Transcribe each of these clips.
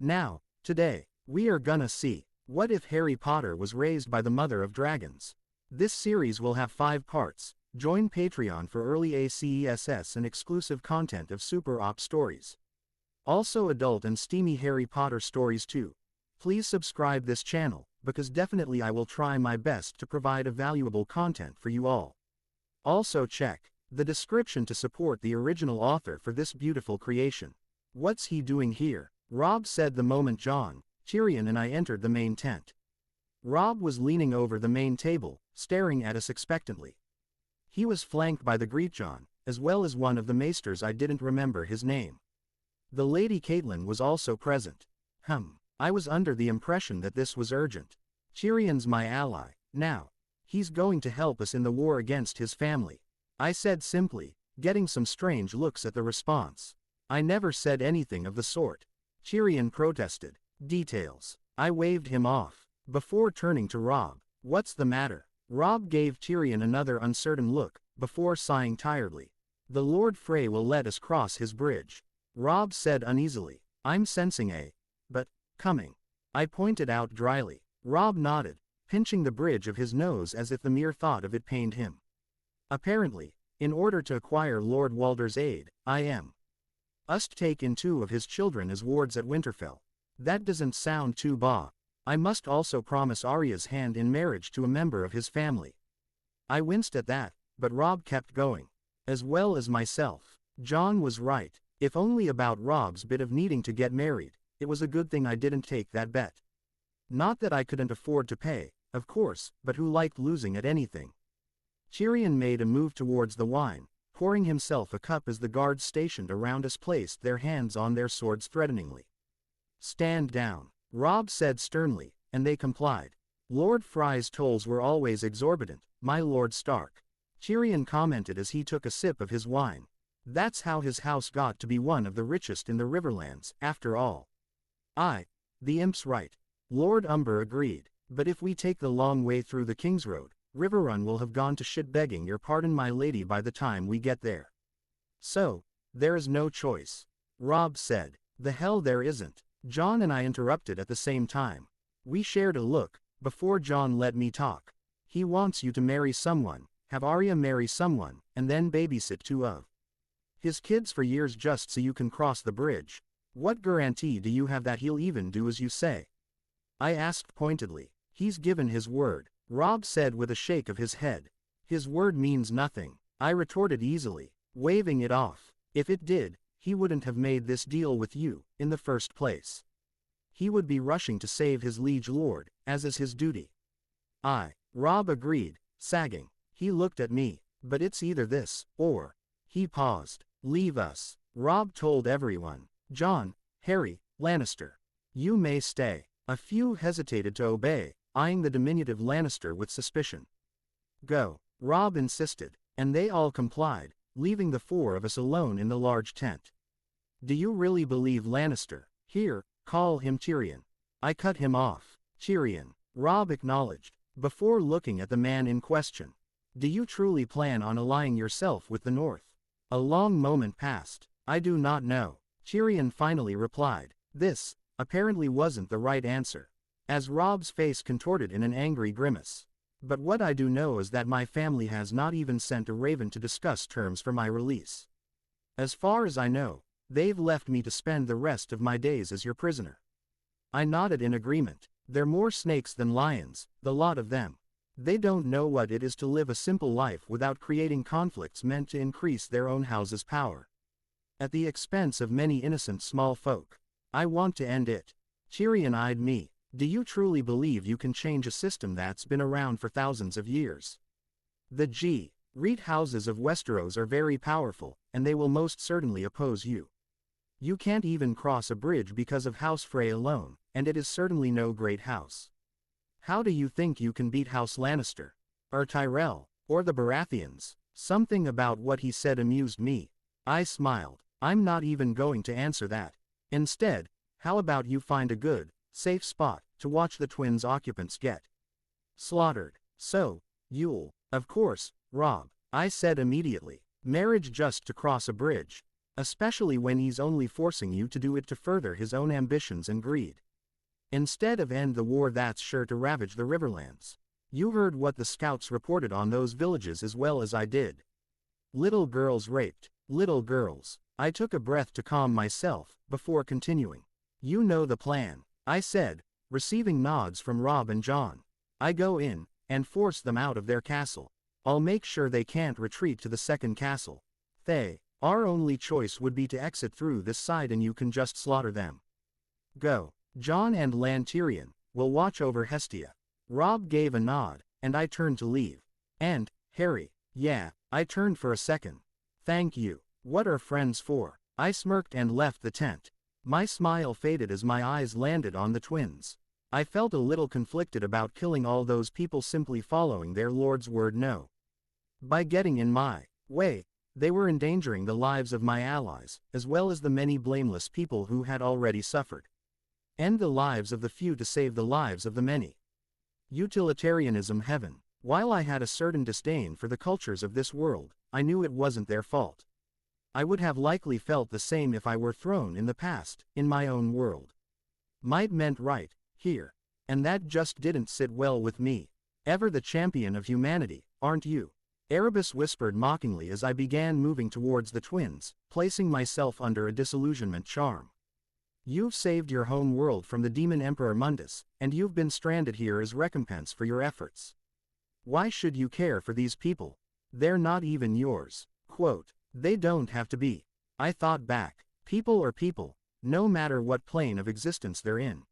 Now, today, we are gonna see, what if Harry Potter was raised by the mother of dragons? This series will have 5 parts. Join Patreon for early ACESS and exclusive content of Super Op stories. Also adult and steamy Harry Potter stories too. Please subscribe this channel, because definitely I will try my best to provide a valuable content for you all. Also check the description to support the original author for this beautiful creation. What's he doing here? Robb said the moment Jon, Tyrion and I entered the main tent. Robb was leaning over the main table, staring at us expectantly. He was flanked by the Greatjon, as well as one of the maesters I didn't remember his name. The Lady Catelyn was also present. I was under the impression that this was urgent. Tyrion's my ally, now. He's going to help us in the war against his family. I said simply, getting some strange looks at the response. I never said anything of the sort. Tyrion protested. Details. I waved him off, before turning to Robb. What's the matter? Robb gave Tyrion another uncertain look, before sighing tiredly. The Lord Frey will let us cross his bridge. Robb said uneasily. I'm sensing but, coming. I pointed out dryly. Robb nodded, pinching the bridge of his nose as if the mere thought of it pained him. Apparently, in order to acquire Lord Walder's aid, I must take in 2 of his children as wards at Winterfell. That doesn't sound too bad. I must also promise Arya's hand in marriage to a member of his family. I winced at that, but Robb kept going. As well as myself. Jon was right. If only about Robb's bit of needing to get married, it was a good thing I didn't take that bet. Not that I couldn't afford to pay, of course, but who liked losing at anything? Tyrion made a move towards the wine, pouring himself a cup as the guards stationed around us placed their hands on their swords threateningly. Stand down, Robb said sternly, and they complied. Lord Frey's tolls were always exorbitant, my Lord Stark. Tyrion commented as he took a sip of his wine. That's how his house got to be one of the richest in the Riverlands, after all. The imp's right. Lord Umber agreed. But if we take the long way through the King's Road, Riverrun will have gone to shit, begging your pardon my lady, by the time we get there. So, there is no choice. Robb said. The hell there isn't. Jon and I interrupted at the same time. We shared a look, before Jon let me talk. He wants you to marry someone, have Arya marry someone, and then babysit 2 of his kids for years just so you can cross the bridge. What guarantee do you have that he'll even do as you say? I asked pointedly. He's given his word, Robb said with a shake of his head. His word means nothing, I retorted easily, waving it off. If it did, he wouldn't have made this deal with you, in the first place. He would be rushing to save his liege lord, as is his duty. Robb agreed, sagging. He looked at me. But it's either this, or. He paused. Leave us, Robb told everyone. Jon, Harry, Lannister. You may stay. A few hesitated to obey, eyeing the diminutive Lannister with suspicion. Go, Robb insisted, and they all complied, leaving the 4 of us alone in the large tent. Do you really believe Lannister? Here, call him Tyrion. I cut him off. Tyrion, Robb acknowledged, before looking at the man in question. Do you truly plan on allying yourself with the North? A long moment passed. I do not know. Tyrion finally replied. This, apparently wasn't the right answer, as Robb's face contorted in an angry grimace. But what I do know is that my family has not even sent a raven to discuss terms for my release. As far as I know, they've left me to spend the rest of my days as your prisoner. I nodded in agreement. They're more snakes than lions, the lot of them. They don't know what it is to live a simple life without creating conflicts meant to increase their own house's power, at the expense of many innocent small folk. I want to end it. Tyrion eyed me. Do you truly believe you can change a system that's been around for thousands of years? The Reed houses of Westeros are very powerful, and they will most certainly oppose you. You can't even cross a bridge because of House Frey alone, and it is certainly no great house. How do you think you can beat House Lannister? Or Tyrell? Or the Baratheons? Something about what he said amused me. I smiled. I'm not even going to answer that. Instead, how about you find a good, safe spot to watch the twins' occupants get slaughtered? So, you'll, of course, Robb, I said immediately. Marriage just to cross a bridge. Especially when he's only forcing you to do it to further his own ambitions and greed. Instead of end the war that's sure to ravage the Riverlands. You heard what the scouts reported on those villages as well as I did. Little girls raped, little girls. I took a breath to calm myself, before continuing. You know the plan, I said, receiving nods from Rob and John. I go in, and force them out of their castle. I'll make sure they can't retreat to the second castle. Our only choice would be to exit through this side and you can just slaughter them. Go. John and Lantirian will watch over Hestia. Rob gave a nod, and I turned to leave. And, Harry, yeah, I turned for a second. Thank you. What are friends for? I smirked and left the tent. My smile faded as my eyes landed on the twins. I felt a little conflicted about killing all those people simply following their lord's word no. By getting in my way, they were endangering the lives of my allies, as well as the many blameless people who had already suffered. End the lives of the few to save the lives of the many. Utilitarianism heaven. While I had a certain disdain for the cultures of this world, I knew it wasn't their fault. I would have likely felt the same if I were thrown in the past, in my own world. Might meant right, here. And that just didn't sit well with me. Ever the champion of humanity, aren't you? Erebus whispered mockingly as I began moving towards the twins, placing myself under a disillusionment charm. You've saved your home world from the demon Emperor Mundus, and you've been stranded here as recompense for your efforts. Why should you care for these people? They're not even yours. Quote, they don't have to be. I thought back. People are people, no matter what plane of existence they're in.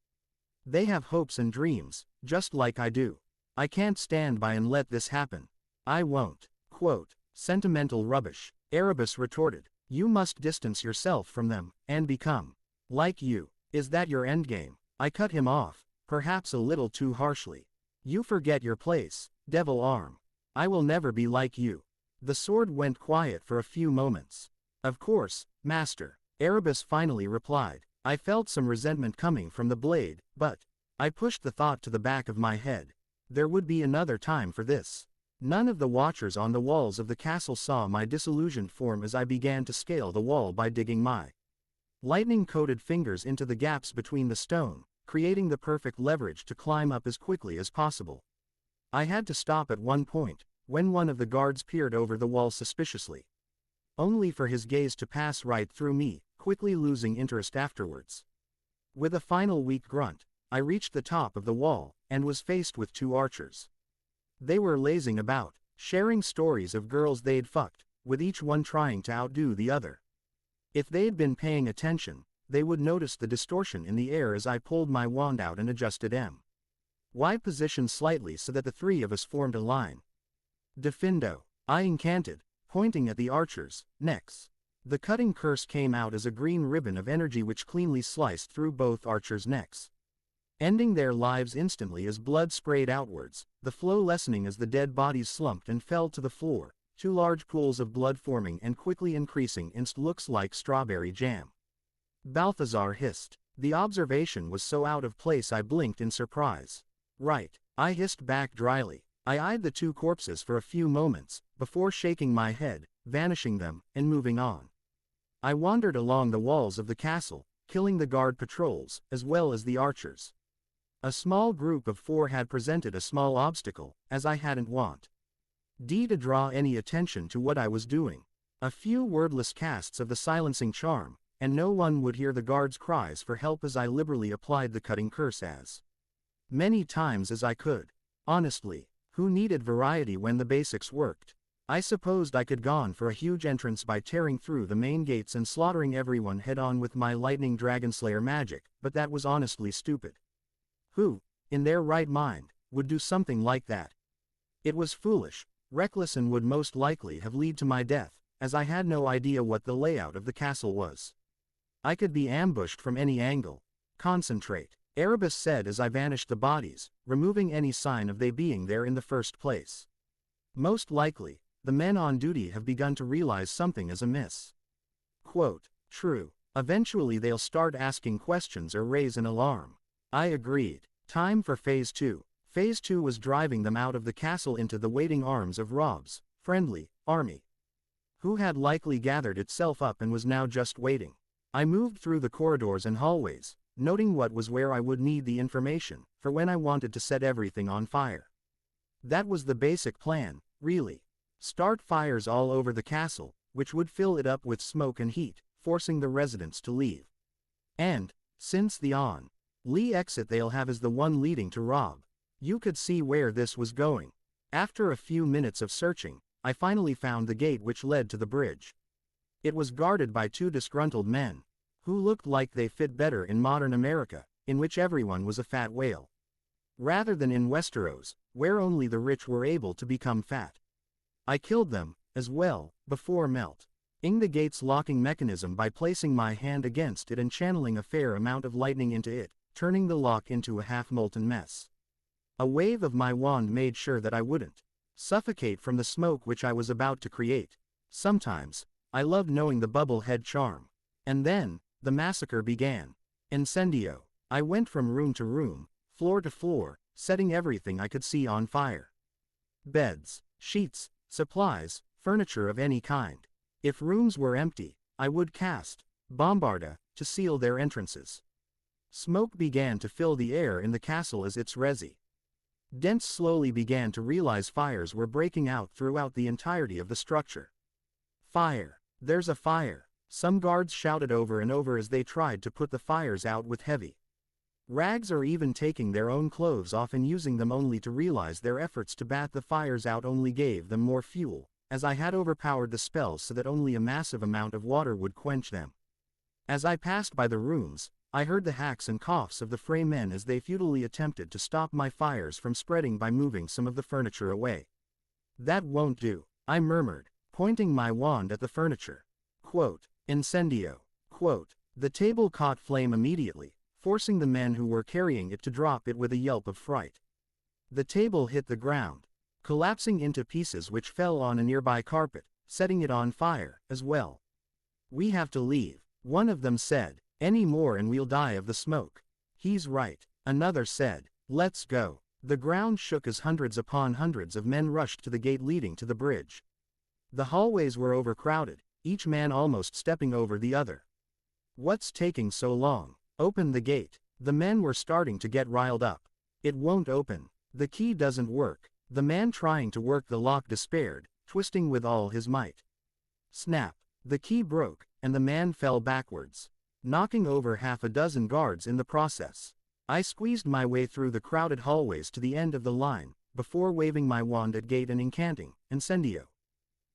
They have hopes and dreams, just like I do. I can't stand by and let this happen. I won't. Quote, sentimental rubbish. Erebus retorted. You must distance yourself from them, and become like you. Is that your endgame? I cut him off, perhaps a little too harshly. You forget your place, devil arm. I will never be like you. The sword went quiet for a few moments. Of course, master, Erebus finally replied. I felt some resentment coming from the blade, but I pushed the thought to the back of my head. There would be another time for this. None of the watchers on the walls of the castle saw my disillusioned form as I began to scale the wall by digging my lightning-coated fingers into the gaps between the stone, creating the perfect leverage to climb up as quickly as possible. I had to stop at one point, when one of the guards peered over the wall suspiciously. Only for his gaze to pass right through me, quickly losing interest afterwards. With a final weak grunt, I reached the top of the wall, and was faced with two archers. They were lazing about, sharing stories of girls they'd fucked, with each one trying to outdo the other. If they'd been paying attention, they would notice the distortion in the air as I pulled my wand out and adjusted my position slightly so that the three of us formed a line. Defindo, I incanted, pointing at the archers' necks. The cutting curse came out as a green ribbon of energy which cleanly sliced through both archers' necks, ending their lives instantly as blood sprayed outwards, the flow lessening as the dead bodies slumped and fell to the floor, two large pools of blood forming and quickly increasing looks like strawberry jam. Balthazar hissed. The observation was so out of place I blinked in surprise. Right, I hissed back dryly. I eyed the two corpses for a few moments, before shaking my head, vanishing them, and moving on. I wandered along the walls of the castle, killing the guard patrols, as well as the archers. A small group of 4 had presented a small obstacle, as I hadn't want to draw any attention to what I was doing. A few wordless casts of the silencing charm, and no one would hear the guards' cries for help as I liberally applied the cutting curse as many times as I could. Honestly, who needed variety when the basics worked? I supposed I could gone for a huge entrance by tearing through the main gates and slaughtering everyone head-on with my lightning dragonslayer magic, but that was honestly stupid. Who, in their right mind, would do something like that? It was foolish, reckless, and would most likely have led to my death, as I had no idea what the layout of the castle was. I could be ambushed from any angle. Concentrate, Erebus said as I vanished the bodies, removing any sign of they being there in the first place. Most likely, the men on duty have begun to realize something is amiss. Quote, true, eventually they'll start asking questions or raise an alarm. I agreed. Time for Phase 2. Phase 2 was driving them out of the castle into the waiting arms of Rob's friendly army. who had likely gathered itself up and was now just waiting. I moved through the corridors and hallways, noting what was where I would need the information, for when I wanted to set everything on fire. That was the basic plan, really. Start fires all over the castle, which would fill it up with smoke and heat, forcing the residents to leave. And, since the only exit they'll have is the one leading to Rob, you could see where this was going. After a few minutes of searching, I finally found the gate which led to the bridge. It was guarded by two disgruntled men, who looked like they fit better in modern America, in which everyone was a fat whale, rather than in Westeros, where only the rich were able to become fat. I killed them, as well, before melting the gate's locking mechanism by placing my hand against it and channeling a fair amount of lightning into it, turning the lock into a half-molten mess. A wave of my wand made sure that I wouldn't suffocate from the smoke which I was about to create. Sometimes, I loved knowing the bubble head charm. And then, the massacre began. Incendio. I went from room to room, floor to floor, setting everything I could see on fire. Beds, sheets, supplies, furniture of any kind. If rooms were empty, I would cast bombarda to seal their entrances. Smoke began to fill the air in the castle as its residents slowly began to realize fires were breaking out throughout the entirety of the structure. Fire! There's a fire! Some guards shouted over and over as they tried to put the fires out with heavy rags or even taking their own clothes off and using them only to realize their efforts to bat the fires out only gave them more fuel, as I had overpowered the spells so that only a massive amount of water would quench them. As I passed by the rooms, I heard the hacks and coughs of the Frey men as they futilely attempted to stop my fires from spreading by moving some of the furniture away. That won't do, I murmured, pointing my wand at the furniture. Quote, Incendio. Quote, the table caught flame immediately, forcing the men who were carrying it to drop it with a yelp of fright. The table hit the ground, collapsing into pieces which fell on a nearby carpet, setting it on fire, as well. We have to leave, one of them said. Any more and we'll die of the smoke. He's right, another said. Let's go. The ground shook as hundreds upon hundreds of men rushed to the gate leading to the bridge. The hallways were overcrowded, each man almost stepping over the other. What's taking so long? Open the gate. The men were starting to get riled up. It won't open. The key doesn't work. The man trying to work the lock despaired, twisting with all his might. Snap. The key broke, and the man fell backwards, knocking over half a dozen guards in the process. I squeezed my way through the crowded hallways to the end of the line, before waving my wand at gate and incanting, Incendio.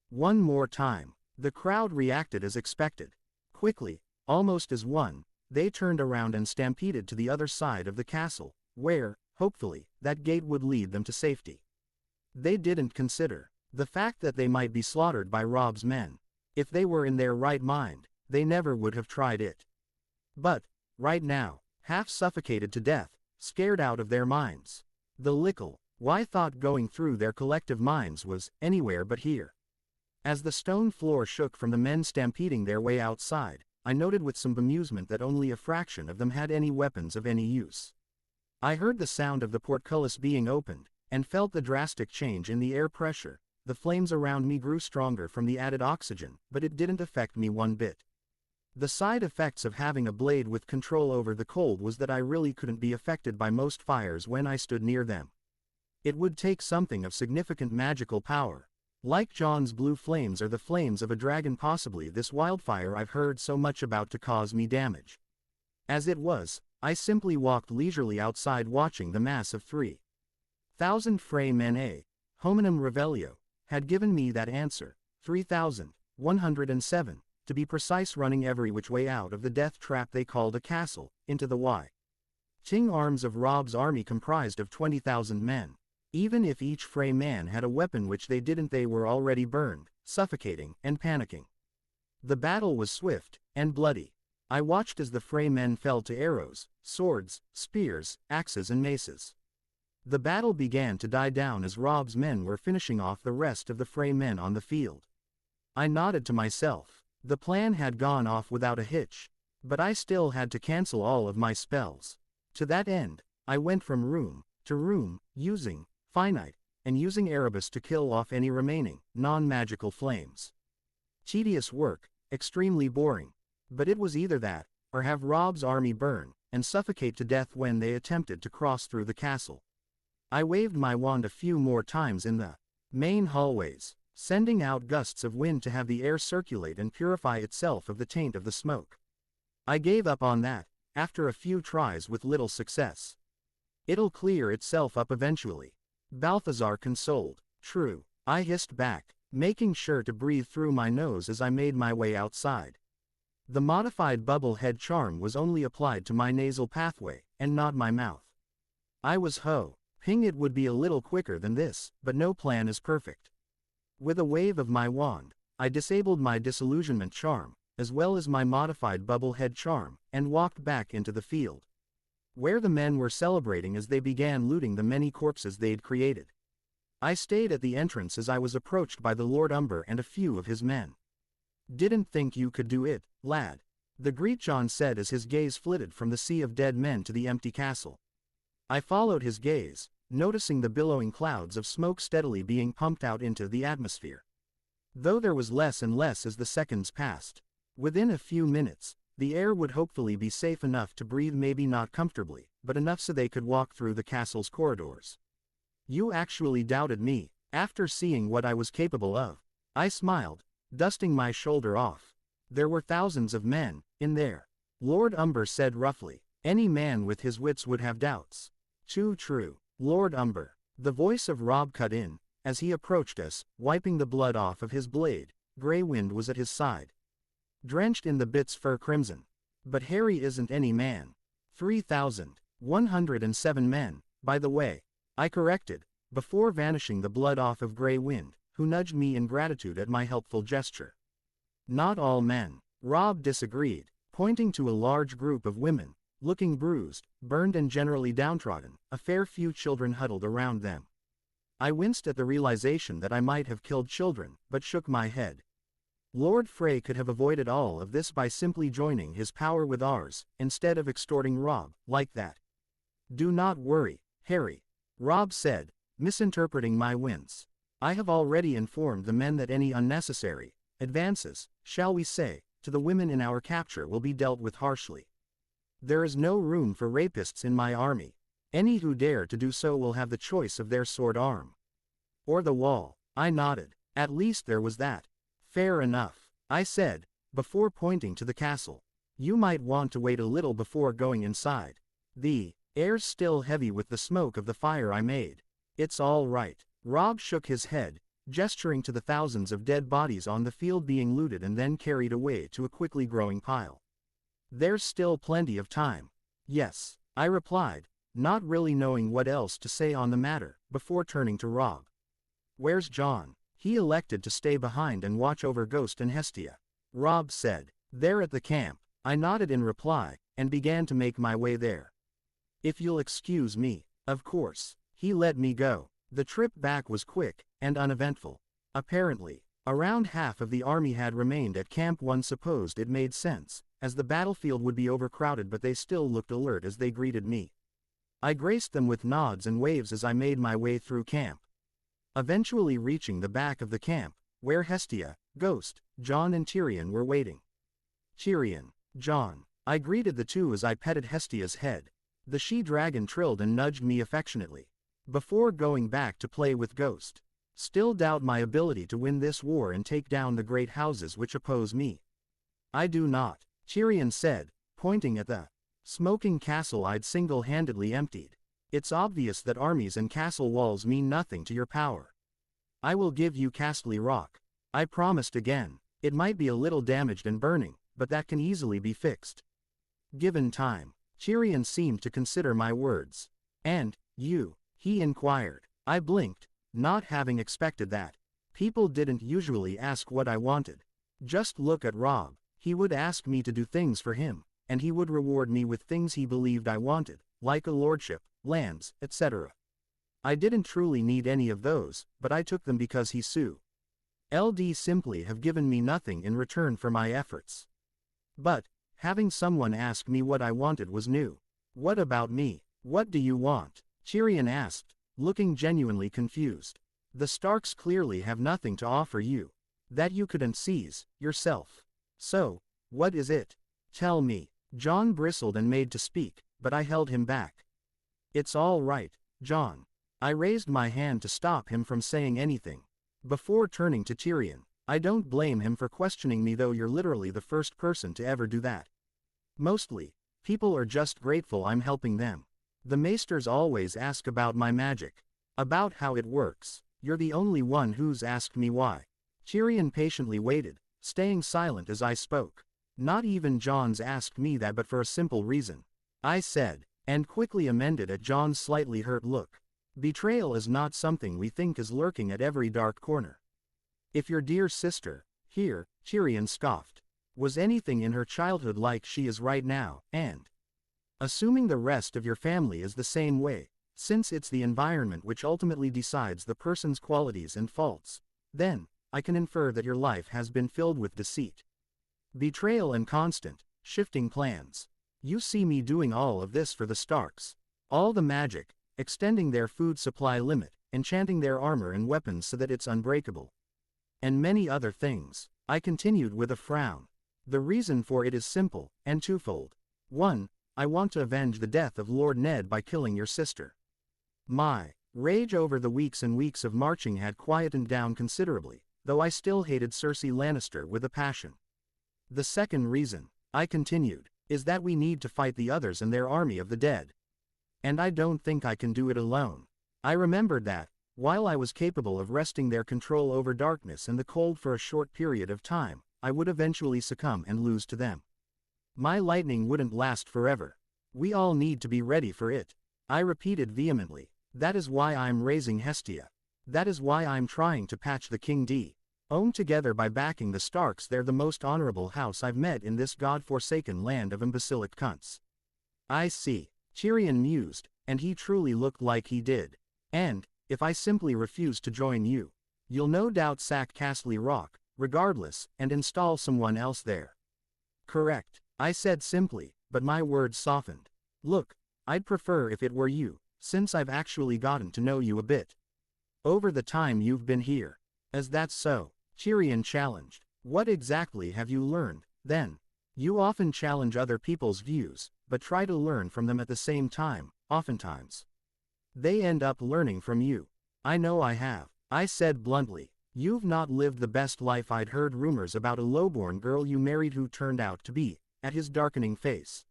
One more time. The crowd reacted as expected. Quickly, almost as one, they turned around and stampeded to the other side of the castle, where, hopefully, that gate would lead them to safety. They didn't consider the fact that they might be slaughtered by Rob's men. If they were in their right mind, they never would have tried it. But, right now, half suffocated to death, scared out of their minds. The lickle, why thought going through their collective minds was anywhere but here. As the stone floor shook from the men stampeding their way outside, I noted with some bemusement that only a fraction of them had any weapons of any use. I heard the sound of the portcullis being opened, and felt the drastic change in the air pressure. The flames around me grew stronger from the added oxygen, but it didn't affect me one bit. The side effects of having a blade with control over the cold was that I really couldn't be affected by most fires when I stood near them. It would take something of significant magical power. Like John's blue flames or the flames of a dragon, possibly this wildfire I've heard so much about, to cause me damage. As it was, I simply walked leisurely outside watching the mass of 3,000 Frey men a hominum revelio had given me that answer, 3,107, to be precise, running every which way out of the death trap they called a castle, into the Ting arms of Rob's army comprised of 20,000 men. Even if each Frey man had a weapon which they didn't, they were already burned, suffocating, and panicking. The battle was swift and bloody. I watched as the Frey men fell to arrows, swords, spears, axes and maces. The battle began to die down as Rob's men were finishing off the rest of the Frey men on the field. I nodded to myself. The plan had gone off without a hitch, but I still had to cancel all of my spells. To that end, I went from room to room, using finite, and using Erebus to kill off any remaining, non-magical flames. Tedious work, extremely boring. But it was either that, or have Robb's army burn, and suffocate to death when they attempted to cross through the castle. I waved my wand a few more times in the main hallways, sending out gusts of wind to have the air circulate and purify itself of the taint of the smoke. I gave up on that, after a few tries with little success. It'll clear itself up eventually. Balthazar consoled. True, I hissed back, making sure to breathe through my nose as I made my way outside. The modified bubble head charm was only applied to my nasal pathway, and not my mouth. I was hoping it would be a little quicker than this, but no plan is perfect. With a wave of my wand, I disabled my disillusionment charm, as well as my modified bubble head charm, and walked back into the field, where the men were celebrating as they began looting the many corpses they'd created. I stayed at the entrance as I was approached by the Lord Umber and a few of his men. Didn't think you could do it, lad, the Greetjon said as his gaze flitted from the sea of dead men to the empty castle. I followed his gaze, noticing the billowing clouds of smoke steadily being pumped out into the atmosphere. Though there was less and less as the seconds passed. Within a few minutes, the air would hopefully be safe enough to breathe, maybe not comfortably, but enough so they could walk through the castle's corridors. You actually doubted me, after seeing what I was capable of. I smiled, dusting my shoulder off. There were thousands of men in there, Lord Umber said roughly. Any man with his wits would have doubts. Too true, Lord Umber. The voice of Robb cut in, as he approached us, wiping the blood off of his blade. Grey Wind was at his side, drenched in the bit's fur crimson. But Harry isn't any man. 3,107 men, by the way, I corrected, before vanishing the blood off of Grey Wind, who nudged me in gratitude at my helpful gesture. Not all men, Robb disagreed, pointing to a large group of women, looking bruised, burned and generally downtrodden, a fair few children huddled around them. I winced at the realization that I might have killed children, but shook my head. Lord Frey could have avoided all of this by simply joining his power with ours, instead of extorting Robb, like that. Do not worry, Harry, Robb said, misinterpreting my wince. I have already informed the men that any unnecessary advances, shall we say, to the women in our capture will be dealt with harshly. There is no room for rapists in my army. Any who dare to do so will have the choice of their sword arm. Or the wall. I nodded. At least there was that. Fair enough, I said, before pointing to the castle. You might want to wait a little before going inside. The air's still heavy with the smoke of the fire I made. It's all right. Robb shook his head, gesturing to the thousands of dead bodies on the field being looted and then carried away to a quickly growing pile. There's still plenty of time. Yes, I replied, not really knowing what else to say on the matter, before turning to Robb. Where's John? He elected to stay behind and watch over Ghost and Hestia. Robb said. They're at the camp. I nodded in reply, and began to make my way there. If you'll excuse me, of course. He let me go. The trip back was quick, and uneventful. Apparently, around half of the army had remained at Camp 1. Supposed it made sense, as the battlefield would be overcrowded, but they still looked alert as they greeted me. I graced them with nods and waves as I made my way through camp, eventually reaching the back of the camp, where Hestia, Ghost, John and Tyrion were waiting. Tyrion, John. I greeted the two as I petted Hestia's head. The she-dragon trilled and nudged me affectionately, before going back to play with Ghost. Still doubt my ability to win this war and take down the great houses which oppose me. I do not, Tyrion said, pointing at the smoking castle I'd single-handedly emptied. It's obvious that armies and castle walls mean nothing to your power. I will give you Castle Rock. I promised again. It might be a little damaged and burning, but that can easily be fixed. Given time. Tyrion seemed to consider my words. And, you? He inquired. I blinked, not having expected that. People didn't usually ask what I wanted. Just look at Robb. He would ask me to do things for him, and he would reward me with things he believed I wanted, like a lordship, lands, etc. I didn't truly need any of those, but I took them because he LD simply have given me nothing in return for my efforts. But, having someone ask me what I wanted was new. What about me? What do you want? Tyrion asked, looking genuinely confused. The Starks clearly have nothing to offer you. That you couldn't seize, yourself. So, what is it? Tell me. Jon bristled and made to speak, but I held him back. It's all right, Jon. I raised my hand to stop him from saying anything. Before turning to Tyrion, I don't blame him for questioning me, though you're literally the first person to ever do that. Mostly, people are just grateful I'm helping them. The maesters always ask about my magic. About how it works. You're the only one who's asked me why. Tyrion patiently waited, staying silent as I spoke. Not even Jon's asked me that, but for a simple reason. I said, and quickly amended at Jon's slightly hurt look. Betrayal is not something we think is lurking at every dark corner. If your dear sister, here, Tyrion scoffed, was anything in her childhood like she is right now, and assuming the rest of your family is the same way, since it's the environment which ultimately decides the person's qualities and faults, then, I can infer that your life has been filled with deceit, betrayal and constant, shifting plans. You see me doing all of this for the Starks. All the magic, extending their food supply limit, enchanting their armor and weapons so that it's unbreakable. And many other things, I continued with a frown. The reason for it is simple, and twofold. 1. I want to avenge the death of Lord Ned by killing your sister. My rage over the weeks and weeks of marching had quietened down considerably, though I still hated Cersei Lannister with a passion. The second reason, I continued, is that we need to fight the others and their army of the dead. And I don't think I can do it alone. I remembered that, while I was capable of wresting their control over darkness and the cold for a short period of time, I would eventually succumb and lose to them. My lightning wouldn't last forever. We all need to be ready for it. I repeated vehemently. That is why I'm raising Hestia. That is why I'm trying to patch the King D.O.N. together by backing the Starks. They're the most honorable house I've met in this god-forsaken land of imbecilic cunts. I see. Tyrion mused, and he truly looked like he did. And, if I simply refuse to join you, you'll no doubt sack Castle Rock, regardless, and install someone else there. Correct, I said simply, but my words softened. Look, I'd prefer if it were you, since I've actually gotten to know you a bit over the time you've been here. Is that so? Tyrion challenged. What exactly have you learned, then? You often challenge other people's views, but try to learn from them at the same time, oftentimes. They end up learning from you. I know I have, I said bluntly. You've not lived the best life. I'd heard rumors about a lowborn girl you married who turned out to be, at his darkening face.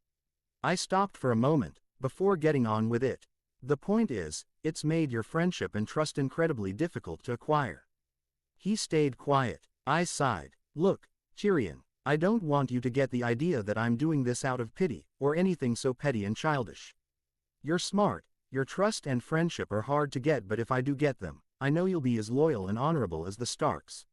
I stopped for a moment, before getting on with it. The point is, it's made your friendship and trust incredibly difficult to acquire. He stayed quiet. I sighed. Look, Tyrion, I don't want you to get the idea that I'm doing this out of pity, or anything so petty and childish. You're smart, your trust and friendship are hard to get, but if I do get them, I know you'll be as loyal and honorable as the Starks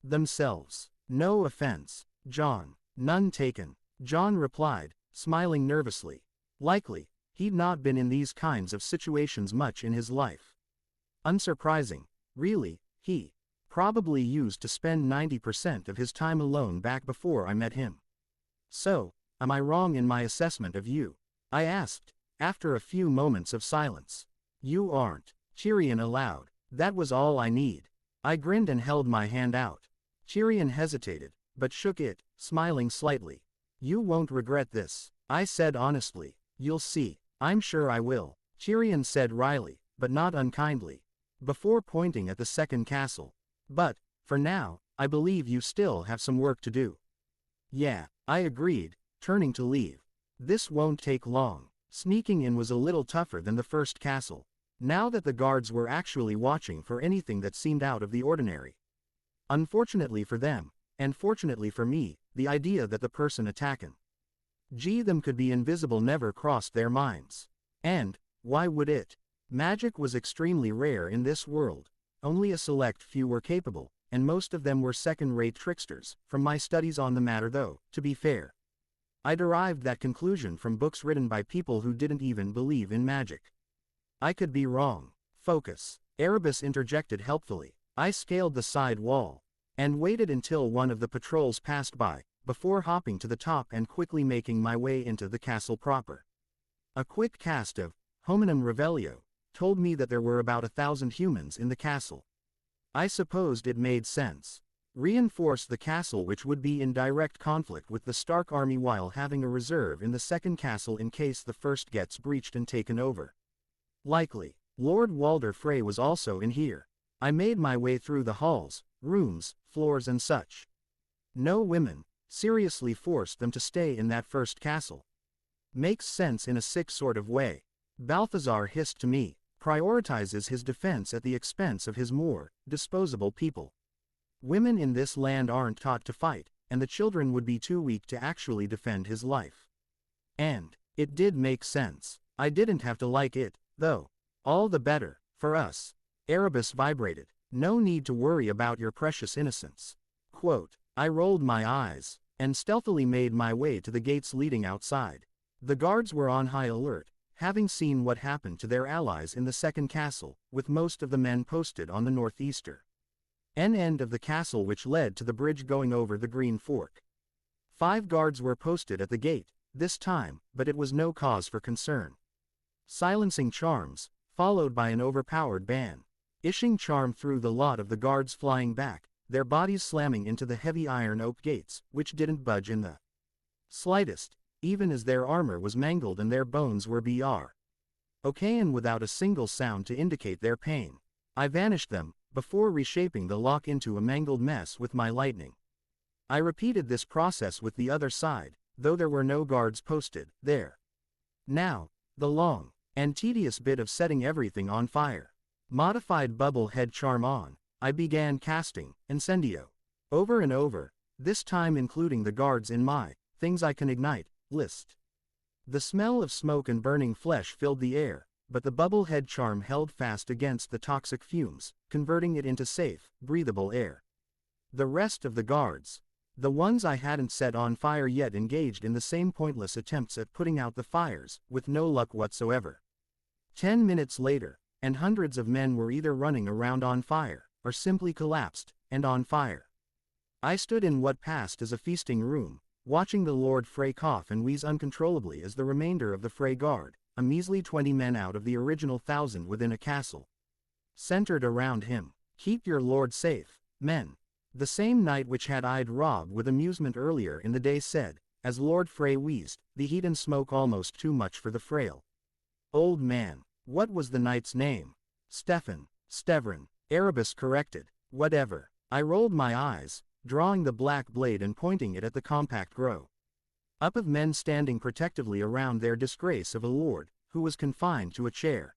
themselves. No offense, Jon. None taken, Jon replied, smiling nervously. Likely, he'd not been in these kinds of situations much in his life. Unsurprising, really, he probably used to spend 90% of his time alone back before I met him. So, am I wrong in my assessment of you? I asked, after a few moments of silence. You aren't, Tyrion allowed. That was all I need. I grinned and held my hand out. Tyrion hesitated, but shook it, smiling slightly. You won't regret this, I said honestly. You'll see. I'm sure I will, Tyrion said wryly, but not unkindly, before pointing at the second castle. But, for now, I believe you still have some work to do. Yeah, I agreed, turning to leave. This won't take long. Sneaking in was a little tougher than the first castle, now that the guards were actually watching for anything that seemed out of the ordinary. Unfortunately for them, and fortunately for me, the idea that the person attacking them could be invisible never crossed their minds. And, why would it? Magic was extremely rare in this world. Only a select few were capable, and most of them were second-rate tricksters. From my studies on the matter though, to be fair, I derived that conclusion from books written by people who didn't even believe in magic. I could be wrong. Focus, Erebus interjected helpfully. I scaled the side wall, and waited until one of the patrols passed by, before hopping to the top and quickly making my way into the castle proper. A quick cast of Hominum Revelio told me that there were about 1,000 humans in the castle. I supposed it made sense. Reinforce the castle, which would be in direct conflict with the Stark army, while having a reserve in the second castle in case the first gets breached and taken over. Likely, Lord Walder Frey was also in here. I made my way through the halls, rooms, floors and such. No women. Seriously forced them to stay in that first castle. Makes sense in a sick sort of way. Balthazar hissed to me, prioritizes his defense at the expense of his more disposable people. Women in this land aren't taught to fight, and the children would be too weak to actually defend his life. And it did make sense. I didn't have to like it, though. All the better, for us. Erebus vibrated. No need to worry about your precious innocence. Quote, I rolled my eyes, and stealthily made my way to the gates leading outside. The guards were on high alert, having seen what happened to their allies in the second castle, with most of the men posted on the northeastern end of the castle, which led to the bridge going over the Green Fork. 5 guards were posted at the gate, this time, but it was no cause for concern. Silencing charms, followed by an overpowered ban. Ishing charm through the lot of the guards flying back, their bodies slamming into the heavy iron oak gates, which didn't budge in the slightest, even as their armor was mangled and their bones were okay, and without a single sound to indicate their pain. I vanished them, before reshaping the lock into a mangled mess with my lightning. I repeated this process with the other side, though there were no guards posted there. Now, the long and tedious bit of setting everything on fire. Modified bubble head charm on, I began casting Incendio over and over, this time including the guards in my things I can ignite list. The smell of smoke and burning flesh filled the air, but the bubble head charm held fast against the toxic fumes, converting it into safe, breathable air. The rest of the guards, the ones I hadn't set on fire yet, engaged in the same pointless attempts at putting out the fires, with no luck whatsoever. 10 minutes later, and hundreds of men were either running around on fire, or simply collapsed, and on fire. I stood in what passed as a feasting room, watching the Lord Frey cough and wheeze uncontrollably as the remainder of the Frey guard, a measly 20 men out of the original 1,000 within a castle, centered around him. Keep your lord safe, men. The same knight which had eyed Rob with amusement earlier in the day said, as Lord Frey wheezed, the heat and smoke almost too much for the frail old man. What was the knight's name? Stevrin. Erebus corrected. Whatever. I rolled my eyes, drawing the black blade and pointing it at the compact grow up of men standing protectively around their disgrace of a lord, who was confined to a chair.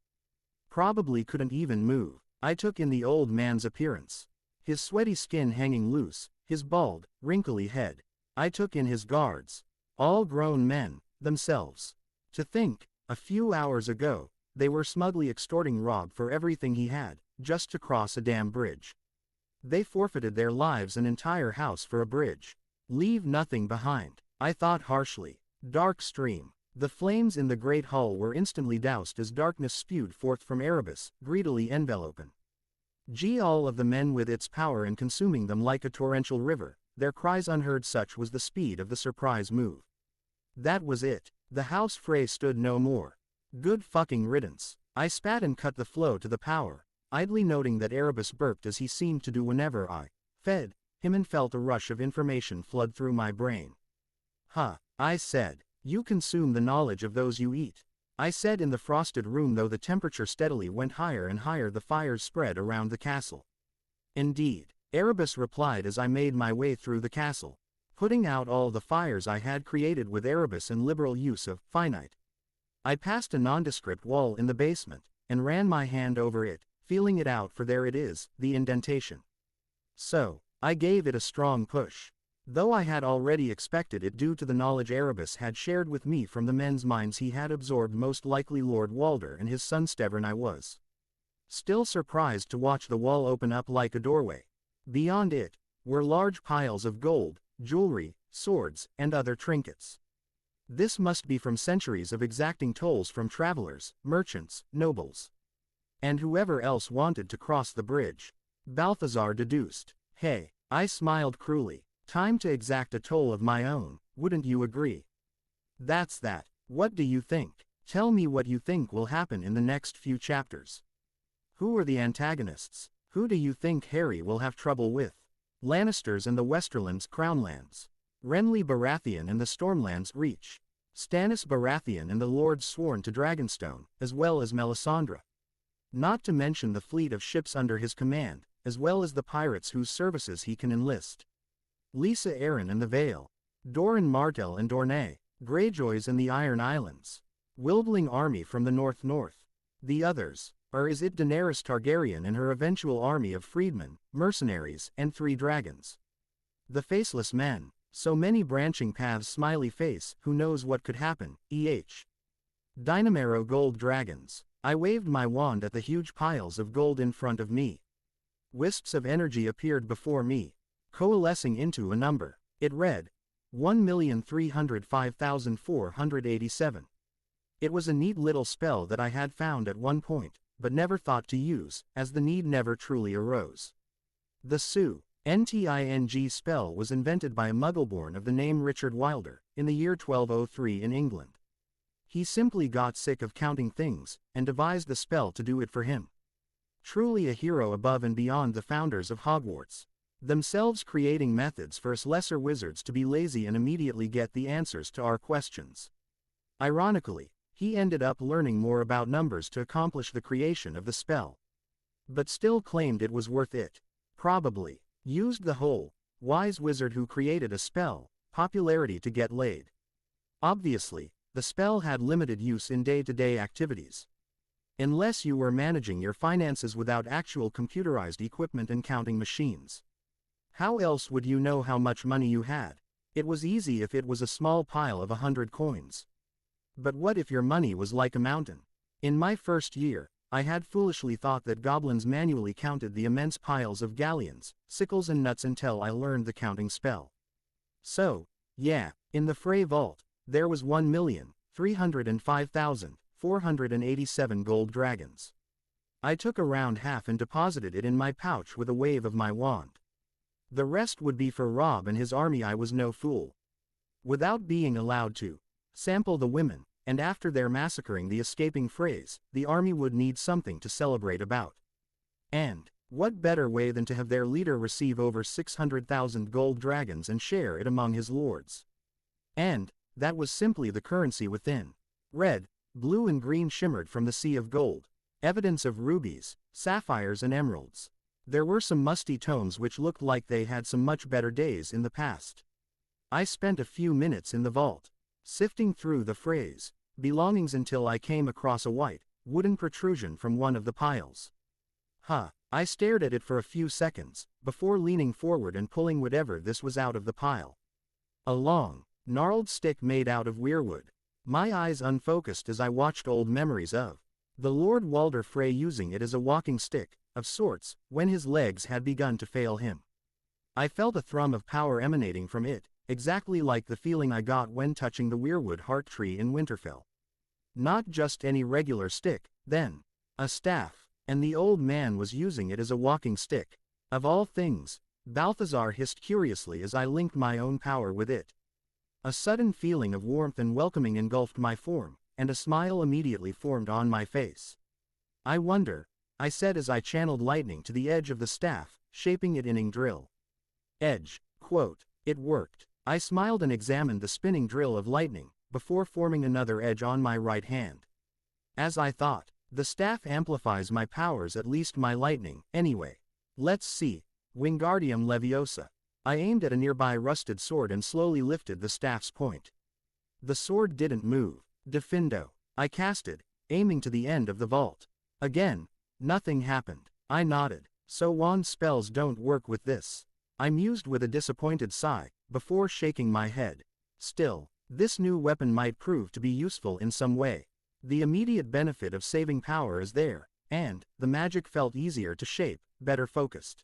Probably couldn't even move. I took in the old man's appearance. His sweaty skin hanging loose, his bald, wrinkly head. I took in his guards. All grown men, themselves. To think, a few hours ago, they were smugly extorting Rob for everything he had, just to cross a damn bridge. They forfeited their lives, an entire house for a bridge. Leave nothing behind. I thought harshly. Dark stream. The flames in the great hall were instantly doused as darkness spewed forth from Erebus, greedily enveloping all of the men with its power and consuming them like a torrential river, their cries unheard. Such was the speed of the surprise move. That was it. The house Frey stood no more. Good fucking riddance. I spat and cut the flow to the power, idly noting that Erebus burped as he seemed to do whenever I fed him, and felt a rush of information flood through my brain. I said. You consume the knowledge of those you eat. I said in the frosted room, though the temperature steadily went higher and higher. The fires spread around the castle. Indeed, Erebus replied as I made my way through the castle, putting out all the fires I had created with Erebus and liberal use of finite. I passed a nondescript wall in the basement, and ran my hand over it, feeling it out, for there it is, the indentation. So, I gave it a strong push. Though I had already expected it due to the knowledge Erebus had shared with me from the men's minds he had absorbed, most likely Lord Walder and his son Stevrin, I was still surprised to watch the wall open up like a doorway. Beyond it were large piles of gold, jewelry, swords, and other trinkets. This must be from centuries of exacting tolls from travelers, merchants, nobles, and whoever else wanted to cross the bridge. Balthazar deduced. Hey, I smiled cruelly. Time to exact a toll of my own, wouldn't you agree? That's that. What do you think? Tell me what you think will happen in the next few chapters. Who are the antagonists? Who do you think Harry will have trouble with? Lannisters and the Westerlands Crownlands. Renly Baratheon and the Stormlands Reach. Stannis Baratheon and the lords sworn to Dragonstone, as well as Melisandre. Not to mention the fleet of ships under his command, as well as the pirates whose services he can enlist. Lysa Arryn and the Vale. Doran Martell and Dorne. Greyjoys and the Iron Islands. Wildling army from the north. The others, or is it Daenerys Targaryen and her eventual army of freedmen, mercenaries, and 3 dragons? The Faceless Men. So many branching paths. Smiley face, who knows what could happen, EH. Dynamero Gold Dragons. I waved my wand at the huge piles of gold in front of me. Wisps of energy appeared before me, coalescing into a number. It read, 1,305,487. It was a neat little spell that I had found at one point, but never thought to use, as the need never truly arose. The Sue. NTING spell was invented by a Muggleborn of the name Richard Wilder, in the year 1203 in England. He simply got sick of counting things, and devised the spell to do it for him. Truly a hero above and beyond the founders of Hogwarts, themselves creating methods for us lesser wizards to be lazy and immediately get the answers to our questions. Ironically, he ended up learning more about numbers to accomplish the creation of the spell. But still claimed it was worth it. Probably used the whole wise wizard who created a spell popularity to get laid. Obviously, the spell had limited use in day-to-day activities. Unless you were managing your finances without actual computerized equipment and counting machines. How else would you know how much money you had? It was easy if it was a small pile of 100 coins. But what if your money was like a mountain? In my first year, I had foolishly thought that goblins manually counted the immense piles of galleons, sickles and nuts until I learned the counting spell. So, yeah, in the Frey Vault, there was 1,305,487 gold dragons. I took around half and deposited it in my pouch with a wave of my wand. The rest would be for Robb and his army. I was no fool. Without being allowed to sample the women, and after their massacring the escaping Freys, the army would need something to celebrate about. And what better way than to have their leader receive over 600,000 gold dragons and share it among his lords? And that was simply the currency within. Red, blue and green shimmered from the sea of gold, evidence of rubies, sapphires and emeralds. There were some musty tomes which looked like they had some much better days in the past. I spent a few minutes in the vault, sifting through the Freys' belongings until I came across a white, wooden protrusion from one of the piles. I stared at it for a few seconds, before leaning forward and pulling whatever this was out of the pile. A long, gnarled stick made out of weirwood. My eyes unfocused as I watched old memories of the Lord Walder Frey using it as a walking stick, of sorts, when his legs had begun to fail him. I felt a thrum of power emanating from it, exactly like the feeling I got when touching the weirwood heart tree in Winterfell. Not just any regular stick, then. A staff, and the old man was using it as a walking stick. Of all things, Balthazar hissed curiously as I linked my own power with it. A sudden feeling of warmth and welcoming engulfed my form, and a smile immediately formed on my face. I wonder, I said as I channeled lightning to the edge of the staff, shaping it in drill. Edge, quote, it worked. I smiled and examined the spinning drill of lightning, before forming another edge on my right hand. As I thought, the staff amplifies my powers, at least my lightning, anyway. Let's see. Wingardium Leviosa. I aimed at a nearby rusted sword and slowly lifted the staff's point. The sword didn't move. Defendo. I casted, aiming to the end of the vault. Again, nothing happened. I nodded. So wand spells don't work with this. I mused with a disappointed sigh, before shaking my head. Still, this new weapon might prove to be useful in some way. The immediate benefit of saving power is there, and the magic felt easier to shape, better focused.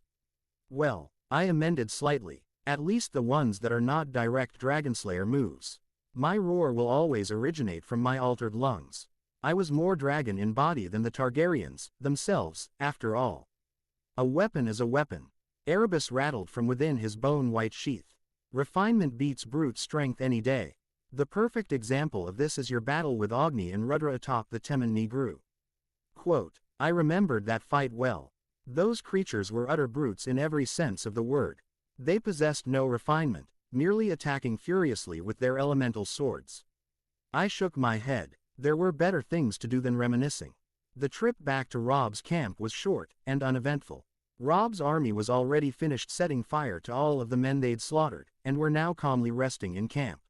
Well, I amended slightly, at least the ones that are not direct Dragonslayer moves. My roar will always originate from my altered lungs. I was more dragon in body than the Targaryens themselves, after all. A weapon is a weapon. Erebus rattled from within his bone-white sheath. Refinement beats brute strength any day. The perfect example of this is your battle with Ogni and Rudra atop the Temmin Nigru. Quote, I remembered that fight well. Those creatures were utter brutes in every sense of the word. They possessed no refinement, merely attacking furiously with their elemental swords. I shook my head. There were better things to do than reminiscing. The trip back to Rob's camp was short and uneventful. Rob's army was already finished setting fire to all of the men they'd slaughtered, and were now calmly resting in camp.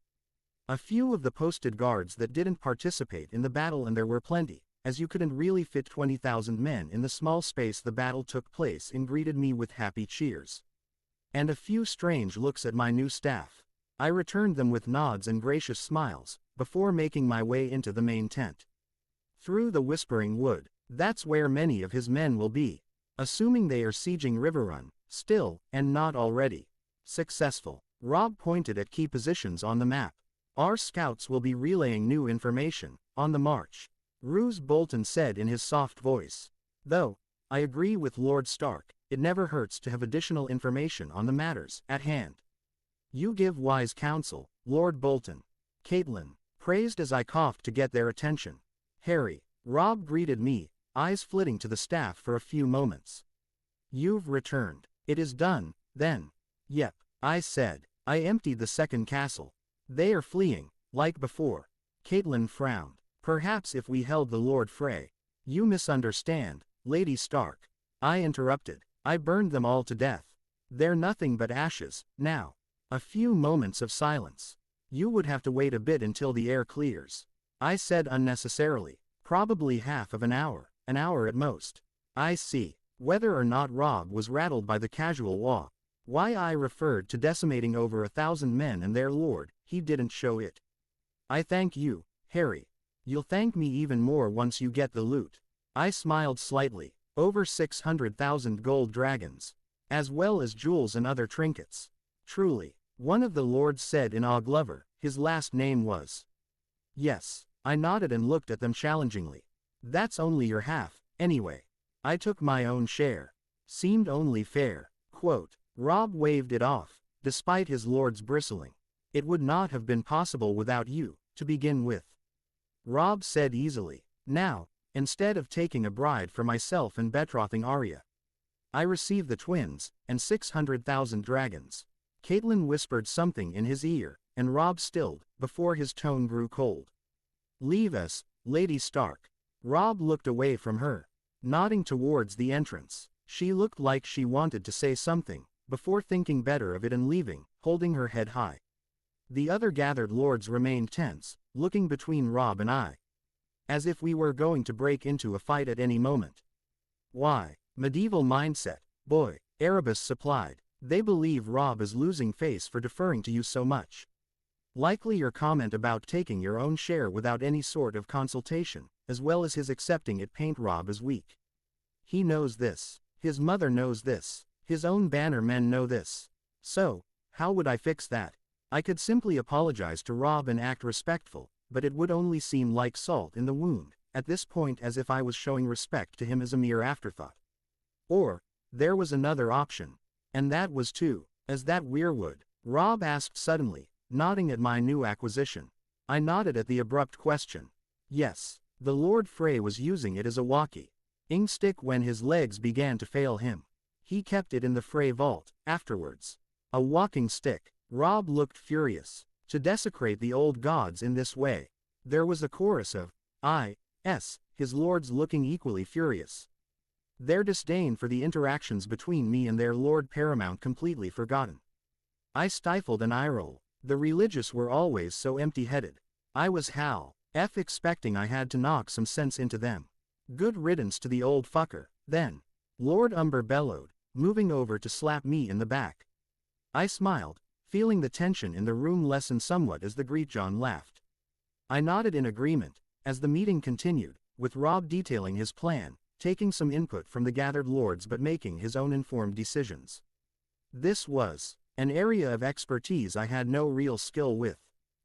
A few of the posted guards that didn't participate in the battle, and there were plenty, as you couldn't really fit 20,000 men in the small space the battle took place in, greeted me with happy cheers. And a few strange looks at my new staff. I returned them with nods and gracious smiles, before making my way into the main tent. Through the Whispering Wood, that's where many of his men will be, assuming they are sieging Riverrun, still, and not already successful. Rob pointed at key positions on the map. Our scouts will be relaying new information on the march, Roose Bolton said in his soft voice. Though, I agree with Lord Stark, it never hurts to have additional information on the matters at hand. You give wise counsel, Lord Bolton. Caitlin praised as I coughed to get their attention. Harry, Rob greeted me, eyes flitting to the staff for a few moments. You've returned. It is done, then. Yep, I said. I emptied the second castle. They are fleeing, like before. Caitlin frowned. Perhaps if we held the Lord Frey. You misunderstand, Lady Stark. I interrupted. I burned them all to death. They're nothing but ashes, now. A few moments of silence. You would have to wait a bit until the air clears. I said unnecessarily. Probably half of an hour at most. I see. Whether or not Rob was rattled by the casual walk, why I referred to decimating over 1,000 men and their lord, he didn't show it. I thank you, Harry. You'll thank me even more once you get the loot. I smiled slightly. Over 600,000 gold dragons, as well as jewels and other trinkets. Truly, one of the lords said in awe. Glover, his last name was. Yes, I nodded and looked at them challengingly. That's only your half, anyway. I took my own share. Seemed only fair. Quote. Rob waved it off, despite his lord's bristling. It would not have been possible without you, to begin with. Rob said easily. Now, instead of taking a bride for myself and betrothing Arya, I receive the twins, and 600,000 dragons. Caitlin whispered something in his ear, and Rob stilled, before his tone grew cold. Leave us, Lady Stark. Rob looked away from her, nodding towards the entrance. She looked like she wanted to say something, before thinking better of it and leaving, holding her head high. The other gathered lords remained tense, looking between Rob and I, as if we were going to break into a fight at any moment. Why? Medieval mindset, boy, Erebus supplied. They believe Rob is losing face for deferring to you so much. Likely your comment about taking your own share without any sort of consultation, as well as his accepting it, paint Rob as weak. He knows this. His mother knows this. His own banner men know this. So, how would I fix that? I could simply apologize to Rob and act respectful, but it would only seem like salt in the wound, at this point, as if I was showing respect to him as a mere afterthought. Or, there was another option. And that was too, as that weirwood? Rob asked suddenly, nodding at my new acquisition. I nodded at the abrupt question. Yes, the Lord Frey was using it as a walking stick when his legs began to fail him. He kept it in the Frey vault, afterwards. A walking stick. Rob looked furious. To desecrate the old gods in this way. There was a chorus of, his lords looking equally furious. Their disdain for the interactions between me and their Lord Paramount completely forgotten. I stifled an eye roll. The religious were always so empty-headed. I was expecting I had to knock some sense into them. Good riddance to the old fucker, then. Lord Umber bellowed, moving over to slap me in the back. I smiled, feeling the tension in the room lessen somewhat as the Greatjohn laughed. I nodded in agreement, as the meeting continued, with Rob detailing his plan, taking some input from the gathered lords but making his own informed decisions. This was an area of expertise I had no real skill with.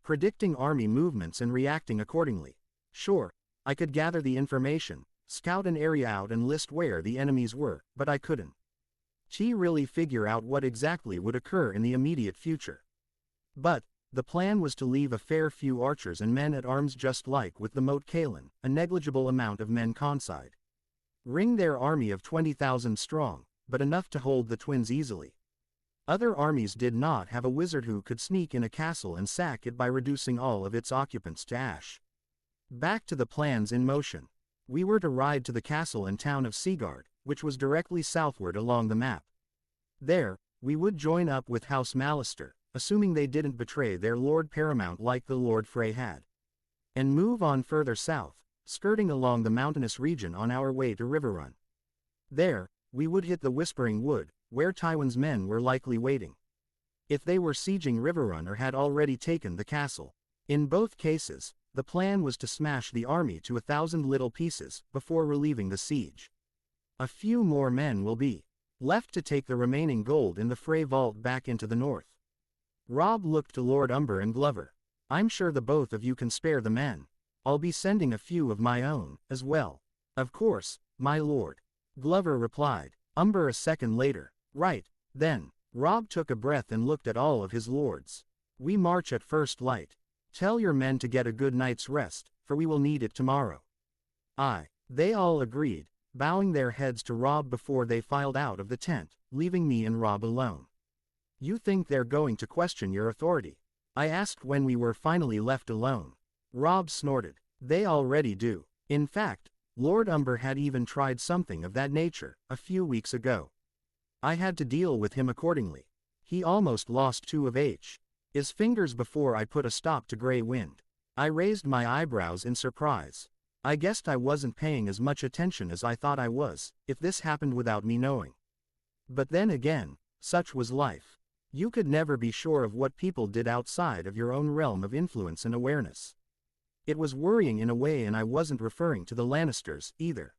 Predicting army movements and reacting accordingly. Sure, I could gather the information, scout an area out and list where the enemies were, but I couldn't really figure out what exactly would occur in the immediate future. But, the plan was to leave a fair few archers and men at arms, just like with the Moat Cailin, a negligible amount of men conside. Ring their army of 20,000 strong, but enough to hold the twins easily. Other armies did not have a wizard who could sneak in a castle and sack it by reducing all of its occupants to ash. Back to the plans in motion. We were to ride to the castle and town of Seagard, which was directly southward along the map. There, we would join up with House Mallister, assuming they didn't betray their Lord Paramount like the Lord Frey had, and move on further south, skirting along the mountainous region on our way to Riverrun. There, we would hit the Whispering Wood, where Tywin's men were likely waiting. If they were sieging Riverrun or had already taken the castle. In both cases, the plan was to smash the army to 1,000 little pieces before relieving the siege. A few more men will be left to take the remaining gold in the Frey vault back into the north. Robb looked to Lord Umber and Glover. I'm sure the both of you can spare the men. I'll be sending a few of my own, as well. Of course, my lord. Glover replied. Umber a second later. Right, then. Robb took a breath and looked at all of his lords. We march at first light. Tell your men to get a good night's rest, for we will need it tomorrow. Aye. They all agreed, bowing their heads to Robb before they filed out of the tent, leaving me and Robb alone. You think they're going to question your authority? I asked when we were finally left alone. Robb snorted. They already do. In fact, Lord Umber had even tried something of that nature a few weeks ago. I had to deal with him accordingly. He almost lost 2 of his fingers before I put a stop to Grey Wind. I raised my eyebrows in surprise. I guessed I wasn't paying as much attention as I thought I was, if this happened without me knowing. But then again, such was life. You could never be sure of what people did outside of your own realm of influence and awareness. It was worrying in a way, and I wasn't referring to the Lannisters, either.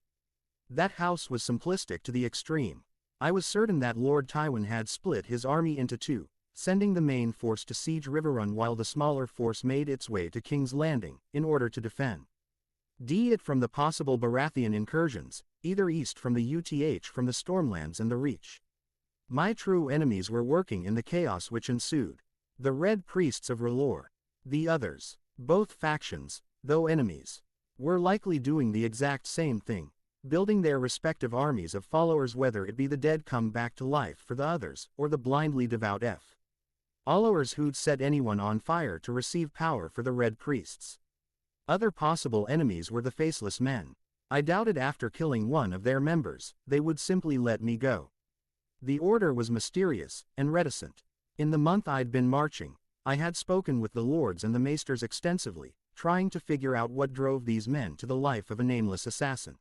That house was simplistic to the extreme. I was certain that Lord Tywin had split his army into 2, sending the main force to siege Riverrun while the smaller force made its way to King's Landing, in order to defend it from the possible Baratheon incursions, either east from the UTH from the Stormlands and the Reach. My true enemies were working in the chaos which ensued. The Red Priests of R'hllor. The others. Both factions, though enemies, were likely doing the exact same thing, building their respective armies of followers, whether it be the dead come back to life for the others, or the blindly devout followers who'd set anyone on fire to receive power for the Red Priests. Other possible enemies were the Faceless Men. I doubted after killing one of their members, they would simply let me go. The order was mysterious and reticent. In the month I'd been marching, I had spoken with the lords and the maesters extensively, trying to figure out what drove these men to the life of a nameless assassin.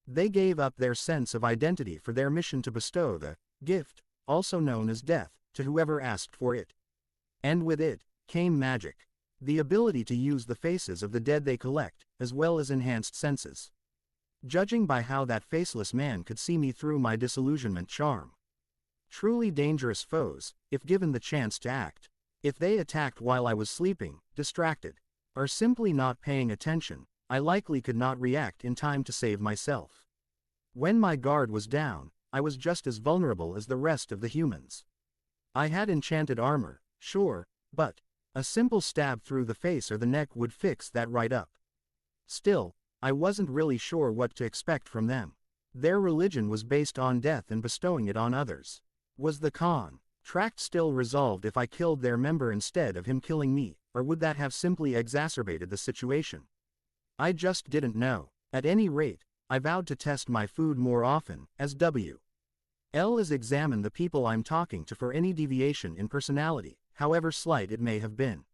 They gave up their sense of identity for their mission to bestow the gift, also known as death, to whoever asked for it. And with it came magic. The ability to use the faces of the dead they collect, as well as enhanced senses. Judging by how that faceless man could see me through my disillusionment charm. Truly dangerous foes, if given the chance to act. If they attacked while I was sleeping, distracted, or simply not paying attention, I likely could not react in time to save myself. When my guard was down, I was just as vulnerable as the rest of the humans. I had enchanted armor, sure, but a simple stab through the face or the neck would fix that right up. Still, I wasn't really sure what to expect from them. Their religion was based on death and bestowing it on others. Was the contract still resolved if I killed their member instead of him killing me, or would that have simply exacerbated the situation? I just didn't know. At any rate, I vowed to test my food more often, as L is examine the people I'm talking to for any deviation in personality, however slight it may have been.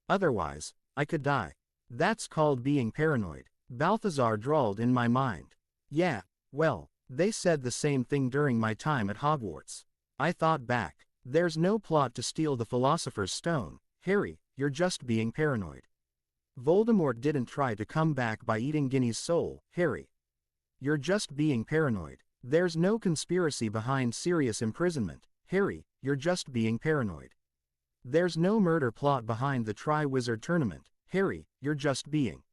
Otherwise, I could die. That's called being paranoid, Balthazar drawled in my mind. Yeah, well, they said the same thing during my time at Hogwarts. I thought back. There's no plot to steal the Philosopher's Stone, Harry, you're just being paranoid. Voldemort didn't try to come back by eating Ginny's soul, Harry. You're just being paranoid. There's no conspiracy behind Sirius' imprisonment, Harry, you're just being paranoid. There's no murder plot behind the Tri-Wizard Tournament, Harry, you're just being.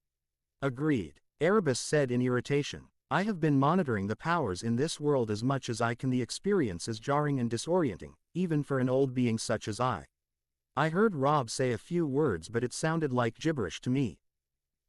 Agreed, Erebus said in irritation. I have been monitoring the powers in this world as much as I can. The experience is jarring and disorienting, even for an old being such as I. I heard Robb say a few words, but it sounded like gibberish to me.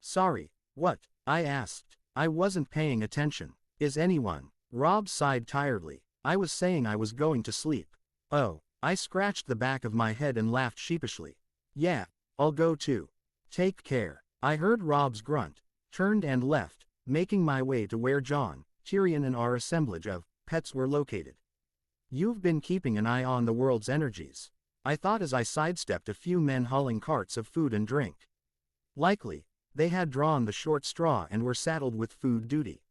Sorry, what? I asked. I wasn't paying attention. Is anyone? Robb sighed tiredly. I was saying I was going to sleep. Oh, I scratched the back of my head and laughed sheepishly. Yeah, I'll go too. Take care. I heard Rob's grunt, turned and left, making my way to where Jon, Tyrion and our assemblage of pets were located. You've been keeping an eye on the world's energies, I thought as I sidestepped a few men hauling carts of food and drink. Likely, they had drawn the short straw and were saddled with food duty.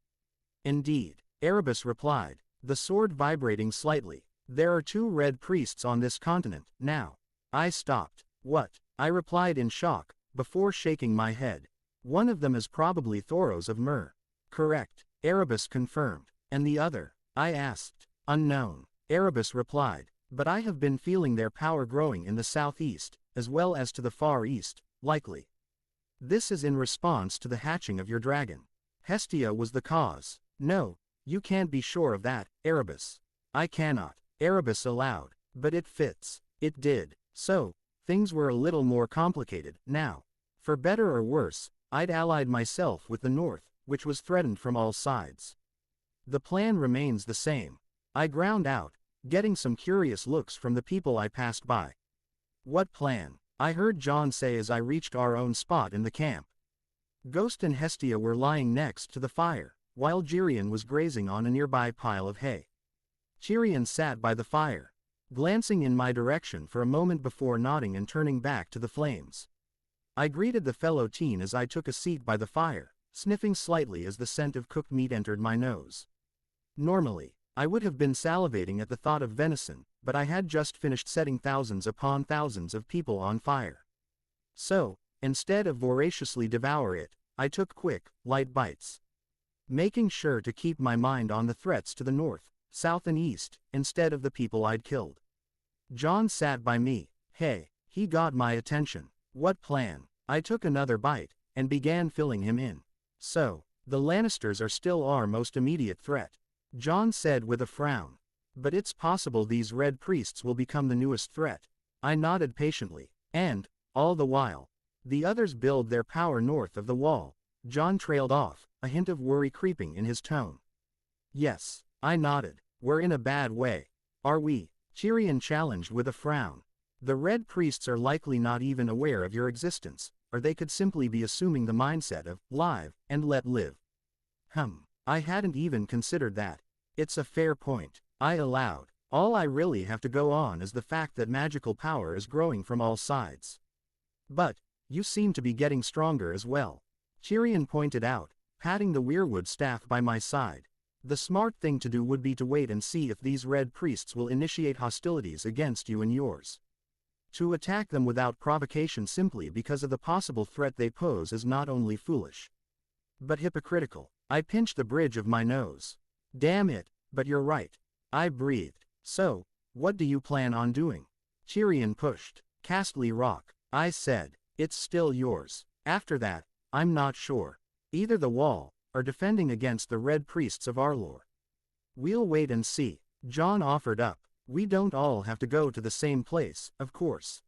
Indeed, Erebus replied, the sword vibrating slightly. There are 2 red priests on this continent, now. I stopped. What? I replied in shock, before shaking my head. One of them is probably Thoros of Myr. Correct, Erebus confirmed. And the other? I asked. Unknown, Erebus replied, but I have been feeling their power growing in the southeast, as well as to the far east, likely. This is in response to the hatching of your dragon. Hestia was the cause. No, you can't be sure of that, Erebus. I cannot, Erebus allowed, but it fits. It did. So, things were a little more complicated, now. For better or worse, I'd allied myself with the North, which was threatened from all sides. The plan remains the same. I ground out, getting some curious looks from the people I passed by. What plan? I heard Jon say as I reached our own spot in the camp. Ghost and Hestia were lying next to the fire, while Tyrion was grazing on a nearby pile of hay. Tyrion sat by the fire, glancing in my direction for a moment before nodding and turning back to the flames. I greeted the fellow teen as I took a seat by the fire, sniffing slightly as the scent of cooked meat entered my nose. Normally, I would have been salivating at the thought of venison, but I had just finished setting thousands upon thousands of people on fire. So, instead of voraciously devour it, I took quick, light bites. Making sure to keep my mind on the threats to the north, south and east, instead of the people I'd killed. Jon sat by me. Hey, he got my attention. What plan? I took another bite, and began filling him in. So, the Lannisters are still our most immediate threat, Jon said with a frown. But it's possible these red priests will become the newest threat. I nodded patiently, and, all the while, the others build their power north of the wall. Jon trailed off, a hint of worry creeping in his tone. Yes, I nodded. We're in a bad way. Are we? Tyrion challenged with a frown. The red priests are likely not even aware of your existence, or they could simply be assuming the mindset of live and let live. I hadn't even considered that. It's a fair point, I allowed. All I really have to go on is the fact that magical power is growing from all sides. But, you seem to be getting stronger as well, Tyrion pointed out, patting the weirwood staff by my side. The smart thing to do would be to wait and see if these red priests will initiate hostilities against you and yours. To attack them without provocation simply because of the possible threat they pose is not only foolish, but hypocritical. I pinched the bridge of my nose. Damn it, but you're right. I breathed. So, what do you plan on doing? Tyrion pushed. Castle Rock. I said, it's still yours. After that, I'm not sure. Either the wall, or defending against the red priests of Arlor. We'll wait and see, Jon offered up. We don't all have to go to the same place, of course.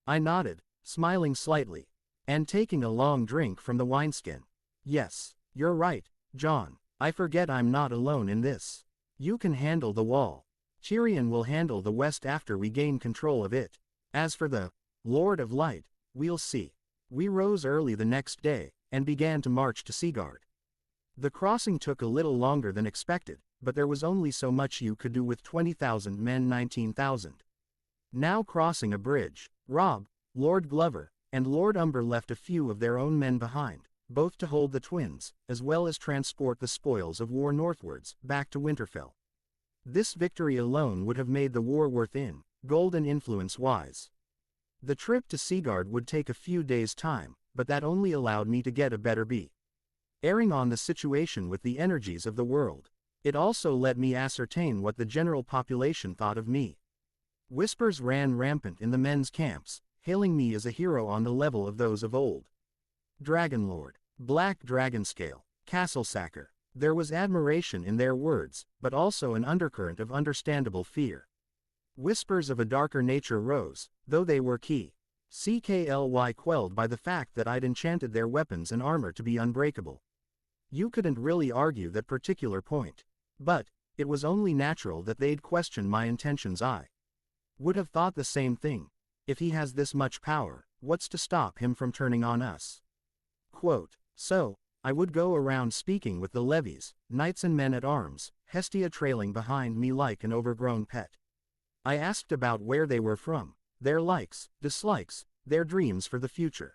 I nodded, smiling slightly, and taking a long drink from the wineskin. Yes, you're right, Jon. I forget I'm not alone in this. You can handle the wall. Tyrion will handle the west after we gain control of it. As for the Lord of Light, we'll see. We rose early the next day, and began to march to Seagard. The crossing took a little longer than expected, but there was only so much you could do with 20,000 men 19,000. Now crossing a bridge, Robb, Lord Glover, and Lord Umber left a few of their own men behind, both to hold the twins, as well as transport the spoils of war northwards, back to Winterfell. This victory alone would have made the war worth in, gold and influence-wise. The trip to Seagard would take a few days' time, but that only allowed me to get a better bearing on the situation with the energies of the world. It also let me ascertain what the general population thought of me. Whispers ran rampant in the men's camps, hailing me as a hero on the level of those of old. Dragonlord, Black Dragonscale, Castle Sacker. There was admiration in their words, but also an undercurrent of understandable fear. Whispers of a darker nature rose, though they were CKLY quelled by the fact that I'd enchanted their weapons and armor to be unbreakable. You couldn't really argue that particular point. But, it was only natural that they'd question my intentions. I Would have thought the same thing. If he has this much power, what's to stop him from turning on us? Quote, so, I would go around speaking with the levies, knights and men at arms, Hestia trailing behind me like an overgrown pet. I asked about where they were from, their likes, dislikes, their dreams for the future.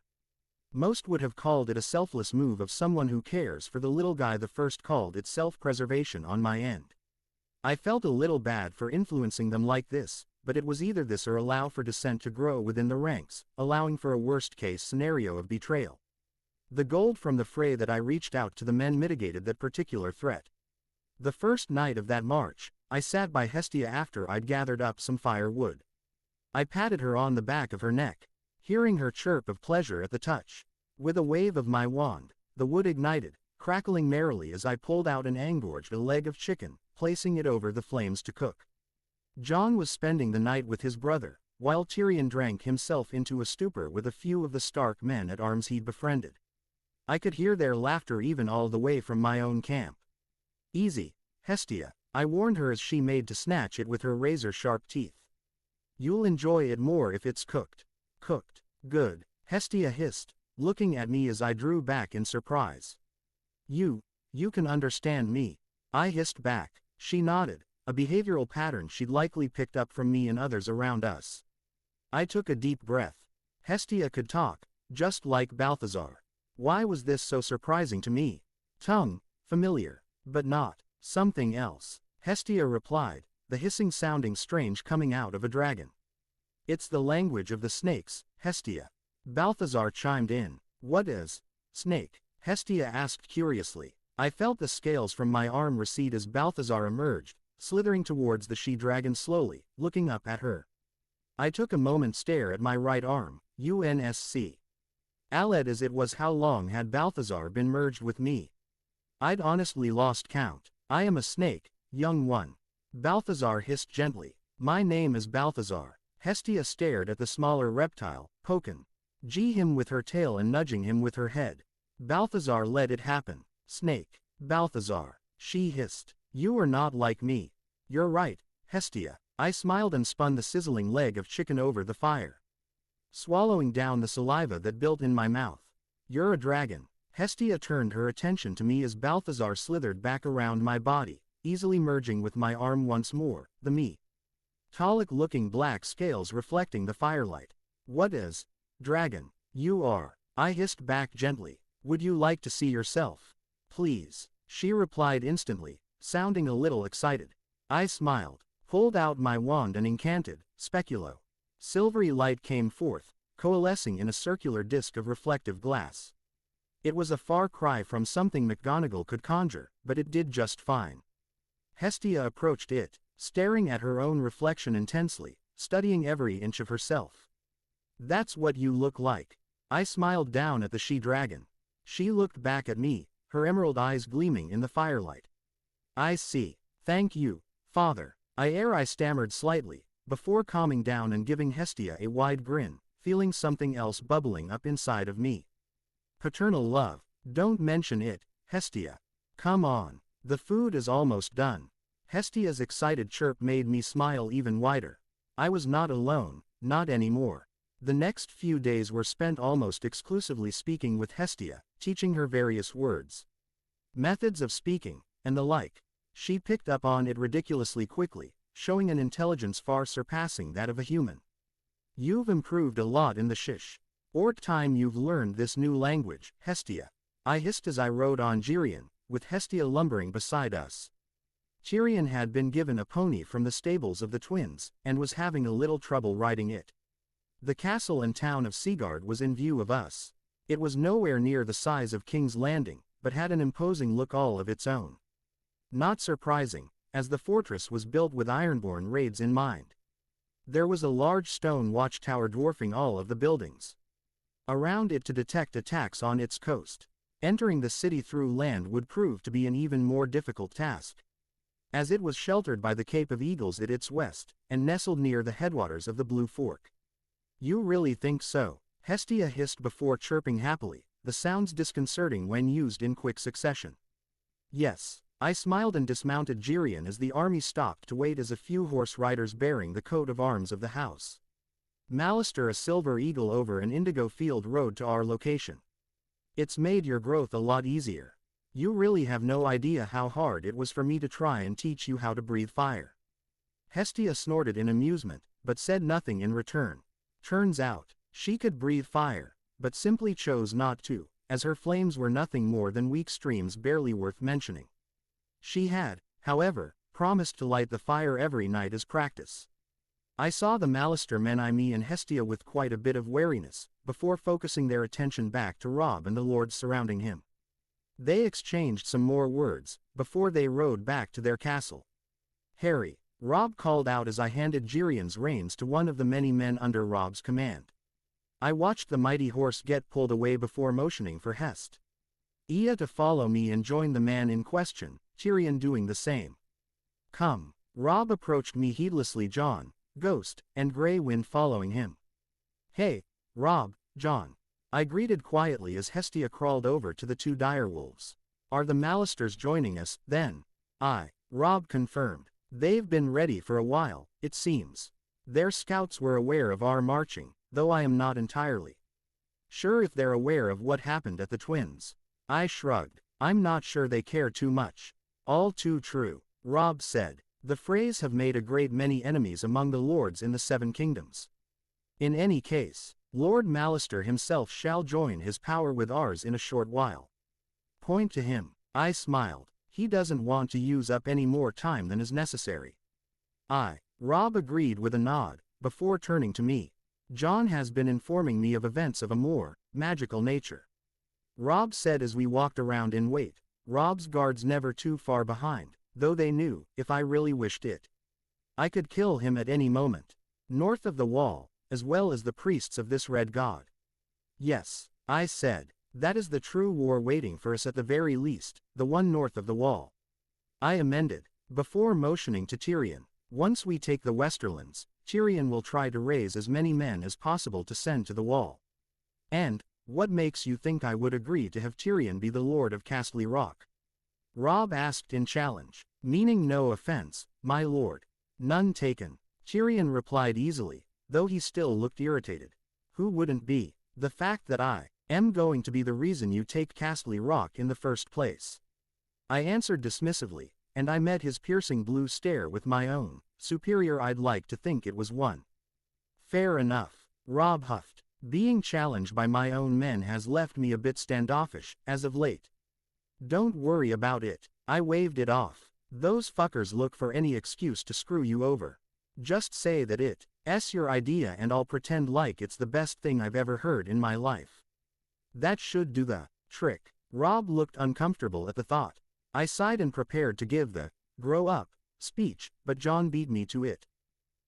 Most would have called it a selfless move of someone who cares for the little guy. The first called it self-preservation on my end. I felt a little bad for influencing them like this, but it was either this or allow for dissent to grow within the ranks, allowing for a worst-case scenario of betrayal. The gold from the fray that I reached out to the men mitigated that particular threat. The first night of that march, I sat by Hestia after I'd gathered up some firewood. I patted her on the back of her neck, hearing her chirp of pleasure at the touch. With a wave of my wand, the wood ignited, crackling merrily as I pulled out and engorged a leg of chicken, placing it over the flames to cook. Jon was spending the night with his brother, while Tyrion drank himself into a stupor with a few of the Stark men at arms he'd befriended. I could hear their laughter even all the way from my own camp. Easy, Hestia, I warned her as she made to snatch it with her razor-sharp teeth. You'll enjoy it more if it's cooked. Cooked. Good, Hestia hissed, looking at me as I drew back in surprise. You can understand me. I hissed back. She nodded, a behavioral pattern she'd likely picked up from me and others around us. I took a deep breath. Hestia could talk, just like Balthazar. Why was this so surprising to me? Tongue, familiar, but not. Something else. Hestia replied, the hissing sounding strange coming out of a dragon. It's the language of the snakes, Hestia. Balthazar chimed in. What is snake? Hestia asked curiously. I felt the scales from my arm recede as Balthazar emerged, slithering towards the she-dragon slowly, looking up at her. I took a moment's stare at my right arm, UNSC. Aled as it was. How long had Balthazar been merged with me? I'd honestly lost count. I am a snake, young one. Balthazar hissed gently. My name is Balthazar. Hestia stared at the smaller reptile, poking him with her tail and nudging him with her head. Balthazar let it happen. Snake. Balthazar. She hissed. You are not like me. You're right, Hestia. I smiled and spun the sizzling leg of chicken over the fire, swallowing down the saliva that built in my mouth. You're a dragon. Hestia turned her attention to me as Balthazar slithered back around my body, easily merging with my arm once more, the metallic-looking black scales reflecting the firelight. What is dragon? You are. I hissed back gently. Would you like to see yourself? Please. She replied instantly, sounding a little excited. I smiled, pulled out my wand and incanted, speculo. Silvery light came forth, coalescing in a circular disk of reflective glass. It was a far cry from something McGonagall could conjure, but it did just fine. Hestia approached it, staring at her own reflection intensely, studying every inch of herself. That's what you look like. I smiled down at the she-dragon. She looked back at me, her emerald eyes gleaming in the firelight. I see. Thank you, Father. I stammered slightly, before calming down and giving Hestia a wide grin, feeling something else bubbling up inside of me. Paternal love. Don't mention it, Hestia. Come on. The food is almost done. Hestia's excited chirp made me smile even wider. I was not alone, not anymore. The next few days were spent almost exclusively speaking with Hestia, teaching her various words, methods of speaking, and the like. She picked up on it ridiculously quickly, showing an intelligence far surpassing that of a human. You've improved a lot in the short time you've learned this new language, Hestia. I hissed as I rode on Tyrion, with Hestia lumbering beside us. Tyrion had been given a pony from the stables of the twins, and was having a little trouble riding it. The castle and town of Seagard was in view of us. It was nowhere near the size of King's Landing, but had an imposing look all of its own. Not surprising, as the fortress was built with Ironborn raids in mind. There was a large stone watchtower dwarfing all of the buildings around it to detect attacks on its coast. Entering the city through land would prove to be an even more difficult task, as it was sheltered by the Cape of Eagles at its west, and nestled near the headwaters of the Blue Fork. You really think so? Hestia hissed before chirping happily, the sounds disconcerting when used in quick succession. Yes, I smiled and dismounted Jirian as the army stopped to wait as a few horse riders bearing the coat of arms of the house. Malister a silver eagle over an indigo field rode to our location. It's made your growth a lot easier. You really have no idea how hard it was for me to try and teach you how to breathe fire. Hestia snorted in amusement, but said nothing in return. Turns out, she could breathe fire, but simply chose not to, as her flames were nothing more than weak streams barely worth mentioning. She had, however, promised to light the fire every night as practice. I saw the Malister men eye me and Hestia with quite a bit of wariness, before focusing their attention back to Robb and the lords surrounding him. They exchanged some more words, before they rode back to their castle. "Harry," Robb called out as I handed Jirian's reins to one of the many men under Robb's command. I watched the mighty horse get pulled away before motioning for Hest. Ea to follow me and join the man in question, Tyrion doing the same. "Come." Robb approached me heedlessly, Jon, Ghost, and Grey Wind following him. "Hey, Robb, Jon." I greeted quietly as Hestia crawled over to the two direwolves. "Are the Malisters joining us, then?" Robb confirmed. "They've been ready for a while, it seems. Their scouts were aware of our marching, though I am not entirely sure if they're aware of what happened at the Twins." I shrugged. "I'm not sure they care too much." "All too true," Robb said. "The Freys have made a great many enemies among the lords in the Seven Kingdoms. In any case, Lord Malister himself shall join his power with ours in a short while. Point to him." I smiled. "He doesn't want to use up any more time than is necessary." Robb agreed with a nod, before turning to me. "Jon has been informing me of events of a more magical nature," Robb said as we walked around in wait. "Robb's guards never too far behind, though they knew, if I really wished it, I could kill him at any moment. North of the wall, as well as the priests of this red god." "Yes," I said. "That is the true war waiting for us at the very least, the one north of the wall." I amended, before motioning to Tyrion. "Once we take the Westerlands, Tyrion will try to raise as many men as possible to send to the wall." "And, what makes you think I would agree to have Tyrion be the Lord of Castle Rock?" Robb asked in challenge. "Meaning no offense, my lord." "None taken," Tyrion replied easily, though he still looked irritated. "Who wouldn't be? The fact that I am going to be the reason you take Castle Rock in the first place." I answered dismissively, and I met his piercing blue stare with my own. "Superior, I'd like to think it was one." "Fair enough," Robb huffed. "Being challenged by my own men has left me a bit standoffish, as of late." "Don't worry about it," I waved it off. "Those fuckers look for any excuse to screw you over. Just say that it's your idea and I'll pretend like it's the best thing I've ever heard in my life. That should do the trick." Robb looked uncomfortable at the thought. I sighed and prepared to give the "grow up" speech, but Jon beat me to it.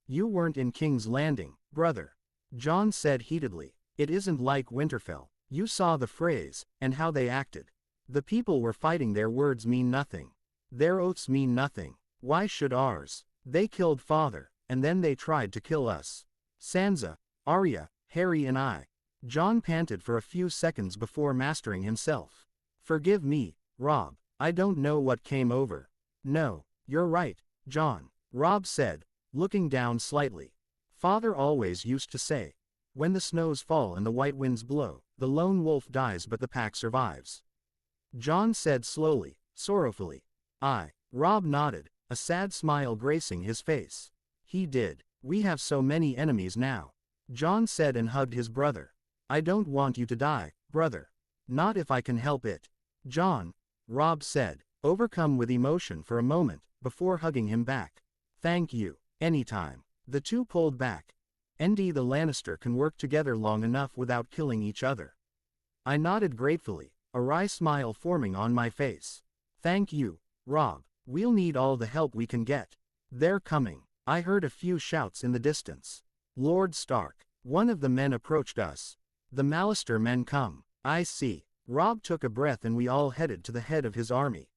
"You weren't in King's Landing, brother," Jon said heatedly. "It isn't like Winterfell. You saw the Freys, and how they acted. The people were fighting. Their words mean nothing. Their oaths mean nothing. Why should ours? They killed father, and then they tried to kill us. Sansa, Arya, Harry and I." Jon panted for a few seconds before mastering himself. "Forgive me, Robb, I don't know what came over." "No, you're right, Jon," Robb said, looking down slightly. "Father always used to say, when the snows fall and the white winds blow, the lone wolf dies but the pack survives." Jon said slowly, sorrowfully. Robb nodded, a sad smile gracing his face. "He did. We have so many enemies now," Jon said and hugged his brother. "I don't want you to die, brother. Not if I can help it." "Jon," Robb said, overcome with emotion for a moment, before hugging him back. "Thank you. Anytime." The two pulled back. "ND the Lannister can work together long enough without killing each other." I nodded gratefully, a wry smile forming on my face. "Thank you, Robb. We'll need all the help we can get." "They're coming." I heard a few shouts in the distance. "Lord Stark." One of the men approached us. "The Malister men come." "I see." Robb took a breath and we all headed to the head of his army.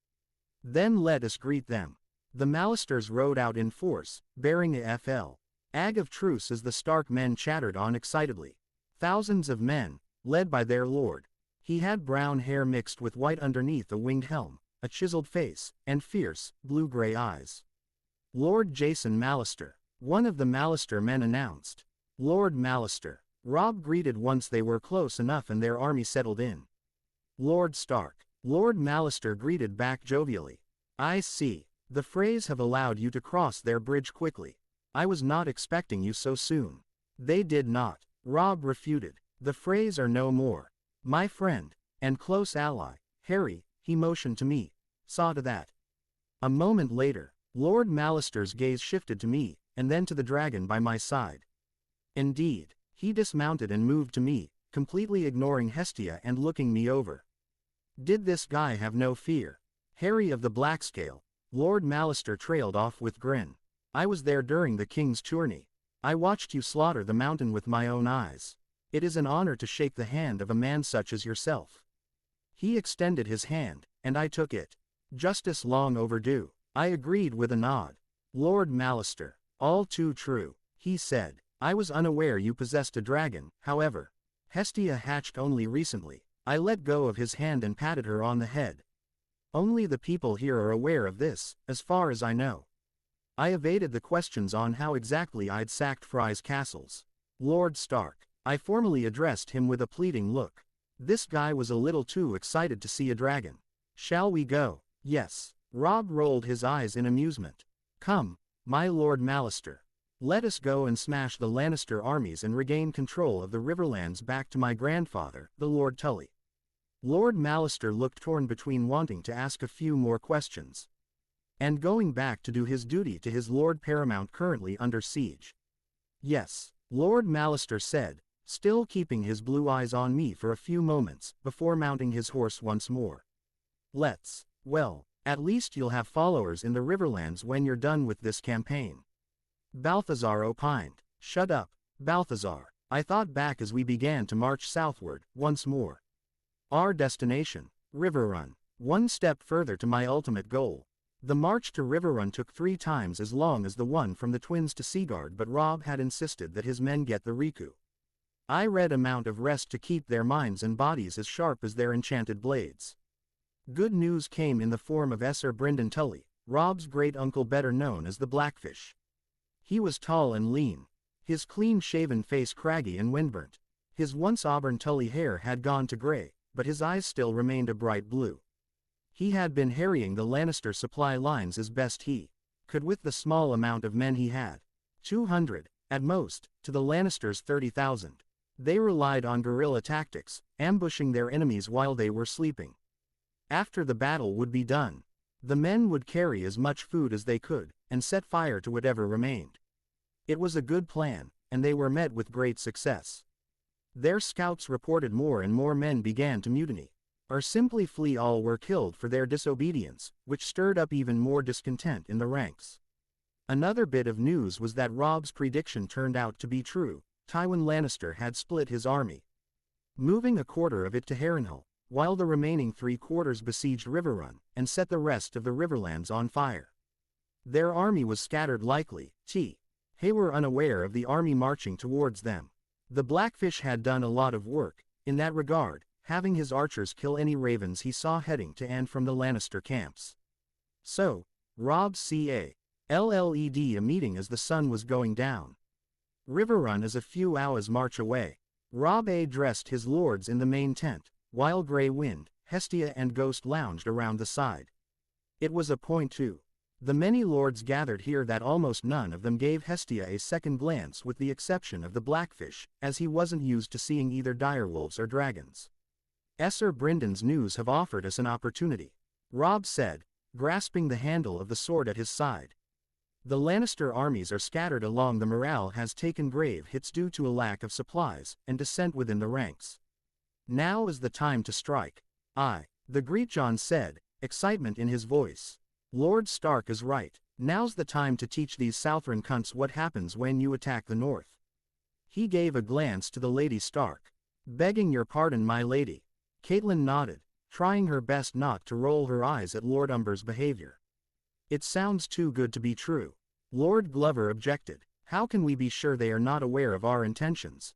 "Then let us greet them." The Malisters rode out in force, bearing a flag of truce as the Stark men chattered on excitedly. Thousands of men, led by their lord. He had brown hair mixed with white underneath a winged helm, a chiseled face, and fierce, blue-gray eyes. Lord Jason Mallister. One of the Mallister men announced. Lord Mallister. Robb greeted once they were close enough and their army settled in. Lord Stark. Lord Mallister greeted back jovially. I see. The Freys have allowed you to cross their bridge quickly. I was not expecting you so soon. They did not. Robb refuted. The Freys are no more. My friend, and close ally, Harry, he motioned to me, saw to that. A moment later, Lord Mallister's gaze shifted to me, and then to the dragon by my side. Indeed, he dismounted and moved to me, completely ignoring Hestia and looking me over. Did this guy have no fear? Harry of the Blackscale. Lord Mallister trailed off with grin. I was there during the king's tourney. I watched you slaughter the mountain with my own eyes. It is an honor to shake the hand of a man such as yourself. He extended his hand, and I took it. Justice long overdue. I agreed with a nod. Lord Mallister. All too true, he said. I was unaware you possessed a dragon, however. Hestia hatched only recently. I let go of his hand and patted her on the head. Only the people here are aware of this, as far as I know. I evaded the questions on how exactly I'd sacked Frey's castles. Lord Stark. I formally addressed him with a pleading look. This guy was a little too excited to see a dragon. Shall we go? Yes. Robb rolled his eyes in amusement. Come, my Lord Mallister. Let us go and smash the Lannister armies and regain control of the Riverlands back to my grandfather, the Lord Tully. Lord Mallister looked torn between wanting to ask a few more questions and going back to do his duty to his Lord Paramount currently under siege. Yes, Lord Mallister said, still keeping his blue eyes on me for a few moments before mounting his horse once more. Let's. Well, at least you'll have followers in the Riverlands when you're done with this campaign. Balthazar opined. Shut up, Balthazar. I thought back as we began to march southward, once more. Our destination, Riverrun. One step further to my ultimate goal. The march to Riverrun took 3 times as long as the one from the Twins to Seaguard, but Robb had insisted that his men get the Riku. I read amount of rest to keep their minds and bodies as sharp as their enchanted blades. Good news came in the form of Sir Brynden Tully, Robb's great-uncle better known as the Blackfish. He was tall and lean, his clean-shaven face craggy and windburnt. His once auburn Tully hair had gone to gray, but his eyes still remained a bright blue. He had been harrying the Lannister supply lines as best he could with the small amount of men he had. 200, at most, to the Lannisters' 30,000. They relied on guerrilla tactics, ambushing their enemies while they were sleeping. After the battle would be done, the men would carry as much food as they could, and set fire to whatever remained. It was a good plan, and they were met with great success. Their scouts reported more and more men began to mutiny, or simply flee. All were killed for their disobedience, which stirred up even more discontent in the ranks. Another bit of news was that Robb's prediction turned out to be true. Tywin Lannister had split his army, moving a quarter of it to Harrenhal, while the remaining 3/4 besieged Riverrun, and set the rest of the Riverlands on fire. Their army was scattered likely, they were unaware of the army marching towards them. The Blackfish had done a lot of work, in that regard, having his archers kill any ravens he saw heading to and from the Lannister camps. So, Robb ca. LLED a meeting as the sun was going down. Riverrun is a few hours' march away. Robb addressed his lords in the main tent, while Grey Wind, Hestia and Ghost lounged around the side. It was a point to the many lords gathered here that almost none of them gave Hestia a second glance, with the exception of the Blackfish, as he wasn't used to seeing either direwolves or dragons. Sir Brynden's news have offered us an opportunity, Robb said, grasping the handle of the sword at his side. The Lannister armies are scattered along the morale has taken grave hits due to a lack of supplies and dissent within the ranks. Now is the time to strike. The Greatjon said, excitement in his voice. Lord Stark is right. Now's the time to teach these Southern cunts what happens when you attack the north. He gave a glance to the Lady Stark. Begging your pardon, my lady. Catelyn nodded, trying her best not to roll her eyes at Lord Umber's behavior. It sounds too good to be true. Lord Glover objected. How can we be sure they are not aware of our intentions?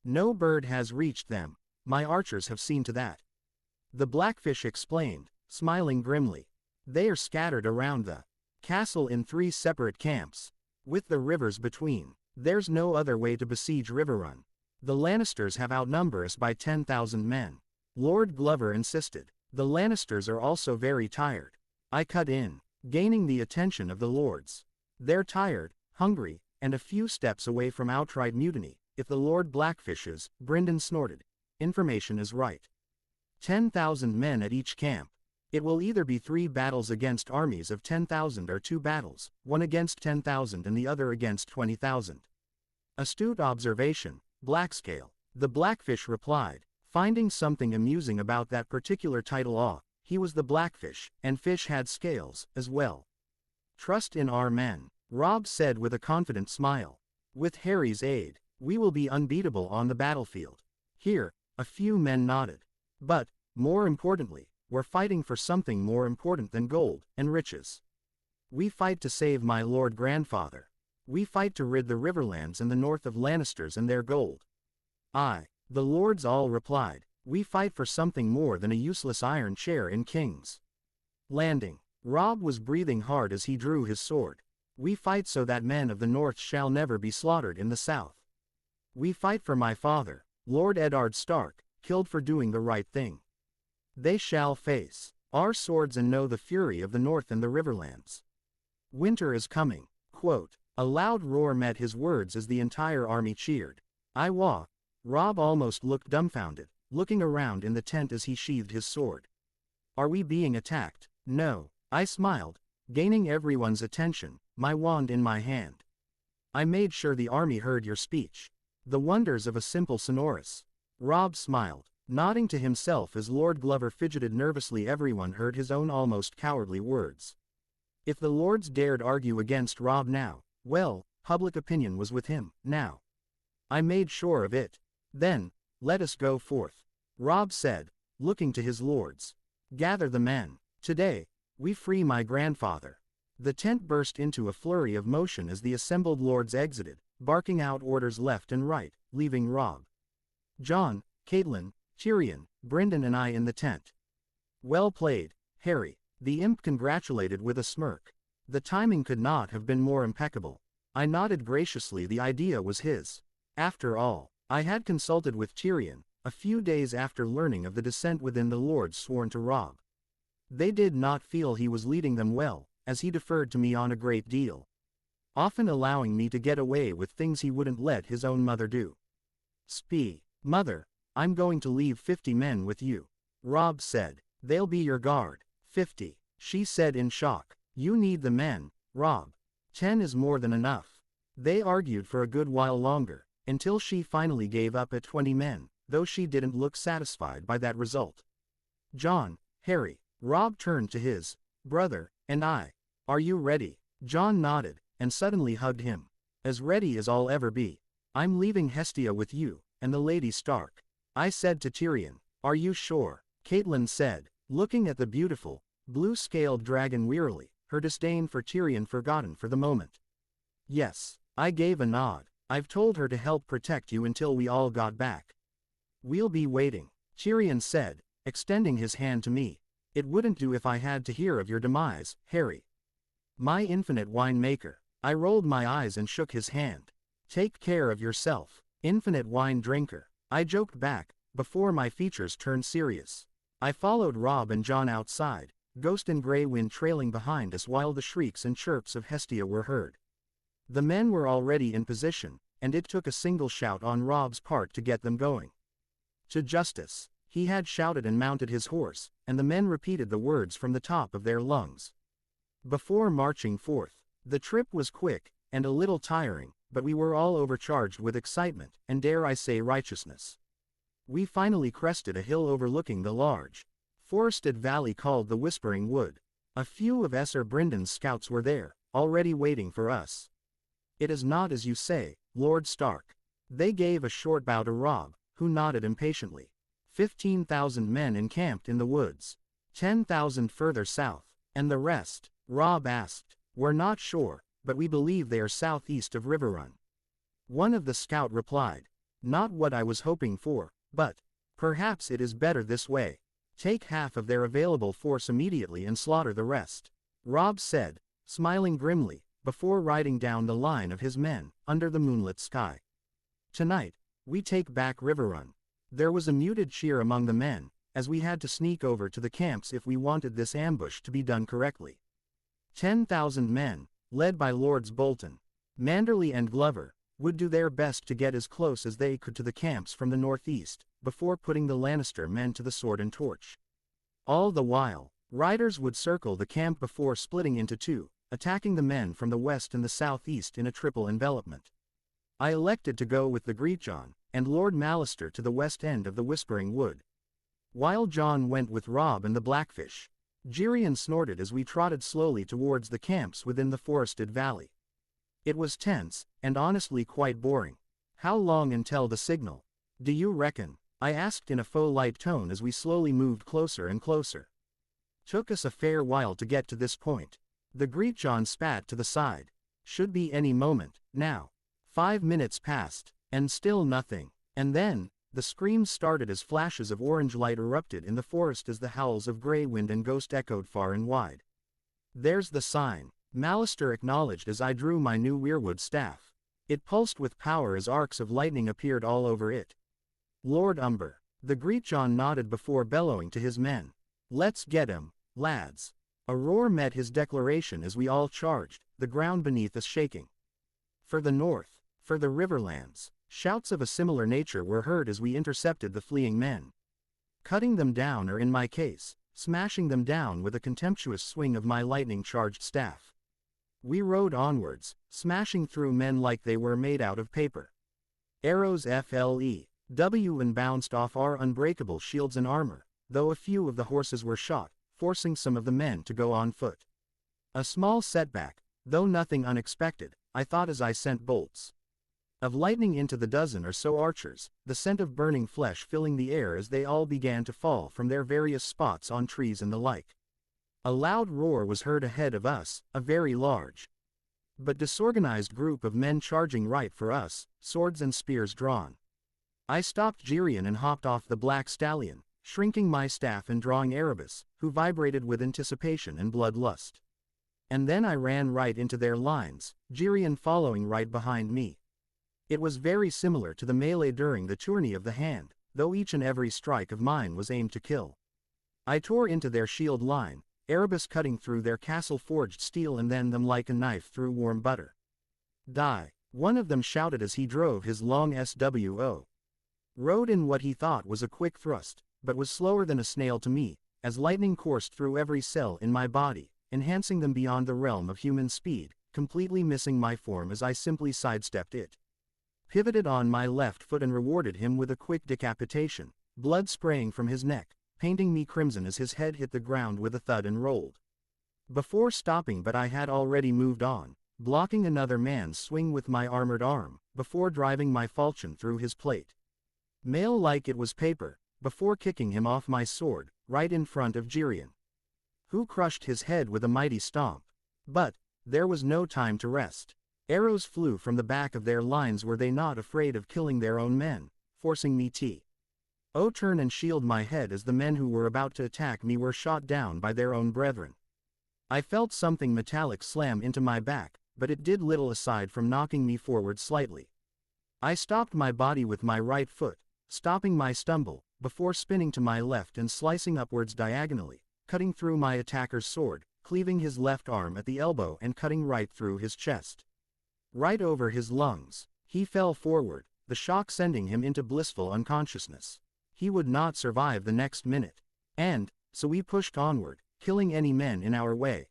No bird has reached them. My archers have seen to that. The Blackfish explained, smiling grimly. They are scattered around the castle in 3 separate camps, with the rivers between. There's no other way to besiege Riverrun. The Lannisters have outnumbered us by 10,000 men. Lord Glover insisted. The Lannisters are also very tired. I cut in, gaining the attention of the lords. They're tired, hungry, and a few steps away from outright mutiny. If the Lord Blackfishes, Brynden snorted. Information is right. 10,000 men at each camp. It will either be 3 battles against armies of 10,000 or 2 battles, one against 10,000 and the other against 20,000. Astute observation, Blackscale. The Blackfish replied, finding something amusing about that particular title. He was the Blackfish, and fish had scales, as well. Trust in our men, Robb said with a confident smile. With Harry's aid, we will be unbeatable on the battlefield. Here, a few men nodded. But, more importantly, we're fighting for something more important than gold and riches. We fight to save my Lord Grandfather. We fight to rid the Riverlands and the north of Lannisters and their gold. Aye, the lords all replied. We fight for something more than a useless iron chair in King's Landing. Robb was breathing hard as he drew his sword. We fight so that men of the north shall never be slaughtered in the south. We fight for my father, Lord Eddard Stark, killed for doing the right thing. They shall face our swords and know the fury of the north and the Riverlands. Winter is coming. Quote, a loud roar met his words as the entire army cheered. Robb almost looked dumbfounded, looking around in the tent as he sheathed his sword. Are we being attacked? No, I smiled, gaining everyone's attention, my wand in my hand. I made sure the army heard your speech. The wonders of a simple sonorous. Robb smiled, nodding to himself as Lord Glover fidgeted nervously. Everyone heard his own almost cowardly words. If the lords dared argue against Robb now, well, public opinion was with him, now. I made sure of it. Then, let us go forth, Robb said, looking to his lords. Gather the men. Today, we free my grandfather. The tent burst into a flurry of motion as the assembled lords exited, barking out orders left and right, leaving Robb, Jon, Catelyn, Tyrion, Brynden and I in the tent. Well played, Harry, the imp congratulated with a smirk. The timing could not have been more impeccable. I nodded graciously. The idea was his. After all, I had consulted with Tyrion, a few days after learning of the dissent within the lords sworn to Robb. They did not feel he was leading them well, as he deferred to me on a great deal, often allowing me to get away with things he wouldn't let his own mother do. Mother, I'm going to leave 50 men with you, Robb said. They'll be your guard. 50, she said in shock. You need the men, Robb. 10 is more than enough. They argued for a good while longer, until she finally gave up at 20 men, though she didn't look satisfied by that result. Jon, Harry, Robb turned to his brother, and I. Are you ready? Jon nodded, and suddenly hugged him. As ready as I'll ever be. I'm leaving Hestia with you, and the Lady Stark. I said to Tyrion. Are you sure? Catelyn said, looking at the beautiful, blue-scaled dragon wearily, her disdain for Tyrion forgotten for the moment. Yes, I gave a nod. I've told her to help protect you until we all got back. We'll be waiting, Tyrion said, extending his hand to me. It wouldn't do if I had to hear of your demise, Harry. My infinite winemaker. I rolled my eyes and shook his hand. Take care of yourself, infinite wine drinker. I joked back, before my features turned serious. I followed Robb and Jon outside, Ghost and Grey Wind trailing behind us while the shrieks and chirps of Hestia were heard. The men were already in position, and it took a single shout on Robb's part to get them going. To justice, he had shouted and mounted his horse, and the men repeated the words from the top of their lungs. Before marching forth, the trip was quick, and a little tiring, but we were all overcharged with excitement, and dare I say righteousness. We finally crested a hill overlooking the large, forested valley called the Whispering Wood. A few of Sir Brynden's scouts were there, already waiting for us. It is not as you say, Lord Stark. They gave a short bow to Robb, who nodded impatiently. 15,000 men encamped in the woods. 10,000 further south. And the rest? Robb asked. We're not sure, but we believe they are southeast of Riverrun. One of the scouts replied. Not what I was hoping for, but perhaps it is better this way. Take half of their available force immediately and slaughter the rest, Robb said, smiling grimly, before riding down the line of his men, under the moonlit sky. Tonight, we take back Riverrun. There was a muted cheer among the men, as we had to sneak over to the camps if we wanted this ambush to be done correctly. 10,000 men, led by Lords Bolton, Manderley and Glover, would do their best to get as close as they could to the camps from the northeast, before putting the Lannister men to the sword and torch. All the while, riders would circle the camp before splitting into two, attacking the men from the west and the southeast in a triple envelopment. I elected to go with the Greatjon, and Lord Mallister to the west end of the Whispering Wood, while Jon went with Robb and the Blackfish. Jirian snorted as we trotted slowly towards the camps within the forested valley. It was tense, and honestly quite boring. How long until the signal? Do you reckon? I asked in a faux light tone as we slowly moved closer and closer. Took us a fair while to get to this point. The Greatjon spat to the side. Should be any moment, now. 5 minutes passed, and still nothing. And then, the screams started as flashes of orange light erupted in the forest as the howls of grey wind and ghost echoed far and wide. There's the sign, Mallister acknowledged as I drew my new weirwood staff. It pulsed with power as arcs of lightning appeared all over it. Lord Umber. The Greatjon nodded before bellowing to his men. Let's get him, lads. A roar met his declaration as we all charged, the ground beneath us shaking. For the north, for the Riverlands. Shouts of a similar nature were heard as we intercepted the fleeing men. Cutting them down, or in my case, smashing them down with a contemptuous swing of my lightning-charged staff. We rode onwards, smashing through men like they were made out of paper. Arrows FLEW and bounced off our unbreakable shields and armor, though a few of the horses were shot, forcing some of the men to go on foot. A small setback, though nothing unexpected, I thought as I sent bolts of lightning into the dozen or so archers, the scent of burning flesh filling the air as they all began to fall from their various spots on trees and the like. A loud roar was heard ahead of us, a very large but disorganized group of men charging right for us, swords and spears drawn. I stopped Jirian and hopped off the black stallion, shrinking my staff and drawing Erebus, who vibrated with anticipation and bloodlust. And then I ran right into their lines, Jirian following right behind me. It was very similar to the melee during the tourney of the hand, though each and every strike of mine was aimed to kill. I tore into their shield line, Erebus cutting through their castle-forged steel and then them like a knife through warm butter. Die, one of them shouted as he drove his long SWO. Rode in what he thought was a quick thrust, but was slower than a snail to me, as lightning coursed through every cell in my body, enhancing them beyond the realm of human speed, completely missing my form as I simply sidestepped it. Pivoted on my left foot and rewarded him with a quick decapitation, blood spraying from his neck, painting me crimson as his head hit the ground with a thud and rolled. Before stopping, but I had already moved on, blocking another man's swing with my armored arm, before driving my falchion through his plate. Mail like it was paper, before kicking him off my sword, right in front of Jirian, who crushed his head with a mighty stomp. But there was no time to rest. Arrows flew from the back of their lines. Were they not afraid of killing their own men, forcing me to turn and shield my head as the men who were about to attack me were shot down by their own brethren. I felt something metallic slam into my back, but it did little aside from knocking me forward slightly. I stopped my body with my right foot, stopping my stumble, before spinning to my left and slicing upwards diagonally, cutting through my attacker's sword, cleaving his left arm at the elbow and cutting right through his chest. Right over his lungs. He fell forward, the shock sending him into blissful unconsciousness. He would not survive the next minute. And so we pushed onward, killing any men in our way,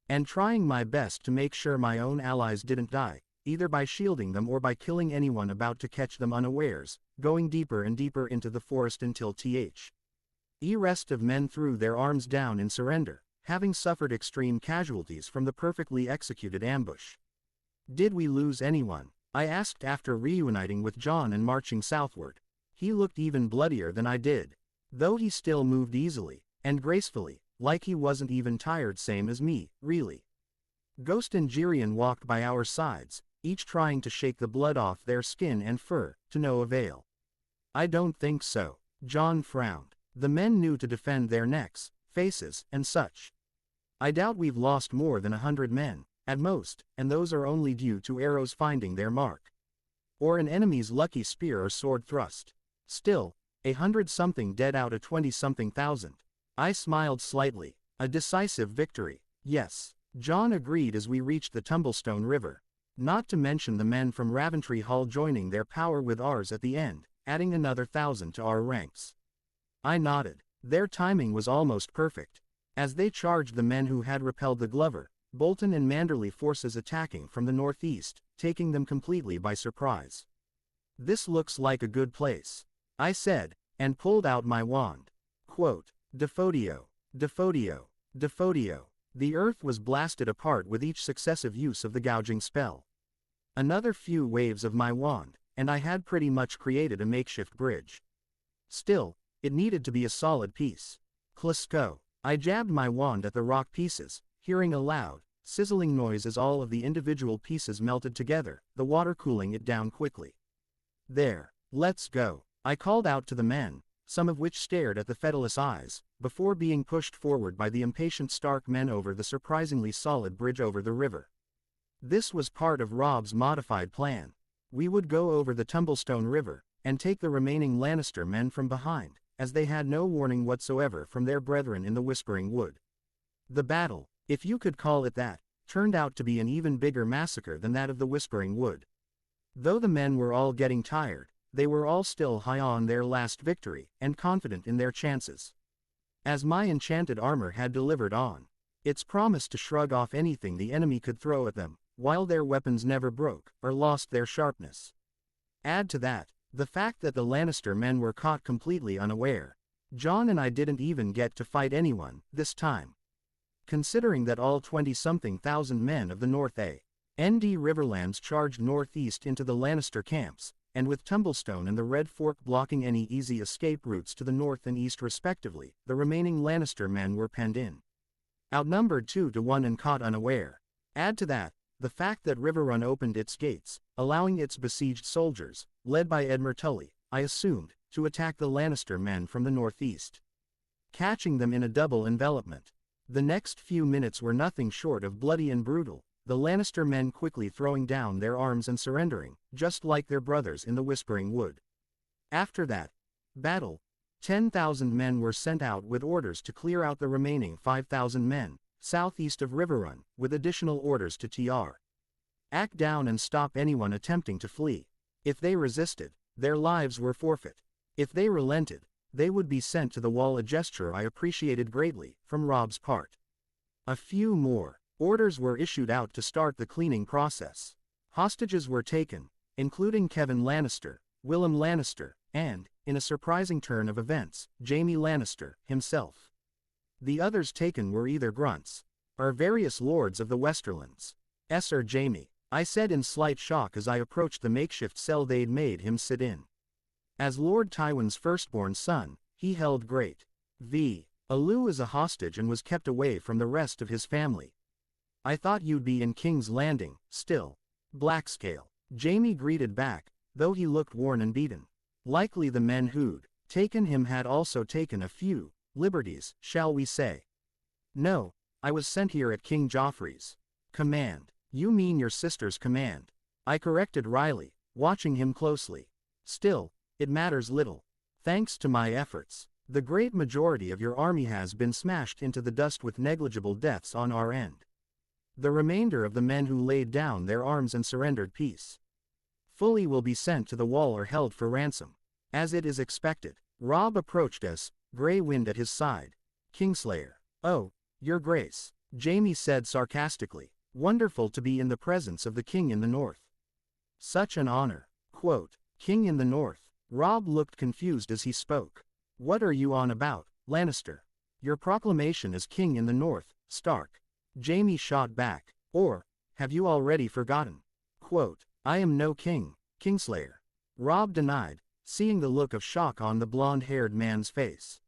and trying my best to make sure my own allies didn't die, either by shielding them or by killing anyone about to catch them unawares, going deeper and deeper into the forest until the rest of men threw their arms down in surrender, having suffered extreme casualties from the perfectly executed ambush. Did we lose anyone? I asked after reuniting with Jon and marching southward. He looked even bloodier than I did, though he still moved easily and gracefully, like he wasn't even tired, same as me, really. Ghost and Jirian walked by our sides, each trying to shake the blood off their skin and fur, to no avail. I don't think so. Jon frowned. The men knew to defend their necks, faces, and such. I doubt we've lost more than 100 men, at most, and those are only due to arrows finding their mark. Or an enemy's lucky spear or sword thrust. Still, 100-something dead out of 20-something thousand. I smiled slightly. A decisive victory. Yes, John agreed as we reached the Tumblestone River. Not to mention the men from Raventry Hall joining their power with ours at the end, adding another 1,000 to our ranks. I nodded. Their timing was almost perfect. As they charged the men who had repelled the Glover, Bolton and Manderley forces attacking from the northeast, taking them completely by surprise. This looks like a good place, I said, and pulled out my wand. Quote, Defodio, Defodio, Defodio. The earth was blasted apart with each successive use of the gouging spell. Another few waves of my wand, and I had pretty much created a makeshift bridge. Still, it needed to be a solid piece. Clisco. I jabbed my wand at the rock pieces, hearing a loud, sizzling noise as all of the individual pieces melted together, the water cooling it down quickly. There, let's go, I called out to the men, some of which stared at the Fedalus eyes, before being pushed forward by the impatient Stark men over the surprisingly solid bridge over the river. This was part of Robb's modified plan. We would go over the Tumblestone River, and take the remaining Lannister men from behind, as they had no warning whatsoever from their brethren in the Whispering Wood. The battle, if you could call it that, turned out to be an even bigger massacre than that of the Whispering Wood. Though the men were all getting tired, they were all still high on their last victory, and confident in their chances. As my enchanted armor had delivered on its promise to shrug off anything the enemy could throw at them, while their weapons never broke, or lost their sharpness. Add to that, the fact that the Lannister men were caught completely unaware. John and I didn't even get to fight anyone, this time. Considering that all 20-something thousand men of the North A.N.D. Riverlands charged northeast into the Lannister camps, and with Tumblestone and the Red Fork blocking any easy escape routes to the north and east respectively, the remaining Lannister men were penned in. Outnumbered 2-to-1 and caught unaware. Add to that, the fact that Riverrun opened its gates, allowing its besieged soldiers, led by Edmure Tully, I assumed, to attack the Lannister men from the northeast, catching them in a double envelopment. The next few minutes were nothing short of bloody and brutal, the Lannister men quickly throwing down their arms and surrendering, just like their brothers in the Whispering Wood. After that battle, 10,000 men were sent out with orders to clear out the remaining 5,000 men, southeast of Riverrun, with additional orders to act down and stop anyone attempting to flee. If they resisted, their lives were forfeit. If they relented, they would be sent to the wall, a gesture I appreciated greatly, from Robb's part. A few more orders were issued out to start the cleaning process. Hostages were taken, including Kevin Lannister, Willem Lannister, and, in a surprising turn of events, Jaime Lannister himself. The others taken were either grunts, or various lords of the Westerlands. Sir Jaime, I said in slight shock as I approached the makeshift cell they'd made him sit in. As Lord Tywin's firstborn son, he held great Allu as a hostage and was kept away from the rest of his family. I thought you'd be in King's Landing, still. Blackscale. Jaime greeted back, though he looked worn and beaten. Likely the men who'd taken him had also taken a few liberties, shall we say. No, I was sent here at King Joffrey's command. You mean your sister's command, I corrected wryly, watching him closely. Still, it matters little. Thanks to my efforts, the great majority of your army has been smashed into the dust with negligible deaths on our end. The remainder of the men who laid down their arms and surrendered peace fully will be sent to the wall or held for ransom. As it is expected, Robb approached us, Grey Wind at his side. Kingslayer. Oh, your grace, Jaime said sarcastically. Wonderful to be in the presence of the king in the north. Such an honor. Quote, King in the north. Robb looked confused as he spoke. What are you on about, Lannister? Your proclamation as king in the north, Stark. Jaime shot back. Or, have you already forgotten? Quote, I am no king, Kingslayer. Robb denied, seeing the look of shock on the blonde-haired man's face.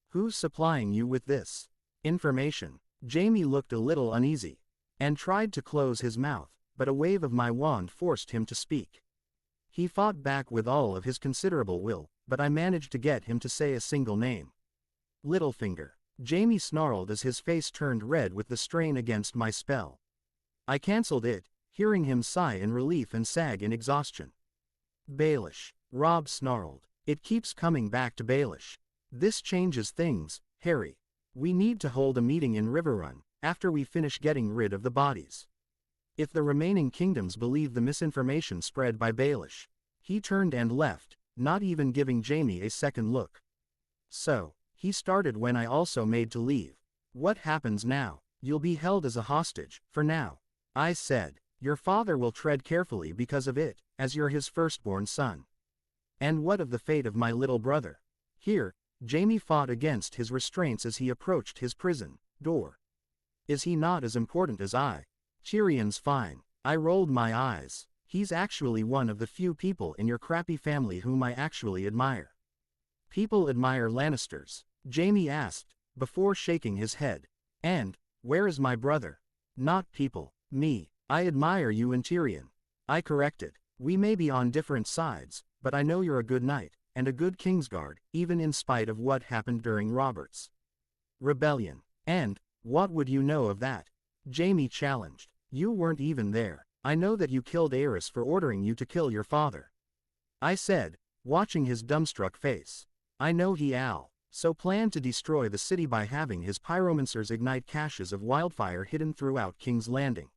Who's supplying you with this information? Jaime looked a little uneasy, and tried to close his mouth, but a wave of my wand forced him to speak. He fought back with all of his considerable will, but I managed to get him to say a single name. Littlefinger. Jaime snarled as his face turned red with the strain against my spell. I cancelled it, hearing him sigh in relief and sag in exhaustion. Baelish. Robb snarled. It keeps coming back to Baelish. This changes things, Harry. We need to hold a meeting in Riverrun, after we finish getting rid of the bodies. If the remaining kingdoms believe the misinformation spread by Baelish. He turned and left, not even giving Jaime a second look. So, he started when I also made to leave. What happens now? You'll be held as a hostage, for now. I said. Your father will tread carefully because of it, as you're his firstborn son. And what of the fate of my little brother? Here, Jaime fought against his restraints as he approached his prison door. Is he not as important as I? Tyrion's fine. I rolled my eyes. He's actually one of the few people in your crappy family whom I actually admire. People admire Lannisters, Jaime asked, before shaking his head. And, where is my brother? Not people, me. I admire you and Tyrion. I corrected. We may be on different sides, but I know you're a good knight, and a good Kingsguard, even in spite of what happened during Robert's rebellion. And, what would you know of that? Jaime challenged. You weren't even there. I know that you killed Aerys for ordering you to kill your father. I said, watching his dumbstruck face. I know he so planned to destroy the city by having his pyromancers ignite caches of wildfire hidden throughout King's Landing.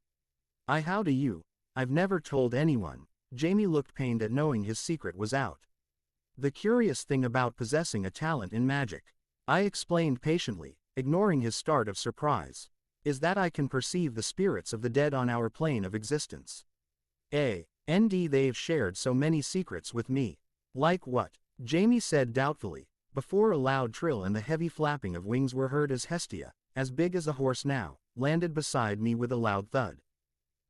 How do you? I've never told anyone. Jaime looked pained at knowing his secret was out. The curious thing about possessing a talent in magic, I explained patiently, ignoring his start of surprise, is that I can perceive the spirits of the dead on our plane of existence. They've shared so many secrets with me. Like what? Jaime said doubtfully, before a loud trill and the heavy flapping of wings were heard as Hestia, as big as a horse now, landed beside me with a loud thud.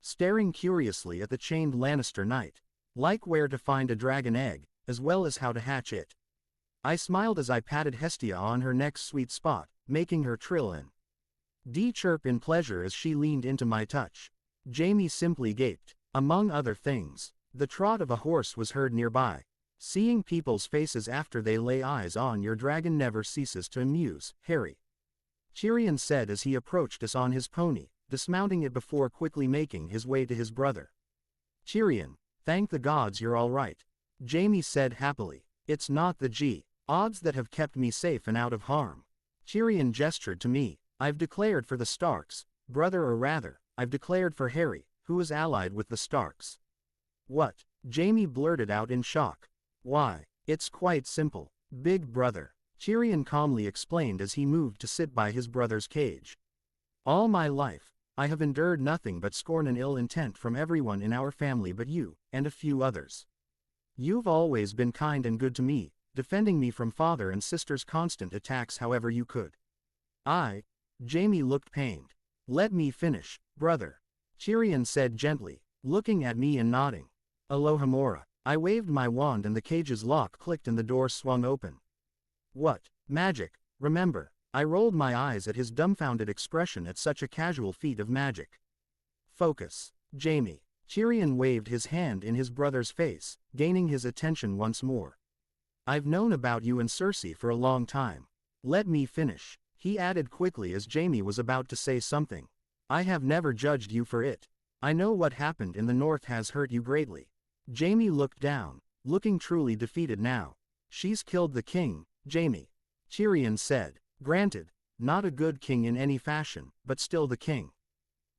Staring curiously at the chained Lannister knight. Like where to find a dragon egg, as well as how to hatch it. I smiled as I patted Hestia on her neck's sweet spot, making her trill and chirp in pleasure as she leaned into my touch. Jaime simply gaped. Among other things, the trot of a horse was heard nearby. Seeing people's faces after they lay eyes on your dragon never ceases to amuse, Harry. Tyrion said as he approached us on his pony, dismounting it before quickly making his way to his brother. Tyrion, thank the gods you're all right. Jaime said happily. It's not the odds that have kept me safe and out of harm. Tyrion gestured to me. I've declared for the Starks, brother, or rather, I've declared for Harry, who is allied with the Starks. What? Jaime blurted out in shock. Why, it's quite simple, big brother. Tyrion calmly explained as he moved to sit by his brother's cage. All my life, I have endured nothing but scorn and ill intent from everyone in our family but you, and a few others. You've always been kind and good to me, defending me from father and sister's constant attacks however you could. Jaime looked pained. Let me finish, brother. Tyrion said gently, looking at me and nodding. Alohomora. I waved my wand and the cage's lock clicked and the door swung open. What? Magic, remember. I rolled my eyes at his dumbfounded expression at such a casual feat of magic. Focus, Jaime. Tyrion waved his hand in his brother's face, gaining his attention once more. I've known about you and Cersei for a long time. Let me finish, he added quickly as Jaime was about to say something. I have never judged you for it. I know what happened in the north has hurt you greatly. Jaime looked down, looking truly defeated now. She's killed the king, Jaime. Tyrion said. Granted, not a good king in any fashion, but still the king.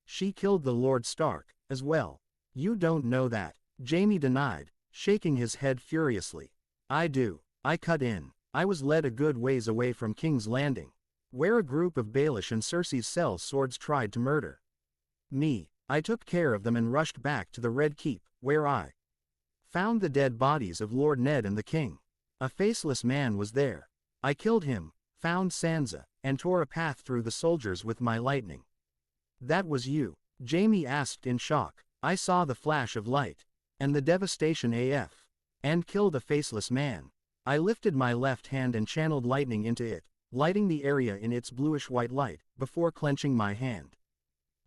She killed the Lord Stark, as well. You don't know that, Jaime denied, shaking his head furiously. I do. I cut in. I was led a good ways away from King's Landing, where a group of Baelish and Cersei's sellswords tried to murder me. I took care of them and rushed back to the Red Keep, where I found the dead bodies of Lord Ned and the king. A faceless man was there. I killed him, found Sansa, and tore a path through the soldiers with my lightning. That was you? Jaime asked in shock. I saw the flash of light, and the devastation AF, and killed a faceless man. I lifted my left hand and channeled lightning into it, lighting the area in its bluish-white light, before clenching my hand,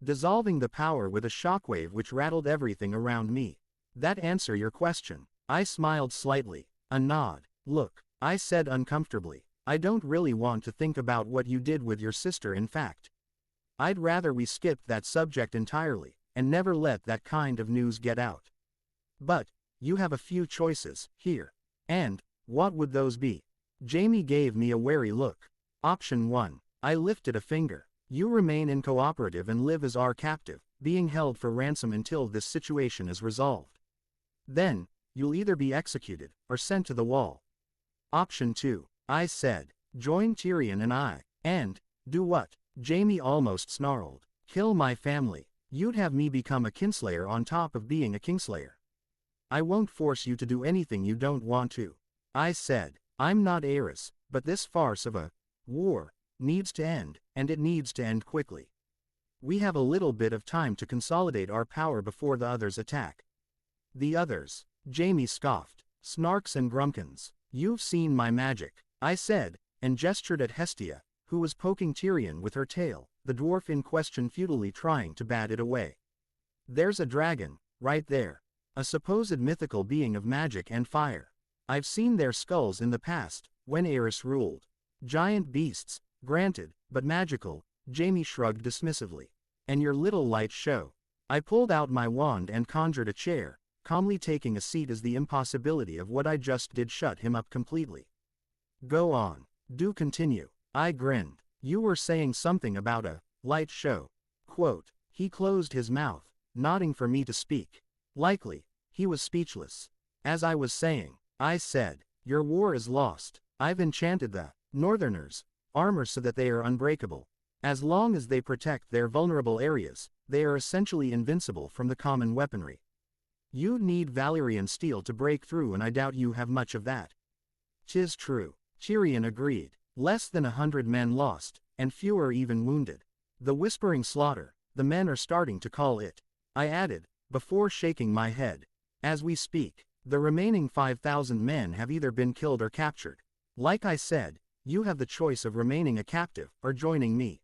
dissolving the power with a shockwave which rattled everything around me. That answer your question? I smiled slightly. A nod. Look, I said uncomfortably. I don't really want to think about what you did with your sister, in fact. I'd rather we skipped that subject entirely, and never let that kind of news get out. But, you have a few choices, here. And, what would those be? Jaime gave me a wary look. Option 1. I lifted a finger. You remain incooperative and live as our captive, being held for ransom until this situation is resolved. Then, you'll either be executed, or sent to the wall. Option 2. I said. Join Tyrion and I. And, do what? Jaime almost snarled. Kill my family. You'd have me become a kinslayer on top of being a kingslayer. I won't force you to do anything you don't want to. I said. I'm not Aerys, but this farce of a war needs to end, and it needs to end quickly. We have a little bit of time to consolidate our power before the others attack. The others? Jaime scoffed. Snarks and grumpkins. You've seen my magic, I said, and gestured at Hestia, who was poking Tyrion with her tail, the dwarf in question futilely trying to bat it away. There's a dragon, right there. A supposed mythical being of magic and fire. I've seen their skulls in the past, when Aerys ruled. Giant beasts, granted, but magical, Jaime shrugged dismissively. And your little light show. I pulled out my wand and conjured a chair, calmly taking a seat as the impossibility of what I just did shut him up completely. Go on. Do continue. I grinned. You were saying something about a light show. Quote. He closed his mouth, nodding for me to speak. Likely, he was speechless. As I was saying, I said, your war is lost. I've enchanted the Northerners' armor so that they are unbreakable. As long as they protect their vulnerable areas, they are essentially invincible from the common weaponry. You'd need Valyrian steel to break through, and I doubt you have much of that. 'Tis true. Tyrion agreed. Less than 100 men lost, and fewer even wounded. The whispering slaughter, the men are starting to call it. I added, before shaking my head. As we speak, the remaining 5,000 men have either been killed or captured. Like I said, you have the choice of remaining a captive, or joining me.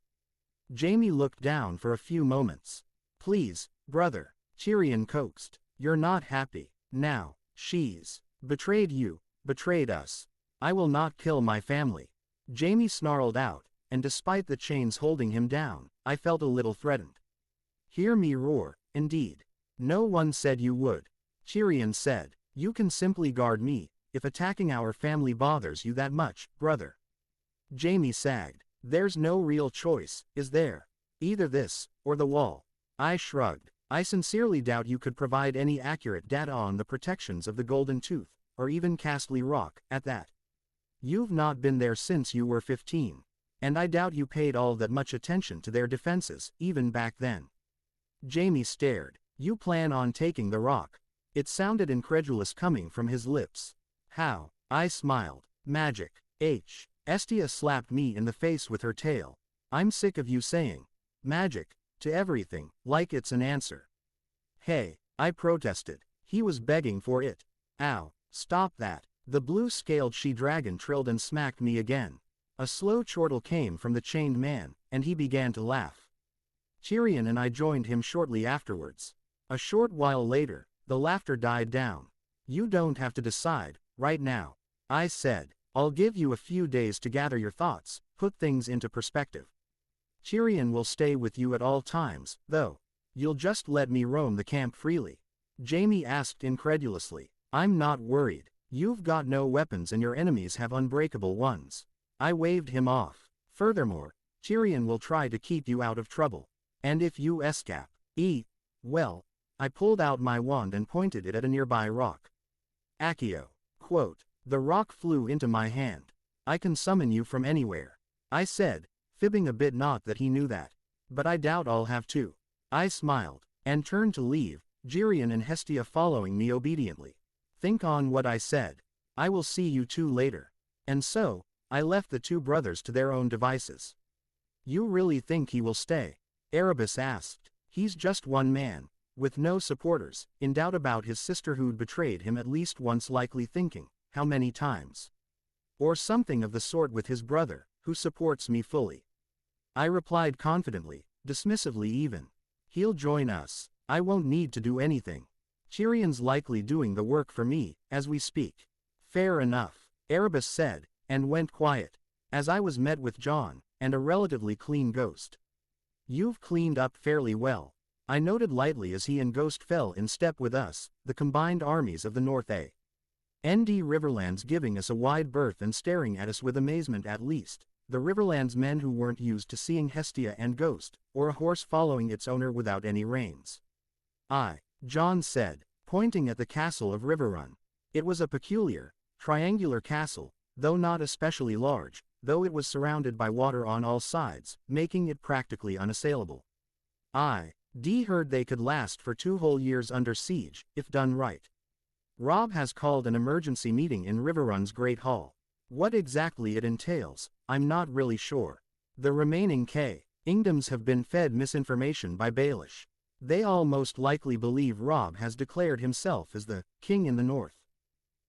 Jaime looked down for a few moments. Please, brother, Tyrion coaxed. You're not happy. Now, she's betrayed you, betrayed us. I will not kill my family. Jaime snarled out, and despite the chains holding him down, I felt a little threatened. Hear me roar, indeed. No one said you would. Tyrion said, you can simply guard me, if attacking our family bothers you that much, brother. Jaime sagged. There's no real choice, is there? Either this, or the wall. I shrugged. I sincerely doubt you could provide any accurate data on the protections of the Golden Tooth, or even Castle Rock, at that. You've not been there since you were 15, and I doubt you paid all that much attention to their defenses, even back then. Jaime stared. You plan on taking the rock? It sounded incredulous coming from his lips. How? I smiled. Magic. Estia slapped me in the face with her tail. I'm sick of you saying magic to everything, like it's an answer. Hey, I protested. He was begging for it. Ow, stop that. The blue-scaled she-dragon trilled and smacked me again. A slow chortle came from the chained man, and he began to laugh. Tyrion and I joined him shortly afterwards. A short while later, the laughter died down. You don't have to decide, right now. I said, I'll give you a few days to gather your thoughts, put things into perspective. Tyrion will stay with you at all times, though. You'll just let me roam the camp freely. Jaime asked incredulously. I'm not worried. You've got no weapons and your enemies have unbreakable ones. I waved him off. Furthermore, Tyrion will try to keep you out of trouble. And if you escape, well, I pulled out my wand and pointed it at a nearby rock. Accio. Quote. The rock flew into my hand. I can summon you from anywhere. I said, fibbing a bit, not that he knew that. But I doubt I'll have to. I smiled, and turned to leave, Tyrion and Hestia following me obediently. Think on what I said. I will see you two later. And so, I left the two brothers to their own devices. You really think he will stay? Erebus asked. He's just one man, with no supporters, in doubt about his sister who'd betrayed him at least once, likely thinking, how many times? Or something of the sort with his brother, who supports me fully. I replied confidently, dismissively even. He'll join us. I won't need to do anything. Tyrion's likely doing the work for me, as we speak. Fair enough, Erebus said, and went quiet. as I was met with John, and a relatively clean Ghost. You've cleaned up fairly well, I noted lightly as he and Ghost fell in step with us, the combined armies of the North and Riverlands giving us a wide berth and staring at us with amazement at least, the Riverlands men who weren't used to seeing Hestia and Ghost, or a horse following its owner without any reins. John said, pointing at the castle of Riverrun. It was a peculiar, triangular castle, though not especially large, though it was surrounded by water on all sides, making it practically unassailable. Heard they could last for 2 whole years under siege, if done right. Robb has called an emergency meeting in Riverrun's Great Hall. What exactly it entails, I'm not really sure. The remaining kingdoms have been fed misinformation by Baelish. They all most likely believe Robb has declared himself as the king in the north.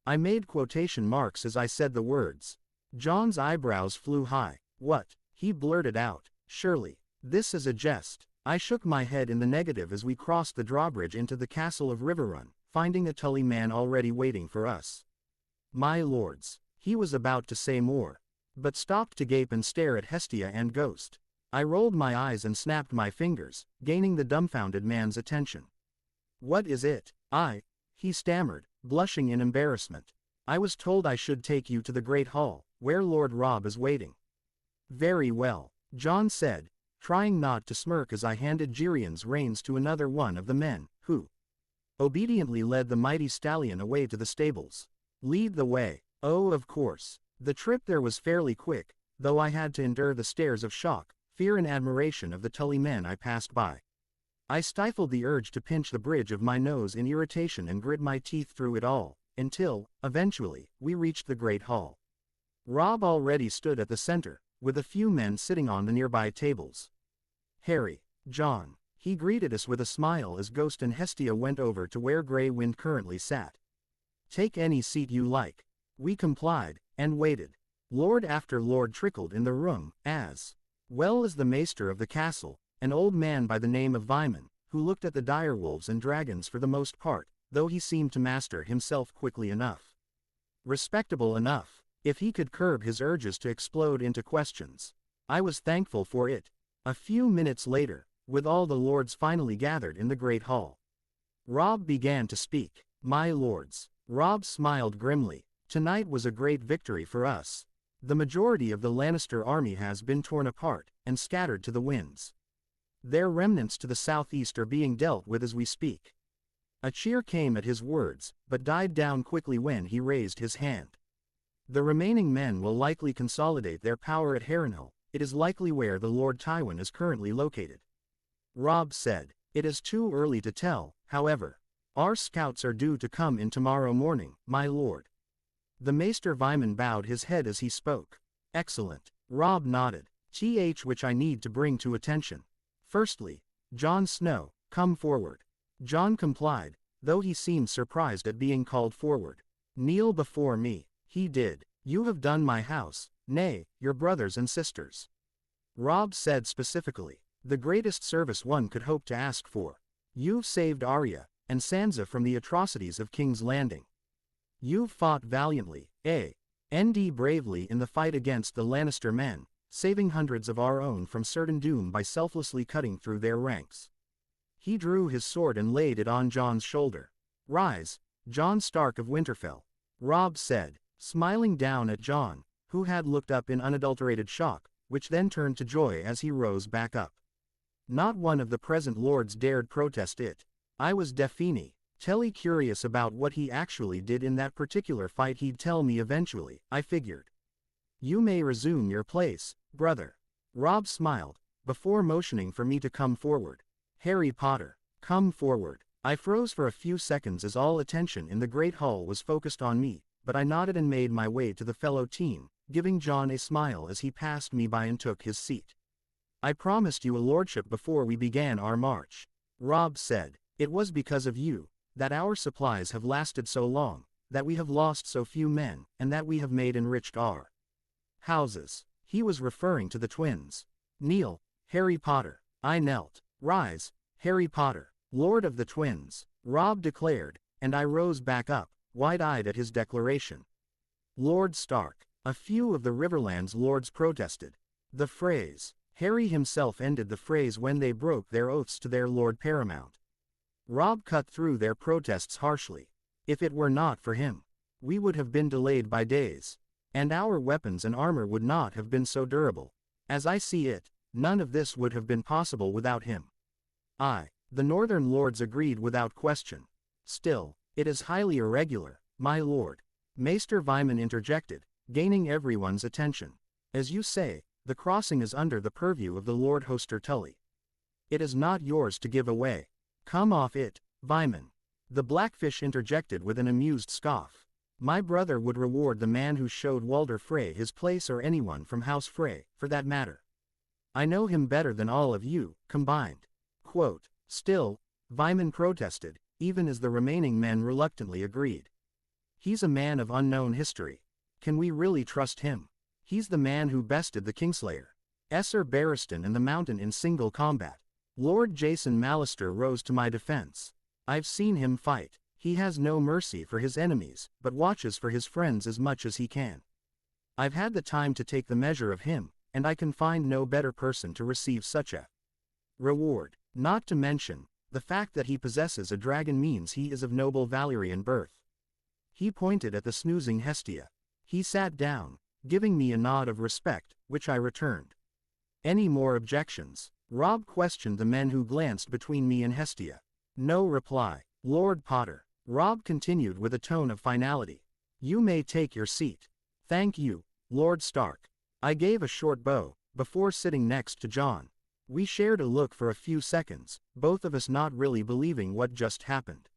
I made quotation marks as I said the words. John's eyebrows flew high. What? He blurted out. Surely, this is a jest. I shook my head in the negative as we crossed the drawbridge into the castle of Riverrun, finding a Tully man already waiting for us. My lords, he was about to say more, but stopped to gape and stare at Hestia and Ghost. I rolled my eyes and snapped my fingers, gaining the dumbfounded man's attention. What is it? He stammered, blushing in embarrassment. I was told I should take you to the Great Hall, where Lord Robb is waiting. Very well, John said, trying not to smirk as I handed Gyrion's reins to another one of the men, who obediently led the mighty stallion away to the stables. Lead the way. Oh, of course. The trip there was fairly quick, though I had to endure the stares of shock, fear and admiration of the Tully men I passed by. I stifled the urge to pinch the bridge of my nose in irritation and grit my teeth through it all, until, eventually, we reached the Great Hall. Robb already stood at the center, with a few men sitting on the nearby tables. Harry, John, he greeted us with a smile as Ghost and Hestia went over to where Grey Wind currently sat. Take any seat you like. We complied, and waited. Lord after lord trickled in the room, as well as the maester of the castle, an old man by the name of Vyman, who looked at the direwolves and dragons for the most part, though he seemed to master himself quickly enough. Respectable enough, if he could curb his urges to explode into questions. I was thankful for it. A few minutes later, with all the lords finally gathered in the Great Hall, Robb began to speak. My lords, Robb smiled grimly, tonight was a great victory for us. The majority of the Lannister army has been torn apart, and scattered to the winds. Their remnants to the southeast are being dealt with as we speak. A cheer came at his words, but died down quickly when he raised his hand. The remaining men will likely consolidate their power at Harrenhal. It is likely where the Lord Tywin is currently located. Robb said, it is too early to tell, however. Our scouts are due to come in tomorrow morning, my lord. The Maester Vyman bowed his head as he spoke. Excellent. Robb nodded. Which I need to bring to attention. Firstly, Jon Snow, come forward. Jon complied, though he seemed surprised at being called forward. Kneel before me. He did. You have done my house, nay, your brothers and sisters. Robb said specifically, the greatest service one could hope to ask for. You've saved Arya and Sansa from the atrocities of King's Landing. You've fought valiantly, and bravely in the fight against the Lannister men, saving hundreds of our own from certain doom by selflessly cutting through their ranks. He drew his sword and laid it on Jon's shoulder. Rise, Jon Stark of Winterfell, Robb said, smiling down at Jon, who had looked up in unadulterated shock, which then turned to joy as he rose back up. Not one of the present lords dared protest it. I was definitely curious about what he actually did in that particular fight. He'd tell me eventually, I figured. You may resume your place, brother. Robb smiled, before motioning for me to come forward. Harry Potter, come forward. I froze for a few seconds as all attention in the Great Hall was focused on me, but I nodded and made my way to the fellow team, giving Jon a smile as he passed me by and took his seat. I promised you a lordship before we began our march. Robb said, it was because of you that our supplies have lasted so long, that we have lost so few men, and that we have made enriched our houses. He was referring to the twins. Kneel, Harry Potter. I knelt. Rise, Harry Potter, Lord of the Twins, Robb declared, and I rose back up, wide-eyed at his declaration. Lord Stark, A few of the Riverlands lords protested. The phrase, Harry himself ended the phrase when they broke their oaths to their Lord Paramount. Robb cut through their protests harshly. If it were not for him, we would have been delayed by days. And our weapons and armor would not have been so durable. As I see it, none of this would have been possible without him. The Northern lords agreed without question. Still, it is highly irregular, my lord. Maester Vyman interjected, gaining everyone's attention. As you say, the crossing is under the purview of the Lord Hoster Tully. It is not yours to give away. Come off it, Vyman. The Blackfish interjected with an amused scoff. My brother would reward the man who showed Walder Frey his place, or anyone from House Frey, for that matter. I know him better than all of you, combined. Quote, still, Vyman protested, even as the remaining men reluctantly agreed. He's a man of unknown history. Can we really trust him? He's the man who bested the Kingslayer, Esser Barristan and the Mountain in single combat. Lord Jason Mallister rose to my defense. I've seen him fight. He has no mercy for his enemies, but watches for his friends as much as he can. I've had the time to take the measure of him, and I can find no better person to receive such a reward. Not to mention, the fact that he possesses a dragon means he is of noble Valyrian birth. He pointed at the snoozing Hestia. He sat down, giving me a nod of respect, which I returned. Any more objections? Robb questioned the men who glanced between me and Hestia. No reply. Lord Potter. Robb continued with a tone of finality. You may take your seat. Thank you, Lord Stark. I gave a short bow, before sitting next to Jon. We shared a look for a few seconds, both of us not really believing what just happened.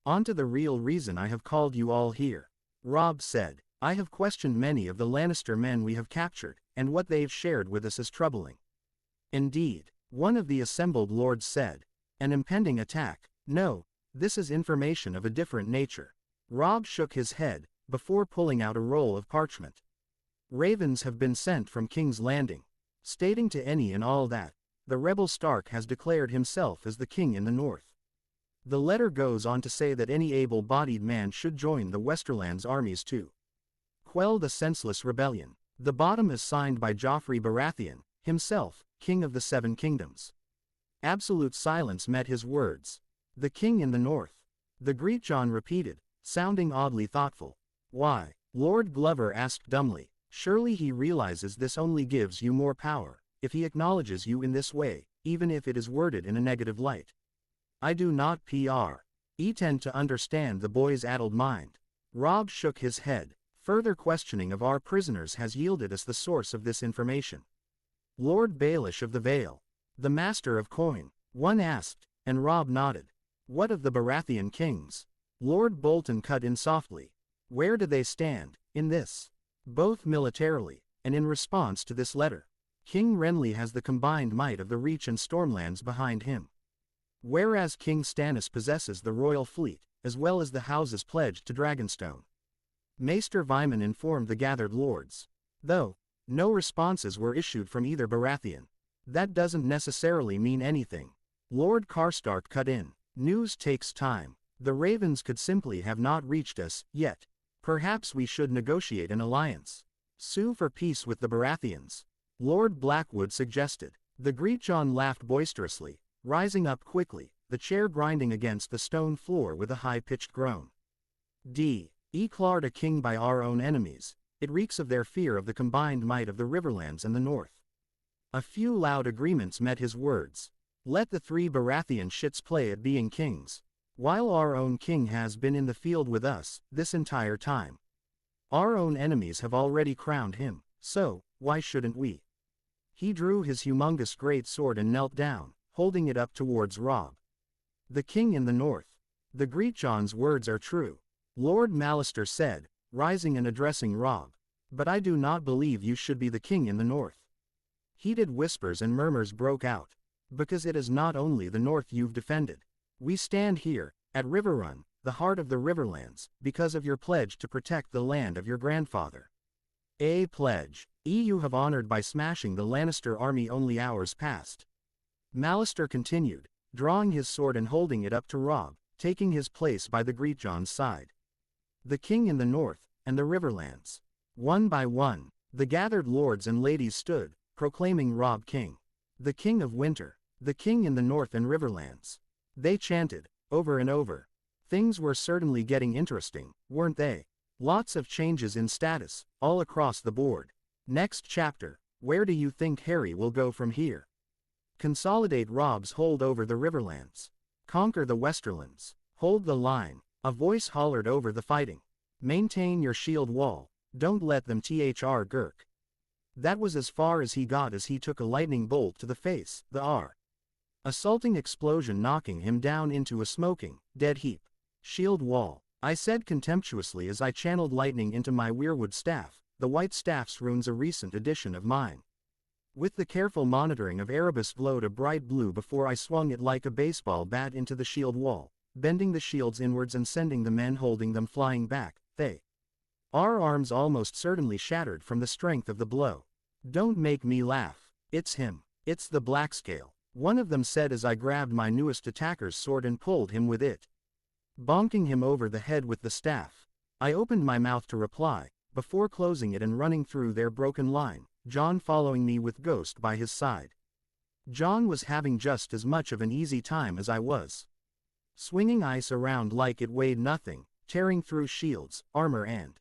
On to the real reason I have called you all here. Robb said, I have questioned many of the Lannister men we have captured, and what they've shared with us is troubling. Indeed, one of the assembled lords said. An impending attack. No, this is information of a different nature. Robb shook his head, before pulling out a roll of parchment. Ravens have been sent from King's Landing, stating to any and all that the rebel Stark has declared himself as the king in the north. The letter goes on to say that any able-bodied man should join the Westerlands armies to quell the senseless rebellion. The bottom is signed by Joffrey Baratheon, himself, King of the Seven Kingdoms. Absolute silence met his words. The king in the north. The Greatjon repeated, sounding oddly thoughtful. Why? Lord Glover asked dumbly. Surely he realizes this only gives you more power, if he acknowledges you in this way, even if it is worded in a negative light. I do not tend to understand the boy's addled mind. Robb shook his head. Further questioning of our prisoners has yielded us the source of this information. Lord Baelish of the Vale. The Master of Coin. One asked, and Robb nodded. What of the Baratheon kings? Lord Bolton cut in softly. Where do they stand, in this? Both militarily, and in response to this letter. King Renly has the combined might of the Reach and Stormlands behind him. Whereas King Stannis possesses the royal fleet, as well as the houses pledged to Dragonstone. Maester Vyman informed the gathered lords. Though no responses were issued from either Baratheon. That doesn't necessarily mean anything. Lord Karstark cut in. News takes time. The Ravens could simply have not reached us, yet. Perhaps we should negotiate an alliance. Sue for peace with the Baratheons. Lord Blackwood suggested. The Greatjon laughed boisterously, rising up quickly, the chair grinding against the stone floor with a high-pitched groan. Eclard a king by our own enemies. It reeks of their fear of the combined might of the Riverlands and the North. A few loud agreements met his words. Let the three Baratheon shits play at being kings. While our own king has been in the field with us, this entire time. Our own enemies have already crowned him, so, why shouldn't we? He drew his humongous great sword and knelt down, holding it up towards Robb. The king in the north. The Greatjon's words are true. Lord Mallister said, rising and addressing Robb. But I do not believe you should be the king in the north. Heated whispers and murmurs broke out. Because it is not only the north you've defended. We stand here, at Riverrun, the heart of the Riverlands, because of your pledge to protect the land of your grandfather. A pledge. You have honored by smashing the Lannister army only hours past. Mallister continued, drawing his sword and holding it up to Robb, taking his place by the Greatjon's side. The king in the north, and the Riverlands. One by one, the gathered lords and ladies stood, proclaiming Robb king. The king of winter. The king in the north and riverlands. They chanted, over and over. Things were certainly getting interesting, weren't they? Lots of changes in status, all across the board. Next chapter, where do you think Harry will go from here? Consolidate Robb's hold over the riverlands. Conquer the Westerlands. Hold the line. A voice hollered over the fighting. Maintain your shield wall. Don't let them gurk. That was as far as he got as he took a lightning bolt to the face, the assaulting explosion knocking him down into a smoking, dead heap. Shield wall, I said contemptuously as I channeled lightning into my weirwood staff. The white staff's runes a recent addition of mine. With the careful monitoring of Erebus glowed a bright blue before I swung it like a baseball bat into the shield wall, bending the shields inwards and sending the men holding them flying back. Our arms almost certainly shattered from the strength of the blow. Don't make me laugh. It's him. It's the Blackscale, one of them said as I grabbed my newest attacker's sword and pulled him with it, bonking him over the head with the staff. I opened my mouth to reply, before closing it and running through their broken line, Jon following me with Ghost by his side. Jon was having just as much of an easy time as I was. Swinging ice around like it weighed nothing, tearing through shields, armor and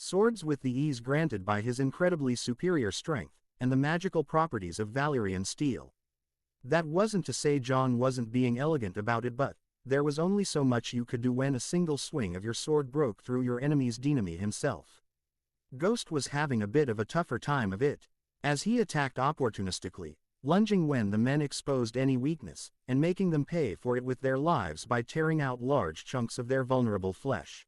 swords with the ease granted by his incredibly superior strength, and the magical properties of Valyrian steel. That wasn't to say Jon wasn't being elegant about it, but there was only so much you could do when a single swing of your sword broke through your enemy's enemy himself. Ghost was having a bit of a tougher time of it, as he attacked opportunistically, lunging when the men exposed any weakness, and making them pay for it with their lives by tearing out large chunks of their vulnerable flesh.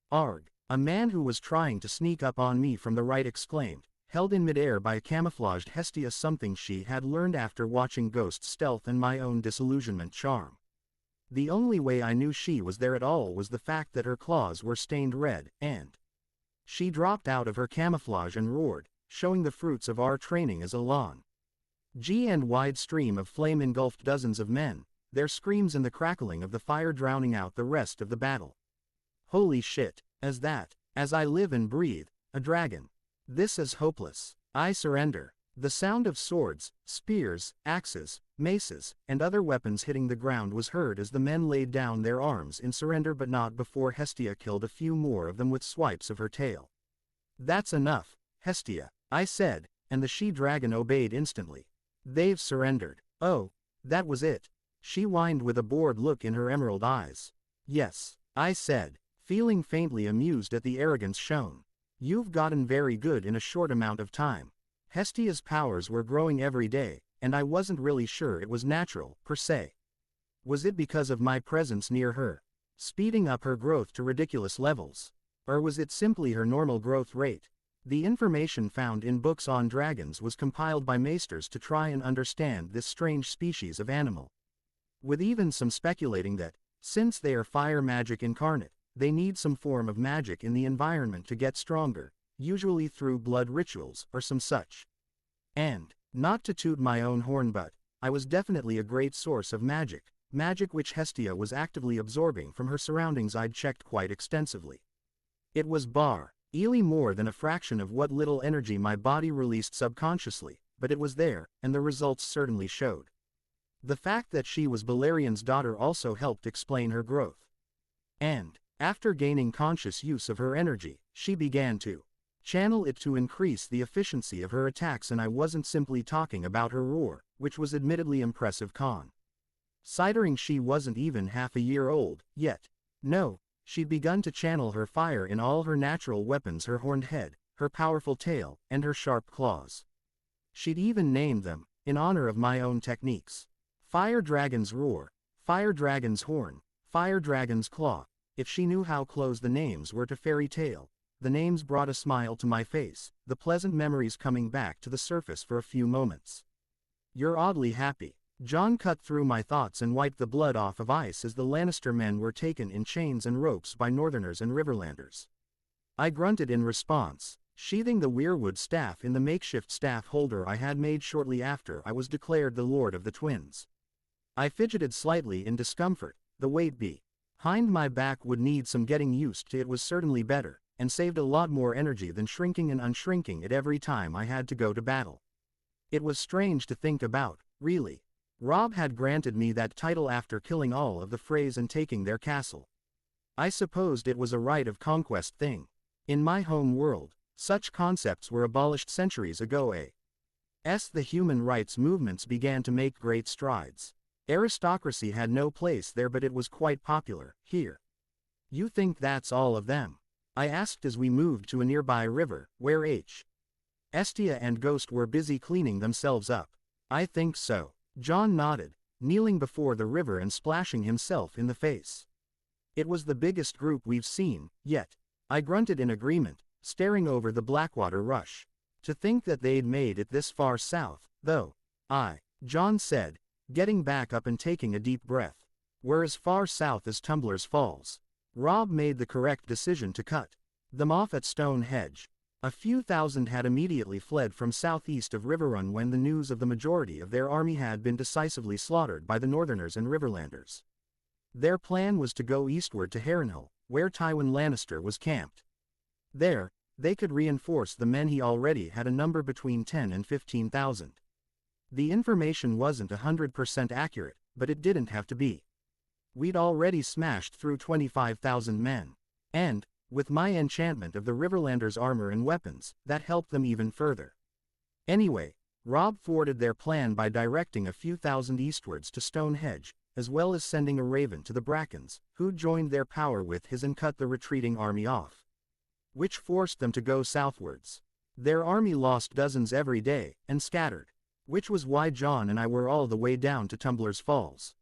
Arg! A man who was trying to sneak up on me from the right exclaimed, held in midair by a camouflaged Hestia, something she had learned after watching Ghost's stealth and my own disillusionment charm. The only way I knew she was there at all was the fact that her claws were stained red, and she dropped out of her camouflage and roared, showing the fruits of our training as a lawn. And wide stream of flame engulfed dozens of men, their screams and the crackling of the fire drowning out the rest of the battle. Holy shit, as I live and breathe, a dragon. This is hopeless. I surrender. The sound of swords, spears, axes, maces, and other weapons hitting the ground was heard as the men laid down their arms in surrender, but not before Hestia killed a few more of them with swipes of her tail. That's enough, Hestia, I said, and the she-dragon obeyed instantly. They've surrendered. Oh, that was it. She whined with a bored look in her emerald eyes. Yes, I said, feeling faintly amused at the arrogance shown. You've gotten very good in a short amount of time. Hestia's powers were growing every day, and I wasn't really sure it was natural, per se. Was it because of my presence near her, speeding up her growth to ridiculous levels? Or was it simply her normal growth rate? The information found in books on dragons was compiled by maesters to try and understand this strange species of animal, with even some speculating that, since they are fire magic incarnate, they need some form of magic in the environment to get stronger, usually through blood rituals or some such. And, not to toot my own horn, but I was definitely a great source of magic which Hestia was actively absorbing from her surroundings. I'd checked quite extensively. It was barely more than a fraction of what little energy my body released subconsciously, but it was there, and the results certainly showed. The fact that she was Balerian's daughter also helped explain her growth. And, after gaining conscious use of her energy, she began to channel it to increase the efficiency of her attacks, and I wasn't simply talking about her roar, which was admittedly impressive considering she wasn't even half a year old yet. No, she'd begun to channel her fire in all her natural weapons: her horned head, her powerful tail, and her sharp claws. She'd even named them, in honor of my own techniques. Fire Dragon's Roar, Fire Dragon's Horn, Fire Dragon's Claw. If she knew how close the names were to fairy tale, the names brought a smile to my face, the pleasant memories coming back to the surface for a few moments. You're oddly happy. Jon cut through my thoughts and wiped the blood off of ice as the Lannister men were taken in chains and ropes by Northerners and Riverlanders. I grunted in response, sheathing the weirwood staff in the makeshift staff holder I had made shortly after I was declared the Lord of the Twins. I fidgeted slightly in discomfort. The weight behind my back would need some getting used to. It was certainly better and saved a lot more energy than shrinking and unshrinking it every time I had to go to battle. It was strange to think about, really. Robb had granted me that title after killing all of the Freys and taking their castle. I supposed it was a rite of conquest thing. In my home world, such concepts were abolished centuries ago. The human rights movements began to make great strides. Aristocracy had no place there, but it was quite popular here. You think that's all of them? I asked as we moved to a nearby river, where Hestia and Ghost were busy cleaning themselves up. I think so. Jon nodded, kneeling before the river and splashing himself in the face. It was the biggest group we've seen yet. I grunted in agreement, staring over the Blackwater rush. To think that they'd made it this far south, though. Jon said, getting back up and taking a deep breath. We're as far south as Tumbler's Falls. Robb made the correct decision to cut them off at Stonehenge. A few thousand had immediately fled from southeast of Riverrun when the news of the majority of their army had been decisively slaughtered by the Northerners and Riverlanders. Their plan was to go eastward to Harrenhal, where Tywin Lannister was camped. There, they could reinforce the men he already had, a number between 10 and 15,000. The information wasn't 100% accurate, but it didn't have to be. We'd already smashed through 25,000 men. And, with my enchantment of the Riverlanders' armor and weapons, that helped them even further. Anyway, Robb thwarted their plan by directing a few thousand eastwards to Stonehenge, as well as sending a raven to the Brackens, who joined their power with his and cut the retreating army off. Which forced them to go southwards. Their army lost dozens every day, and scattered. Which was why Jon and I were all the way down to Tumbler's Falls.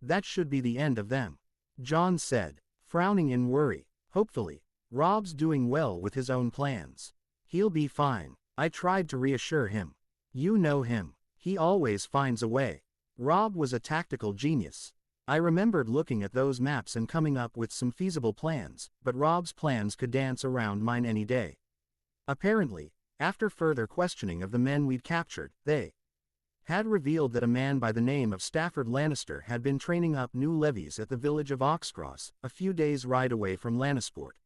That should be the end of them, Jon said, frowning in worry. Hopefully, Robb's doing well with his own plans. He'll be fine, I tried to reassure him. You know him, he always finds a way. Robb was a tactical genius. I remembered looking at those maps and coming up with some feasible plans, but Robb's plans could dance around mine any day. Apparently, after further questioning of the men we'd captured, they had revealed that a man by the name of Stafford Lannister had been training up new levies at the village of Oxcross, a few days' ride away from Lannisport.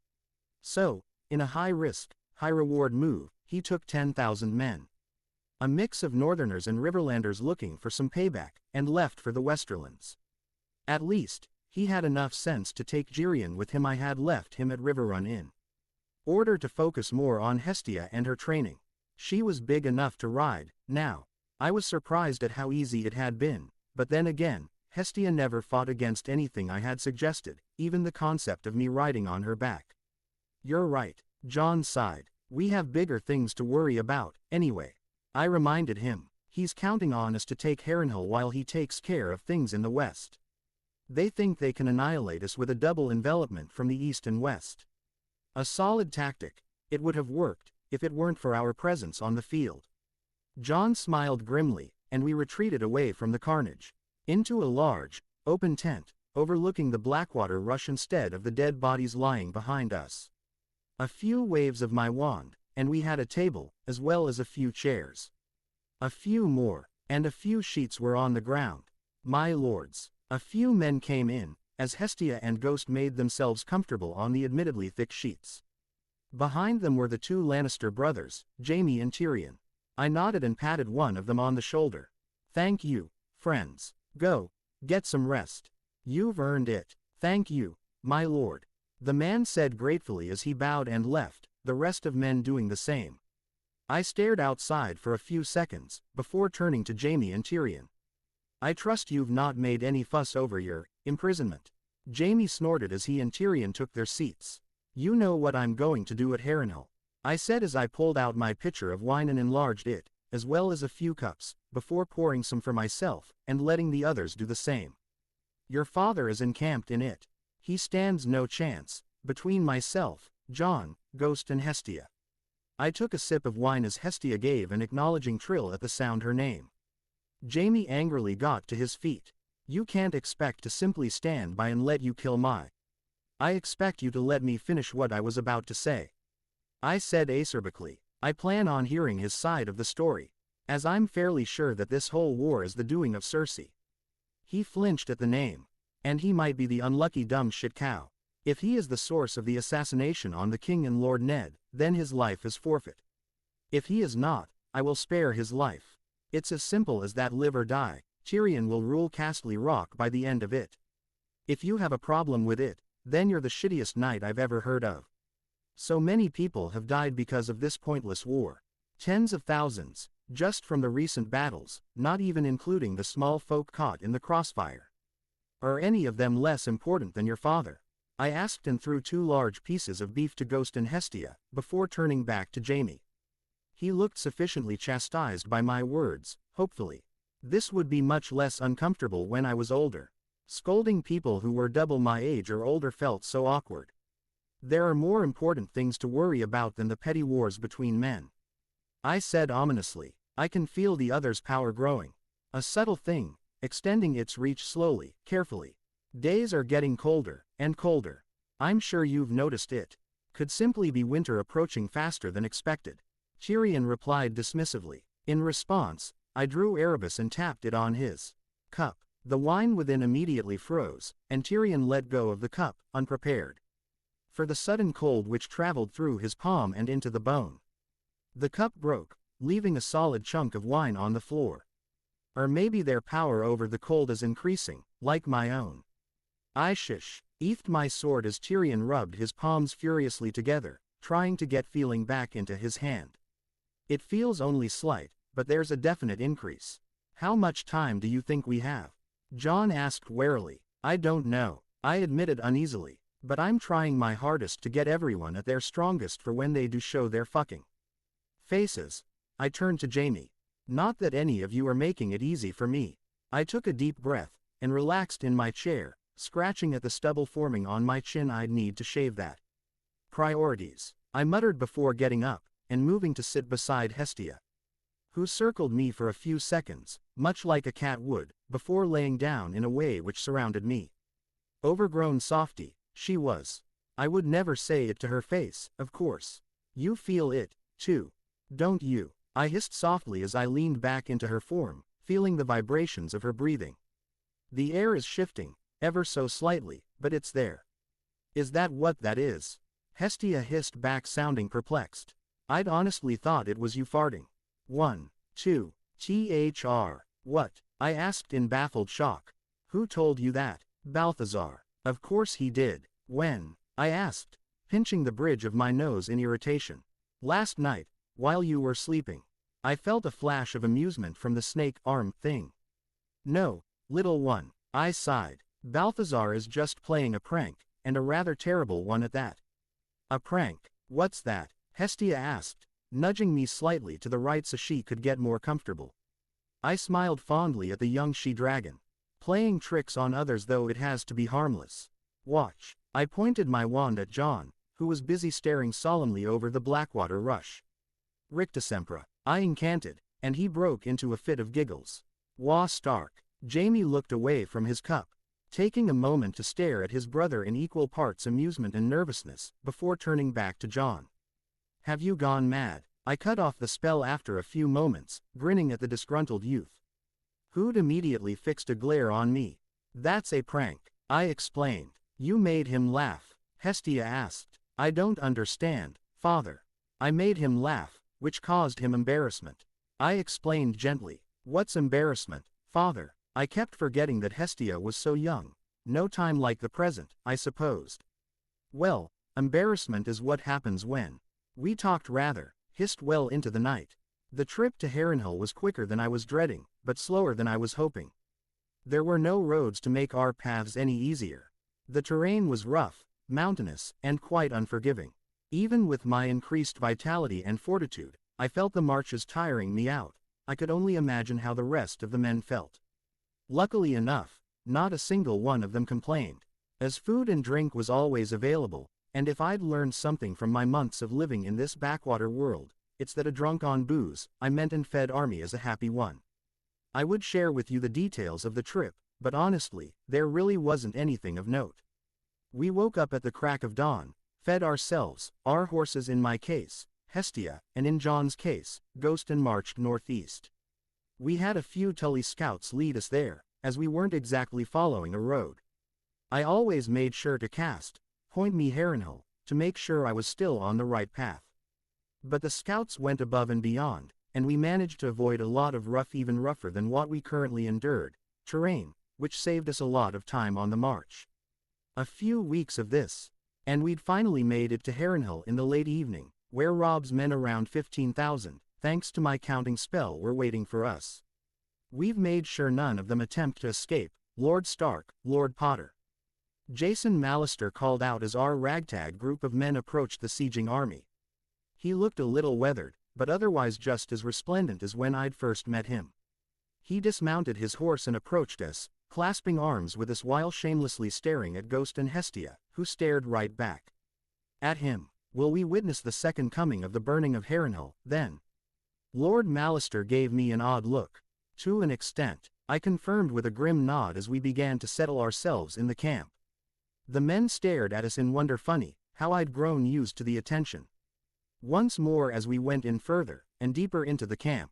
So, in a high-risk, high-reward move, he took 10,000 men. A mix of Northerners and Riverlanders looking for some payback, and left for the Westerlands. At least, he had enough sense to take Jirian with him. I had left him at Riverrun in order to focus more on Hestia and her training. She was big enough to ride, now. I was surprised at how easy it had been, but then again, Hestia never fought against anything I had suggested, even the concept of me riding on her back. You're right, Jon sighed. We have bigger things to worry about, anyway. I reminded him, he's counting on us to take Harrenhal while he takes care of things in the west. They think they can annihilate us with a double envelopment from the east and west. A solid tactic. It would have worked, if it weren't for our presence on the field. Jon smiled grimly, and we retreated away from the carnage, into a large, open tent, overlooking the Blackwater rush instead of the dead bodies lying behind us. A few waves of my wand, and we had a table, as well as a few chairs. A few more, and a few sheets were on the ground. My lords. A few men came in, as Hestia and Ghost made themselves comfortable on the admittedly thick sheets. Behind them were the two Lannister brothers, Jaime and Tyrion. I nodded and patted one of them on the shoulder. Thank you, friends. Go, get some rest. You've earned it. Thank you, my lord. The man said gratefully as he bowed and left, the rest of men doing the same. I stared outside for a few seconds, before turning to Jaime and Tyrion. I trust you've not made any fuss over your imprisonment. Jaime snorted as he and Tyrion took their seats. You know what I'm going to do at Harrenhal, I said as I pulled out my pitcher of wine and enlarged it, as well as a few cups, before pouring some for myself, and letting the others do the same. Your father is encamped in it. He stands no chance, between myself, Jon, Ghost and Hestia. I took a sip of wine as Hestia gave an acknowledging trill at the sound her name. Jaime angrily got to his feet. You can't expect to simply stand by and let you kill my. I expect you to let me finish what I was about to say. I said acerbically. I plan on hearing his side of the story, as I'm fairly sure that this whole war is the doing of Cersei. He flinched at the name. And he might be the unlucky dumb shit cow. If he is the source of the assassination on the king and Lord Ned, then his life is forfeit. If he is not, I will spare his life. It's as simple as that. Live or die, Tyrion will rule Castle Rock by the end of it. If you have a problem with it, then you're the shittiest knight I've ever heard of. So many people have died because of this pointless war. Tens of thousands, just from the recent battles, not even including the small folk caught in the crossfire. Are any of them less important than your father? I asked and threw 2 large pieces of beef to Ghost and Hestia, before turning back to Jaime. He looked sufficiently chastised by my words, hopefully. This would be much less uncomfortable when I was older. Scolding people who were double my age or older felt so awkward. There are more important things to worry about than the petty wars between men. I said ominously. I can feel the other's power growing. A subtle thing, extending its reach slowly, carefully. Days are getting colder, and colder. I'm sure you've noticed it. Could simply be winter approaching faster than expected. Tyrion replied dismissively. In response, I drew Erebus and tapped it on his cup. The wine within immediately froze, and Tyrion let go of the cup, unprepared for the sudden cold which traveled through his palm and into the bone. The cup broke, leaving a solid chunk of wine on the floor. Or maybe their power over the cold is increasing, like my own. I sheathed my sword as Tyrion rubbed his palms furiously together, trying to get feeling back into his hand. It feels only slight, but there's a definite increase. How much time do you think we have? Jon asked warily. I don't know, I admitted uneasily, but I'm trying my hardest to get everyone at their strongest for when they do show their fucking faces. I turned to Jaime. Not that any of you are making it easy for me. I took a deep breath, and relaxed in my chair, scratching at the stubble forming on my chin. I'd need to shave that. Priorities, I muttered before getting up, and moving to sit beside Hestia, who circled me for a few seconds, much like a cat would, before laying down in a way which surrounded me. Overgrown softy, she was. I would never say it to her face, of course. You feel it, too, don't you? I hissed softly as I leaned back into her form, feeling the vibrations of her breathing. The air is shifting, ever so slightly, but it's there. Is that what that is? Hestia hissed back, sounding perplexed. I'd honestly thought it was you farting. 1, 2, THR. What? I asked in baffled shock. Who told you that? Balthazar. Of course he did. When? I asked, pinching the bridge of my nose in irritation. Last night, while you were sleeping. I felt a flash of amusement from the snake arm thing. No, little one, I sighed. Balthazar is just playing a prank, and a rather terrible one at that. A prank? What's that? Hestia asked, nudging me slightly to the right so she could get more comfortable. I smiled fondly at the young she-dragon. Playing tricks on others, though it has to be harmless. Watch. I pointed my wand at Jon, who was busy staring solemnly over the Blackwater rush. Rictusempra. I incanted, and he broke into a fit of giggles. Wah Stark. Jaime looked away from his cup, taking a moment to stare at his brother in equal parts amusement and nervousness, before turning back to Jon. Have you gone mad? I cut off the spell after a few moments, grinning at the disgruntled youth. Who'd immediately fixed a glare on me. That's a prank, I explained. You made him laugh, Hestia asked. I don't understand, father. I made him laugh, which caused him embarrassment. I explained gently. What's embarrassment, father? I kept forgetting that Hestia was so young. No time like the present, I supposed. Well, embarrassment is what happens when. We talked rather, hissed well into the night. The trip to Harrenhal was quicker than I was dreading, but slower than I was hoping. There were no roads to make our paths any easier. The terrain was rough, mountainous, and quite unforgiving. Even with my increased vitality and fortitude, I felt the marches tiring me out. I could only imagine how the rest of the men felt. Luckily enough, not a single one of them complained, as food and drink was always available, and if I'd learned something from my months of living in this backwater world, it's that a drunk on booze, I meant and fed army is a happy one. I would share with you the details of the trip, but honestly, there really wasn't anything of note. We woke up at the crack of dawn, fed ourselves, our horses in my case, Hestia, and in Jon's case, Ghost, and marched northeast. We had a few Tully scouts lead us there, as we weren't exactly following a road. I always made sure to cast point me Harrenhal, to make sure I was still on the right path. But the scouts went above and beyond, and we managed to avoid a lot of rough, even rougher than what we currently endured, terrain, which saved us a lot of time on the march. A few weeks of this, and we'd finally made it to Harrenhal in the late evening, where Rob's men, around 15,000, thanks to my counting spell, were waiting for us. We've made sure none of them attempt to escape, Lord Stark, Lord Potter. Jason Mallister called out as our ragtag group of men approached the sieging army. He looked a little weathered, but otherwise just as resplendent as when I'd first met him. He dismounted his horse and approached us, clasping arms with us while shamelessly staring at Ghost and Hestia, who stared right back at him. Will we witness the second coming of the burning of Harrenhal, then? Lord Mallister gave me an odd look. To an extent, I confirmed with a grim nod as we began to settle ourselves in the camp. The men stared at us in wonder. Funny how I'd grown used to the attention. Once more as we went in further, and deeper into the camp.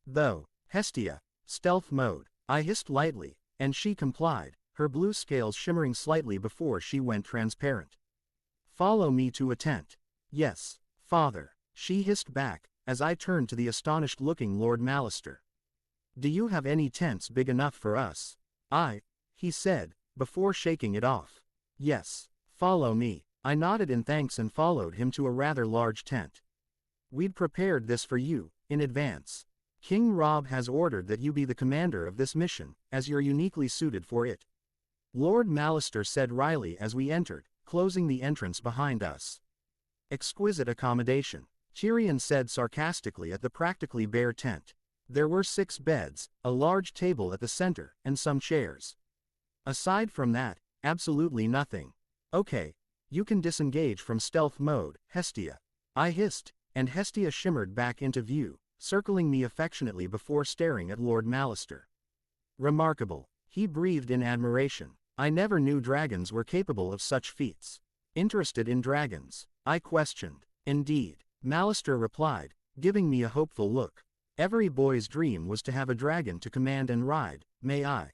Though, Hestia, stealth mode, I hissed lightly, and she complied, her blue scales shimmering slightly before she went transparent. Follow me to a tent. Yes, father, she hissed back, as I turned to the astonished-looking Lord Mallister. Do you have any tents big enough for us? He said, before shaking it off. Yes, follow me. I nodded in thanks and followed him to a rather large tent. We'd prepared this for you, in advance. King Robb has ordered that you be the commander of this mission, as you're uniquely suited for it. Lord Mallister said wryly as we entered, closing the entrance behind us. Exquisite accommodation, Tyrion said sarcastically at the practically bare tent. There were 6 beds, a large table at the center, and some chairs. Aside from that, absolutely nothing. Okay, you can disengage from stealth mode, Hestia. I hissed, and Hestia shimmered back into view, circling me affectionately before staring at Lord Mallister. Remarkable, he breathed in admiration. I never knew dragons were capable of such feats. Interested in dragons? I questioned. Indeed, Mallister replied, giving me a hopeful look. Every boy's dream was to have a dragon to command and ride, may I?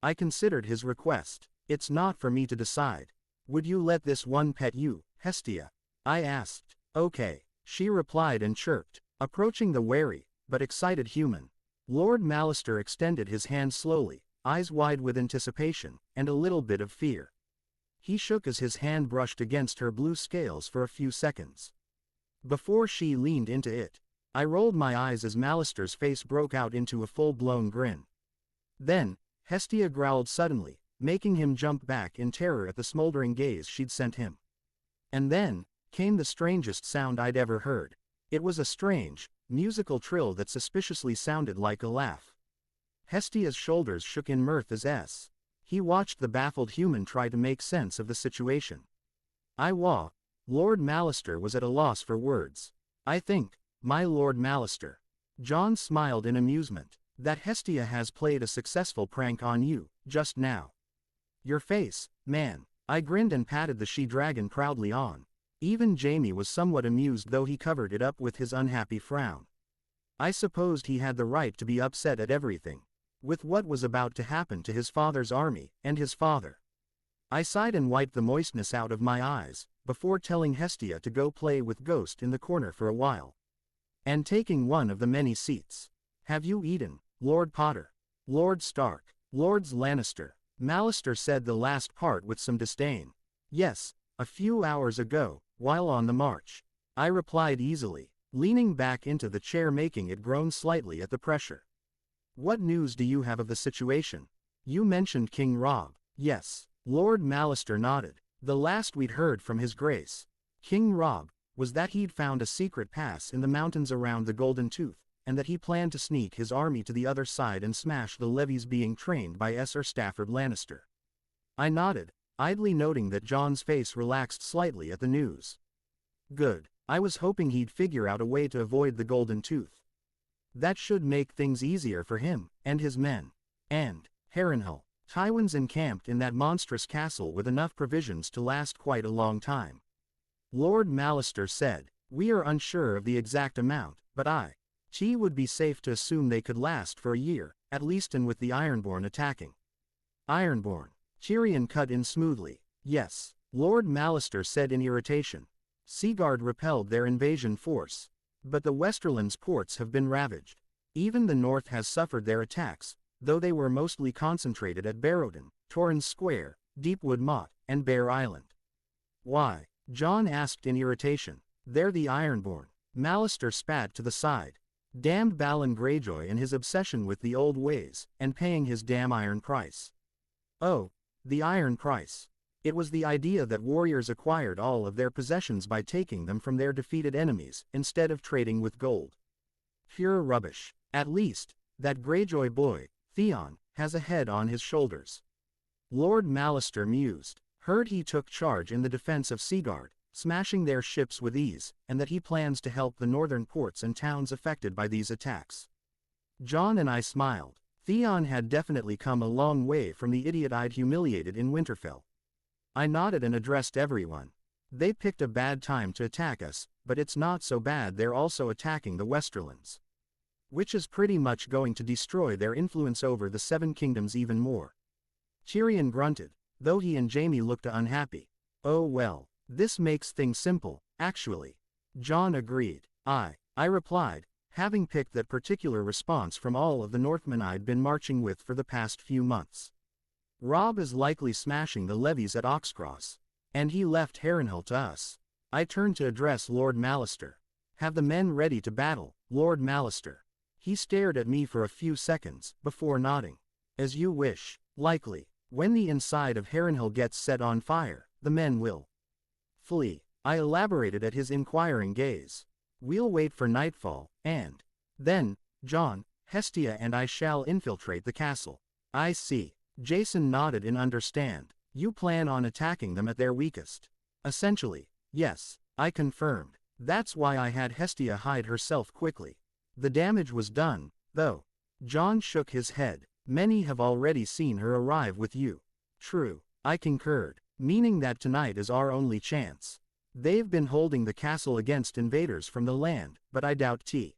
I considered his request. It's not for me to decide. Would you let this one pet you, Hestia? I asked. Okay, she replied and chirped, approaching the wary, but excited human. Lord Mallister extended his hand slowly, eyes wide with anticipation, and a little bit of fear. He shook as his hand brushed against her blue scales for a few seconds. Before she leaned into it, I rolled my eyes as Mallister's face broke out into a full-blown grin. Then, Hestia growled suddenly, making him jump back in terror at the smoldering gaze she'd sent him. And then, came the strangest sound I'd ever heard. It was a strange, musical trill that suspiciously sounded like a laugh. Hestia's shoulders shook in mirth as he watched the baffled human try to make sense of the situation. Lord Mallister was at a loss for words. I think, my Lord Mallister. Jon smiled in amusement, that Hestia has played a successful prank on you, just now. Your face, man. I grinned and patted the she-dragon proudly on. Even Jaime was somewhat amused, though he covered it up with his unhappy frown. I supposed he had the right to be upset at everything, with what was about to happen to his father's army, and his father. I sighed and wiped the moistness out of my eyes, before telling Hestia to go play with Ghost in the corner for a while. And taking one of the many seats. Have you eaten, Lord Potter? Lord Stark, Lords Lannister? Mallister said the last part with some disdain. Yes, a few hours ago, while on the march. I replied easily, leaning back into the chair, making it groan slightly at the pressure. What news do you have of the situation? You mentioned King Robb. Yes. Lord Mallister nodded. The last we'd heard from His Grace, King Robb, was that he'd found a secret pass in the mountains around the Golden Tooth, and that he planned to sneak his army to the other side and smash the levies being trained by Sir Stafford Lannister. I nodded, idly noting that Jon's face relaxed slightly at the news. Good. I was hoping he'd figure out a way to avoid the Golden Tooth. That should make things easier for him, and his men. And, Harrenhal, Tywin's encamped in that monstrous castle with enough provisions to last quite a long time. Lord Mallister said, we are unsure of the exact amount, but it would be safe to assume they could last for a year, at least, and with the Ironborn attacking. Ironborn. Tyrion cut in smoothly. Yes. Lord Mallister said in irritation. Seaguard repelled their invasion force. But the Westerland's ports have been ravaged. Even the north has suffered their attacks, though they were mostly concentrated at Barrowden, Torrens Square, Deepwood Motte, and Bear Island. Why? John asked in irritation. They're the Ironborn. Mallister spat to the side. Damned Balin Greyjoy and his obsession with the old ways, and paying his damn iron price. Oh, the iron price. It was the idea that warriors acquired all of their possessions by taking them from their defeated enemies, instead of trading with gold. Pure rubbish. At least, that Greyjoy boy, Theon, has a head on his shoulders. Lord Mallister mused. Heard he took charge in the defense of Seaguard, smashing their ships with ease, and that he plans to help the northern ports and towns affected by these attacks. John and I smiled. Theon had definitely come a long way from the idiot I'd humiliated in Winterfell. I nodded and addressed everyone. They picked a bad time to attack us, but it's not so bad they're also attacking the Westerlands. Which is pretty much going to destroy their influence over the Seven Kingdoms even more. Tyrion grunted, though he and Jaime looked unhappy. Oh well, this makes things simple, actually. John agreed. I replied, having picked that particular response from all of the Northmen I'd been marching with for the past few months. Robb is likely smashing the levies at Oxcross. And he left Harrenhal to us. I turned to address Lord Mallister. Have the men ready to battle, Lord Mallister. He stared at me for a few seconds, before nodding. As you wish. Likely. When the inside of Harrenhal gets set on fire, the men will flee. I elaborated at his inquiring gaze. We'll wait for nightfall, and then, John, Hestia and I shall infiltrate the castle. I see. Jason nodded in understand. You plan on attacking them at their weakest. Essentially, yes, I confirmed. That's why I had Hestia hide herself quickly. The damage was done, though. John shook his head. Many have already seen her arrive with you. True, I concurred, meaning that tonight is our only chance. They've been holding the castle against invaders from the land, but I doubt Tywin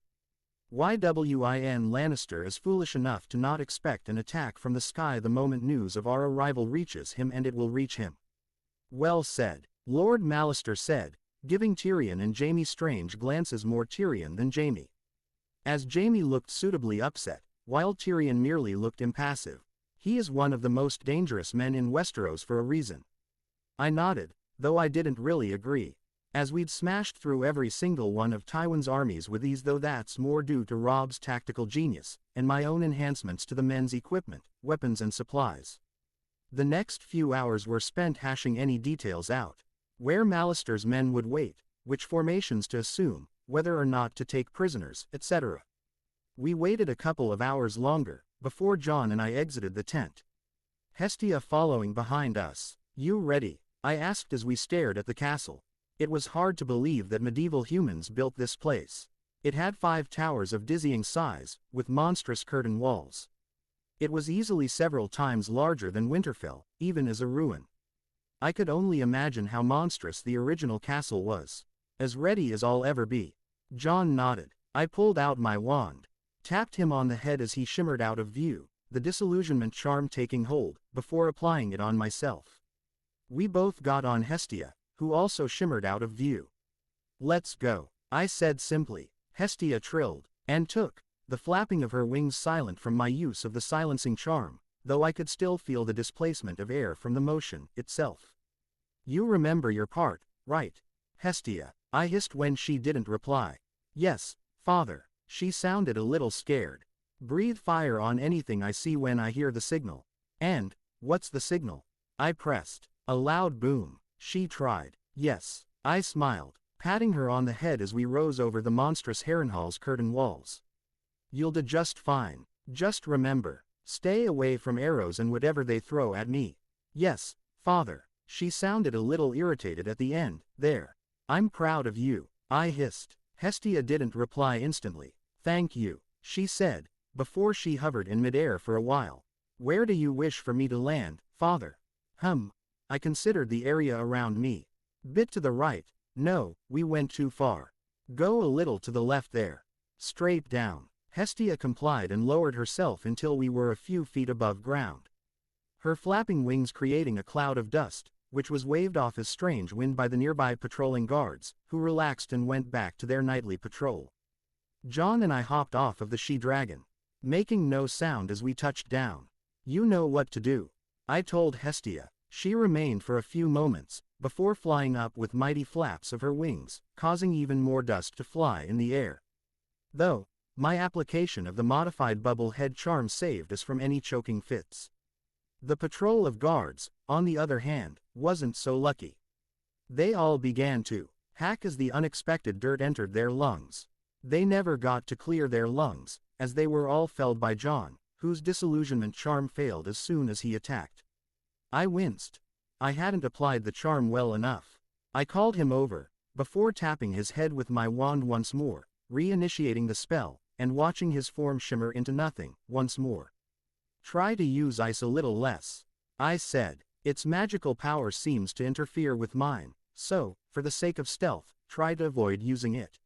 Lannister is foolish enough to not expect an attack from the sky the moment news of our arrival reaches him, and it will reach him. Well said, Lord Mallister said, giving Tyrion and Jaime strange glances, more Tyrion than Jaime. As Jaime looked suitably upset, while Tyrion merely looked impassive. He is one of the most dangerous men in Westeros for a reason. I nodded, though I didn't really agree. As we'd smashed through every single one of Tywin's armies with ease, though that's more due to Robb's tactical genius, and my own enhancements to the men's equipment, weapons and supplies. The next few hours were spent hashing any details out. Where Mallister's men would wait, which formations to assume, whether or not to take prisoners, etc. We waited a couple of hours longer, before John and I exited the tent. Hestia following behind us. You ready? I asked as we stared at the castle. It was hard to believe that medieval humans built this place. It had 5 towers of dizzying size, with monstrous curtain walls. It was easily several times larger than Winterfell, even as a ruin. I could only imagine how monstrous the original castle was. As ready as I'll ever be. John nodded. I pulled out my wand. Tapped him on the head as he shimmered out of view, the disillusionment charm taking hold, before applying it on myself. We both got on Hestia, who also shimmered out of view. Let's go, I said simply. Hestia trilled, and took, the flapping of her wings silent from my use of the silencing charm, though I could still feel the displacement of air from the motion itself. You remember your part, right, Hestia? I hissed when she didn't reply. Yes, father. She sounded a little scared. Breathe fire on anything I see when I hear the signal. And, what's the signal? I pressed. A loud boom. She tried. Yes. I smiled, patting her on the head as we rose over the monstrous Harrenhal's curtain walls. You'll do just fine. Just remember, stay away from arrows and whatever they throw at me. Yes, father. She sounded a little irritated at the end, there. I'm proud of you, I hissed. Hestia didn't reply instantly. Thank you, she said, before she hovered in midair for a while. Where do you wish for me to land, father? I considered the area around me. Bit to the right. No, we went too far. Go a little to the left there. Straight down. Hestia complied and lowered herself until we were a few feet above ground. Her flapping wings creating a cloud of dust, which was waved off as strange wind by the nearby patrolling guards, who relaxed and went back to their nightly patrol. Jon and I hopped off of the she-dragon, making no sound as we touched down. "You know what to do," I told Hestia. She remained for a few moments, before flying up with mighty flaps of her wings, causing even more dust to fly in the air. Though, my application of the modified bubble head charm saved us from any choking fits. The patrol of guards, on the other hand, wasn't so lucky. They all began to hack as the unexpected dirt entered their lungs. They never got to clear their lungs, as they were all felled by Jon, whose disillusionment charm failed as soon as he attacked. I winced. I hadn't applied the charm well enough. I called him over, before tapping his head with my wand once more, reinitiating the spell, and watching his form shimmer into nothing, once more. "Try to use ice a little less," I said. "Its magical power seems to interfere with mine, so, for the sake of stealth, try to avoid using it."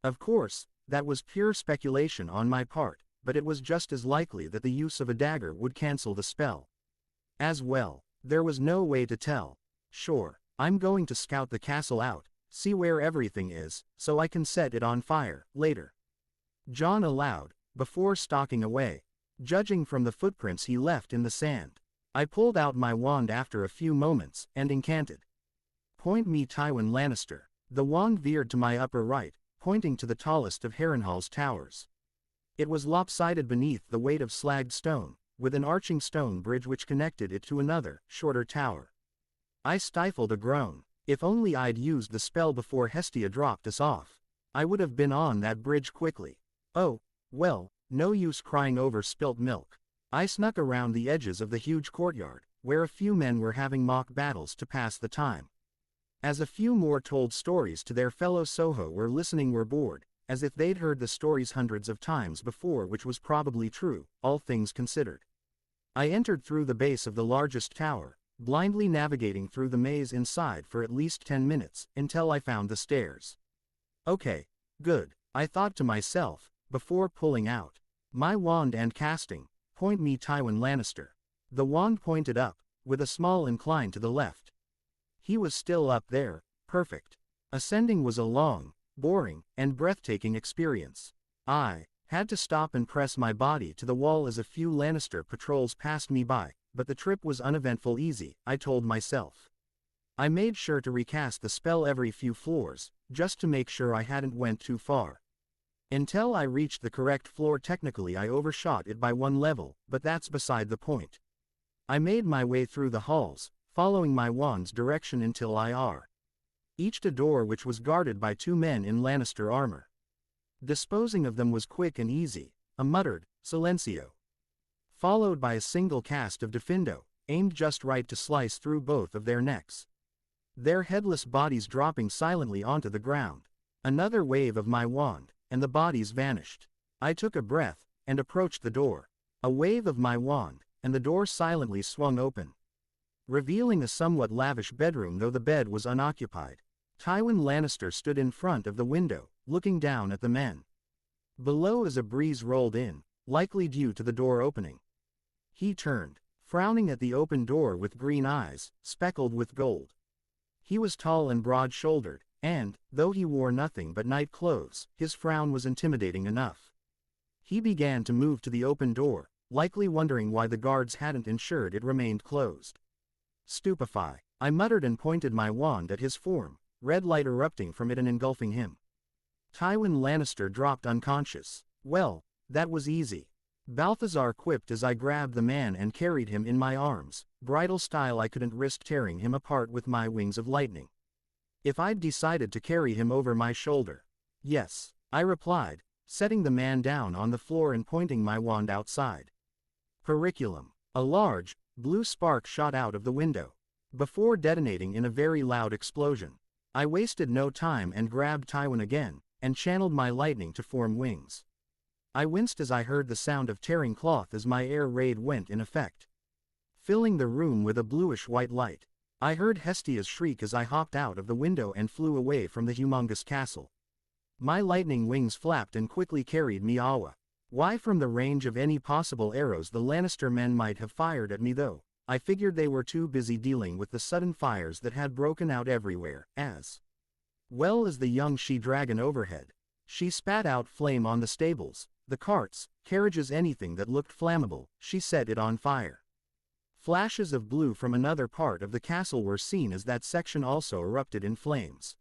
Of course, that was pure speculation on my part, but it was just as likely that the use of a dagger would cancel the spell. As well, there was no way to tell. "Sure, I'm going to scout the castle out, see where everything is, so I can set it on fire, later," Jon allowed, before stalking away. Judging from the footprints he left in the sand, I pulled out my wand after a few moments, and incanted. "Point me Tywin Lannister." The wand veered to my upper right, pointing to the tallest of Harrenhal's towers. It was lopsided beneath the weight of slagged stone, with an arching stone bridge which connected it to another, shorter tower. I stifled a groan. If only I'd used the spell before Hestia dropped us off. I would have been on that bridge quickly. Oh, well, no use crying over spilt milk. I snuck around the edges of the huge courtyard, where a few men were having mock battles to pass the time. As a few more told stories to their fellow Soho were bored, as if they'd heard the stories hundreds of times before, which was probably true, all things considered. I entered through the base of the largest tower, blindly navigating through the maze inside for at least 10 minutes, until I found the stairs. "Okay, good," I thought to myself, before pulling out my wand and casting, "Point me Tywin Lannister." The wand pointed up, with a small incline to the left. He was still up there, perfect. Ascending was a long, boring, and breathtaking experience. I had to stop and press my body to the wall as a few Lannister patrols passed me by, but the trip was uneventful easy, I told myself. I made sure to recast the spell every few floors, just to make sure I hadn't went too far. Until I reached the correct floor. Technically I overshot it by 1 level, but that's beside the point. I made my way through the halls, following my wand's direction until I reached a door which was guarded by 2 men in Lannister armor. Disposing of them was quick and easy, a muttered "Silencio," followed by a single cast of Defendo, aimed just right to slice through both of their necks, their headless bodies dropping silently onto the ground. Another wave of my wand, and the bodies vanished. I took a breath, and approached the door. A wave of my wand, and the door silently swung open, revealing a somewhat lavish bedroom, though the bed was unoccupied. Tywin Lannister stood in front of the window, looking down at the men below as a breeze rolled in, likely due to the door opening. He turned, frowning at the open door with green eyes, speckled with gold. He was tall and broad-shouldered, and, though he wore nothing but night clothes, his frown was intimidating enough. He began to move to the open door, likely wondering why the guards hadn't ensured it remained closed. "Stupefy," I muttered and pointed my wand at his form, red light erupting from it and engulfing him. Tywin Lannister dropped unconscious. "Well, that was easy," Balthazar quipped as I grabbed the man and carried him in my arms, bridal style. I couldn't risk tearing him apart with my wings of lightning. If I'd decided to carry him over my shoulder. "Yes," I replied, setting the man down on the floor and pointing my wand outside. Periculum. A large, blue spark shot out of the window, before detonating in a very loud explosion. I wasted no time and grabbed Tywin again, and channeled my lightning to form wings. I winced as I heard the sound of tearing cloth as my air raid went in effect, filling the room with a bluish-white light. I heard Hestia's shriek as I hopped out of the window and flew away from the humongous castle. My lightning wings flapped and quickly carried me away. Why from the range of any possible arrows the Lannister men might have fired at me though, I figured they were too busy dealing with the sudden fires that had broken out everywhere, as well as the young she-dragon overhead. She spat out flame on the stables, the carts, carriages, anything that looked flammable. She set it on fire. Flashes of blue from another part of the castle were seen as that section also erupted in flames.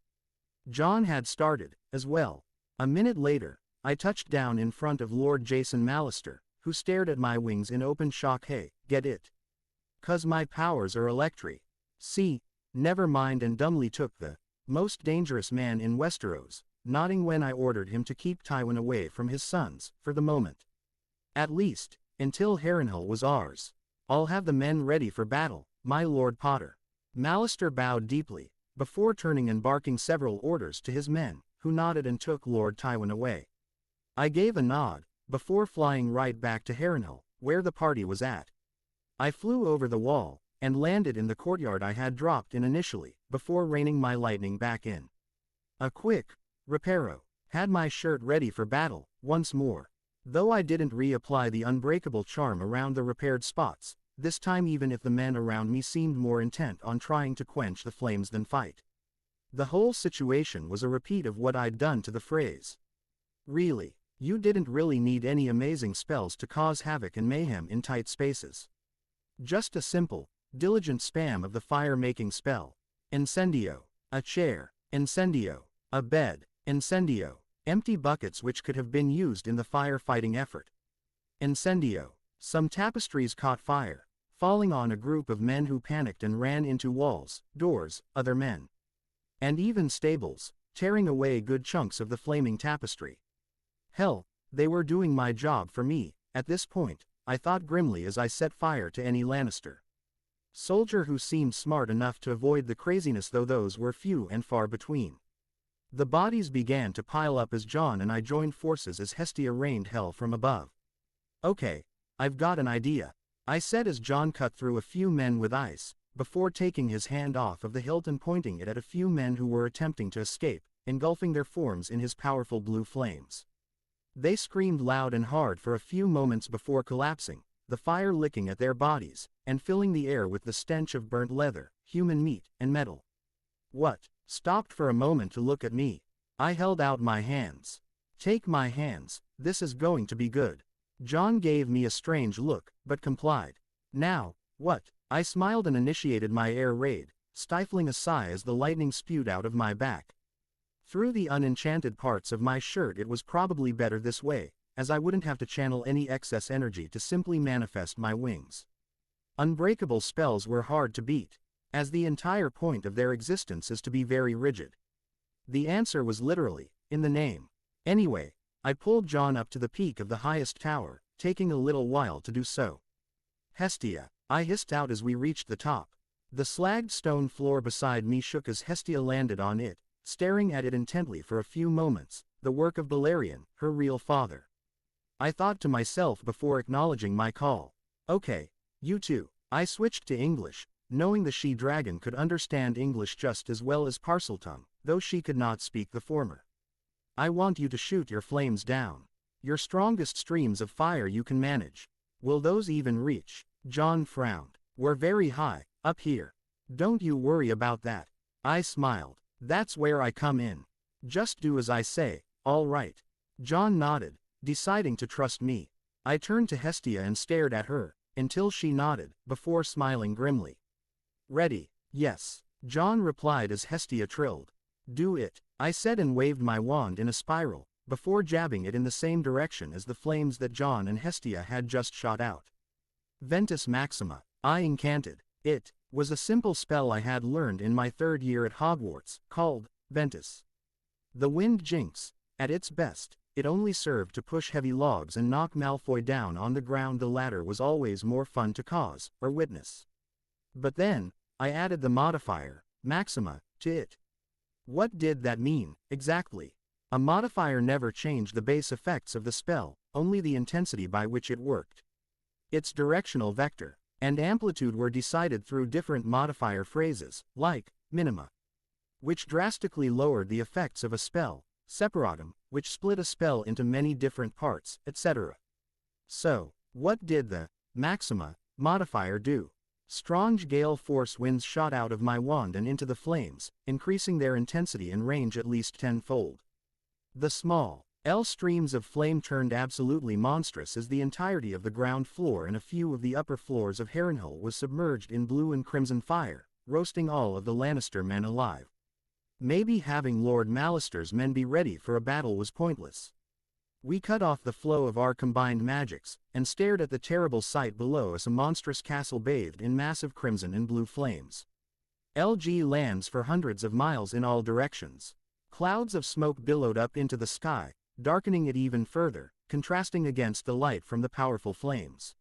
Jon had started, as well. A minute later, I touched down in front of Lord Jason Mallister, who stared at my wings in open shock. Hey, get it? 'Cause my powers are electric. See, never mind, and dumbly took the most dangerous man in Westeros, nodding when I ordered him to keep Tywin away from his sons, for the moment. At least, until Harrenhal was ours. I'll have the men ready for battle, my Lord Potter. Mallister bowed deeply, before turning and barking several orders to his men, who nodded and took Lord Tywin away. I gave a nod, before flying right back to Harrenhal, where the party was at. I flew over the wall, and landed in the courtyard I had dropped in initially, before reining my lightning back in. A quick reparo had my shirt ready for battle, once more. Though I didn't reapply the unbreakable charm around the repaired spots, this time even if the men around me seemed more intent on trying to quench the flames than fight. The whole situation was a repeat of what I'd done to the phrase. Really, you didn't really need any amazing spells to cause havoc and mayhem in tight spaces. Just a simple, diligent spam of the fire-making spell. Incendio. A chair. Incendio. A bed. Incendio. Empty buckets which could have been used in the firefighting effort. Incendio. Some tapestries caught fire, falling on a group of men who panicked and ran into walls, doors, other men, and even stables, tearing away good chunks of the flaming tapestry. Hell, they were doing my job for me, at this point, I thought grimly as I set fire to any Lannister soldier who seemed smart enough to avoid the craziness, though those were few and far between. The bodies began to pile up as Jon and I joined forces as Hestia rained hell from above. Okay, I've got an idea, I said as Jon cut through a few men with ice, before taking his hand off of the hilt and pointing it at a few men who were attempting to escape, engulfing their forms in his powerful blue flames. They screamed loud and hard for a few moments before collapsing, the fire licking at their bodies, and filling the air with the stench of burnt leather, human meat, and metal. What? Stopped for a moment to look at me. I held out my hands. Take my hands, this is going to be good. Jon gave me a strange look, but complied. Now, what? I smiled and initiated my air raid, stifling a sigh as the lightning spewed out of my back. Through the unenchanted parts of my shirt it was probably better this way, as I wouldn't have to channel any excess energy to simply manifest my wings. Unbreakable spells were hard to beat, as the entire point of their existence is to be very rigid. The answer was literally, in the name. Anyway, I pulled Jon up to the peak of the highest tower, taking a little while to do so. Hestia, I hissed out as we reached the top. The slagged stone floor beside me shook as Hestia landed on it, staring at it intently for a few moments, the work of Balerion, her real father. I thought to myself before acknowledging my call. Okay, you two. I switched to English, knowing the she-dragon could understand English just as well as Parseltongue, though she could not speak the former. I want you to shoot your flames down. Your strongest streams of fire you can manage. Will those even reach? Jon frowned. We're very high, up here. Don't you worry about that. I smiled. That's where I come in. Just do as I say, all right. Jon nodded, deciding to trust me. I turned to Hestia and stared at her, until she nodded, before smiling grimly. Ready? Yes. Jon replied as Hestia trilled. Do it, I said and waved my wand in a spiral, before jabbing it in the same direction as the flames that Jon and Hestia had just shot out. Ventus Maxima, I incanted. It was a simple spell I had learned in my 3rd year at Hogwarts, called Ventus. The Wind Jinx. At its best, it only served to push heavy logs and knock Malfoy down on the ground. The latter was always more fun to cause, or witness. But then, I added the modifier, Maxima, to it. What did that mean, exactly? A modifier never changed the base effects of the spell, only the intensity by which it worked. Its directional vector and amplitude were decided through different modifier phrases, like minima, which drastically lowered the effects of a spell, separatum, which split a spell into many different parts, etc. So, what did the maxima modifier do? Strong gale force winds shot out of my wand and into the flames, increasing their intensity and range at least tenfold. The small L streams of flame turned absolutely monstrous as the entirety of the ground floor and a few of the upper floors of Harrenhal was submerged in blue and crimson fire, roasting all of the Lannister men alive. Maybe having Lord Mallister's men be ready for a battle was pointless. We cut off the flow of our combined magics, and stared at the terrible sight below us, a monstrous castle bathed in massive crimson and blue flames. LG lands for hundreds of miles in all directions. Clouds of smoke billowed up into the sky, darkening it even further, contrasting against the light from the powerful flames.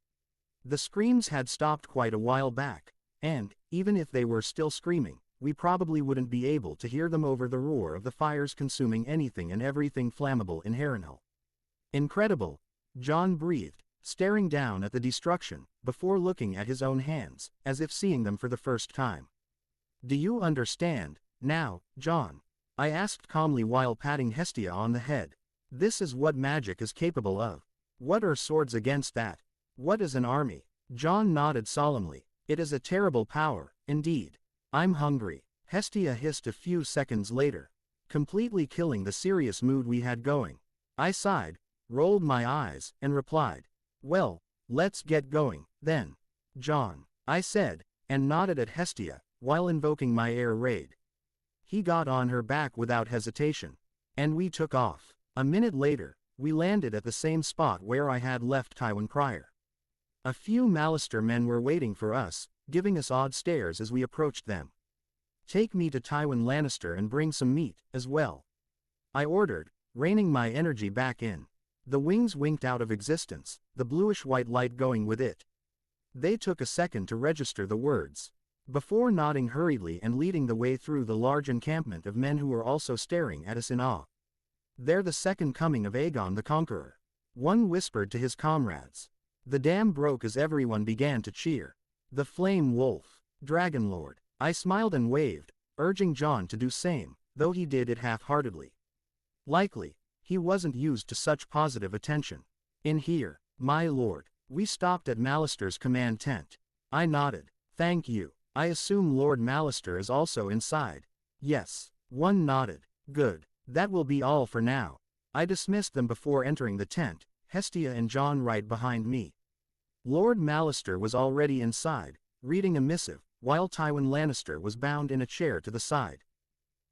The screams had stopped quite a while back, and, even if they were still screaming, we probably wouldn't be able to hear them over the roar of the fires consuming anything and everything flammable in Harrenhal. Incredible, Jon breathed, staring down at the destruction, before looking at his own hands, as if seeing them for the first time. Do you understand, now, Jon? I asked calmly while patting Hestia on the head. This is what magic is capable of. What are swords against that? What is an army? Jon nodded solemnly. It is a terrible power, indeed. I'm hungry, Hestia hissed a few seconds later, completely killing the serious mood we had going. I sighed, rolled my eyes, and replied, well, let's get going, then. Jon, I said, and nodded at Hestia, while invoking my air raid. He got on her back without hesitation, and we took off. A minute later, we landed at the same spot where I had left Tywin prior. A few Mallister men were waiting for us, giving us odd stares as we approached them. Take me to Tywin Lannister and bring some meat, as well. I ordered, reining my energy back in. The wings winked out of existence, the bluish-white light going with it. They took a second to register the words, before nodding hurriedly and leading the way through the large encampment of men who were also staring at us in awe. They're the second coming of Aegon the Conqueror. One whispered to his comrades. The dam broke as everyone began to cheer. The Flame Wolf, Dragonlord. I smiled and waved, urging Jon to do same, though he did it half-heartedly. Likely, he wasn't used to such positive attention. In here, my lord. We stopped at Mallister's command tent. I nodded. Thank you. I assume Lord Mallister is also inside. Yes. One nodded. Good. That will be all for now. I dismissed them before entering the tent, Hestia and Jon right behind me. Lord Mallister was already inside, reading a missive, while Tywin Lannister was bound in a chair to the side.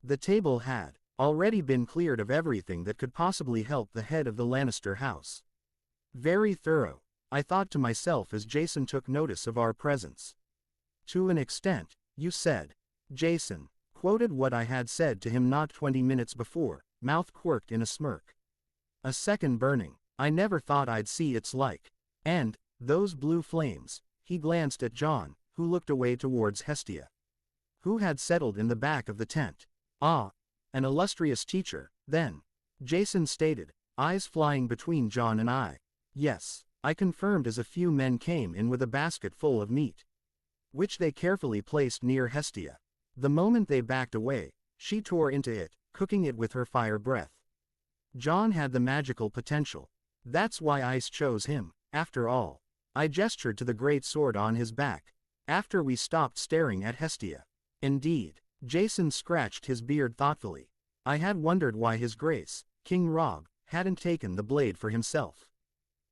The table had already been cleared of everything that could possibly help the head of the Lannister house. Very thorough, I thought to myself as Jason took notice of our presence. To an extent, you said. Jason quoted what I had said to him not 20 minutes before, mouth quirked in a smirk. A second burning. I never thought I'd see its like. And, those blue flames, he glanced at Jon, who looked away towards Hestia, who had settled in the back of the tent. Ah, an illustrious teacher, then. Jason stated, eyes flying between Jon and I. Yes, I confirmed as a few men came in with a basket full of meat, which they carefully placed near Hestia. The moment they backed away, she tore into it, cooking it with her fire breath. Jon had the magical potential. That's why Ice chose him, after all. I gestured to the great sword on his back, after we stopped staring at Hestia. Indeed, Jason scratched his beard thoughtfully. I had wondered why His Grace, King Robb, hadn't taken the blade for himself.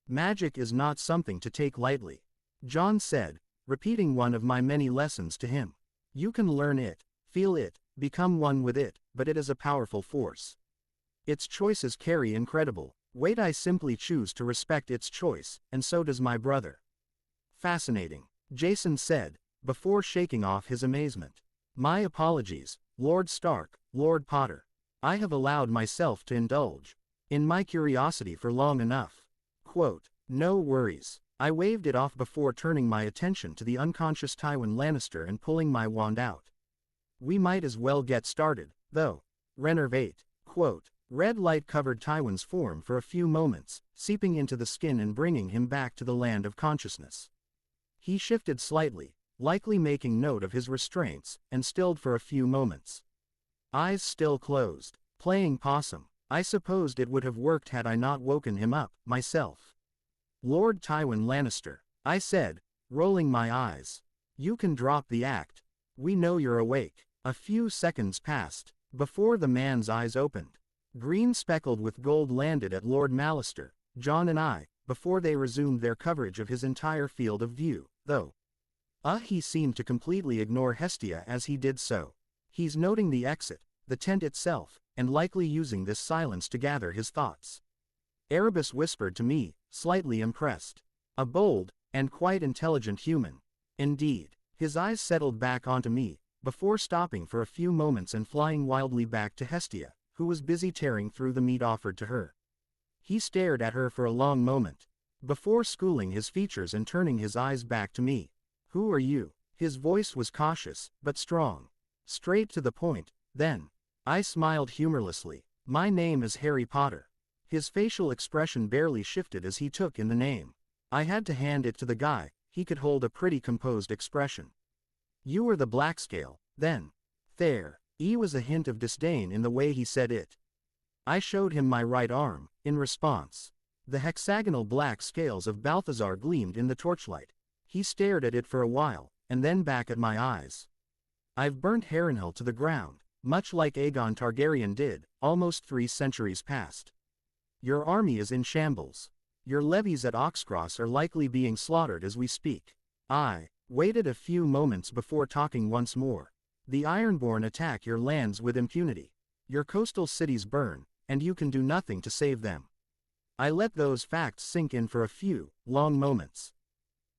Magic is not something to take lightly, Jon said, repeating one of my many lessons to him. You can learn it, feel it, become one with it, but it is a powerful force. Its choices carry incredible weight. I simply choose to respect its choice, and so does my brother. Fascinating, Jason said, before shaking off his amazement. My apologies, Lord Stark, Lord Potter. I have allowed myself to indulge in my curiosity for long enough. Quote, no worries. I waved it off before turning my attention to the unconscious Tywin Lannister and pulling my wand out. We might as well get started, though. Renervate. Quote, red light covered Tywin's form for a few moments, seeping into the skin and bringing him back to the land of consciousness. He shifted slightly, likely making note of his restraints, and stilled for a few moments. Eyes still closed, playing possum. I supposed it would have worked had I not woken him up, myself. Lord Tywin Lannister, I said, rolling my eyes. You can drop the act. We know you're awake. A few seconds passed, before the man's eyes opened. Green speckled with gold landed at Lord Mallister, John and I, before they resumed their coverage of his entire field of view, though. He seemed to completely ignore Hestia as he did so. He's noting the exit, the tent itself, and likely using this silence to gather his thoughts. Erebus whispered to me, slightly impressed. A bold, and quite intelligent human. Indeed. His eyes settled back onto me, before stopping for a few moments and flying wildly back to Hestia, who was busy tearing through the meat offered to her. He stared at her for a long moment, before schooling his features and turning his eyes back to me. Who are you? His voice was cautious, but strong. Straight to the point, then. I smiled humorlessly. My name is Harry Potter. His facial expression barely shifted as he took in the name. I had to hand it to the guy. He could hold a pretty composed expression. You were the Blackscale, then. There. Was a hint of disdain in the way he said it. I showed him my right arm, in response. The hexagonal black scales of Balthazar gleamed in the torchlight. He stared at it for a while, and then back at my eyes. I've burnt Harrenhal to the ground, much like Aegon Targaryen did, almost 3 centuries past. Your army is in shambles. Your levies at Oxcross are likely being slaughtered as we speak. I waited a few moments before talking once more. The Ironborn attack your lands with impunity. Your coastal cities burn, and you can do nothing to save them. I let those facts sink in for a few, long moments.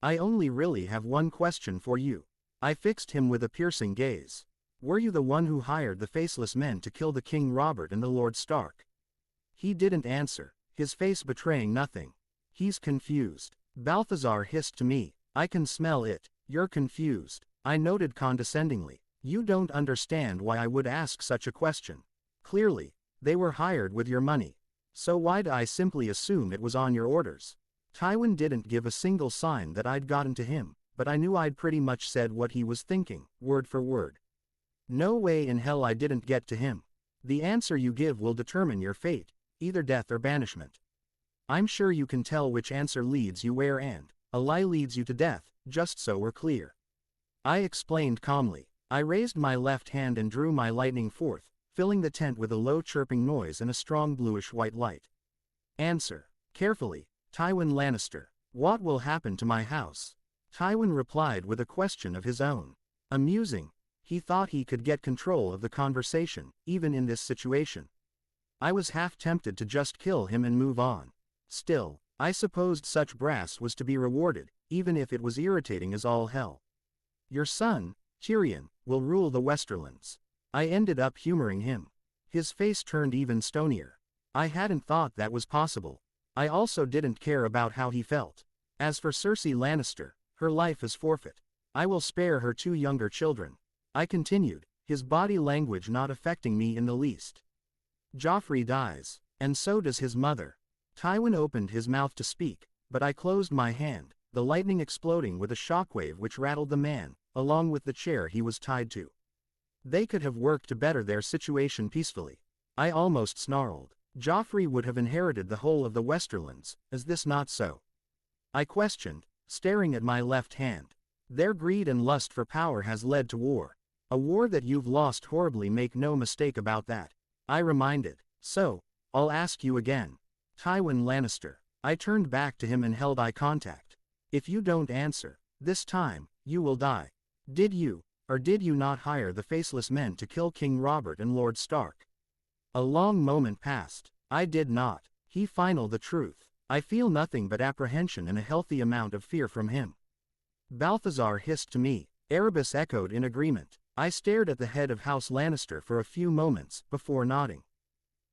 I only really have one question for you. I fixed him with a piercing gaze. Were you the one who hired the faceless men to kill the King Robert and the Lord Stark? He didn't answer, his face betraying nothing. He's confused. Balthazar hissed to me. I can smell it. You're confused. I noted condescendingly. You don't understand why I would ask such a question. Clearly, they were hired with your money. So why'd I simply assume it was on your orders? Tywin didn't give a single sign that I'd gotten to him, but I knew I'd pretty much said what he was thinking, word for word. No way in hell I didn't get to him. The answer you give will determine your fate, either death or banishment. I'm sure you can tell which answer leads you where and a lie leads you to death, just so we're clear. I explained calmly. I raised my left hand and drew my lightning forth, filling the tent with a low chirping noise and a strong bluish-white light. Answer. Carefully, Tywin Lannister. What will happen to my house? Tywin replied with a question of his own. Amusing. He thought he could get control of the conversation, even in this situation. I was half tempted to just kill him and move on. Still, I supposed such brass was to be rewarded, even if it was irritating as all hell. Your son, Tyrion, will rule the Westerlands. I ended up humoring him. His face turned even stonier. I hadn't thought that was possible. I also didn't care about how he felt. As for Cersei Lannister, her life is forfeit. I will spare her 2 younger children. I continued, his body language not affecting me in the least. Joffrey dies, and so does his mother. Tywin opened his mouth to speak, but I closed my hand, the lightning exploding with a shockwave which rattled the man, along with the chair he was tied to. They could have worked to better their situation peacefully. I almost snarled. Joffrey would have inherited the whole of the Westerlands, is this not so? I questioned, staring at my left hand. Their greed and lust for power has led to war. A war that you've lost horribly, make no mistake about that. I reminded. So, I'll ask you again. Tywin Lannister. I turned back to him and held eye contact. If you don't answer, this time, you will die. Did you, or did you not hire the faceless men to kill King Robert and Lord Stark? A long moment passed. I did not. He finaled the truth. I feel nothing but apprehension and a healthy amount of fear from him. Balthazar hissed to me. Erebus echoed in agreement. I stared at the head of House Lannister for a few moments, before nodding.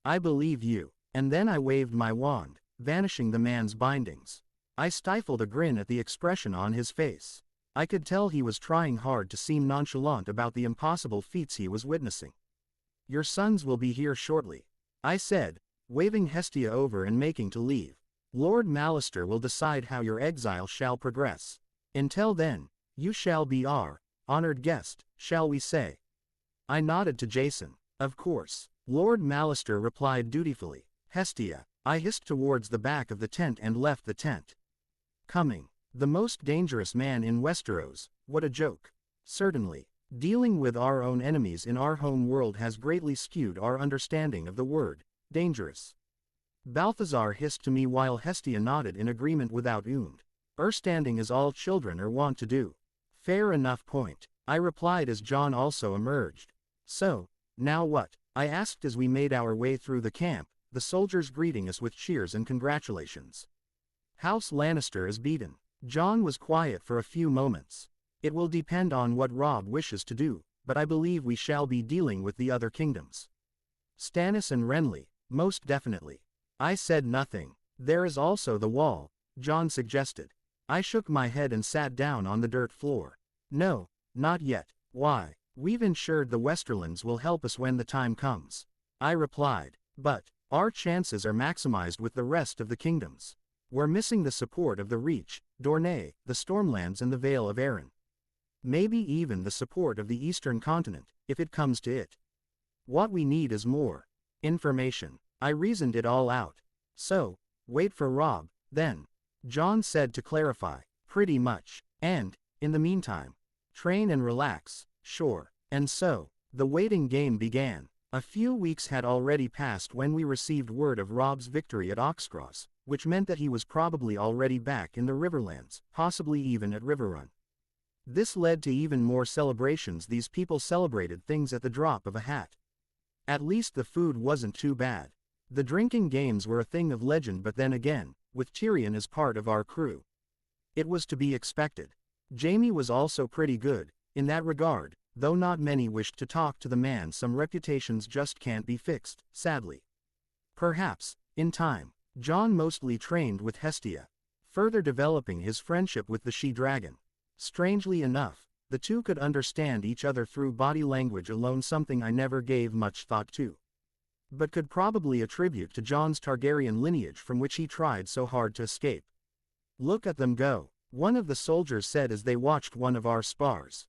I believe you. And then I waved my wand, vanishing the man's bindings. I stifled a grin at the expression on his face. I could tell he was trying hard to seem nonchalant about the impossible feats he was witnessing. Your sons will be here shortly, I said, waving Hestia over and making to leave. Lord Mallister will decide how your exile shall progress. Until then, you shall be our honored guest, shall we say? I nodded to Jason. Of course. Lord Mallister replied dutifully. Hestia. I hissed towards the back of the tent and left the tent. Coming. The most dangerous man in Westeros, What a joke. Certainly. Dealing with our own enemies in our home world has greatly skewed our understanding of the word, dangerous. Balthazar hissed to me while Hestia nodded in agreement without standing as all children are wont to do. Fair enough point, I replied as John also emerged. So, now what? I asked as we made our way through the camp, the soldiers greeting us with cheers and congratulations. House Lannister is beaten. John was quiet for a few moments. It will depend on what Robb wishes to do, but I believe we shall be dealing with the other kingdoms. Stannis and Renly, most definitely. I said nothing. There is also the wall, John suggested. I shook my head and sat down on the dirt floor. No, not yet. Why? We've ensured the Westerlands will help us when the time comes. I replied. But our chances are maximized with the rest of the kingdoms. We're missing the support of the Reach, Dorne, the Stormlands and the Vale of Arryn. Maybe even the support of the Eastern Continent, if it comes to it. What we need is more information. I reasoned it all out. So, wait for Robb, then. John said to clarify. Pretty much. And, in the meantime, train and relax, sure. And so, the waiting game began. A few weeks had already passed when we received word of Robb's victory at Oxcross, which meant that he was probably already back in the Riverlands, possibly even at Riverrun. This led to even more celebrations. These people celebrated things at the drop of a hat. At least the food wasn't too bad. The drinking games were a thing of legend, but then again, with Tyrion as part of our crew, it was to be expected. Jaime was also pretty good, in that regard, though not many wished to talk to the man. Some reputations just can't be fixed, sadly. Perhaps, in time, John mostly trained with Hestia, further developing his friendship with the she-dragon. Strangely enough, the two could understand each other through body language alone, something I never gave much thought to, but could probably attribute to Jon's Targaryen lineage from which he tried so hard to escape. Look at them go, one of the soldiers said as they watched one of our spars.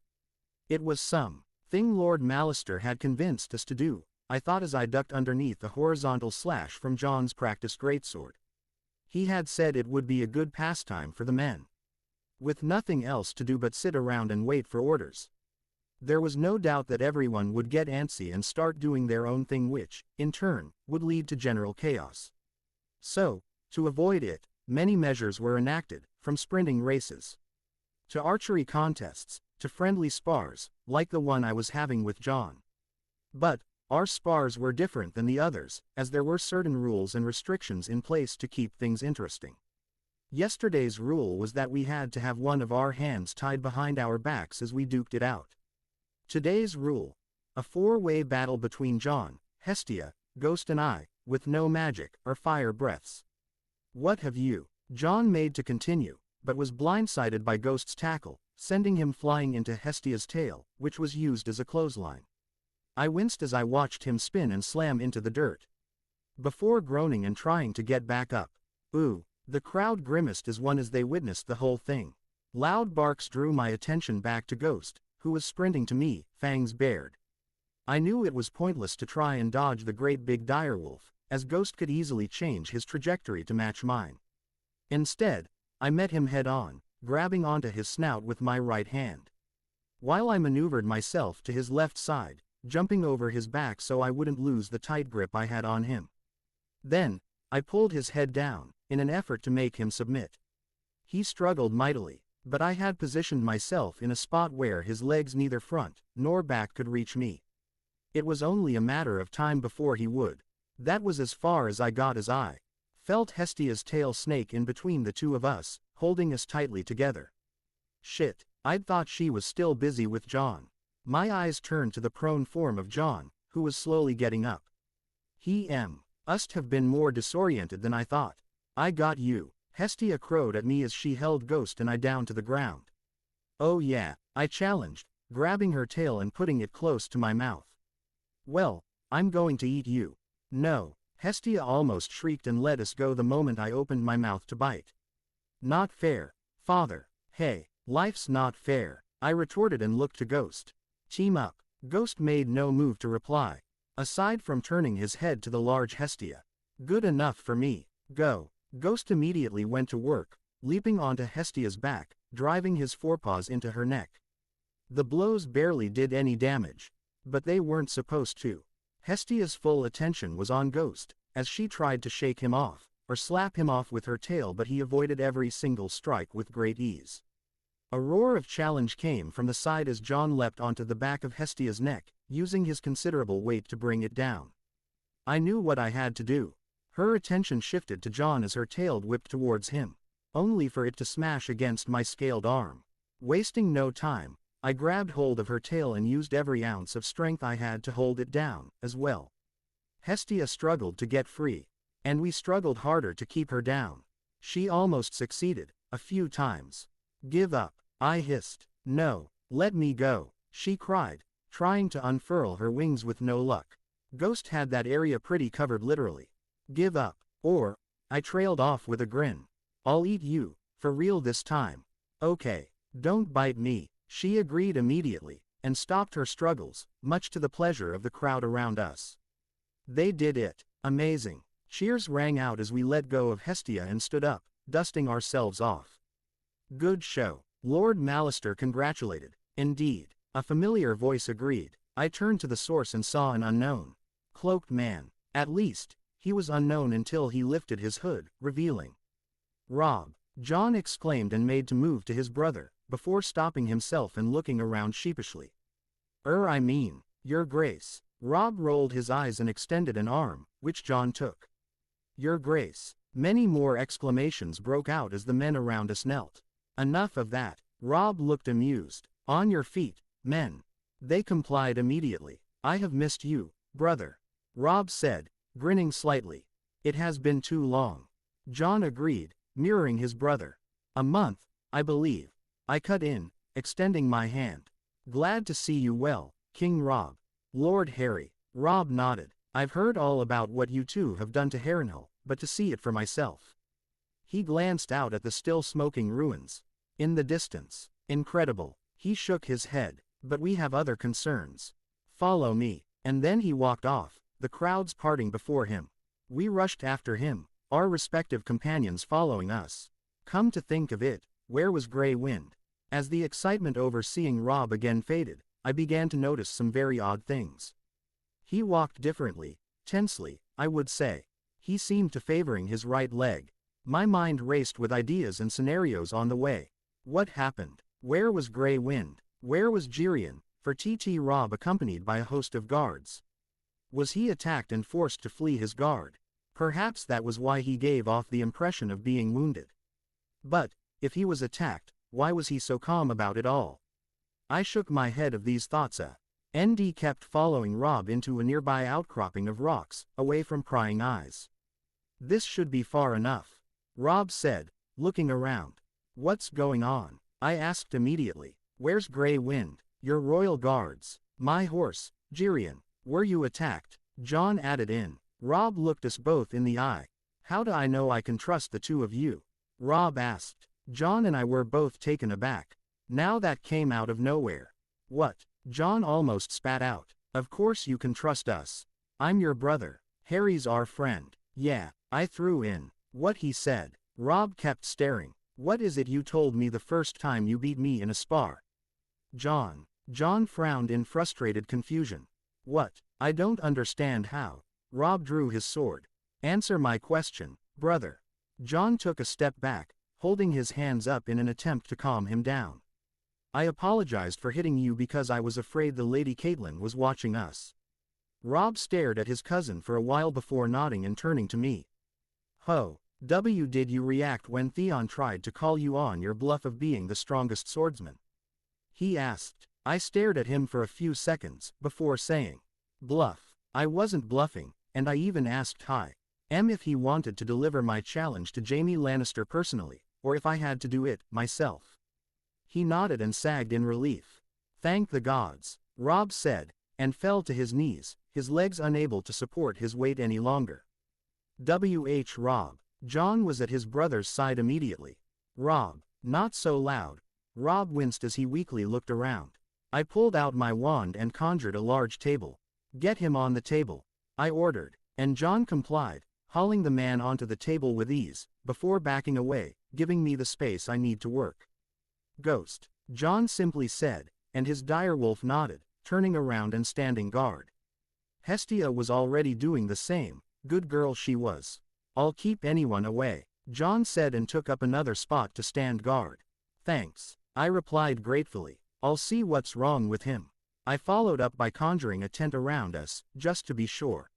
It was some thing Lord Mallister had convinced us to do, I thought as I ducked underneath a horizontal slash from Jon's practiced greatsword. He had said it would be a good pastime for the men, with nothing else to do but sit around and wait for orders. There was no doubt that everyone would get antsy and start doing their own thing, which, in turn, would lead to general chaos. So, to avoid it, many measures were enacted, from sprinting races to archery contests, to friendly spars, like the one I was having with Jon. But our spars were different than the others, as there were certain rules and restrictions in place to keep things interesting. Yesterday's rule was that we had to have one of our hands tied behind our backs as we duked it out. Today's rule: a four-way battle between Jon, Hestia, Ghost and I, with no magic or fire breaths. What have you? Jon made to continue, but was blindsided by Ghost's tackle, sending him flying into Hestia's tail, which was used as a clothesline. I winced as I watched him spin and slam into the dirt, before groaning and trying to get back up. Ooh. The crowd grimaced as one as they witnessed the whole thing. Loud barks drew my attention back to Ghost, who was sprinting to me, fangs bared. I knew it was pointless to try and dodge the great big direwolf, as Ghost could easily change his trajectory to match mine. Instead, I met him head-on, grabbing onto his snout with my right hand, while I maneuvered myself to his left side, jumping over his back so I wouldn't lose the tight grip I had on him. Then, I pulled his head down, in an effort to make him submit. He struggled mightily, but I had positioned myself in a spot where his legs neither front nor back could reach me. It was only a matter of time before he would. That was as far as I got as I felt Hestia's tail snake in between the two of us, holding us tightly together. Shit, I'd thought she was still busy with Jon. My eyes turned to the prone form of Jon, who was slowly getting up. He must have been more disoriented than I thought. I got you, Hestia crowed at me as she held Ghost and I down to the ground. Oh yeah, I challenged, grabbing her tail and putting it close to my mouth. Well, I'm going to eat you. No, Hestia almost shrieked and let us go the moment I opened my mouth to bite. Not fair, father. Hey, life's not fair, I retorted and looked to Ghost. Team up. Ghost made no move to reply, aside from turning his head to the large Hestia. Good enough for me. Go. Ghost immediately went to work, leaping onto Hestia's back, driving his forepaws into her neck. The blows barely did any damage. But they weren't supposed to. Hestia's full attention was on Ghost, as she tried to shake him off, or slap him off with her tail, but he avoided every single strike with great ease. A roar of challenge came from the side as Jon leapt onto the back of Hestia's neck, using his considerable weight to bring it down. I knew what I had to do. Her attention shifted to Jon as her tail whipped towards him, only for it to smash against my scaled arm. Wasting no time, I grabbed hold of her tail and used every ounce of strength I had to hold it down, as well. Hestia struggled to get free, and we struggled harder to keep her down. She almost succeeded, a few times. "Give up," I hissed. "No, let me go," she cried, trying to unfurl her wings with no luck. Ghost had that area pretty covered literally. "Give up, or," I trailed off with a grin. "I'll eat you, for real this time." "Okay, don't bite me," she agreed immediately, and stopped her struggles, much to the pleasure of the crowd around us. They did it. Amazing. Cheers rang out as we let go of Hestia and stood up, dusting ourselves off. "Good show," Lord Mallister congratulated. "Indeed," a familiar voice agreed. I turned to the source and saw an unknown, cloaked man. At least, he was unknown until he lifted his hood, revealing Robb. Jon exclaimed and made to move to his brother, before stopping himself and looking around sheepishly. I mean, Your Grace." Robb rolled his eyes and extended an arm, which Jon took. "Your Grace." Many more exclamations broke out as the men around us knelt. "Enough of that." Robb looked amused. "On your feet, men." They complied immediately. "I have missed you, brother," Robb said, grinning slightly. "It has been too long." Jon agreed, mirroring his brother. "A month, I believe," I cut in, extending my hand. "Glad to see you well, King Robb." "Lord Harry." Robb nodded. "I've heard all about what you two have done to Harrenhal, but to see it for myself." He glanced out at the still smoking ruins. In the distance. "Incredible." He shook his head. "But we have other concerns. Follow me." And then he walked off, the crowds parting before him. We rushed after him, our respective companions following us. Come to think of it, where was Grey Wind? As the excitement over seeing Robb again faded, I began to notice some very odd things. He walked differently, tensely, I would say. He seemed to favoring his right leg. My mind raced with ideas and scenarios on the way. What happened? Where was Grey Wind? Where was Jirian, for TT Robb accompanied by a host of guards? Was he attacked and forced to flee his guard? Perhaps that was why he gave off the impression of being wounded. But, if he was attacked, why was he so calm about it all? I shook my head of these thoughts. ND kept following Robb into a nearby outcropping of rocks, away from prying eyes. "This should be far enough," Robb said, looking around. "What's going on?" I asked immediately. "Where's Grey Wind? Your royal guards? My horse, Jirian? Were you attacked?" Jon added in. Robb looked us both in the eye. "How do I know I can trust the two of you?" Robb asked. Jon and I were both taken aback. Now that came out of nowhere. "What?" Jon almost spat out. "Of course you can trust us. I'm your brother. Harry's our friend." "Yeah," I threw in. "What he said." Robb kept staring. "What is it you told me the first time you beat me in a spar?" Jon frowned in frustrated confusion. "What? I don't understand how." Robb drew his sword. "Answer my question, brother." Jon took a step back, holding his hands up in an attempt to calm him down. "I apologized for hitting you because I was afraid the Lady Caitlin was watching us." Robb stared at his cousin for a while before nodding and turning to me. "How did you react when Theon tried to call you on your bluff of being the strongest swordsman?" he asked. I stared at him for a few seconds, before saying, "Bluff. I wasn't bluffing, and I even asked if he wanted to deliver my challenge to Jaime Lannister personally, or if I had to do it myself." He nodded and sagged in relief. "Thank the gods," Robb said, and fell to his knees, his legs unable to support his weight any longer. Robb. Jon was at his brother's side immediately. "Robb, not so loud." Robb winced as he weakly looked around. I pulled out my wand and conjured a large table. "Get him on the table," I ordered, and Jon complied, hauling the man onto the table with ease, before backing away, giving me the space I need to work. "Ghost," Jon simply said, and his direwolf nodded, turning around and standing guard. Hestia was already doing the same. Good girl she was. I'll keep anyone away, Jon said and took up another spot to stand guard. Thanks, I replied gratefully. I'll see what's wrong with him. I followed up by conjuring a tent around us, just to be sure.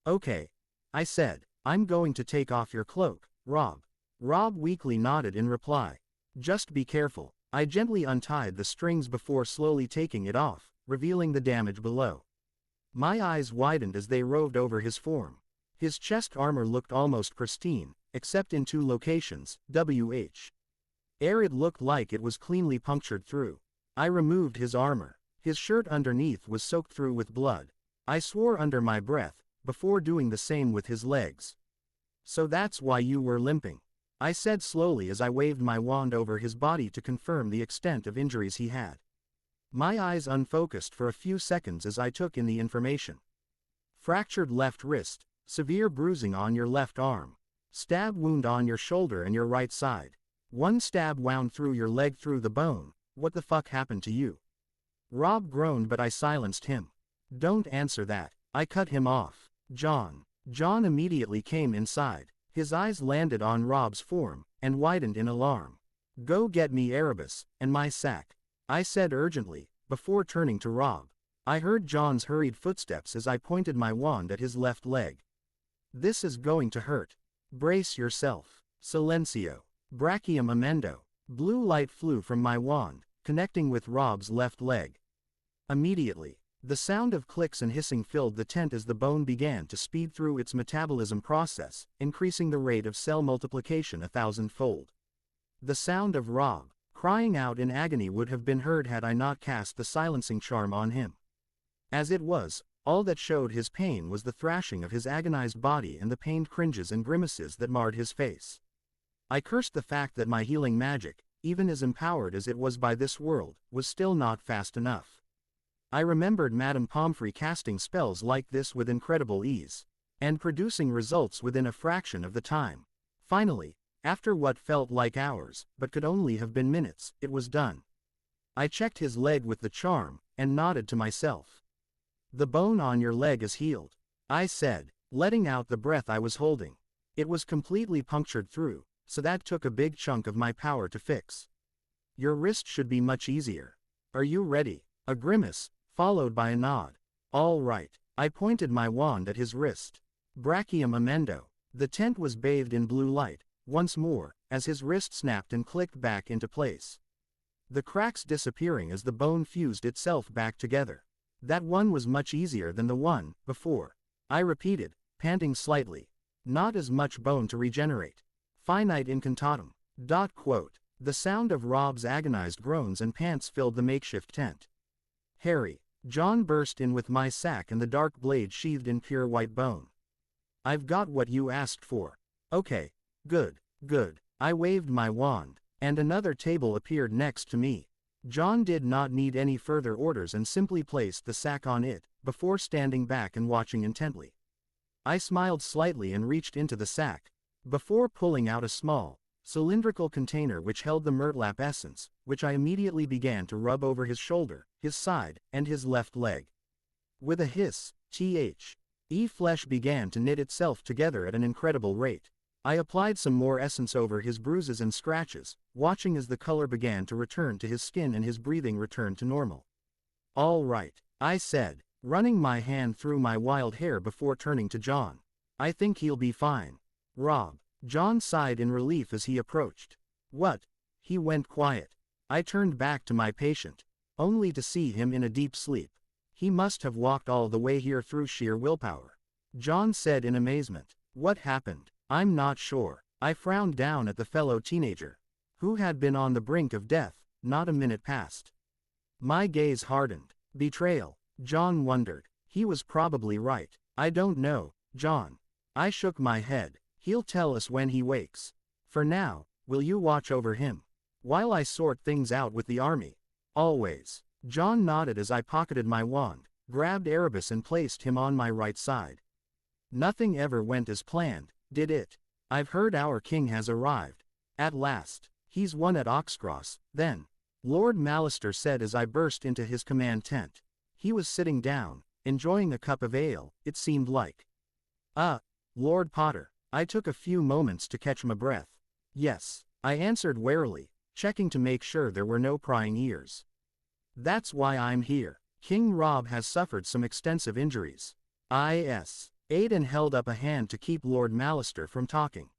Okay, I said. I'm going to take off your cloak, Robb. Robb weakly nodded in reply. Just be careful. I gently untied the strings before slowly taking it off, revealing the damage below. My eyes widened as they roved over his form. His chest armor looked almost pristine, except in two locations, Arid looked like it was cleanly punctured through. I removed his armor. His shirt underneath was soaked through with blood. I swore under my breath, before doing the same with his legs. So that's why you were limping, I said slowly as I waved my wand over his body to confirm the extent of injuries he had. My eyes unfocused for a few seconds as I took in the information. Fractured left wrist, severe bruising on your left arm, stab wound on your shoulder and your right side. One stab wound through your leg through the bone. What the fuck happened to you? Robb groaned, but I silenced him. Don't answer that. I cut him off. Jon. Jon immediately came inside. His eyes landed on Robb's form, and widened in alarm. Go get me Erebus, and my sack, I said urgently, before turning to Robb. I heard Jon's hurried footsteps as I pointed my wand at his left leg. This is going to hurt. Brace yourself. Silencio. Brachium amendo. Blue light flew from my wand, connecting with Robb's left leg. Immediately, the sound of clicks and hissing filled the tent as the bone began to speed through its metabolism process, increasing the rate of cell multiplication 1,000-fold. The sound of Robb crying out in agony would have been heard had I not cast the silencing charm on him. As it was, all that showed his pain was the thrashing of his agonized body and the pained cringes and grimaces that marred his face. I cursed the fact that my healing magic, even as empowered as it was by this world, was still not fast enough. I remembered Madame Pomfrey casting spells like this with incredible ease, and producing results within a fraction of the time. Finally, after what felt like hours, but could only have been minutes, it was done. I checked his leg with the charm, and nodded to myself. The bone on your leg is healed, I said, letting out the breath I was holding. It was completely punctured through, so that took a big chunk of my power to fix. Your wrist should be much easier. Are you ready? A grimace, followed by a nod. All right. I pointed my wand at his wrist. Brachium amendo. The tent was bathed in blue light, once more, as his wrist snapped and clicked back into place. The cracks disappearing as the bone fused itself back together. That one was much easier than the one before, I repeated, panting slightly. Not as much bone to regenerate. Finite incantatum. The sound of Robb's agonized groans and pants filled the makeshift tent. Harry. Jon burst in with my sack and the dark blade sheathed in pure white bone. I've got what you asked for. Okay. Good. Good. I waved my wand, and another table appeared next to me. Jon did not need any further orders and simply placed the sack on it, before standing back and watching intently. I smiled slightly and reached into the sack, before pulling out a small, cylindrical container which held the Murtlap essence, which I immediately began to rub over his shoulder, his side, and his left leg. With a hiss, flesh began to knit itself together at an incredible rate. I applied some more essence over his bruises and scratches, watching as the color began to return to his skin and his breathing returned to normal. All right, I said, running my hand through my wild hair before turning to Jon. I think he'll be fine. Robb. Jon sighed in relief as he approached. What? He went quiet. I turned back to my patient, only to see him in a deep sleep. He must have walked all the way here through sheer willpower. Jon said in amazement. What happened? I'm not sure. I frowned down at the fellow teenager, who had been on the brink of death, not a minute past. My gaze hardened. Betrayal. Jon wondered. He was probably right. I don't know, Jon. I shook my head. He'll tell us when he wakes. For now, will you watch over him, while I sort things out with the army? Always. Jon nodded as I pocketed my wand, grabbed Erebus and placed him on my right side. Nothing ever went as planned, did it? I've heard our king has arrived. At last. He's won at Oxcross, then. Lord Mallister said as I burst into his command tent. He was sitting down, enjoying a cup of ale, it seemed like. Lord Potter. I took a few moments to catch my breath. Yes, I answered warily, checking to make sure there were no prying ears. That's why I'm here. King Robb has suffered some extensive injuries. Aidan held up a hand to keep Lord Mallister from talking.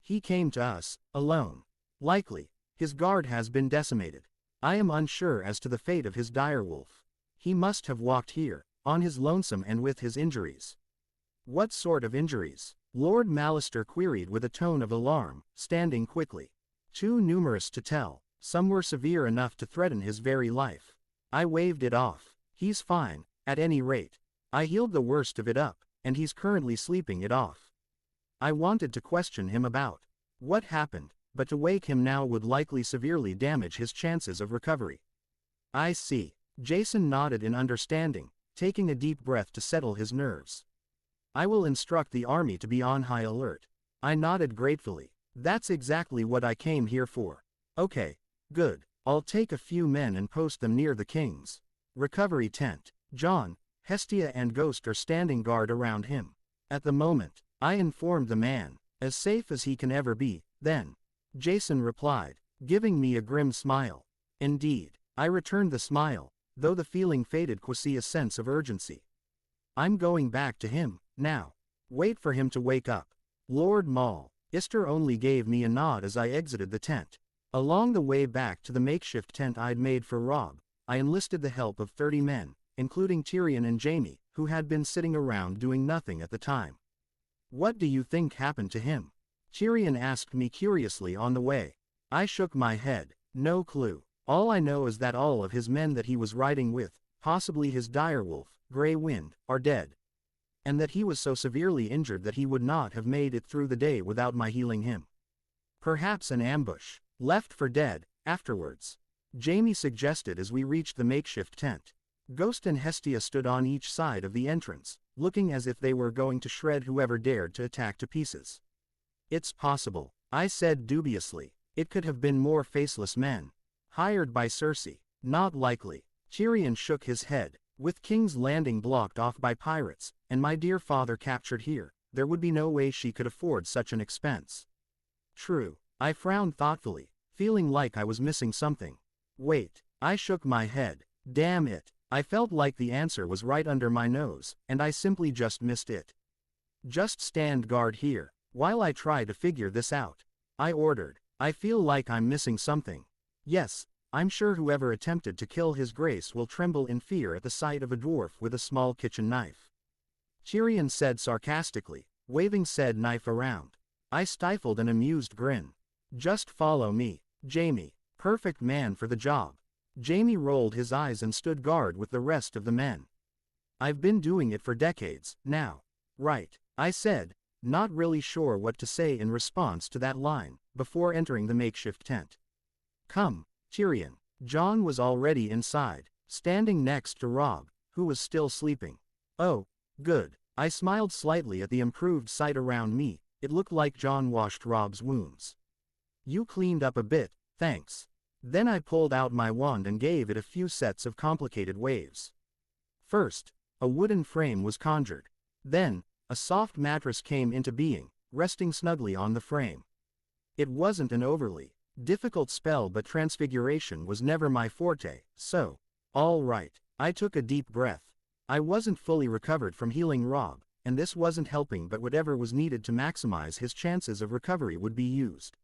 He came to us, alone. Likely, his guard has been decimated. I am unsure as to the fate of his direwolf. He must have walked here, on his lonesome and with his injuries. What sort of injuries? Lord Mallister queried with a tone of alarm, standing quickly. Too numerous to tell, some were severe enough to threaten his very life. I waved it off. He's fine, at any rate. I healed the worst of it up, and he's currently sleeping it off. I wanted to question him about what happened, but to wake him now would likely severely damage his chances of recovery. I see. Jason nodded in understanding, taking a deep breath to settle his nerves. I will instruct the army to be on high alert. I nodded gratefully. That's exactly what I came here for. Okay, good. I'll take a few men and post them near the king's recovery tent. John, Hestia and Ghost are standing guard around him. At the moment, I informed the man, as safe as he can ever be, then. Jason replied, giving me a grim smile. Indeed, I returned the smile, though the feeling faded quasi a sense of urgency. I'm going back to him, now. Wait for him to wake up. Lord Maul. Ister only gave me a nod as I exited the tent. Along the way back to the makeshift tent I'd made for Robb, I enlisted the help of 30 men, including Tyrion and Jaime, who had been sitting around doing nothing at the time. What do you think happened to him? Tyrion asked me curiously on the way. I shook my head. No clue. All I know is that all of his men that he was riding with, possibly his direwolf, Grey Wind, are dead. And that he was so severely injured that he would not have made it through the day without my healing him. Perhaps an ambush. Left for dead, afterwards. Jaime suggested as we reached the makeshift tent. Ghost and Hestia stood on each side of the entrance, looking as if they were going to shred whoever dared to attack to pieces. It's possible, I said dubiously. It could have been more faceless men. Hired by Cersei. Not likely. Tyrion shook his head. With King's Landing blocked off by pirates, and my dear father captured here, there would be no way she could afford such an expense. True. I frowned thoughtfully, feeling like I was missing something. Wait. I shook my head. Damn it. I felt like the answer was right under my nose, and I simply just missed it. Just stand guard here, while I try to figure this out. I ordered. I feel like I'm missing something. Yes, I'm sure whoever attempted to kill his grace will tremble in fear at the sight of a dwarf with a small kitchen knife. Tyrion said sarcastically, waving said knife around. I stifled an amused grin. Just follow me, Jaime. Perfect man for the job. Jaime rolled his eyes and stood guard with the rest of the men. I've been doing it for decades, now. Right, I said, not really sure what to say in response to that line, before entering the makeshift tent. Come, Tyrion. Jon was already inside, standing next to Robb, who was still sleeping. Oh, good. I smiled slightly at the improved sight around me. It looked like Jon washed Robb's wounds. You cleaned up a bit, thanks. Then I pulled out my wand and gave it a few sets of complicated waves. First, a wooden frame was conjured. Then, a soft mattress came into being, resting snugly on the frame. It wasn't an overly difficult spell, but transfiguration was never my forte, so, all right. I took a deep breath. I wasn't fully recovered from healing Robb, and this wasn't helping, but whatever was needed to maximize his chances of recovery would be used.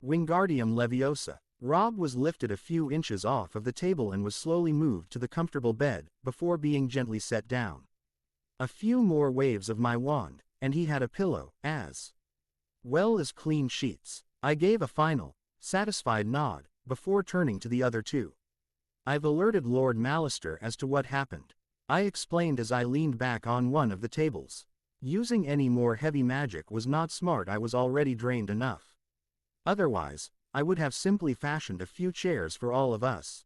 Wingardium Leviosa. Robb was lifted a few inches off of the table and was slowly moved to the comfortable bed, before being gently set down. A few more waves of my wand, and he had a pillow, as well as clean sheets. I gave a final, satisfied nod, before turning to the other two. I've alerted Lord Mallister as to what happened. I explained as I leaned back on one of the tables. Using any more heavy magic was not smart, I was already drained enough. Otherwise, I would have simply fashioned a few chairs for all of us.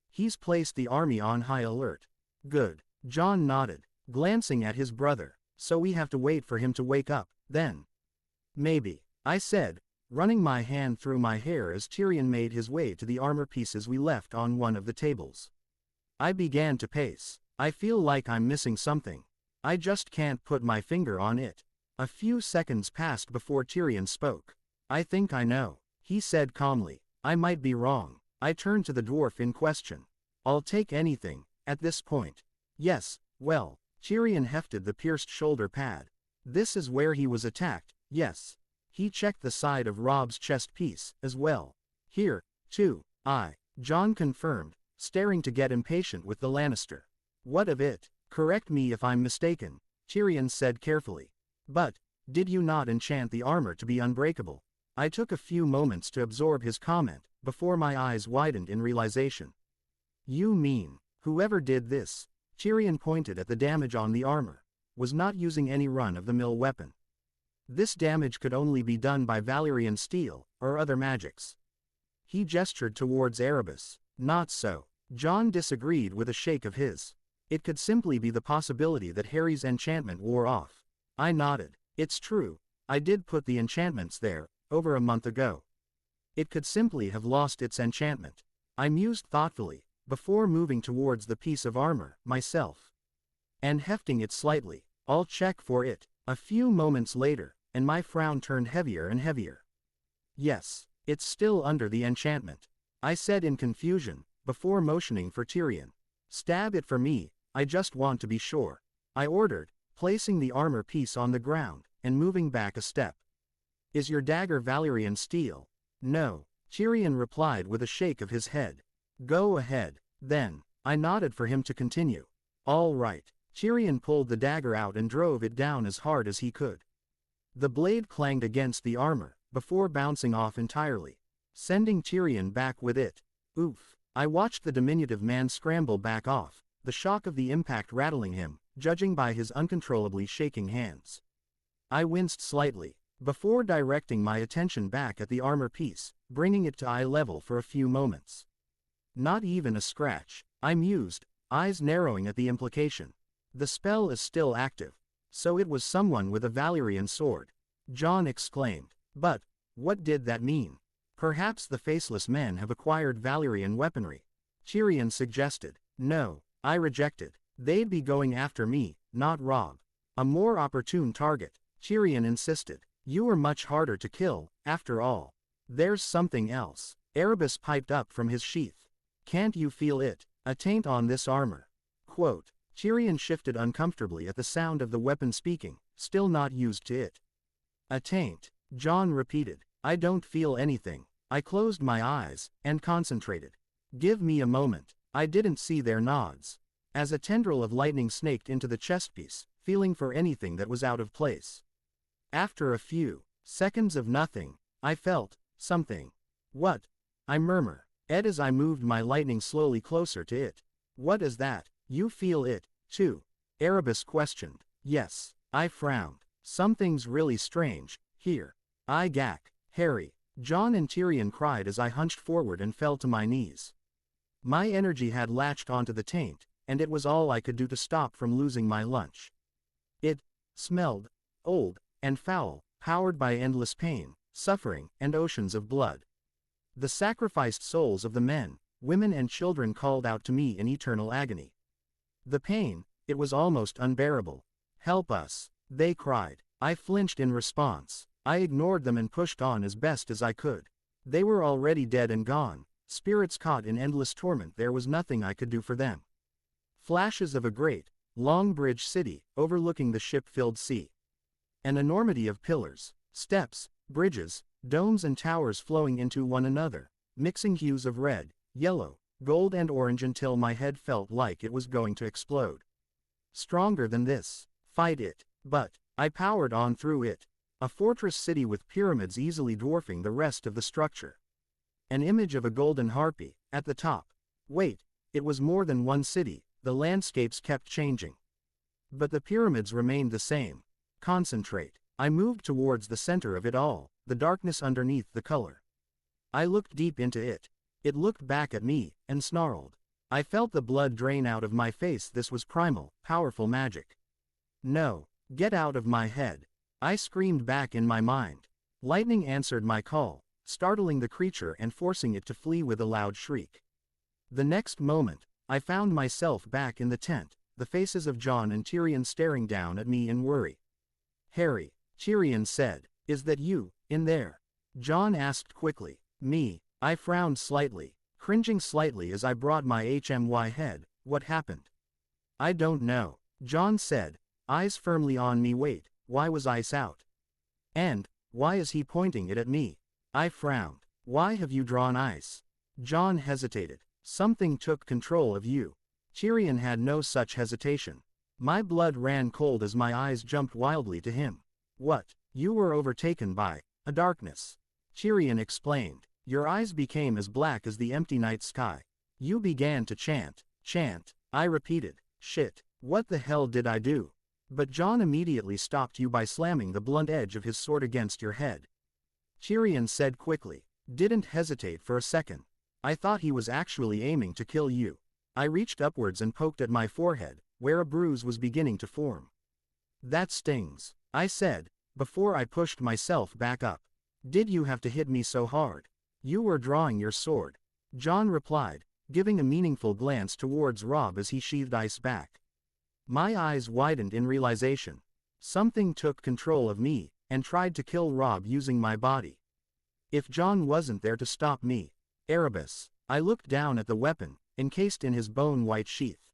He's placed the army on high alert. Good. Jon nodded, glancing at his brother. So we have to wait for him to wake up, then. Maybe, I said, running my hand through my hair as Tyrion made his way to the armor pieces we left on one of the tables. I began to pace. I feel like I'm missing something. I just can't put my finger on it. A few seconds passed before Tyrion spoke. I think I know, he said calmly. I might be wrong. I turned to the dwarf in question. I'll take anything, at this point. Yes, well, Tyrion hefted the pierced shoulder pad. This is where he was attacked, yes. He checked the side of Robb's chest piece, as well. Here, too, Jon confirmed, staring to get impatient with the Lannister. What of it? Correct me if I'm mistaken, Tyrion said carefully. But, did you not enchant the armor to be unbreakable? I took a few moments to absorb his comment, before my eyes widened in realization. You mean, whoever did this, Tyrion pointed at the damage on the armor, was not using any run-of-the-mill weapon. This damage could only be done by Valyrian steel, or other magics. He gestured towards Erebus. Not so. Jon disagreed with a shake of his. It could simply be the possibility that Harry's enchantment wore off. I nodded. It's true, I did put the enchantments there, over a month ago. It could simply have lost its enchantment. I mused thoughtfully, before moving towards the piece of armor, myself. And hefting it slightly. I'll check for it. A few moments later, and my frown turned heavier and heavier. Yes, it's still under the enchantment, I said in confusion, before motioning for Tyrion. Stab it for me, I just want to be sure, I ordered, placing the armor piece on the ground, and moving back a step. Is your dagger Valyrian steel? No, Tyrion replied with a shake of his head. Go ahead, then. I nodded for him to continue. All right. Tyrion pulled the dagger out and drove it down as hard as he could. The blade clanged against the armor, before bouncing off entirely, sending Tyrion back with it. Oof. I watched the diminutive man scramble back off, the shock of the impact rattling him, judging by his uncontrollably shaking hands. I winced slightly, before directing my attention back at the armor piece, bringing it to eye level for a few moments. Not even a scratch, I mused, eyes narrowing at the implication. The spell is still active, so it was someone with a Valyrian sword, Jon exclaimed. But, what did that mean? Perhaps the faceless men have acquired Valyrian weaponry, Tyrion suggested. No, I rejected. They'd be going after me, not Robb. A more opportune target, Tyrion insisted. You are much harder to kill, after all. There's something else. Erebus piped up from his sheath. Can't you feel it? A taint on this armor. Quote. Tyrion shifted uncomfortably at the sound of the weapon speaking, still not used to it. A taint, Jon repeated. I don't feel anything. I closed my eyes, and concentrated. Give me a moment. I didn't see their nods. As a tendril of lightning snaked into the chestpiece, feeling for anything that was out of place. After a few seconds of nothing, I felt something. What? I murmur, as I moved my lightning slowly closer to it. What is that? You feel it, too? Erebus questioned. Yes, I frowned. Something's really strange, here. I gack. Harry, Jon and Tyrion cried as I hunched forward and fell to my knees. My energy had latched onto the taint, and it was all I could do to stop from losing my lunch. It smelled old and foul, powered by endless pain, suffering, and oceans of blood. The sacrificed souls of the men, women and children called out to me in eternal agony. The pain, it was almost unbearable. Help us, they cried. I flinched in response. I ignored them and pushed on as best as I could. They were already dead and gone, spirits caught in endless torment. There was nothing I could do for them. Flashes of a great, long bridge city, overlooking the ship-filled sea. An enormity of pillars, steps, bridges, domes and towers flowing into one another, mixing hues of red, yellow, gold and orange until my head felt like it was going to explode. Stronger than this. Fight it. But, I powered on through it. A fortress city with pyramids easily dwarfing the rest of the structure. An image of a golden harpy, at the top. Wait, it was more than one city, the landscapes kept changing. But the pyramids remained the same. Concentrate. I moved towards the center of it all, the darkness underneath the color. I looked deep into it. It looked back at me, and snarled. I felt the blood drain out of my face. This was primal, powerful magic. No, get out of my head. I screamed back in my mind. Lightning answered my call, startling the creature and forcing it to flee with a loud shriek. The next moment, I found myself back in the tent, the faces of Jon and Tyrion staring down at me in worry. "Harry," Tyrion said, "is that you, in there?" Jon asked quickly. "Me." I frowned slightly, cringing slightly as I brought my HMY head. "What happened?" "I don't know," Jon said, eyes firmly on me. "Wait, why was Ice out? And, why is he pointing it at me?" I frowned. "Why have you drawn ice?" Jon hesitated. "Something took control of you." Tyrion had no such hesitation. My blood ran cold as my eyes jumped wildly to him. "What? You were overtaken by a darkness," Tyrion explained. "Your eyes became as black as the empty night sky. You began to chant." "Chant," I repeated. "Shit, what the hell did I do?" "But Jon immediately stopped you by slamming the blunt edge of his sword against your head," Tyrion said quickly. "Didn't hesitate for a second. I thought he was actually aiming to kill you." I reached upwards and poked at my forehead, where a bruise was beginning to form. "That stings," I said, before I pushed myself back up. "Did you have to hit me so hard?" "You were drawing your sword," Jon replied, giving a meaningful glance towards Robb as he sheathed ice back. My eyes widened in realization. Something took control of me, and tried to kill Robb using my body. If Jon wasn't there to stop me. Erebus. I looked down at the weapon, encased in his bone-white sheath.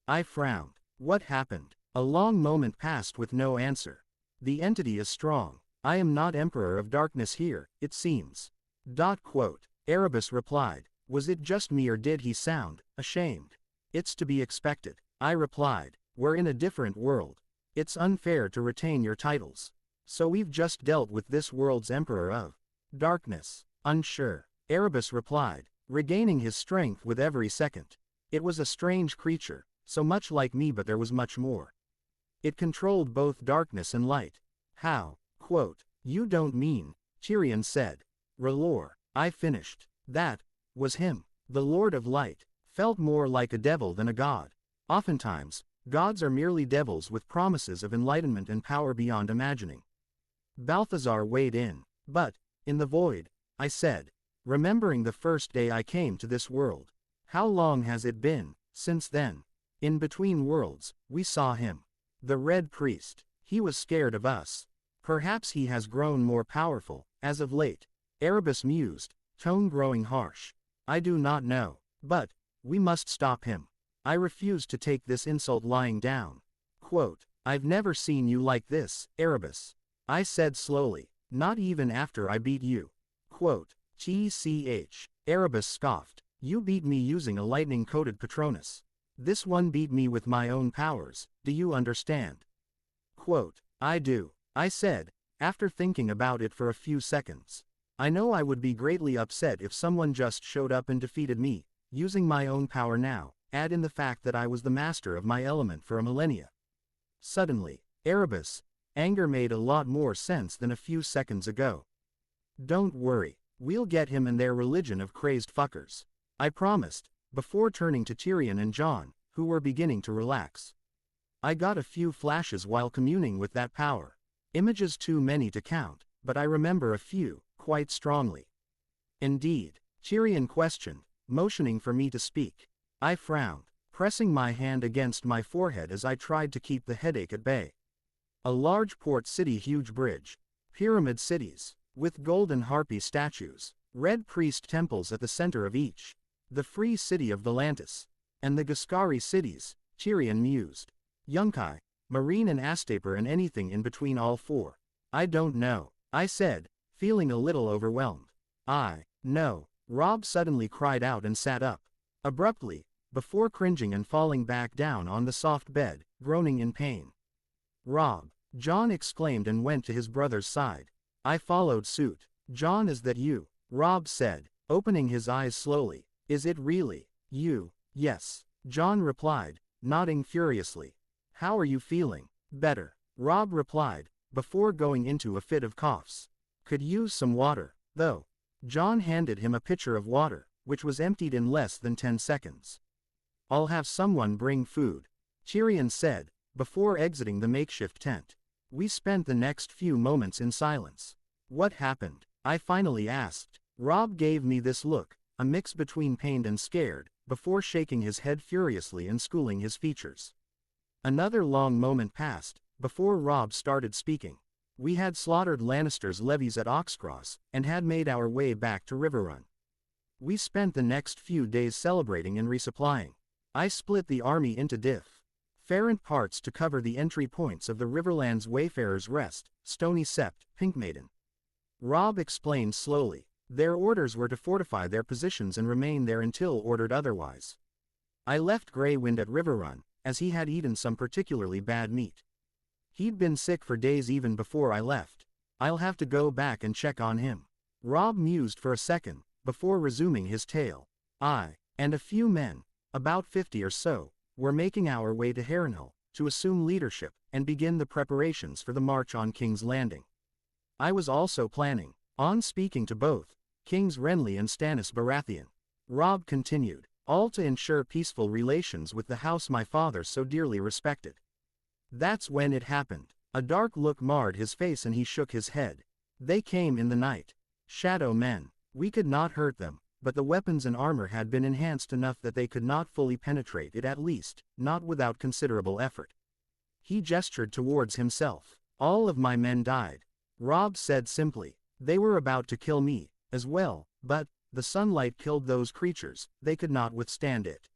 I frowned. What happened? A long moment passed with no answer. "The entity is strong. I am not Emperor of Darkness here, it seems." Erebus replied. "Was it just me or did he sound ashamed?" "It's to be expected," I replied. "We're in a different world. It's unfair to retain your titles. So we've just dealt with this world's Emperor of Darkness." "Unsure," Erebus replied, regaining his strength with every second. "It was a strange creature, so much like me, but there was much more. It controlled both darkness and light." "How?" "You don't mean," Tyrion said. "R'hllor," I finished. "That was him." The Lord of Light felt more like a devil than a god. Oftentimes, gods are merely devils with promises of enlightenment and power beyond imagining. Balthazar weighed in. "But, in the void," I said, remembering the first day I came to this world. "How long has it been since then?" "In between worlds, we saw him. The Red Priest. He was scared of us. Perhaps he has grown more powerful, as of late," Erebus mused, tone growing harsh. "I do not know. But, we must stop him." I refused to take this insult lying down. "I've never seen you like this, Erebus," I said slowly. "Not even after I beat you." "TCH, Erebus scoffed. "You beat me using a lightning-coated Patronus. This one beat me with my own powers, do you understand?" "I do," I said, after thinking about it for a few seconds. "I know I would be greatly upset if someone just showed up and defeated me, using my own power now, add in the fact that I was the master of my element for a millennia." Suddenly, Erebus' anger made a lot more sense than a few seconds ago. "Don't worry, we'll get him and their religion of crazed fuckers," I promised, before turning to Tyrion and Jon, who were beginning to relax. I got a few flashes while communing with that power. Images too many to count, but I remember a few, quite strongly. "Indeed?" Tyrion questioned, motioning for me to speak. I frowned, pressing my hand against my forehead as I tried to keep the headache at bay. "A large port city, huge bridge. Pyramid cities, with golden harpy statues. Red priest temples at the center of each. The free city of Volantis. And the Giscari cities," Tyrion mused. "Yunkai, Marine and Astapor and anything in between all four." "I don't know," I said, feeling a little overwhelmed. "No," Robb suddenly cried out and sat up. Abruptly, before cringing and falling back down on the soft bed, groaning in pain. "Robb," Jon exclaimed and went to his brother's side. I followed suit. "Jon, is that you?" Robb said, opening his eyes slowly. "Is it really you?" "Yes," Jon replied, nodding furiously. "How are you feeling?" "Better," Robb replied, before going into a fit of coughs. "Could use some water, though." Jon handed him a pitcher of water, which was emptied in less than 10 seconds. "I'll have someone bring food," Tyrion said, before exiting the makeshift tent. We spent the next few moments in silence. What happened? I finally asked. Rob gave me this look, a mix between pained and scared, before shaking his head furiously and schooling his features. Another long moment passed, before Rob started speaking. We had slaughtered Lannister's levies at Oxcross, and had made our way back to Riverrun. We spent the next few days celebrating and resupplying. I split the army into different parts to cover the entry points of the Riverlands Wayfarer's Rest, Stony Sept, Pink Maiden. Rob explained slowly. Their orders were to fortify their positions and remain there until ordered otherwise. I left Greywind at Riverrun, as he had eaten some particularly bad meat. He'd been sick for days even before I left. I'll have to go back and check on him. Rob mused for a second, before resuming his tale. I, and a few men, about 50 or so, were making our way to Harrenhal, to assume leadership, and begin the preparations for the march on King's Landing. I was also planning on speaking to both Kings Renly and Stannis Baratheon. Rob continued, all to ensure peaceful relations with the house my father so dearly respected. That's when it happened. A dark look marred his face and he shook his head. They came in the night. Shadow men. We could not hurt them, but the weapons and armor had been enhanced enough that they could not fully penetrate it, at least, not without considerable effort. He gestured towards himself. All of my men died. Rob said simply. They were about to kill me, as well, but the sunlight killed those creatures. They could not withstand it.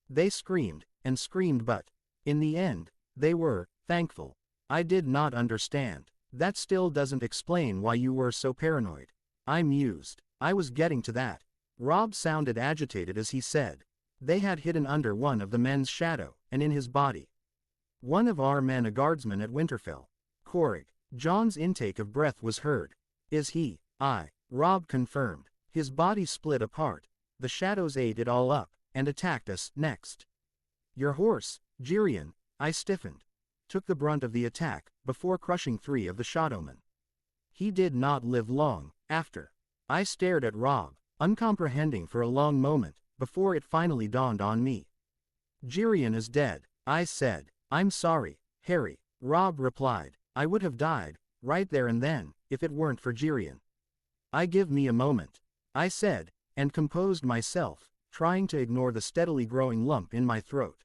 They screamed, and screamed, but, in the end, they were thankful. I did not understand. That still doesn't explain why you were so paranoid. I mused. I was getting to that. Rob sounded agitated as he said. They had hidden under one of the men's shadow, and in his body. One of our men, a guardsman at Winterfell. Corrig. John's intake of breath was heard. Is he? Rob confirmed. His body split apart. The shadows ate it all up, and attacked us next. Your horse, Jirian, I stiffened, took the brunt of the attack, before crushing 3 of the shadowmen. He did not live long after. I stared at Rob, uncomprehending for a long moment, before it finally dawned on me. Jirian is dead, I said. I'm sorry, Harry, Rob replied. I would have died, right there and then, if it weren't for Jirian. Give me a moment, I said, and composed myself, trying to ignore the steadily growing lump in my throat.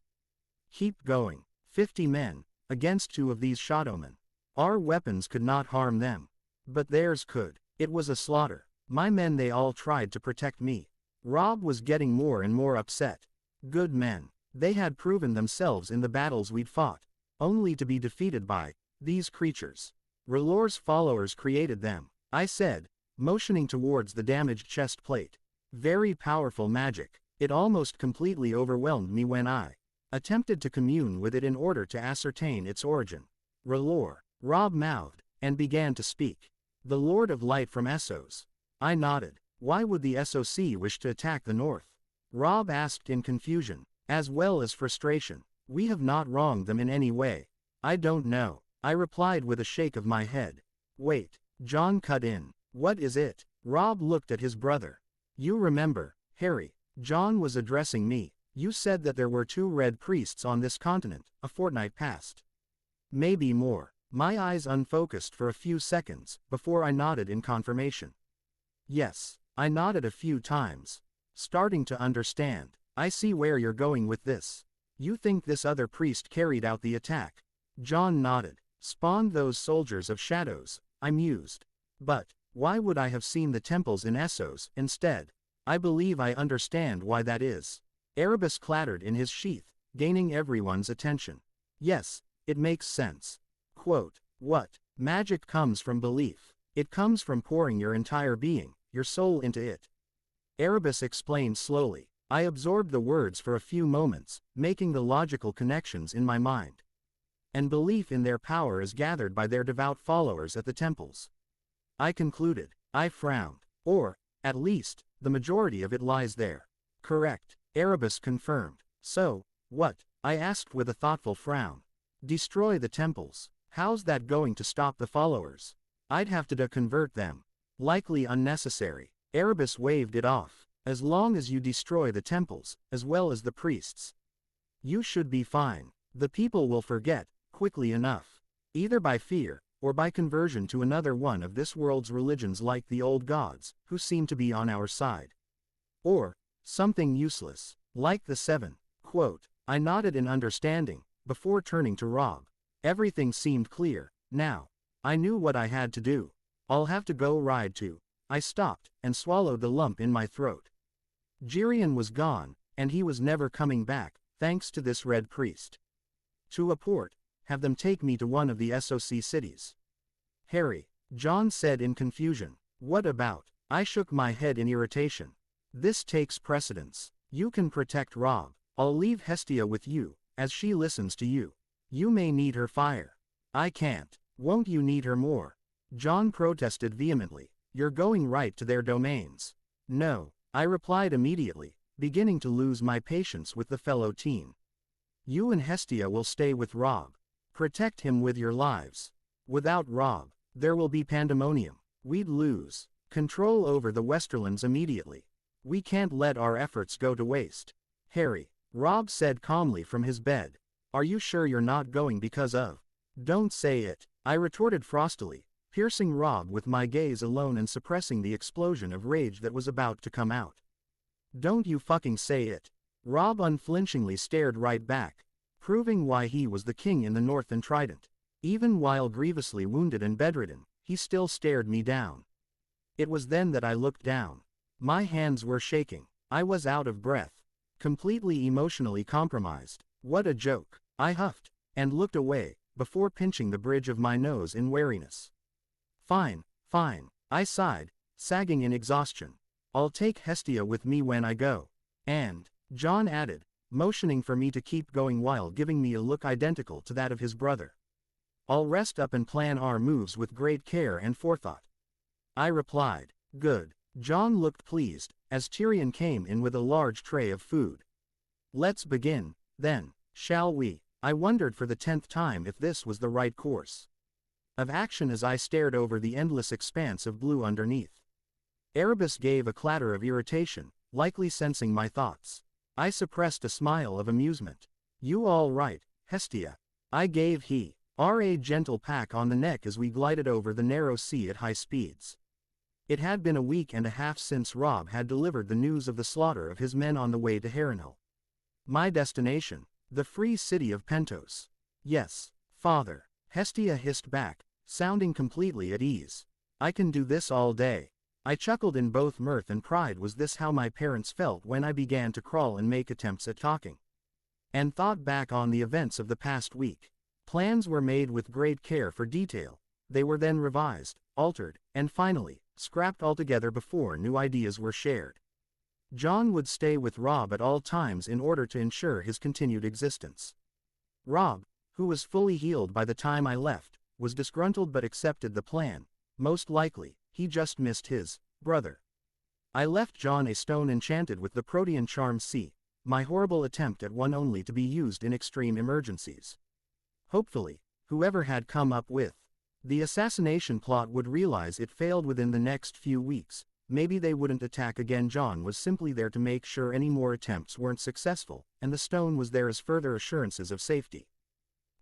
Keep going. 50 men, against 2 of these shadowmen. Our weapons could not harm them. But theirs could. It was a slaughter. My men, they all tried to protect me. Rob was getting more and more upset. Good men. They had proven themselves in the battles we'd fought, only to be defeated by these creatures. R'hllor's followers created them, I said, motioning towards the damaged chest plate. Very powerful magic. It almost completely overwhelmed me when I attempted to commune with it in order to ascertain its origin. R'hllor, Rob mouthed, and began to speak. The Lord of Light from Essos. I nodded. Why would the SOC wish to attack the north? Rob asked in confusion, as well as frustration. We have not wronged them in any way. I don't know, I replied with a shake of my head. Wait, John cut in. What is it? Rob looked at his brother. You remember, Harry, John was addressing me. You said that there were 2 red priests on this continent, a fortnight past. Maybe more. My eyes unfocused for a few seconds, before I nodded in confirmation. Yes, I nodded a few times. Starting to understand. I see where you're going with this. You think this other priest carried out the attack? John nodded. Spawned those soldiers of shadows, I mused. But, why would I have seen the temples in Essos instead? I believe I understand why that is. Erebus clattered in his sheath, gaining everyone's attention. Yes, it makes sense. Quote, what? Magic comes from belief. It comes from pouring your entire being, your soul into it. Erebus explained slowly. I absorbed the words for a few moments, making the logical connections in my mind. And belief in their power is gathered by their devout followers at the temples. I concluded. I frowned. Or, at least, the majority of it lies there. Correct, Erebus confirmed. So, what? I asked with a thoughtful frown. Destroy the temples. How's that going to stop the followers? I'd have to deconvert them. Likely unnecessary. Erebus waved it off. As long as you destroy the temples, as well as the priests, you should be fine. The people will forget, quickly enough. Either by fear, or by conversion to another one of this world's religions like the old gods, who seem to be on our side. Or, something useless, like the seven. Quote, I nodded in understanding, before turning to Robb. Everything seemed clear, now. I knew what I had to do. I'll have to go ride too. I stopped, and swallowed the lump in my throat. Jirian was gone, and he was never coming back, thanks to this Red Priest. To a port, have them take me to one of the SOC cities. Harry, Jon said in confusion. What about? I shook my head in irritation. This takes precedence. You can protect Robb. I'll leave Hestia with you, as she listens to you. You may need her fire. I can't. Won't you need her more? Jon protested vehemently. You're going right to their domains. No, I replied immediately, beginning to lose my patience with the fellow teen. You and Hestia will stay with Robb. Protect him with your lives. Without Robb, there will be pandemonium. We'd lose control over the Westerlands immediately. We can't let our efforts go to waste. Harry, Robb said calmly from his bed. Are you sure you're not going because of? Don't say it, I retorted frostily, piercing Robb with my gaze alone and suppressing the explosion of rage that was about to come out. Don't you fucking say it. Robb unflinchingly stared right back, proving why he was the king in the North and Trident. Even while grievously wounded and bedridden, he still stared me down. It was then that I looked down. My hands were shaking. I was out of breath. Completely emotionally compromised. What a joke. I huffed, and looked away, before pinching the bridge of my nose in wariness. Fine, fine, I sighed, sagging in exhaustion. I'll take Hestia with me when I go. And, Jon added, motioning for me to keep going while giving me a look identical to that of his brother. I'll rest up and plan our moves with great care and forethought. I replied, good. Jon looked pleased, as Tyrion came in with a large tray of food. Let's begin, then, shall we? I wondered for the 10th time if this was the right course of action as I stared over the endless expanse of blue underneath. Erebus gave a clatter of irritation, likely sensing my thoughts. I suppressed a smile of amusement. You all right, Hestia? I gave a gentle pack on the neck as we glided over the narrow sea at high speeds. It had been a week and a half since Robb had delivered the news of the slaughter of his men on the way to Harrenhal. My destination, the free city of Pentos. Yes, father, Hestia hissed back, sounding completely at ease. I can do this all day. I chuckled in both mirth and pride. Was this how my parents felt when I began to crawl and make attempts at talking? And thought back on the events of the past week. Plans were made with great care for detail. They were then revised, altered, and finally, scrapped altogether before new ideas were shared. Jon would stay with Robb at all times in order to ensure his continued existence. Robb, who was fully healed by the time I left, was disgruntled but accepted the plan. Most likely, he just missed his brother. I left Jon a stone enchanted with the Protean charm C, my horrible attempt at one only to be used in extreme emergencies. Hopefully, whoever had come up with the assassination plot would realize it failed within the next few weeks. Maybe they wouldn't attack again. Jon was simply there to make sure any more attempts weren't successful, and the stone was there as further assurances of safety.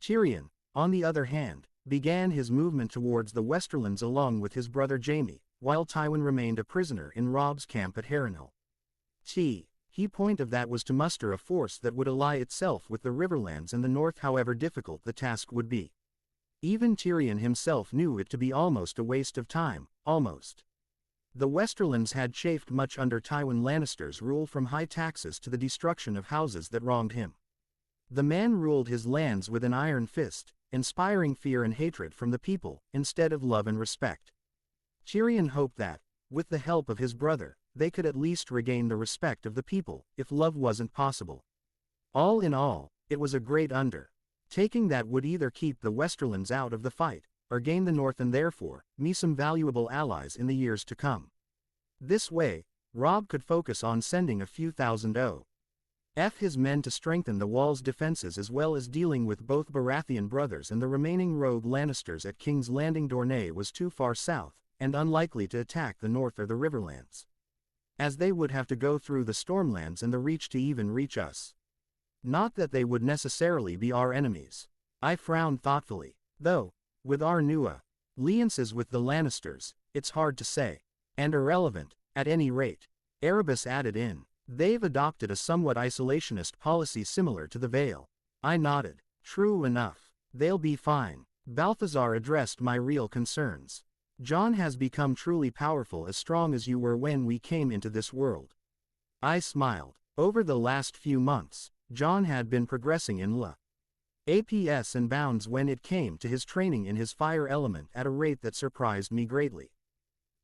Tyrion, on the other hand, began his movement towards the Westerlands along with his brother Jaime, while Tywin remained a prisoner in Robb's camp at Harrenhal. He point of that was to muster a force that would ally itself with the Riverlands and the North, however difficult the task would be. Even Tyrion himself knew it to be almost a waste of time, almost. The Westerlands had chafed much under Tywin Lannister's rule, from high taxes to the destruction of houses that wronged him. The man ruled his lands with an iron fist, inspiring fear and hatred from the people, instead of love and respect. Tyrion hoped that, with the help of his brother, they could at least regain the respect of the people, if love wasn't possible. All in all, it was a great undertaking that would either keep the Westerlands out of the fight, or gain the North and therefore, me some valuable allies in the years to come. This way, Robb could focus on sending a few thousand his men to strengthen the wall's defenses, as well as dealing with both Baratheon brothers and the remaining rogue Lannisters at King's Landing. Dorne was too far south, and unlikely to attack the North or the Riverlands, as they would have to go through the Stormlands and the Reach to even reach us. Not that they would necessarily be our enemies. I frowned thoughtfully. Though, with our new Alliances with the Lannisters, it's hard to say. And irrelevant, at any rate. Erebus added in. They've adopted a somewhat isolationist policy similar to the Vale. I nodded. True enough. They'll be fine. Balthazar addressed my real concerns. Jon has become truly powerful, as strong as you were when we came into this world. I smiled. Over the last few months, Jon had been progressing in APS and bounds when it came to his training in his fire element at a rate that surprised me greatly.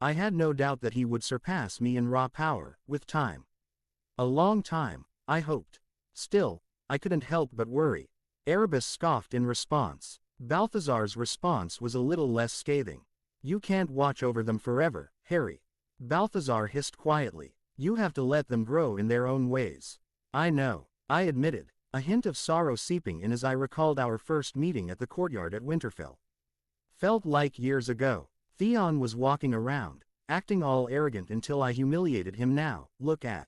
I had no doubt that he would surpass me in raw power, with time. A long time, I hoped. Still, I couldn't help but worry. Erebus scoffed in response. Balthazar's response was a little less scathing. You can't watch over them forever, Harry. Balthazar hissed quietly. You have to let them grow in their own ways. I know, I admitted, a hint of sorrow seeping in as I recalled our first meeting at the courtyard at Winterfell. Felt like years ago. Theon was walking around, acting all arrogant until I humiliated him. Now, look at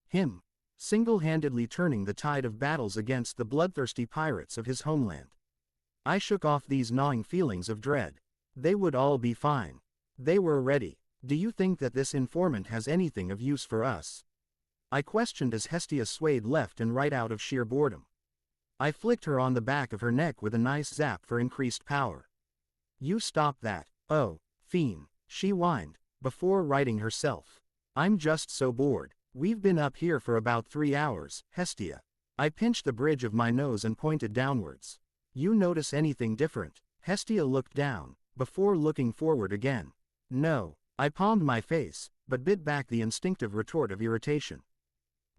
him, single-handedly turning the tide of battles against the bloodthirsty pirates of his homeland. I shook off these gnawing feelings of dread. They would all be fine. They were ready. Do you think that this informant has anything of use for us? I questioned as Hestia swayed left and right out of sheer boredom. I flicked her on the back of her neck with a nice zap for increased power. You stop that. Oh, fiend, she whined, before righting herself. I'm just so bored. We've been up here for about 3 hours, Hestia. I pinched the bridge of my nose and pointed downwards. You notice anything different? Hestia looked down, before looking forward again. No. I palmed my face, but bit back the instinctive retort of irritation.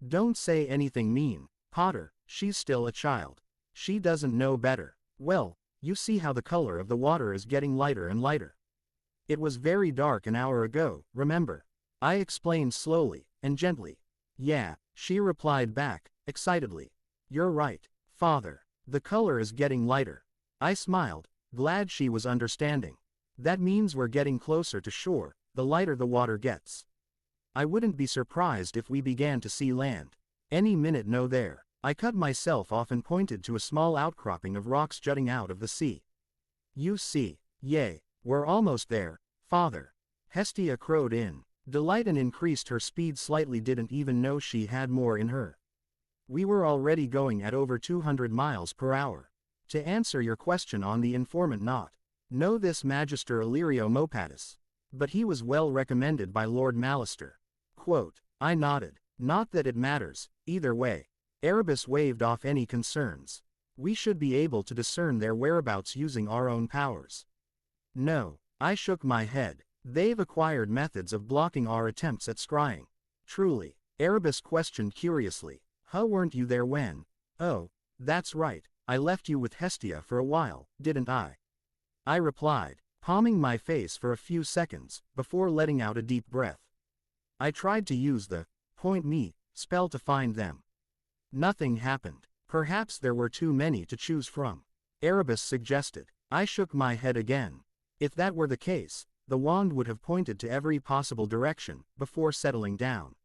Don't say anything mean, Potter, she's still a child. She doesn't know better. Well, you see how the color of the water is getting lighter and lighter. It was very dark an hour ago, remember? I explained slowly, and gently. Yeah, she replied back, excitedly. You're right, Father. The color is getting lighter. I smiled, glad she was understanding. That means we're getting closer to shore, the lighter the water gets. I wouldn't be surprised if we began to see land. Any minute no there. I cut myself off and pointed to a small outcropping of rocks jutting out of the sea. You see, yay, we're almost there, Father. Hestia crowed in delight and increased her speed slightly, didn't even know she had more in her. We were already going at over 200 miles per hour. To answer your question on the informant, not know this Magister Illyrio Mopatis. But he was well recommended by Lord Mallister. Quote, I nodded. Not that it matters, either way. Erebus waved off any concerns. We should be able to discern their whereabouts using our own powers. No, I shook my head. They've acquired methods of blocking our attempts at scrying. Truly, Erebus questioned curiously. Huh, weren't you there when? Oh, that's right, I left you with Hestia for a while, didn't I? I replied, palming my face for a few seconds, before letting out a deep breath. I tried to use the point me spell to find them. Nothing happened. Perhaps there were too many to choose from. Erebus suggested. I shook my head again. If that were the case, the wand would have pointed to every possible direction, before settling down.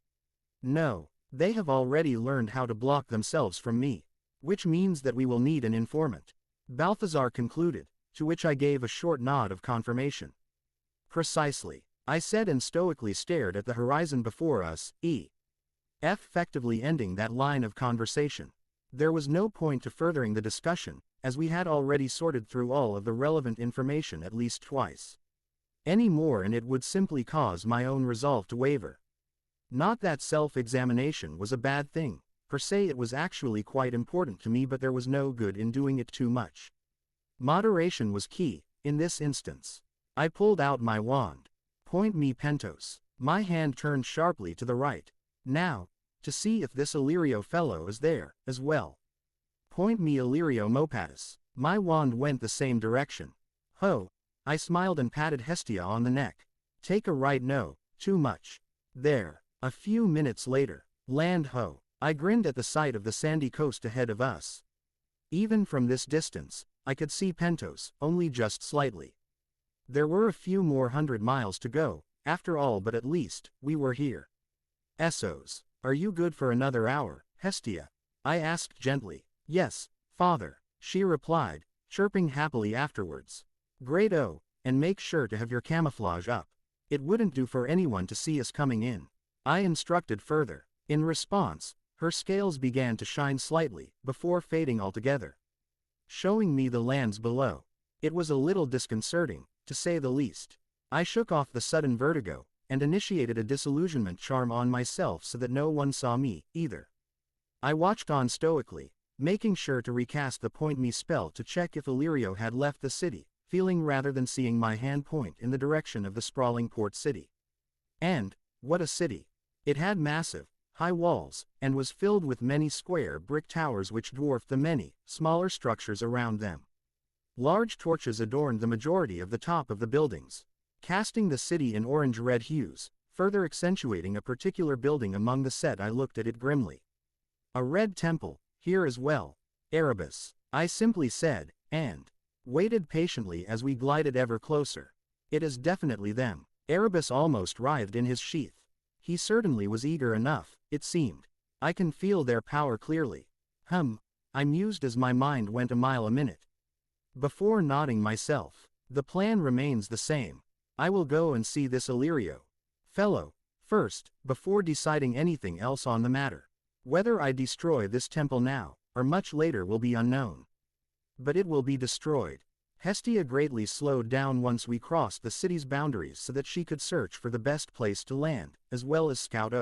No, they have already learned how to block themselves from me. Which means that we will need an informant. Balthazar concluded, to which I gave a short nod of confirmation. Precisely, I said, and stoically stared at the horizon before us, effectively ending that line of conversation. There was no point to furthering the discussion, as we had already sorted through all of the relevant information at least twice. Any more and it would simply cause my own resolve to waver. Not that self-examination was a bad thing, per se. It was actually quite important to me, but there was no good in doing it too much. Moderation was key, in this instance. I pulled out my wand. Point me Pentos. My hand turned sharply to the right. Now, to see if this Illyrio fellow is there, as well. Point me Illyrio Mopatis. My wand went the same direction. Ho! I smiled and patted Hestia on the neck. Take a right, no, too much. There. A few minutes later. Land ho! I grinned at the sight of the sandy coast ahead of us. Even from this distance, I could see Pentos, only just slightly. There were a few more 100 miles to go, after all, but at least, we were here. Essos, are you good for another hour, Hestia? I asked gently. Yes, Father, she replied, chirping happily afterwards. Great-o, and make sure to have your camouflage up. It wouldn't do for anyone to see us coming in. I instructed further. In response, her scales began to shine slightly, before fading altogether, showing me the lands below. It was a little disconcerting, to say the least. I shook off the sudden vertigo, and initiated a disillusionment charm on myself so that no one saw me, either. I watched on stoically, making sure to recast the point me spell to check if Illyrio had left the city, feeling rather than seeing my hand point in the direction of the sprawling port city. And, what a city! It had massive, high walls, and was filled with many square brick towers which dwarfed the many, smaller structures around them. Large torches adorned the majority of the top of the buildings, casting the city in orange-red hues, further accentuating a particular building among the set. I looked at it grimly. A red temple, here as well. Erebus, I simply said, and waited patiently as we glided ever closer. It is definitely them. Erebus almost writhed in his sheath. He certainly was eager enough, it seemed. I can feel their power clearly. I mused as my mind went a mile a minute. Before nodding myself, the plan remains the same. I will go and see this Illyrio fellow first, before deciding anything else on the matter. Whether I destroy this temple now, or much later, will be unknown. But it will be destroyed. Hestia greatly slowed down once we crossed the city's boundaries so that she could search for the best place to land, as well as scout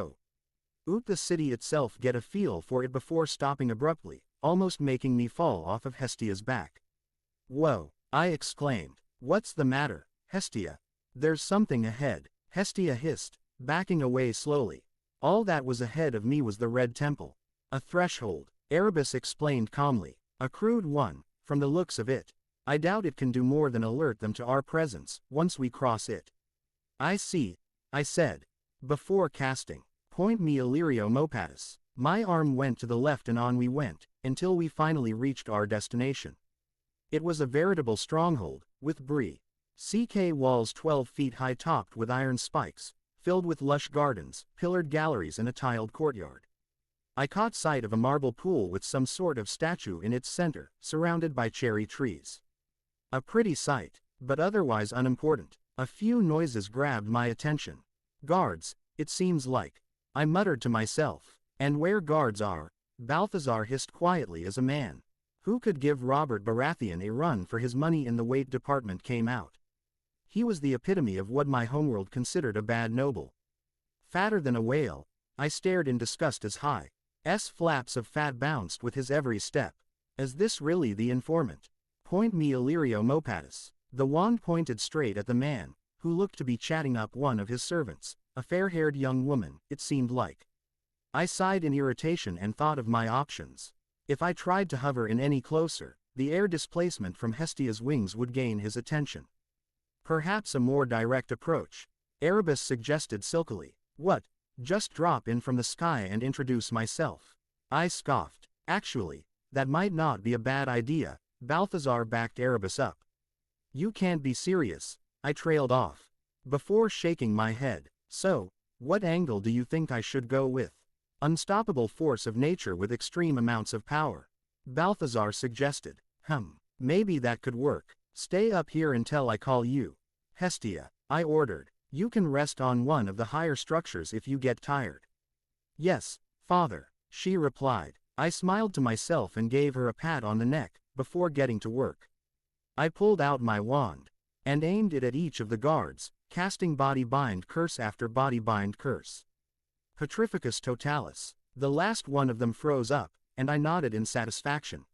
the city itself, get a feel for it before stopping abruptly, almost making me fall off of Hestia's back. Whoa, I exclaimed. What's the matter, Hestia? There's something ahead, Hestia hissed, backing away slowly. All that was ahead of me was the Red Temple. A threshold, Erebus explained calmly. A crude one, from the looks of it. I doubt it can do more than alert them to our presence, once we cross it. I see, I said. Before casting, point me Illyrio Mopatis. My arm went to the left and on we went, until we finally reached our destination. It was a veritable stronghold, with CK walls 12 feet high topped with iron spikes, filled with lush gardens, pillared galleries and a tiled courtyard. I caught sight of a marble pool with some sort of statue in its center, surrounded by cherry trees. A pretty sight, but otherwise unimportant. A few noises grabbed my attention. Guards, it seems like. I muttered to myself. And where guards are, Balthazar hissed quietly as a man who could give Robert Baratheon a run for his money in the weight department came out. He was the epitome of what my homeworld considered a bad noble. Fatter than a whale, I stared in disgust as flaps of fat bounced with his every step. Is this really the informant? Point me Illyrio Mopatis. The wand pointed straight at the man, who looked to be chatting up one of his servants, a fair-haired young woman, it seemed like. I sighed in irritation and thought of my options. If I tried to hover in any closer, the air displacement from Hestia's wings would gain his attention. Perhaps a more direct approach, Erebus suggested silkily. What? Just drop in from the sky and introduce myself. I scoffed. Actually, that might not be a bad idea. Balthazar backed Erebus up. You can't be serious, I trailed off, before shaking my head. So, what angle do you think I should go with? Unstoppable force of nature with extreme amounts of power, Balthazar suggested. Maybe that could work. Stay up here until I call you. Hestia, I ordered. You can rest on one of the higher structures if you get tired. Yes, father, she replied. I smiled to myself and gave her a pat on the neck, before getting to work. I pulled out my wand, and aimed it at each of the guards, casting body bind curse after body bind curse. Petrificus totalis. The last one of them froze up, and I nodded in satisfaction.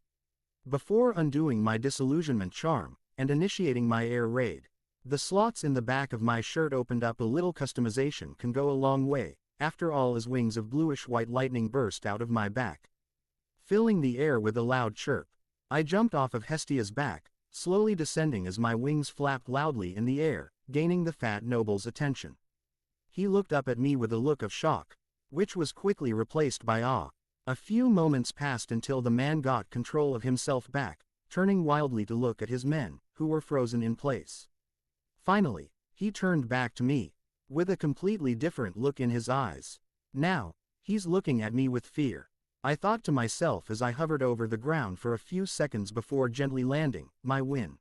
Before undoing my disillusionment charm, and initiating my air raid, the slots in the back of my shirt opened up. A little customization can go a long way, after all, as wings of bluish-white lightning burst out of my back, filling the air with a loud chirp. I jumped off of Hestia's back, slowly descending as my wings flapped loudly in the air, gaining the fat noble's attention. He looked up at me with a look of shock, which was quickly replaced by awe. A few moments passed until the man got control of himself back, turning wildly to look at his men, who were frozen in place. Finally, he turned back to me, with a completely different look in his eyes. Now, he's looking at me with fear, I thought to myself as I hovered over the ground for a few seconds before gently landing. My win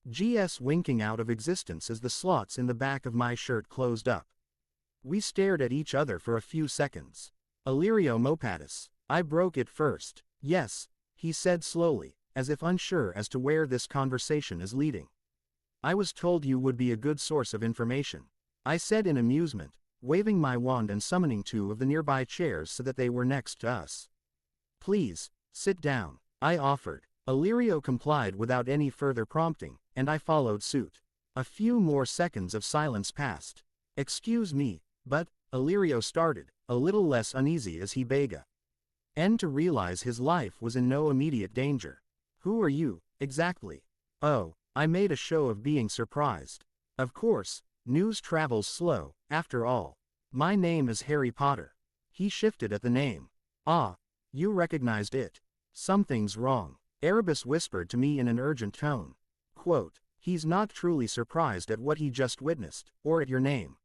GS winking out of existence as the slots in the back of my shirt closed up. We stared at each other for a few seconds. Illyrio Mopatis. I broke it first. Yes, he said slowly, as if unsure as to where this conversation is leading. I was told you would be a good source of information. I said in amusement, waving my wand and summoning two of the nearby chairs so that they were next to us. Please, sit down, I offered. Illyrio complied without any further prompting, and I followed suit. A few more seconds of silence passed. Excuse me, but, Illyrio started, a little less uneasy as he began to realize his life was in no immediate danger. Who are you, exactly? Oh, I made a show of being surprised. Of course, news travels slow, after all. My name is Harry Potter. He shifted at the name. Ah, you recognized it. Something's wrong, Erebus whispered to me in an urgent tone. Quote, he's not truly surprised at what he just witnessed, or at your name.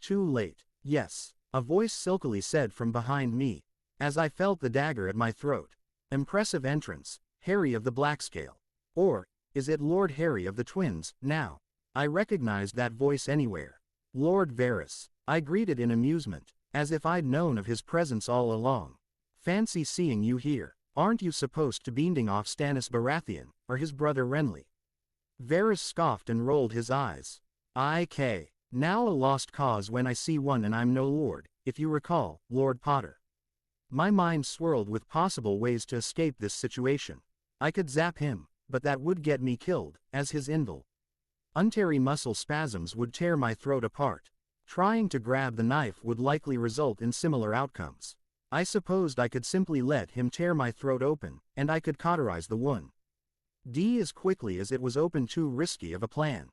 Too late. Yes, a voice silkily said from behind me, as I felt the dagger at my throat. Impressive entrance, Harry of the Blackscale. Or, is it Lord Harry of the Twins, now? I recognized that voice anywhere. Lord Varys, I greeted in amusement, as if I'd known of his presence all along. Fancy seeing you here. Aren't you supposed to be beaming off Stannis Baratheon, or his brother Renly? Varys scoffed and rolled his eyes. IK. Now a lost cause when I see one and I'm no lord, if you recall, Lord Potter. My mind swirled with possible ways to escape this situation. I could zap him, but that would get me killed, as his involuntary muscle spasms would tear my throat apart. Trying to grab the knife would likely result in similar outcomes. I supposed I could simply let him tear my throat open, and I could cauterize the wound. As quickly as it was open. Too risky of a plan.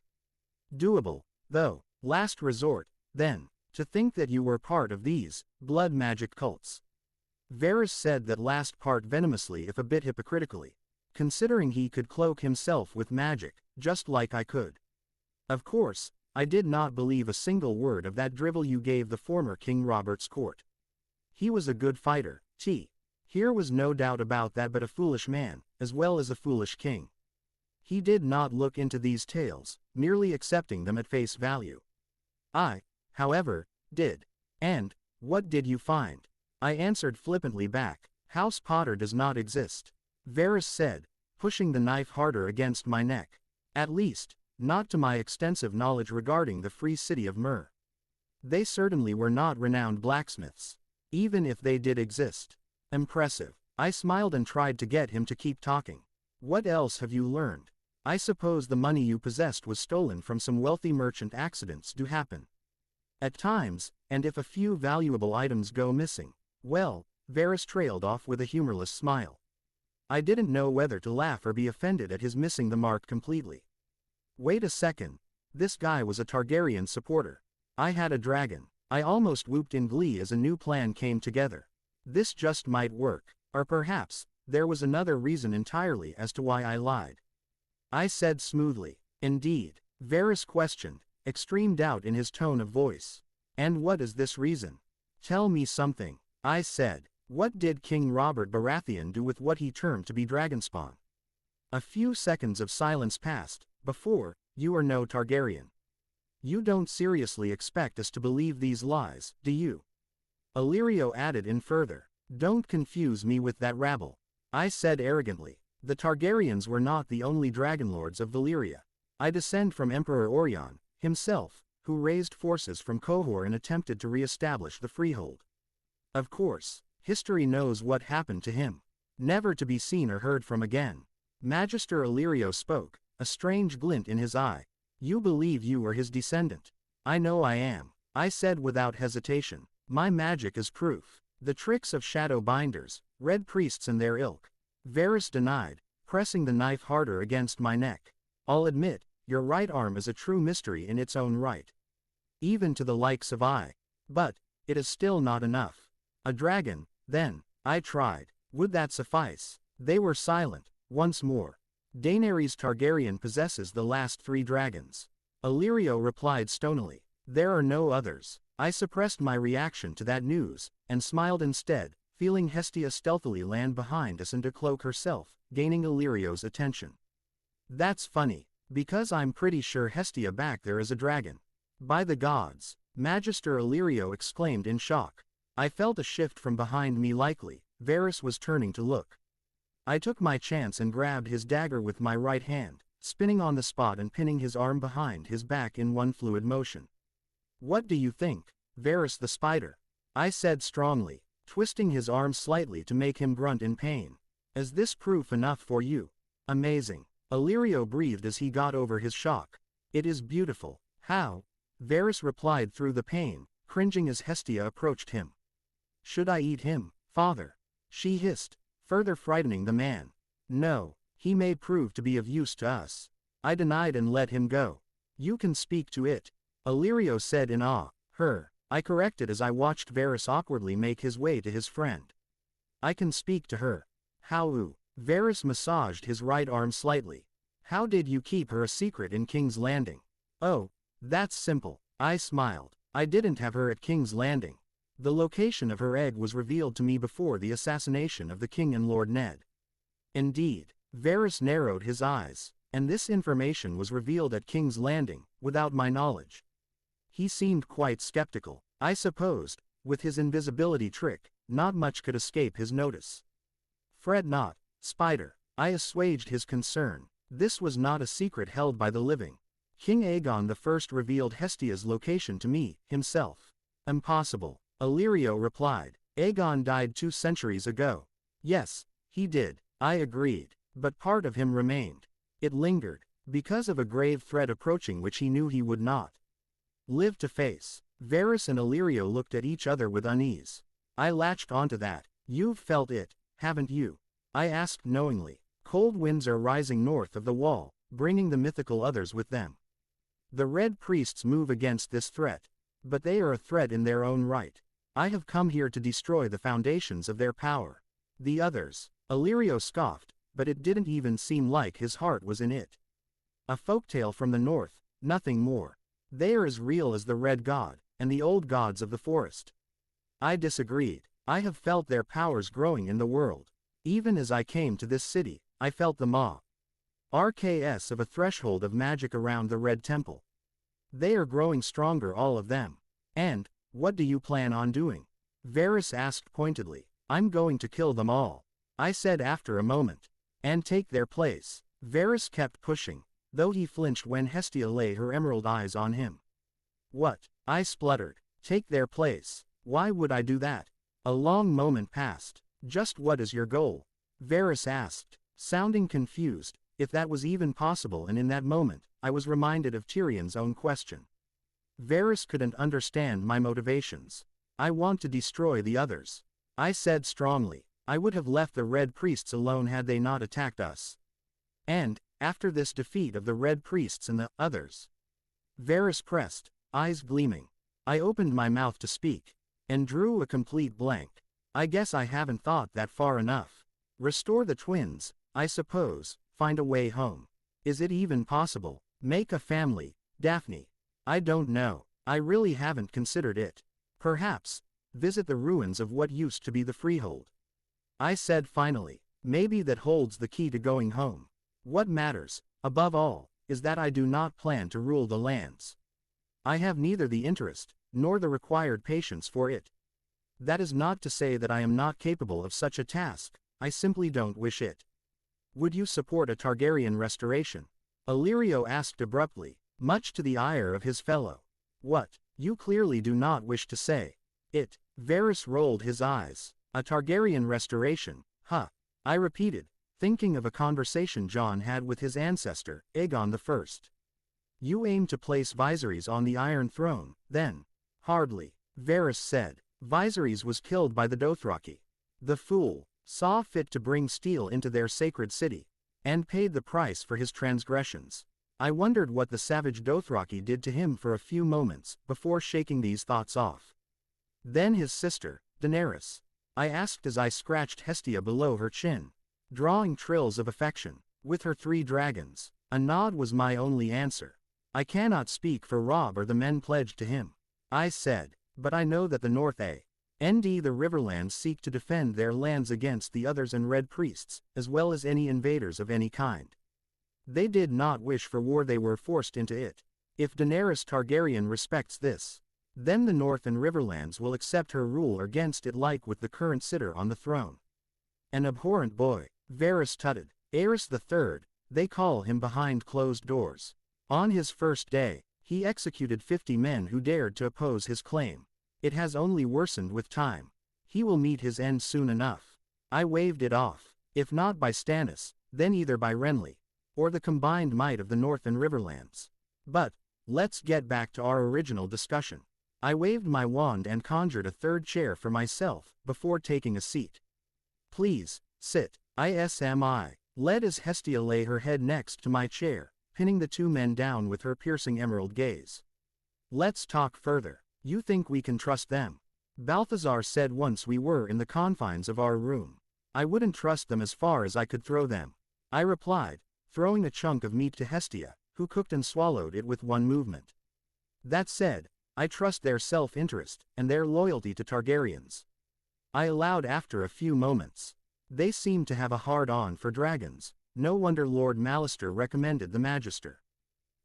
Doable, though. Last resort, then, to think that you were part of these blood magic cults. Varys said that last part venomously if a bit hypocritically, considering he could cloak himself with magic, just like I could. Of course, I did not believe a single word of that drivel you gave the former King Robert's court. He was a good fighter, here was no doubt about that, but a foolish man, as well as a foolish king. He did not look into these tales, merely accepting them at face value. I, however, did. And, what did you find? I answered flippantly back, House Potter does not exist. Varys said, pushing the knife harder against my neck. At least, not to my extensive knowledge regarding the free city of Myr. They certainly were not renowned blacksmiths. Even if they did exist. Impressive. I smiled and tried to get him to keep talking. What else have you learned? I suppose the money you possessed was stolen from some wealthy merchant. Accidents do happen. At times, and if a few valuable items go missing, well, Varys trailed off with a humorless smile. I didn't know whether to laugh or be offended at his missing the mark completely. Wait a second, this guy was a Targaryen supporter. I had a dragon. I almost whooped in glee as a new plan came together. This just might work, or perhaps, there was another reason entirely as to why I lied. I said smoothly, indeed. Varys questioned, extreme doubt in his tone of voice. And what is this reason? Tell me something, I said. What did King Robert Baratheon do with what he termed to be dragonspawn? A few seconds of silence passed, before, you are no Targaryen. You don't seriously expect us to believe these lies, do you? Illyrio added in further. Don't confuse me with that rabble. I said arrogantly. The Targaryens were not the only dragonlords of Valyria. I descend from Emperor Orion, himself, who raised forces from Qohor and attempted to re-establish the freehold. Of course, history knows what happened to him. Never to be seen or heard from again. Magister Illyrio spoke, a strange glint in his eye. You believe you are his descendant. I know I am, I said without hesitation. My magic is proof. The tricks of shadow binders, red priests and their ilk. Varys denied, pressing the knife harder against my neck. I'll admit, your right arm is a true mystery in its own right. Even to the likes of I. But, it is still not enough. A dragon, then, I tried. Would that suffice? They were silent, once more. Daenerys Targaryen possesses the last 3 dragons. Illyrio replied stonily. There are no others. I suppressed my reaction to that news, and smiled instead, feeling Hestia stealthily land behind us and decloak herself, gaining Illyrio's attention. That's funny. Because I'm pretty sure Hestia back there is a dragon. By the gods! Magister Illyrio exclaimed in shock. I felt a shift from behind me likely. Varys was turning to look. I took my chance and grabbed his dagger with my right hand, spinning on the spot and pinning his arm behind his back in one fluid motion. What do you think, Varys the spider? I said strongly, twisting his arm slightly to make him grunt in pain. Is this proof enough for you? Amazing. Illyrio breathed as he got over his shock. It is beautiful. How? Varys replied through the pain, cringing as Hestia approached him. Should I eat him, father? She hissed, further frightening the man. No, he may prove to be of use to us. I denied and let him go. You can speak to it, Illyrio said in awe. Her, I corrected as I watched Varys awkwardly make his way to his friend. I can speak to her. How? Varys massaged his right arm slightly. How did you keep her a secret in King's Landing? Oh, that's simple. I smiled. I didn't have her at King's Landing. The location of her egg was revealed to me before the assassination of the king and Lord Ned. Indeed, Varys narrowed his eyes, and this information was revealed at King's Landing, without my knowledge. He seemed quite skeptical. I supposed, with his invisibility trick, not much could escape his notice. Fret not, spider. I assuaged his concern. This was not a secret held by the living. King Aegon I revealed Hestia's location to me, himself. Impossible, Illyrio replied. Aegon died 2 centuries ago. Yes, he did, I agreed, but part of him remained. It lingered, because of a grave threat approaching which he knew he would not live to face. Varys and Illyrio looked at each other with unease. I latched onto that. You've felt it, haven't you? I asked knowingly. Cold winds are rising north of the wall, bringing the mythical others with them. The Red Priests move against this threat, but they are a threat in their own right. I have come here to destroy the foundations of their power. The others, Illyrio scoffed, but it didn't even seem like his heart was in it. A folktale from the north, nothing more. They are as real as the Red God, and the old gods of the forest. I disagreed. I have felt their powers growing in the world. Even as I came to this city, I felt the RKS of a threshold of magic around the Red Temple. They are growing stronger, all of them. And, what do you plan on doing? Varys asked pointedly. I'm going to kill them all, I said after a moment. And take their place. Varys kept pushing, though he flinched when Hestia lay her emerald eyes on him. What? I spluttered. Take their place? Why would I do that? A long moment passed. Just what is your goal? Varys asked, sounding confused, if that was even possible, and in that moment, I was reminded of Tyrion's own question. Varys couldn't understand my motivations. I want to destroy the others, I said strongly. I would have left the Red Priests alone had they not attacked us. And, after this defeat of the Red Priests and the others? Varys pressed, eyes gleaming. I opened my mouth to speak, and drew a complete blank. I guess I haven't thought that far enough. Restore the twins, I suppose, find a way home. Is it even possible? Make a family, Daphne. I don't know. I really haven't considered it. Perhaps, visit the ruins of what used to be the Freehold. I said finally. Maybe that holds the key to going home. What matters, above all, is that I do not plan to rule the lands. I have neither the interest, nor the required patience for it. That is not to say that I am not capable of such a task, I simply don't wish it. Would you support a Targaryen restoration? Illyrio asked abruptly, much to the ire of his fellow. What? You clearly do not wish to say it. Varys rolled his eyes. A Targaryen restoration, huh? I repeated, thinking of a conversation Jon had with his ancestor, Aegon I. You aim to place Viserys on the Iron Throne, then? Hardly, Varys said. Viserys was killed by the Dothraki. The fool saw fit to bring steel into their sacred city, and paid the price for his transgressions. I wondered what the savage Dothraki did to him for a few moments, before shaking these thoughts off. Then his sister, Daenerys. I asked as I scratched Hestia below her chin, drawing trills of affection. With her 3 dragons. A nod was my only answer. I cannot speak for Robb or the men pledged to him, I said, but I know that the North and the Riverlands seek to defend their lands against the others and Red Priests, as well as any invaders of any kind. They did not wish for war, they were forced into it. If Daenerys Targaryen respects this, then the North and Riverlands will accept her rule against it, like with the current sitter on the throne. An abhorrent boy, Varys tutted. Aerys III, they call him behind closed doors. On his first day, he executed 50 men who dared to oppose his claim. It has only worsened with time. He will meet his end soon enough. I waved it off. If not by Stannis, then either by Renly, or the combined might of the North and Riverlands. But, let's get back to our original discussion. I waved my wand and conjured a third chair for myself, before taking a seat. Please, sit. ISMI. Led as Hestia lay her head next to my chair, pinning the two men down with her piercing emerald gaze. Let's talk further. You think we can trust them? Balthazar said once we were in the confines of our room. I wouldn't trust them as far as I could throw them. I replied, throwing a chunk of meat to Hestia, who cooked and swallowed it with one movement. That said, I trust their self-interest, and their loyalty to Targaryens. I allowed after a few moments. They seem to have a hard-on for dragons. No wonder Lord Mallister recommended the Magister.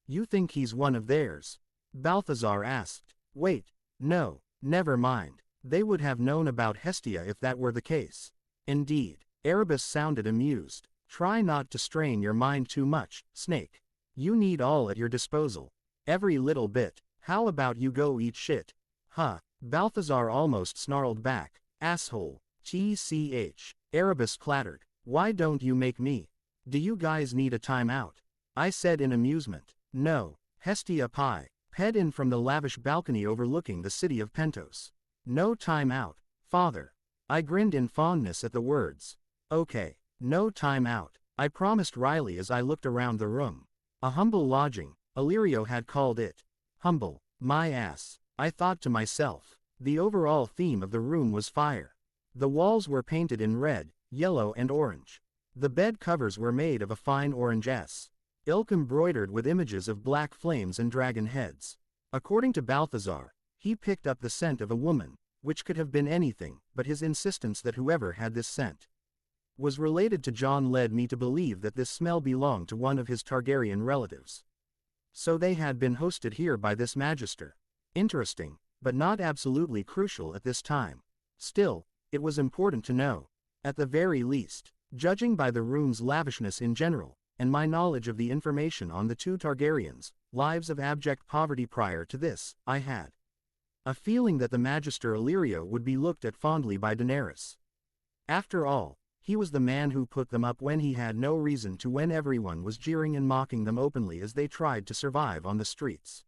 You think he's one of theirs? Balthazar asked. Wait, no, never mind. They would have known about Hestia if that were the case. Indeed. Erebus sounded amused. Try not to strain your mind too much, Snake. You need all at your disposal. Every little bit. How about you go eat shit? Huh. Balthazar almost snarled back. Asshole. TCH. Erebus clattered. Why don't you make me? Do you guys need a timeout? I said in amusement. No. Hestia Pie. Head in from the lavish balcony overlooking the city of Pentos. No timeout, father. I grinned in fondness at the words. Okay. No timeout. I promised Riley as I looked around the room. A humble lodging, Illyrio had called it. Humble, my ass. I thought to myself. The overall theme of the room was fire. The walls were painted in red, yellow and orange. The bed covers were made of a fine orange ilk embroidered with images of black flames and dragon heads. According to Balthazar, he picked up the scent of a woman, which could have been anything, but his insistence that whoever had this scent was related to Jon led me to believe that this smell belonged to one of his Targaryen relatives. So they had been hosted here by this Magister. Interesting, but not absolutely crucial at this time. Still, it was important to know. At the very least, judging by the room's lavishness in general, and my knowledge of the information on the two Targaryens, lives of abject poverty prior to this, I had a feeling that the Magister Illyrio would be looked at fondly by Daenerys. After all, he was the man who put them up when he had no reason to, when everyone was jeering and mocking them openly as they tried to survive on the streets.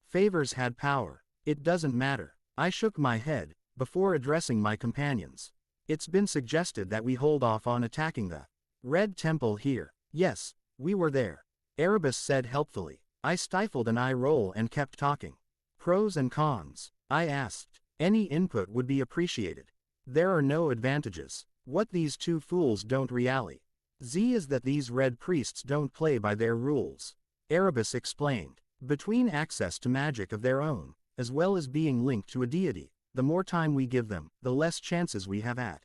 Favors had power. It doesn't matter. I shook my head, before addressing my companions. It's been suggested that we hold off on attacking the Red Temple here. Yes, we were there. Erebus said helpfully. I stifled an eye roll and kept talking. Pros and cons. I asked. Any input would be appreciated. There are no advantages. What these two fools don't realize is that these red priests don't play by their rules. Erebus explained. Between access to magic of their own, as well as being linked to a deity, the more time we give them, the less chances we have at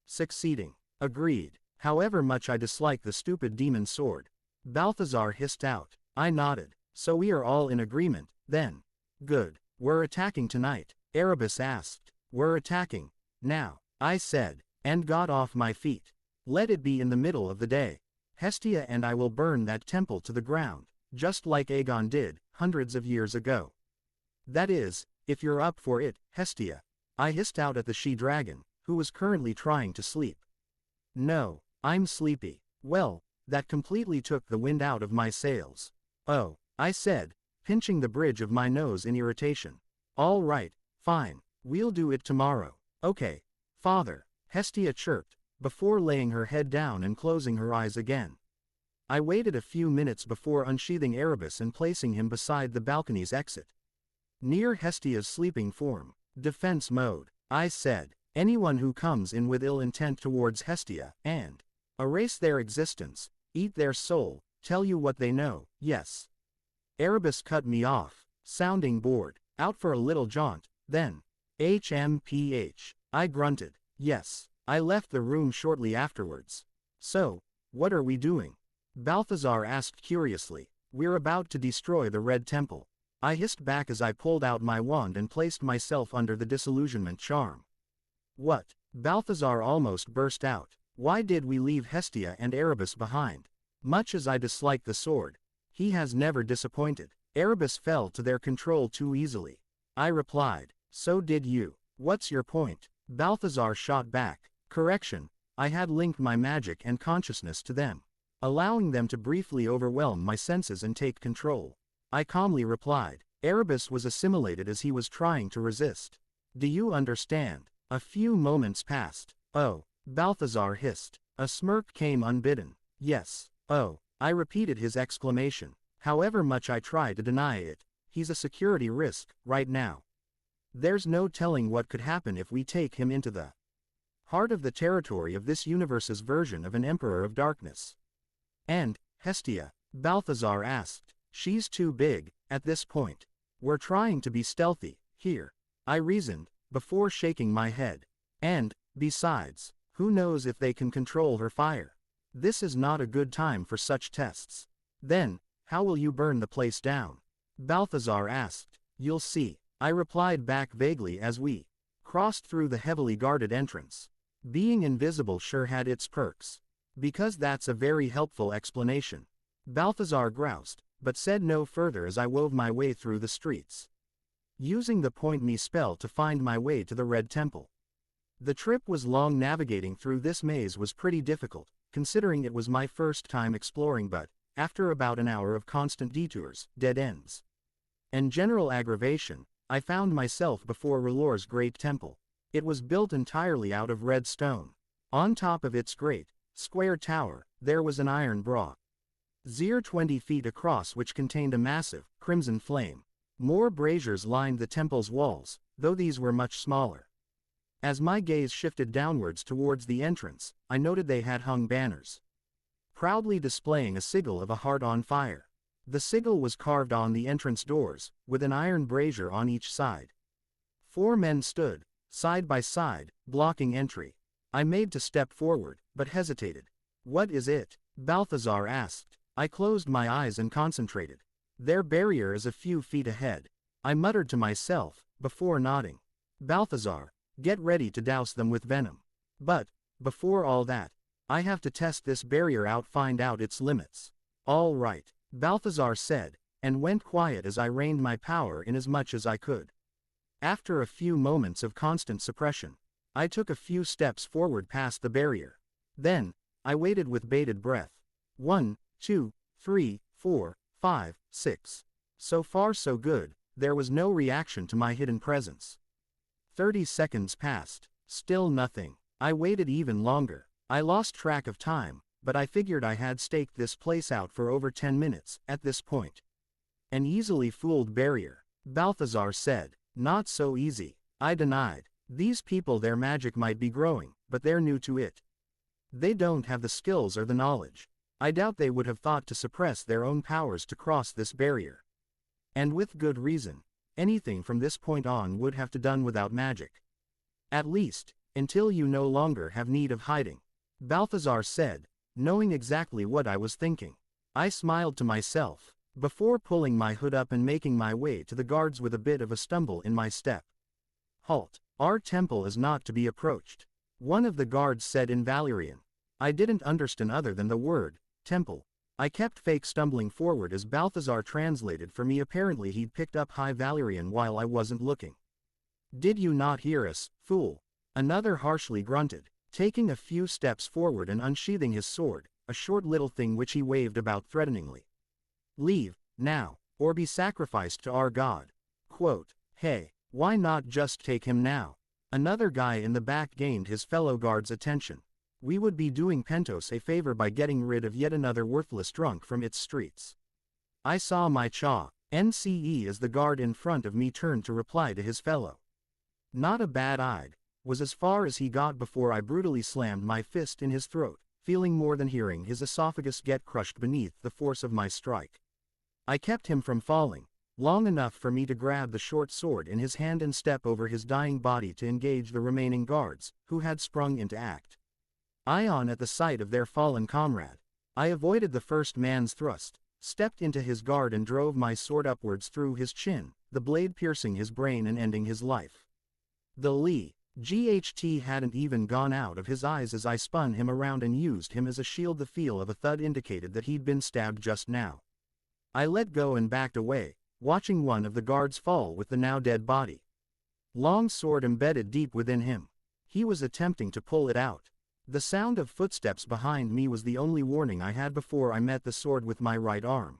succeeding. Agreed. However much I dislike the stupid demon sword. Balthazar hissed out. I nodded. So we are all in agreement, then. Good. We're attacking tonight. Erebus asked. We're attacking. Now. I said. And got off my feet. Let it be in the middle of the day. Hestia and I will burn that temple to the ground, just like Aegon did, hundreds of years ago. That is, if you're up for it, Hestia. I hissed out at the she-dragon, who was currently trying to sleep. No, I'm sleepy. Well, that completely took the wind out of my sails. Oh, I said, pinching the bridge of my nose in irritation. All right, fine, we'll do it tomorrow. Okay, father, Hestia chirped, before laying her head down and closing her eyes again. I waited a few minutes before unsheathing Erebus and placing him beside the balcony's exit. Near Hestia's sleeping form. Defense mode. I said, anyone who comes in with ill intent towards Hestia, and erase their existence, eat their soul, tell you what they know, yes. Erebus cut me off, sounding bored. Out for a little jaunt, then. HMPH. I grunted. Yes. I left the room shortly afterwards. So, what are we doing? Balthazar asked curiously. We're about to destroy the Red Temple. I hissed back as I pulled out my wand and placed myself under the disillusionment charm. What? Balthazar almost burst out. Why did we leave Hestia and Erebus behind? Much as I dislike the sword, he has never disappointed. Erebus fell to their control too easily. I replied. So did you. What's your point? Balthazar shot back. Correction, I had linked my magic and consciousness to them, allowing them to briefly overwhelm my senses and take control. I calmly replied. Erebus was assimilated as he was trying to resist. Do you understand? A few moments passed. Oh, Balthazar hissed. A smirk came unbidden. Yes. Oh, I repeated his exclamation. However much I try to deny it, he's a security risk, right now. There's no telling what could happen if we take him into the heart of the territory of this universe's version of an Emperor of Darkness. And, Hestia? Balthazar asked. She's too big, at this point. We're trying to be stealthy, here, I reasoned, before shaking my head. And, besides, who knows if they can control her fire? This is not a good time for such tests. Then, how will you burn the place down? Balthazar asked. You'll see, I replied back vaguely as we crossed through the heavily guarded entrance. Being invisible sure had its perks. Because that's a very helpful explanation. Balthazar groused, but said no further as I wove my way through the streets, using the point me spell to find my way to the Red Temple. The trip was long. Navigating through this maze was pretty difficult, considering it was my first time exploring, but, after about an hour of constant detours, dead ends, and general aggravation, I found myself before R'hllor's great temple. It was built entirely out of red stone. On top of its great, square tower, there was an iron brazier 20 feet across which contained a massive, crimson flame. More braziers lined the temple's walls, though these were much smaller. As my gaze shifted downwards towards the entrance, I noted they had hung banners, proudly displaying a sigil of a heart on fire. The sigil was carved on the entrance doors, with an iron brazier on each side. 4 men stood, side by side, blocking entry. I made to step forward, but hesitated. What is it? Balthazar asked. I closed my eyes and concentrated. Their barrier is a few feet ahead. I muttered to myself, before nodding. Balthazar, get ready to douse them with venom. But, before all that, I have to test this barrier out, find out its limits. All right, Balthazar said, and went quiet as I reined my power in as much as I could. After a few moments of constant suppression, I took a few steps forward past the barrier. Then, I waited with bated breath. 1, 2, 3, 4, 5, 6. So far so good, there was no reaction to my hidden presence. 30 seconds passed, still nothing. I waited even longer. I lost track of time, but I figured I had staked this place out for over 10 minutes, at this point. An easily fooled barrier, Balthazar said. Not so easy, I denied. These people, their magic might be growing, but they're new to it. They don't have the skills or the knowledge. I doubt they would have thought to suppress their own powers to cross this barrier. And with good reason. Anything from this point on would have to done without magic. At least, until you no longer have need of hiding. Balthazar said, knowing exactly what I was thinking. I smiled to myself, before pulling my hood up and making my way to the guards with a bit of a stumble in my step. Halt, our temple is not to be approached, one of the guards said in Valyrian. I didn't understand other than the word, temple. I kept fake stumbling forward as Balthazar translated for me. Apparently he'd picked up High Valyrian while I wasn't looking. Did you not hear us, fool? Another harshly grunted, taking a few steps forward and unsheathing his sword, a short little thing which he waved about threateningly. Leave, now, or be sacrificed to our god. Quote, hey, why not just take him now? Another guy in the back gained his fellow guard's attention. We would be doing Pentos a favor by getting rid of yet another worthless drunk from its streets. I saw my chaw, NCE, as the guard in front of me turned to reply to his fellow. Not a bad eyed, was as far as he got before I brutally slammed my fist in his throat, feeling more than hearing his esophagus get crushed beneath the force of my strike. I kept him from falling, long enough for me to grab the short sword in his hand and step over his dying body to engage the remaining guards, who had sprung into act. Ion at the sight of their fallen comrade. I avoided the first man's thrust, stepped into his guard and drove my sword upwards through his chin, the blade piercing his brain and ending his life. The GHT hadn't even gone out of his eyes as I spun him around and used him as a shield. The feel of a thud indicated that he'd been stabbed just now. I let go and backed away, watching one of the guards fall with the now dead body. Long sword embedded deep within him. He was attempting to pull it out. The sound of footsteps behind me was the only warning I had before I met the sword with my right arm.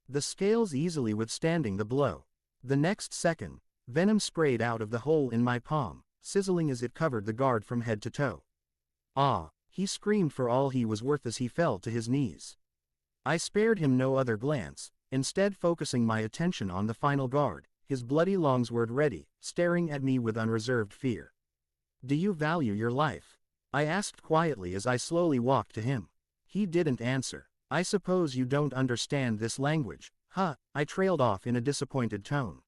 The scales easily withstanding the blow. The next second, venom sprayed out of the hole in my palm, sizzling as it covered the guard from head to toe. Ah! He screamed for all he was worth as he fell to his knees. I spared him no other glance, instead focusing my attention on the final guard, his bloody longsword ready, staring at me with unreserved fear. "Do you value your life?" I asked quietly as I slowly walked to him. He didn't answer. "I suppose you don't understand this language, huh?" I trailed off in a disappointed tone.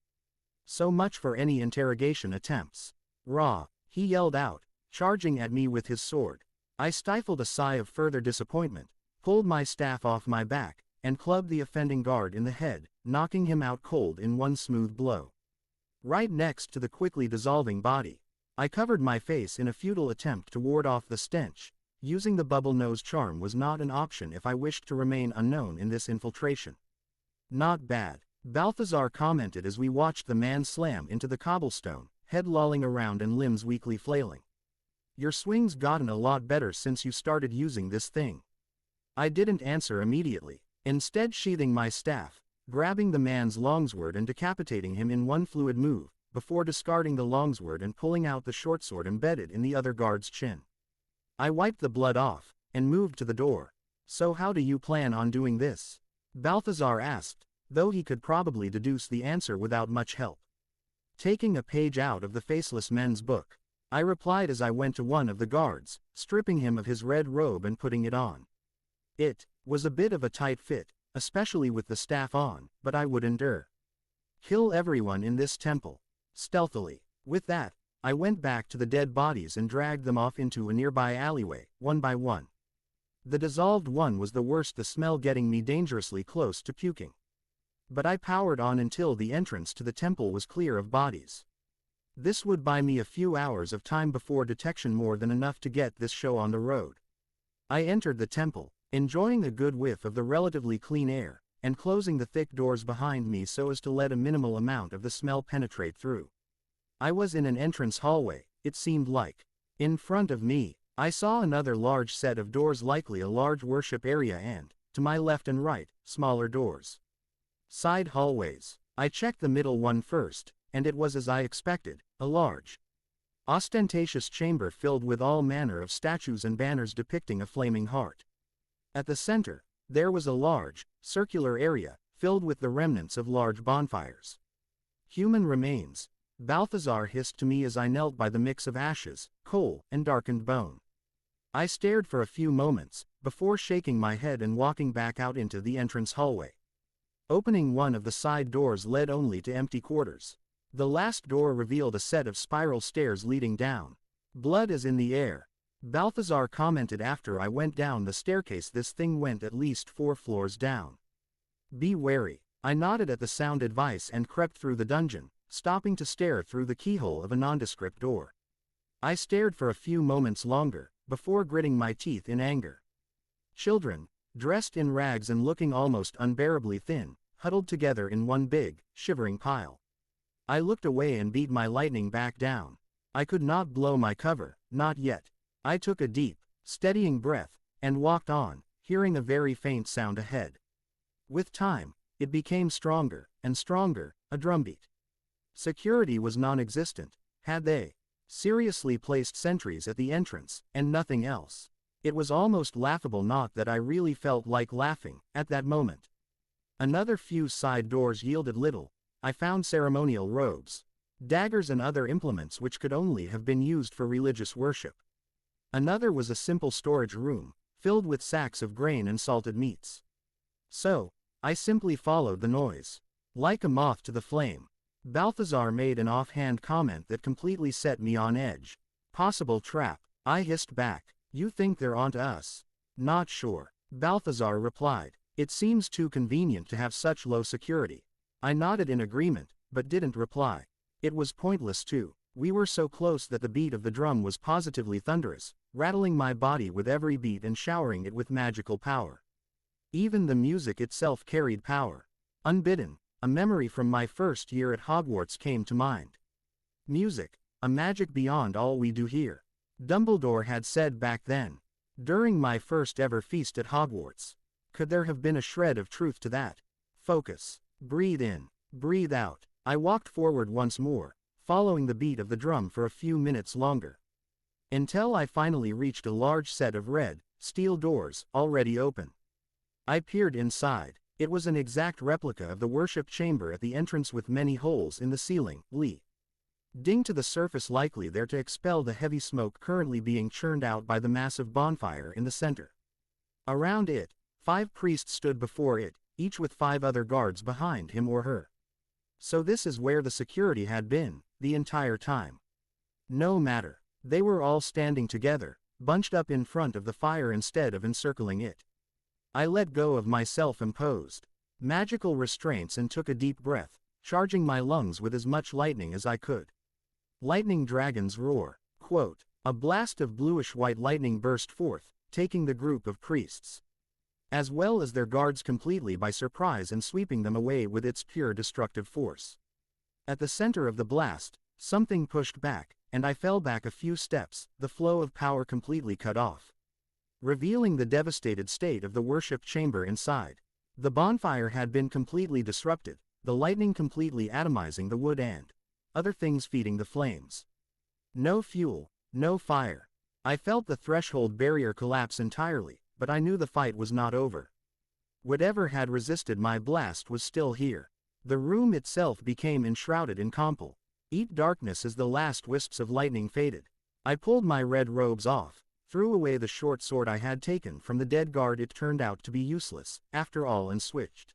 "So much for any interrogation attempts." "Raw!" he yelled out, charging at me with his sword. I stifled a sigh of further disappointment, pulled my staff off my back, and clubbed the offending guard in the head, knocking him out cold in one smooth blow. Right next to the quickly dissolving body, I covered my face in a futile attempt to ward off the stench. Using the bubble nose charm was not an option if I wished to remain unknown in this infiltration. "Not bad," Balthazar commented as we watched the man slam into the cobblestone, head lolling around and limbs weakly flailing. "Your swing's gotten a lot better since you started using this thing." I didn't answer immediately, instead sheathing my staff, grabbing the man's longsword and decapitating him in one fluid move, before discarding the longsword and pulling out the shortsword embedded in the other guard's chin. I wiped the blood off, and moved to the door. "So how do you plan on doing this?" Balthazar asked, though he could probably deduce the answer without much help. "Taking a page out of the Faceless Men's book," I replied as I went to one of the guards, stripping him of his red robe and putting it on. It was a bit of a tight fit, especially with the staff on, but I would endure. "Kill everyone in this temple." Stealthily. With that, I went back to the dead bodies and dragged them off into a nearby alleyway, one by one. The dissolved one was the worst, the smell getting me dangerously close to puking. But I powered on until the entrance to the temple was clear of bodies. This would buy me a few hours of time before detection, more than enough to get this show on the road. I entered the temple, enjoying a good whiff of the relatively clean air, and closing the thick doors behind me so as to let a minimal amount of the smell penetrate through. I was in an entrance hallway, it seemed like. In front of me, I saw another large set of doors, likely a large worship area, and, to my left and right, smaller doors. Side hallways. I checked the middle one first, and it was as I expected, a large, ostentatious chamber filled with all manner of statues and banners depicting a flaming heart. At the center, there was a large, circular area, filled with the remnants of large bonfires. "Human remains," Balthazar hissed to me as I knelt by the mix of ashes, coal, and darkened bone. I stared for a few moments, before shaking my head and walking back out into the entrance hallway. Opening one of the side doors led only to empty quarters. The last door revealed a set of spiral stairs leading down. "Blood is in the air," Balthazar commented after I went down the staircase. "This thing went at least 4 floors down. Be wary." I nodded at the sound advice and crept through the dungeon, stopping to stare through the keyhole of a nondescript door. I stared for a few moments longer, before gritting my teeth in anger. Children, dressed in rags and looking almost unbearably thin, huddled together in one big, shivering pile. I looked away and beat my lightning back down. I could not blow my cover, not yet. I took a deep, steadying breath, and walked on, hearing a very faint sound ahead. With time, it became stronger, and stronger, a drumbeat. Security was non-existent. Had they seriously placed sentries at the entrance, and nothing else? It was almost laughable, not that I really felt like laughing, at that moment. Another few side doors yielded little. I found ceremonial robes, daggers and other implements which could only have been used for religious worship. Another was a simple storage room, filled with sacks of grain and salted meats. So, I simply followed the noise. Like a moth to the flame. Balthazar made an offhand comment that completely set me on edge. "Possible trap," I hissed back. "You think they're onto us?" "Not sure." Balthazar replied. It seems too convenient to have such low security. I nodded in agreement, but didn't reply. It was pointless too. We were so close that the beat of the drum was positively thunderous, rattling my body with every beat and showering it with magical power. Even the music itself carried power. Unbidden, a memory from my first year at Hogwarts came to mind. Music, a magic beyond all we do here. Dumbledore had said back then, during my first ever feast at Hogwarts. Could there have been a shred of truth to that? Focus. Breathe in. Breathe out. I walked forward once more, following the beat of the drum for a few minutes longer. Until I finally reached a large set of red, steel doors, already open. I peered inside. It was an exact replica of the worship chamber at the entrance with many holes in the ceiling, leading to the surface, likely there to expel the heavy smoke currently being churned out by the massive bonfire in the center. Around it, 5 priests stood before it, each with 5 other guards behind him or her. So this is where the security had been, the entire time. No matter. They were all standing together, bunched up in front of the fire instead of encircling it. I let go of my self-imposed magical restraints and took a deep breath, charging my lungs with as much lightning as I could. Lightning dragons roar. Quote, a blast of bluish-white lightning burst forth, taking the group of priests, as well as their guards, completely by surprise and sweeping them away with its pure destructive force. At the center of the blast, something pushed back, and I fell back a few steps, the flow of power completely cut off, revealing the devastated state of the worship chamber inside. The bonfire had been completely disrupted, the lightning completely atomizing the wood and other things feeding the flames. No fuel, no fire. I felt the threshold barrier collapse entirely, but I knew the fight was not over. Whatever had resisted my blast was still here. The room itself became enshrouded in complete darkness as the last wisps of lightning faded. I pulled my red robes off, threw away the short sword I had taken from the dead guard. It turned out to be useless, after all, and switched.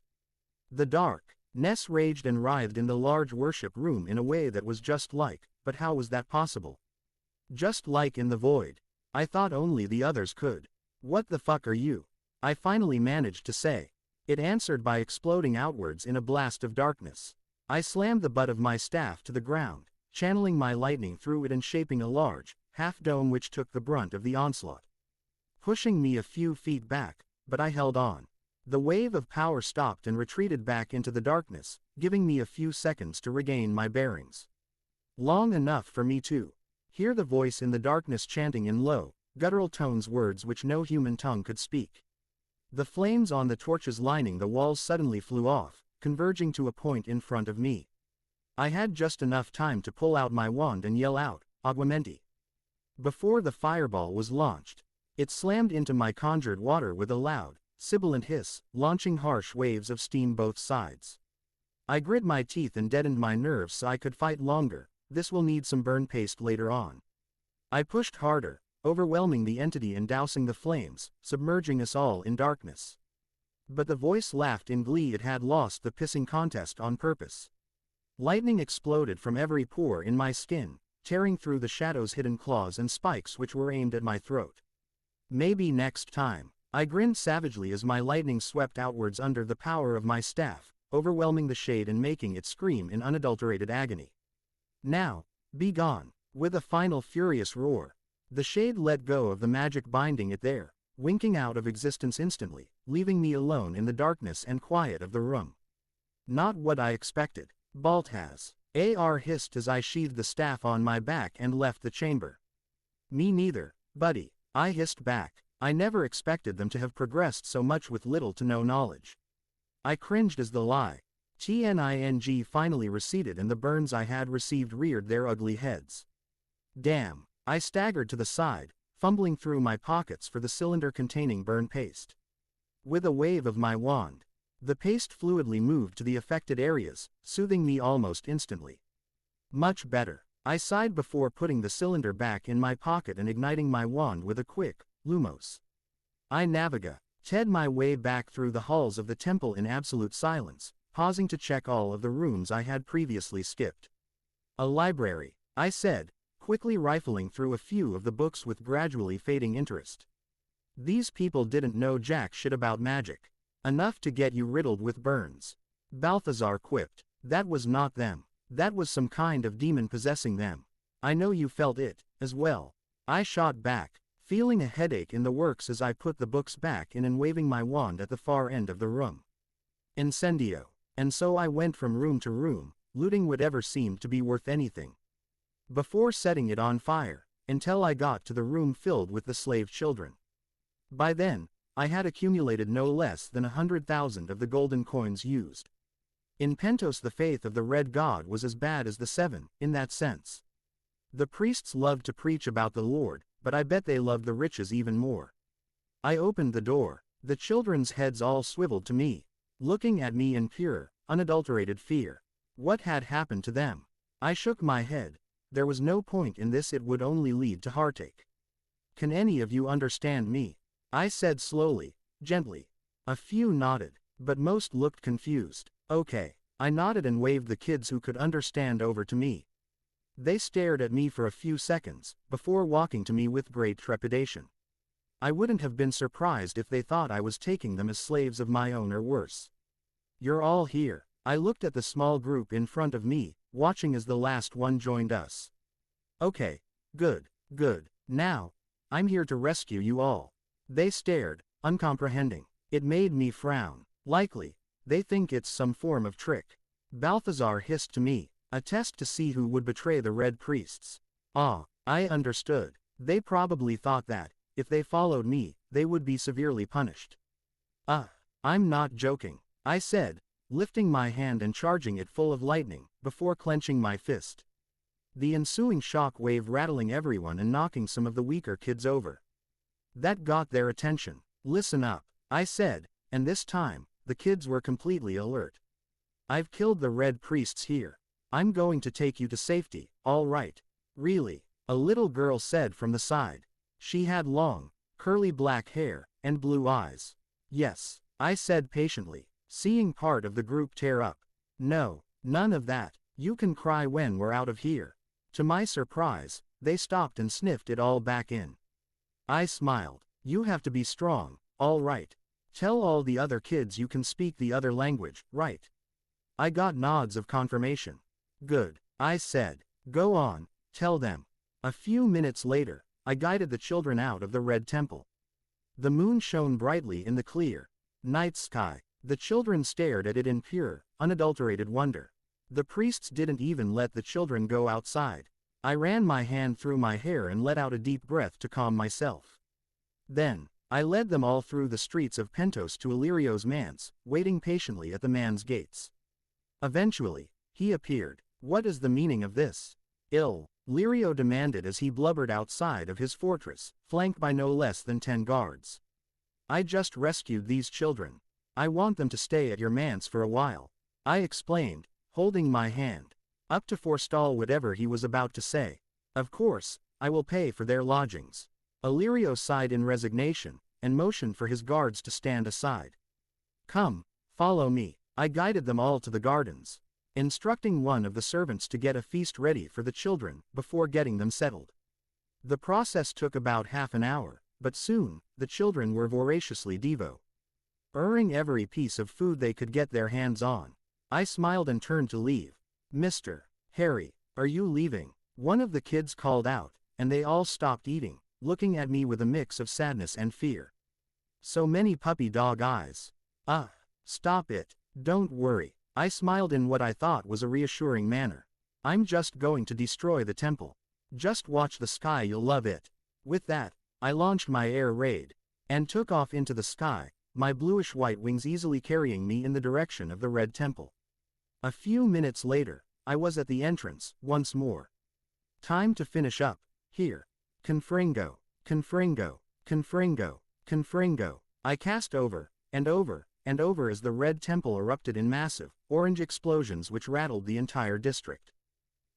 The darkness raged and writhed in the large worship room in a way that was just like, but how was that possible? Just like in the void. I thought only the others could. What the fuck are you? I finally managed to say. It answered by exploding outwards in a blast of darkness. I slammed the butt of my staff to the ground, channeling my lightning through it and shaping a large half-dome which took the brunt of the onslaught, pushing me a few feet back, but I held on. The wave of power stopped and retreated back into the darkness, giving me a few seconds to regain my bearings. Long enough for me to hear the voice in the darkness chanting in low, guttural tones words which no human tongue could speak. The flames on the torches lining the walls suddenly flew off, converging to a point in front of me. I had just enough time to pull out my wand and yell out, Aguamenti. Before the fireball was launched, it slammed into my conjured water with a loud, sibilant hiss, launching harsh waves of steam both sides. I grit my teeth and deadened my nerves so I could fight longer. This will need some burn paste later on. I pushed harder, overwhelming the entity and dousing the flames, submerging us all in darkness. But the voice laughed in glee. It had lost the pissing contest on purpose. Lightning exploded from every pore in my skin, tearing through the shadow's hidden claws and spikes which were aimed at my throat. Maybe next time. I grinned savagely as my lightning swept outwards under the power of my staff, overwhelming the shade and making it scream in unadulterated agony. Now, be gone. With a final furious roar, the shade let go of the magic binding it there, winking out of existence instantly, leaving me alone in the darkness and quiet of the room. Not what I expected. Balthazar hissed as I sheathed the staff on my back and left the chamber. Me neither, buddy, I hissed back. I never expected them to have progressed so much with little to no knowledge. I cringed as the lightning finally receded and the burns I had received reared their ugly heads. Damn, I staggered to the side, fumbling through my pockets for the cylinder containing burn paste. With a wave of my wand, the paste fluidly moved to the affected areas, soothing me almost instantly. Much better. I sighed before putting the cylinder back in my pocket and igniting my wand with a quick lumos. I navigated my way back through the halls of the temple in absolute silence, pausing to check all of the rooms I had previously skipped. A library, I said, quickly rifling through a few of the books with gradually fading interest. These people didn't know jack shit about magic. Enough to get you riddled with burns. Balthazar quipped. That was not them. That was some kind of demon possessing them. I know you felt it, as well. I shot back, feeling a headache in the works as I put the books back in and waving my wand at the far end of the room. Incendio. And so I went from room to room, looting whatever seemed to be worth anything, before setting it on fire, until I got to the room filled with the slave children. By then, I had accumulated no less than 100,000 of the golden coins used. In Pentos the faith of the Red God was as bad as the Seven, in that sense. The priests loved to preach about the Lord, but I bet they loved the riches even more. I opened the door, the children's heads all swiveled to me, looking at me in pure, unadulterated fear. What had happened to them? I shook my head. There was no point in this, it would only lead to heartache. Can any of you understand me? I said slowly, gently. A few nodded, but most looked confused. Okay. I nodded and waved the kids who could understand over to me. They stared at me for a few seconds, before walking to me with great trepidation. I wouldn't have been surprised if they thought I was taking them as slaves of my own or worse. You're all here. I looked at the small group in front of me, watching as the last one joined us. Okay, good, good. Now, I'm here to rescue you all. They stared, uncomprehending. It made me frown. Likely, they think it's some form of trick. Balthazar hissed to me, a test to see who would betray the Red Priests. Ah, I understood. They probably thought that, if they followed me, they would be severely punished. I'm not joking, I said, lifting my hand and charging it full of lightning, before clenching my fist. The ensuing shock wave rattling everyone and knocking some of the weaker kids over. That got their attention. Listen up, I said, and this time, the kids were completely alert. I've killed the Red Priests here. I'm going to take you to safety, all right? Really? A little girl said from the side. She had long, curly black hair, and blue eyes. Yes, I said patiently, seeing part of the group tear up. No, none of that. You can cry when we're out of here. To my surprise, they stopped and sniffed it all back in. I smiled. You have to be strong, all right. Tell all the other kids you can speak the other language, right? I got nods of confirmation. Good, I said. Go on, tell them. A few minutes later, I guided the children out of the Red Temple. The moon shone brightly in the clear night sky. The children stared at it in pure, unadulterated wonder. The priests didn't even let the children go outside. I ran my hand through my hair and let out a deep breath to calm myself. Then, I led them all through the streets of Pentos to Illyrio's manse, waiting patiently at the man's gates. Eventually, he appeared. What is the meaning of this? Lirio demanded as he blubbered outside of his fortress, flanked by no less than 10 guards. I just rescued these children. I want them to stay at your manse for a while, I explained, holding my hand up to forestall whatever he was about to say. Of course, I will pay for their lodgings. Illyrio sighed in resignation, and motioned for his guards to stand aside. Come, follow me. I guided them all to the gardens, instructing one of the servants to get a feast ready for the children before getting them settled. The process took about half an hour, but soon, the children were voraciously devouring every piece of food they could get their hands on. I smiled and turned to leave. Mr. Harry, are you leaving? One of the kids called out, and they all stopped eating, looking at me with a mix of sadness and fear. So many puppy dog eyes. Stop it. Don't worry. I smiled in what I thought was a reassuring manner. I'm just going to destroy the temple. Just watch the sky, you'll love it. With that, I launched my air raid, and took off into the sky, my bluish-white wings easily carrying me in the direction of the Red Temple. A few minutes later, I was at the entrance, once more. Time to finish up, here. Confringo, confringo, confringo, confringo. I cast over, and over, and over as the Red Temple erupted in massive, orange explosions which rattled the entire district.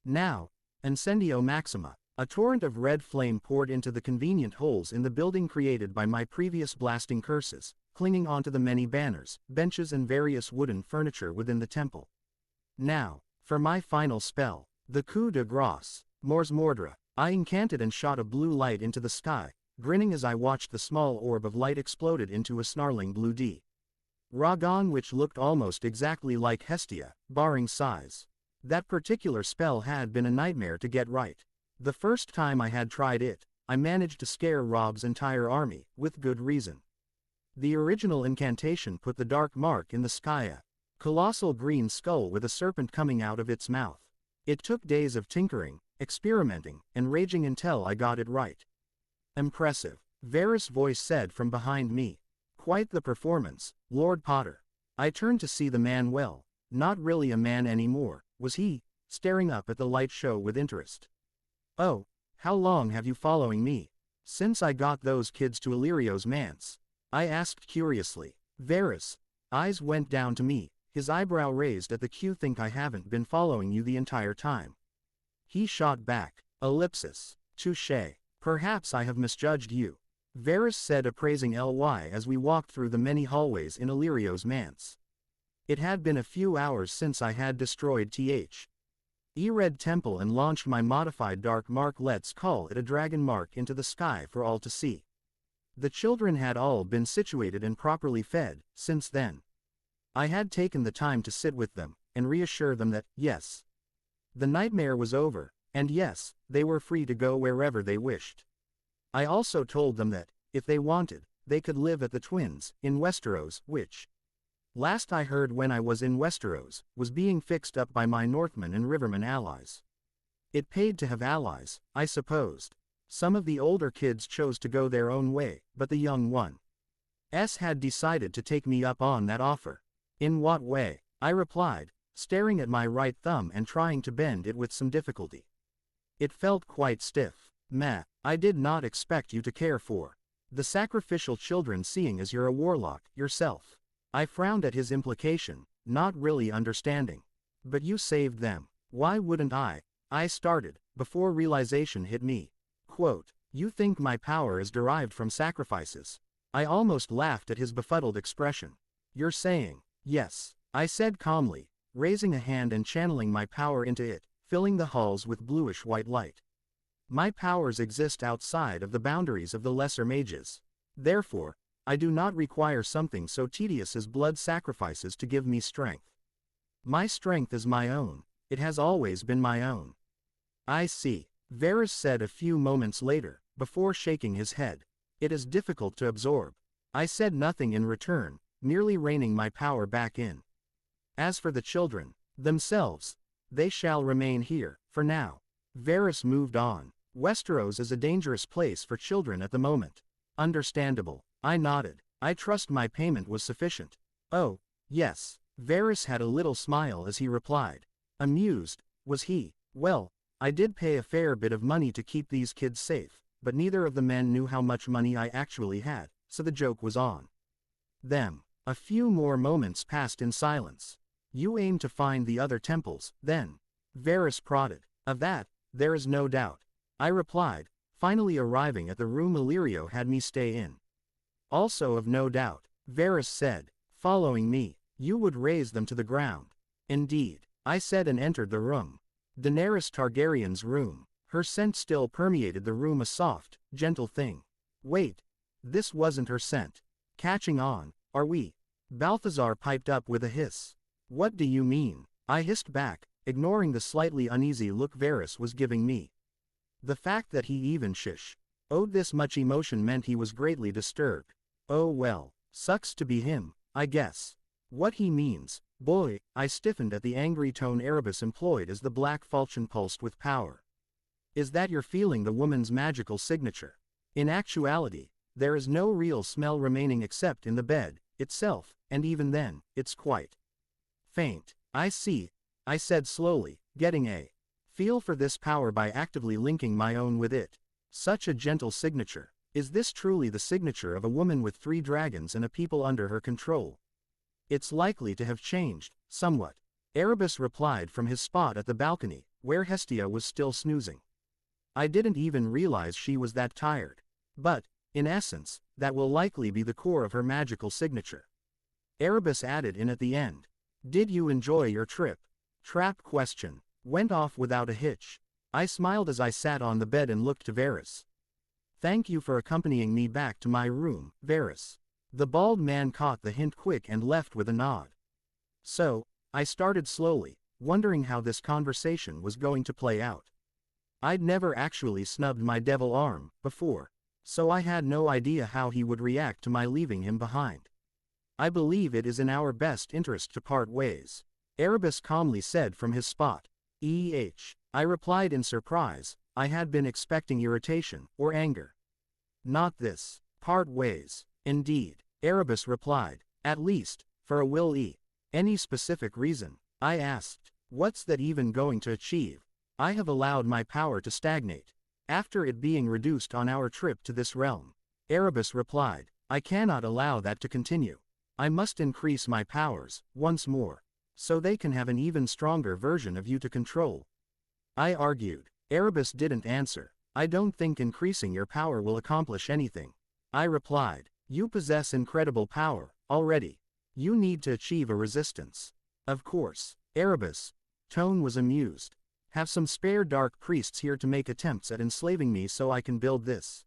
Now, Incendio Maxima, a torrent of red flame poured into the convenient holes in the building created by my previous blasting curses, clinging onto the many banners, benches and various wooden furniture within the temple. Now, for my final spell, the coup de grace, Mors Mordra. I incanted and shot a blue light into the sky, grinning as I watched the small orb of light exploded into a snarling blue dragon which looked almost exactly like Hestia, barring size. That particular spell had been a nightmare to get right. The first time I had tried it, I managed to scare Rob's entire army, with good reason. The original incantation put the dark mark in the sky, a colossal green skull with a serpent coming out of its mouth. It took days of tinkering, experimenting, and raging until I got it right. Impressive, Varys' voice said from behind me. Quite the performance, Lord Potter. I turned to see the man. Well, not really a man anymore, was he, staring up at the light show with interest. Oh, how long have you following me? Since I got those kids to Illyrio's manse, I asked curiously. Varys' eyes went down to me, his eyebrow raised at the cue. Think I haven't been following you the entire time? He shot back. Ellipsis. Touché. Perhaps I have misjudged you, Varys said, appraising Ly as we walked through the many hallways in Illyrio's manse. It had been a few hours since I had destroyed Red Temple and launched my modified dark mark, let's call it a dragon mark, into the sky for all to see. The children had all been situated and properly fed. Since then, I had taken the time to sit with them, and reassure them that, yes, the nightmare was over, and yes, they were free to go wherever they wished. I also told them that, if they wanted, they could live at the Twins, in Westeros, which, last I heard when I was in Westeros, was being fixed up by my Northmen and Rivermen allies. It paid to have allies, I supposed. Some of the older kids chose to go their own way, but the young ones had decided to take me up on that offer. In what way? I replied, staring at my right thumb and trying to bend it with some difficulty. It felt quite stiff. Meh, I did not expect you to care for the sacrificial children, seeing as you're a warlock yourself. I frowned at his implication, not really understanding. But you saved them. Why wouldn't I? I started, before realization hit me. Quote, you think my power is derived from sacrifices? I almost laughed at his befuddled expression. You're saying, yes, I said calmly, raising a hand and channeling my power into it, filling the halls with bluish-white light. My powers exist outside of the boundaries of the lesser mages. Therefore, I do not require something so tedious as blood sacrifices to give me strength. My strength is my own. It has always been my own. I see, Varys said a few moments later, before shaking his head. It is difficult to absorb. I said nothing in return, merely reining my power back in. As for the children themselves, they shall remain here, for now. Varys moved on. Westeros is a dangerous place for children at the moment. Understandable. I nodded. I trust my payment was sufficient. Oh, yes. Varys had a little smile as he replied. Amused, was he? Well, I did pay a fair bit of money to keep these kids safe, but neither of the men knew how much money I actually had, so the joke was on them. A few more moments passed in silence. You aim to find the other temples, then? Varys prodded. Of that, there is no doubt, I replied, finally arriving at the room Illyrio had me stay in. Also of no doubt, Varys said, following me, you would raise them to the ground. Indeed, I said and entered the room. Daenerys Targaryen's room. Her scent still permeated the room, a soft, gentle thing. Wait, this wasn't her scent. Catching on, are we? Balthazar piped up with a hiss. What do you mean? I hissed back, ignoring the slightly uneasy look Varys was giving me. The fact that he even owed this much emotion meant he was greatly disturbed. Oh well, sucks to be him, I guess. What he means, boy, I stiffened at the angry tone Erebus employed as the black falchion pulsed with power. Is that you're feeling the woman's magical signature? In actuality, there is no real smell remaining except in the bed itself, and even then, it's quite faint. I see, I said slowly, getting a feel for this power by actively linking my own with it. Such a gentle signature. Is this truly the signature of a woman with 3 dragons and a people under her control? It's likely to have changed, somewhat. Erebus replied from his spot at the balcony, where Hestia was still snoozing. I didn't even realize she was that tired. But, in essence, that will likely be the core of her magical signature. Erebus added in at the end. Did you enjoy your trip? Trap question. Went off without a hitch. I smiled as I sat on the bed and looked to Varys. Thank you for accompanying me back to my room, Varys. The bald man caught the hint quick and left with a nod. So, I started slowly, wondering how this conversation was going to play out. I'd never actually snubbed my devil arm before, so I had no idea how he would react to my leaving him behind. I believe it is in our best interest to part ways, Erebus calmly said from his spot. I replied in surprise. I had been expecting irritation or anger. Not this. Part ways, indeed, Erebus replied. At least, for a will. Any specific reason? I asked. What's that even going to achieve? I have allowed my power to stagnate, after it being reduced on our trip to this realm. Erebus replied. I cannot allow that to continue. I must increase my powers, once more, so they can have an even stronger version of you to control. I argued. Erebus didn't answer. I don't think increasing your power will accomplish anything. I replied. You possess incredible power, already. You need to achieve a resistance. Of course, Erebus' tone was amused. Have some spare dark priests here to make attempts at enslaving me so I can build this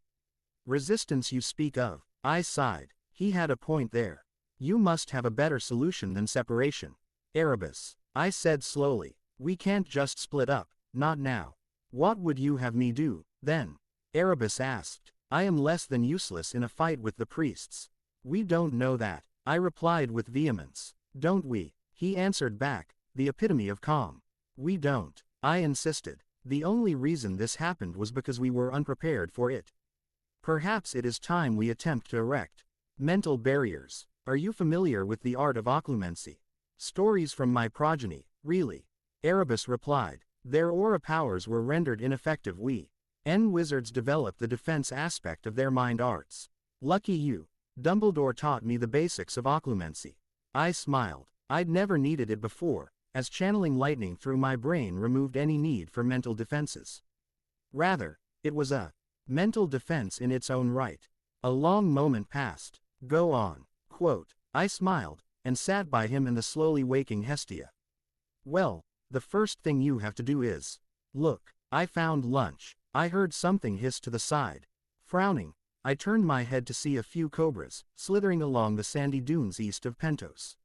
resistance you speak of. I sighed. He had a point there. You must have a better solution than separation. Erebus, I said slowly. We can't just split up, not now. What would you have me do, then? Erebus asked. I am less than useless in a fight with the priests. We don't know that, I replied with vehemence. Don't we? He answered back, the epitome of calm. We don't, I insisted. The only reason this happened was because we were unprepared for it. Perhaps it is time we attempt to erect mental barriers. Are you familiar with the art of occlumency? Stories from my progeny, really. Erebus replied. Their aura powers were rendered ineffective. Wizards developed the defense aspect of their mind arts. Lucky you. Dumbledore taught me the basics of occlumency. I smiled. I'd never needed it before, as channeling lightning through my brain removed any need for mental defenses. Rather, it was a mental defense in its own right. A long moment passed. Go on. Quote. I smiled, and sat by him in the slowly waking Hestia. Well, the first thing you have to do is look. I found lunch. I heard something hiss to the side. Frowning, I turned my head to see a few cobras slithering along the sandy dunes east of Pentos.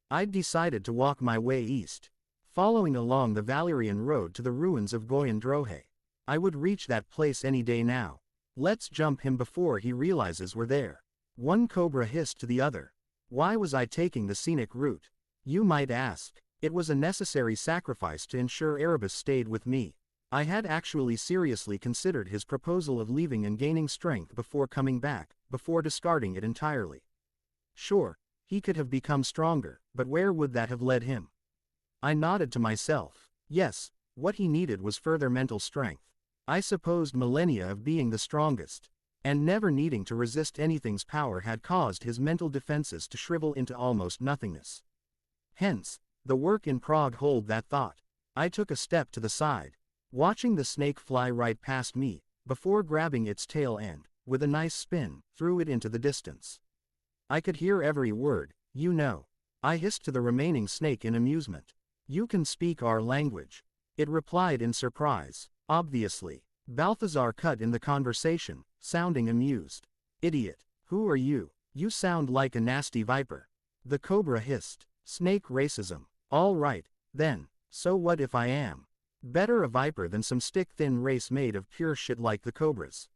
I'd decided to walk my way east, following along the Valerian road to the ruins of Goyen Drohe. I would reach that place any day now. Let's jump him before he realizes we're there. One cobra hissed to the other. Why was I taking the scenic route? You might ask. It was a necessary sacrifice to ensure Erebus stayed with me. I had actually seriously considered his proposal of leaving and gaining strength before coming back, before discarding it entirely. Sure, he could have become stronger, but where would that have led him? I nodded to myself. Yes, what he needed was further mental strength. I supposed millennia of being the strongest, and never needing to resist anything's power had caused his mental defenses to shrivel into almost nothingness. Hence, the work in Prague hold that thought. I took a step to the side, watching the snake fly right past me, before grabbing its tail and, with a nice spin, threw it into the distance. I could hear every word, you know. I hissed to the remaining snake in amusement. You can speak our language. It replied in surprise. Obviously. Balthazar cut in the conversation, sounding amused. Idiot. Who are you? You sound like a nasty viper. The cobra hissed. Snake racism. All right, then. So what if I am? Better a viper than some stick-thin race made of pure shit like the cobras.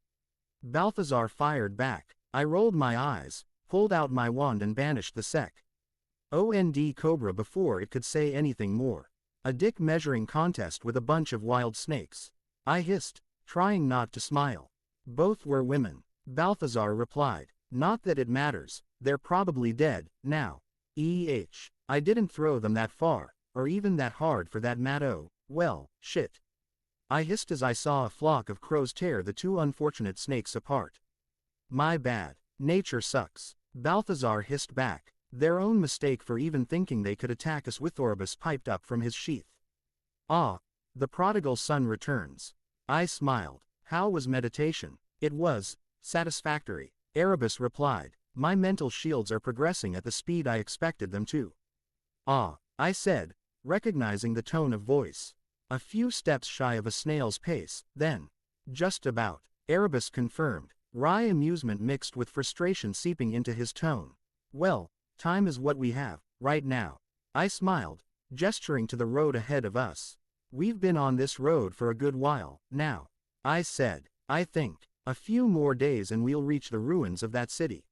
Balthazar fired back. I rolled my eyes, pulled out my wand and banished the OND cobra before it could say anything more. A dick measuring contest with a bunch of wild snakes. I hissed, trying not to smile. Both were women. Balthazar replied. Not that it matters, they're probably dead, now. I didn't throw them that far, or even that hard for that matter. Well, shit. I hissed as I saw a flock of crows tear the two unfortunate snakes apart. My bad. Nature sucks. Balthazar hissed back. Their own mistake for even thinking they could attack us. With Orbus piped up from his sheath. Ah, the prodigal son returns. I smiled. How was meditation? It was satisfactory. Erebus replied. My mental shields are progressing at the speed I expected them to. Ah, I said, recognizing the tone of voice. A few steps shy of a snail's pace, then. Just about. Erebus confirmed, wry amusement mixed with frustration seeping into his tone. Well, time is what we have, right now. I smiled, gesturing to the road ahead of us. We've been on this road for a good while, now. I said, I think, a few more days and we'll reach the ruins of that city.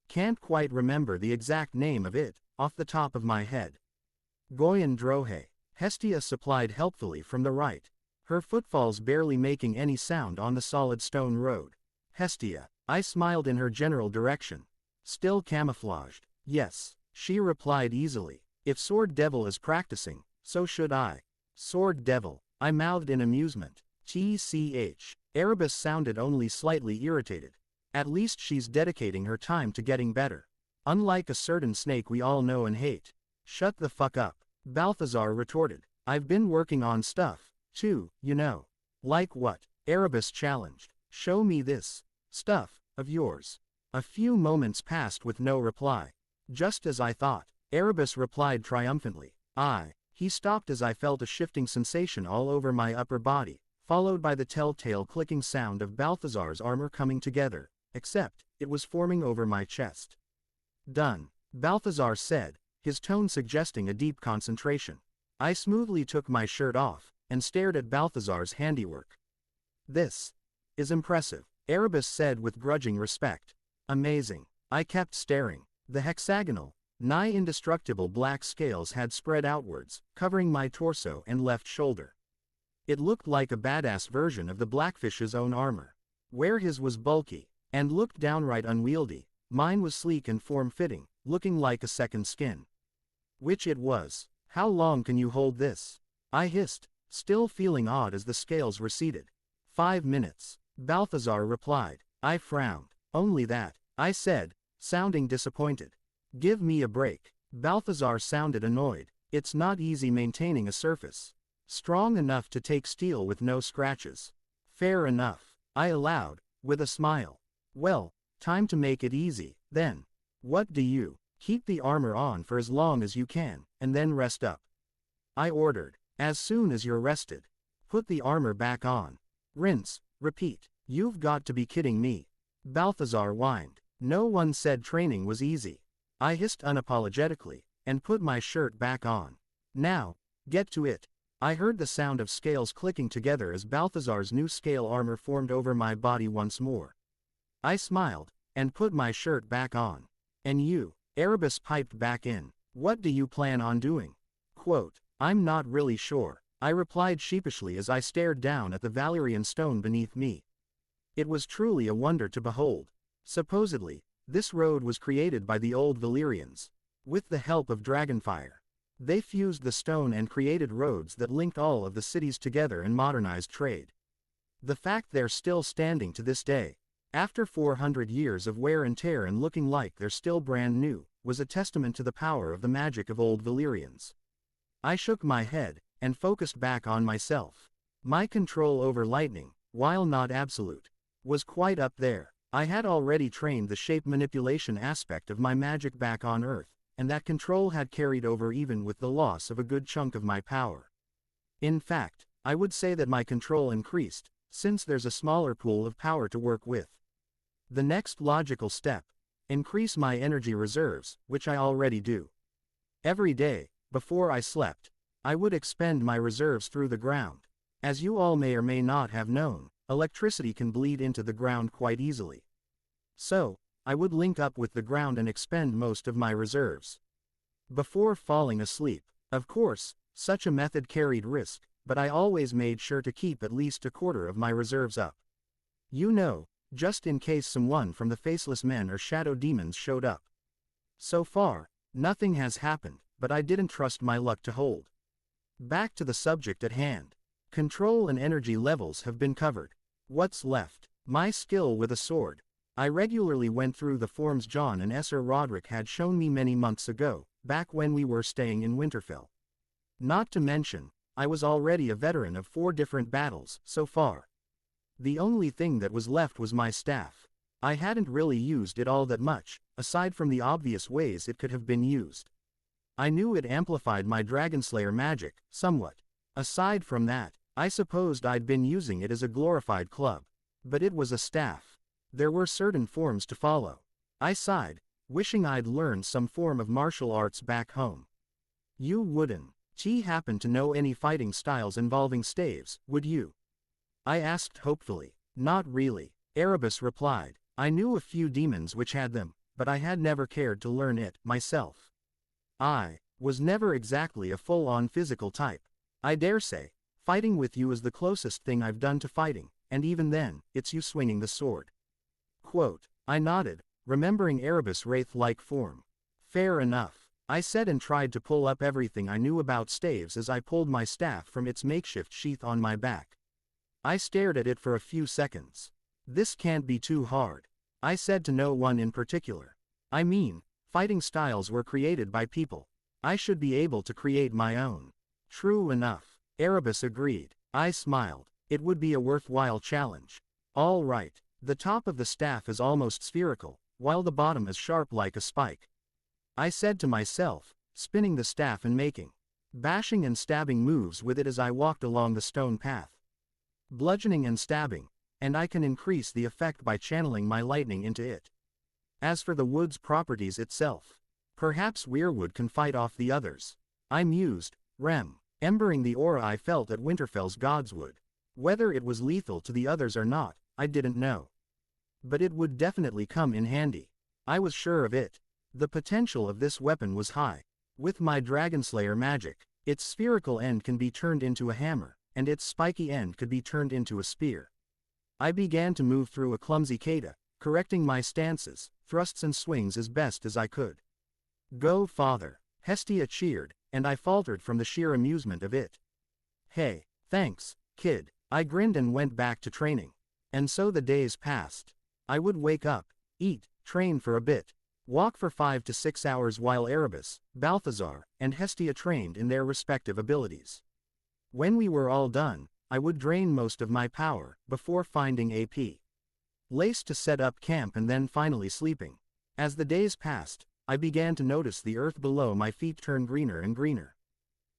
Can't quite remember the exact name of it, off the top of my head. Goyen Drohe, Hestia supplied helpfully from the right, her footfalls barely making any sound on the solid stone road. Hestia, I smiled in her general direction. Still camouflaged. Yes, she replied easily. If Sword Devil is practicing, so should I. Sword Devil, I mouthed in amusement. TCH. Erebus sounded only slightly irritated. At least she's dedicating her time to getting better. Unlike a certain snake we all know and hate. Shut the fuck up, Balthazar retorted. I've been working on stuff, too, you know. Like what? Erebus challenged. Show me this stuff of yours. A few moments passed with no reply. Just as I thought, Erebus replied triumphantly. He stopped as I felt a shifting sensation all over my upper body, followed by the telltale clicking sound of Balthazar's armor coming together, except, it was forming over my chest. Done, Balthazar said, his tone suggesting a deep concentration. I smoothly took my shirt off, and stared at Balthazar's handiwork. This is impressive, Erebus said with grudging respect. Amazing. I kept staring. The hexagonal, nigh indestructible black scales had spread outwards, covering my torso and left shoulder. It looked like a badass version of the Blackfish's own armor. Where his was bulky, and looked downright unwieldy, mine was sleek and form-fitting, looking like a second skin. Which it was. How long can you hold this? I hissed, still feeling odd as the scales receded. 5 minutes, Balthazar replied. I frowned. Only that, I said, sounding disappointed. Give me a break. Balthazar sounded annoyed. It's not easy maintaining a surface strong enough to take steel with no scratches. Fair enough, I allowed, with a smile. Well, time to make it easy, then. What do you? Keep the armor on for as long as you can, and then rest up. I ordered. As soon as you're rested, put the armor back on. Rinse, repeat. You've got to be kidding me. Balthazar whined. No one said training was easy. I hissed unapologetically, and put my shirt back on. Now, get to it. I heard the sound of scales clicking together as Balthazar's new scale armor formed over my body once more. I smiled, and put my shirt back on. And you? Erebus piped back in. What do you plan on doing? Quote, I'm not really sure, I replied sheepishly as I stared down at the Valyrian stone beneath me. It was truly a wonder to behold. Supposedly, this road was created by the old Valyrians. With the help of dragonfire, they fused the stone and created roads that linked all of the cities together and modernized trade. The fact they're still standing to this day, after 400 years of wear and tear and looking like they're still brand new, was a testament to the power of the magic of old Valyrians. I shook my head, and focused back on myself. My control over lightning, while not absolute, was quite up there. I had already trained the shape manipulation aspect of my magic back on Earth, and that control had carried over even with the loss of a good chunk of my power. In fact, I would say that my control increased, since there's a smaller pool of power to work with. The next logical step: increase my energy reserves, which I already do. Every day, before I slept, I would expend my reserves through the ground. As you all may or may not have known, electricity can bleed into the ground quite easily. So, I would link up with the ground and expend most of my reserves before falling asleep. Of course, such a method carried risk, but I always made sure to keep at least a quarter of my reserves up. You know, just in case someone from the Faceless Men or Shadow Demons showed up. So far, nothing has happened, but I didn't trust my luck to hold. Back to the subject at hand. Control and energy levels have been covered. What's left? My skill with a sword. I regularly went through the forms John and Sir Roderick had shown me many months ago, back when we were staying in Winterfell. Not to mention, I was already a veteran of 4 different battles so far. The only thing that was left was my staff. I hadn't really used it all that much, aside from the obvious ways it could have been used. I knew it amplified my Dragonslayer magic, somewhat. Aside from that, I supposed I'd been using it as a glorified club. But it was a staff. There were certain forms to follow. I sighed, wishing I'd learned some form of martial arts back home. You wouldn't. Happen to know any fighting styles involving staves, would you? I asked hopefully. Not really, Erebus replied. I knew a few demons which had them, but I had never cared to learn it myself. I was never exactly a full-on physical type. I dare say, fighting with you is the closest thing I've done to fighting, and even then, it's you swinging the sword. Quote, I nodded, remembering Erebus' wraith-like form. Fair enough, I said and tried to pull up everything I knew about staves as I pulled my staff from its makeshift sheath on my back. I stared at it for a few seconds. This can't be too hard. I said to no one in particular. I mean, fighting styles were created by people. I should be able to create my own. True enough, Erebus agreed. I smiled. It would be a worthwhile challenge. All right, the top of the staff is almost spherical, while the bottom is sharp like a spike. I said to myself, spinning the staff and making bashing and stabbing moves with it as I walked along the stone path. Bludgeoning and stabbing, and I can increase the effect by channeling my lightning into it. As for the wood's properties itself, perhaps weirwood can fight off the others. I mused, embering the aura I felt at Winterfell's godswood. Whether it was lethal to the others or not, I didn't know. But it would definitely come in handy. I was sure of it. The potential of this weapon was high. With my Dragonslayer magic, its spherical end can be turned into a hammer, and its spiky end could be turned into a spear. I began to move through a clumsy kata, correcting my stances, thrusts and swings as best as I could. Go father, Hestia cheered, and I faltered from the sheer amusement of it. Hey, thanks, kid, I grinned and went back to training. And so the days passed. I would wake up, eat, train for a bit, walk for 5 to 6 hours while Erebus, Balthazar, and Hestia trained in their respective abilities. When we were all done, I would drain most of my power, before finding AP Lace to set up camp and then finally sleeping. As the days passed, I began to notice the earth below my feet turn greener and greener.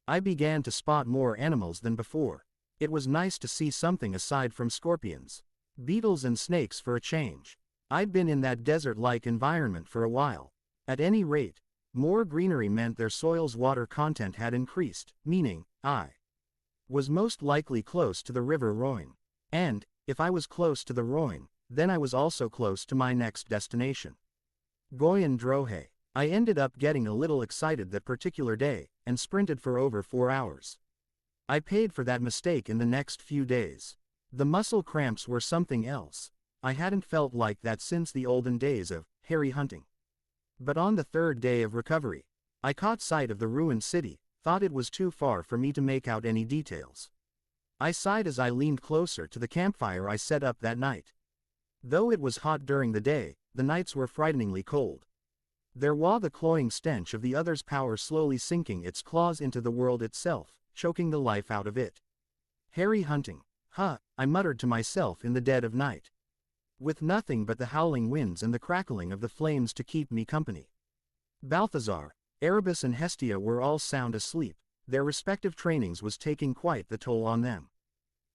I began to spot more animals than before. It was nice to see something aside from scorpions, beetles and snakes for a change. I'd been in that desert-like environment for a while. At any rate, more greenery meant their soil's water content had increased, meaning, I was most likely close to the river Rhoyne. And, if I was close to the Rhoyne, then I was also close to my next destination. Goyen Drohe. I ended up getting a little excited that particular day, and sprinted for over 4 hours. I paid for that mistake in the next few days. The muscle cramps were something else. I hadn't felt like that since the olden days of hairy hunting. But on the 3rd day of recovery, I caught sight of the ruined city, thought it was too far for me to make out any details. I sighed as I leaned closer to the campfire I set up that night. Though it was hot during the day, the nights were frighteningly cold. There was the cloying stench of the other's power slowly sinking its claws into the world itself, choking the life out of it. Hairy hunting. Huh, I muttered to myself in the dead of night. With nothing but the howling winds and the crackling of the flames to keep me company. Balthazar, Erebus and Hestia were all sound asleep. Their respective trainings was taking quite the toll on them.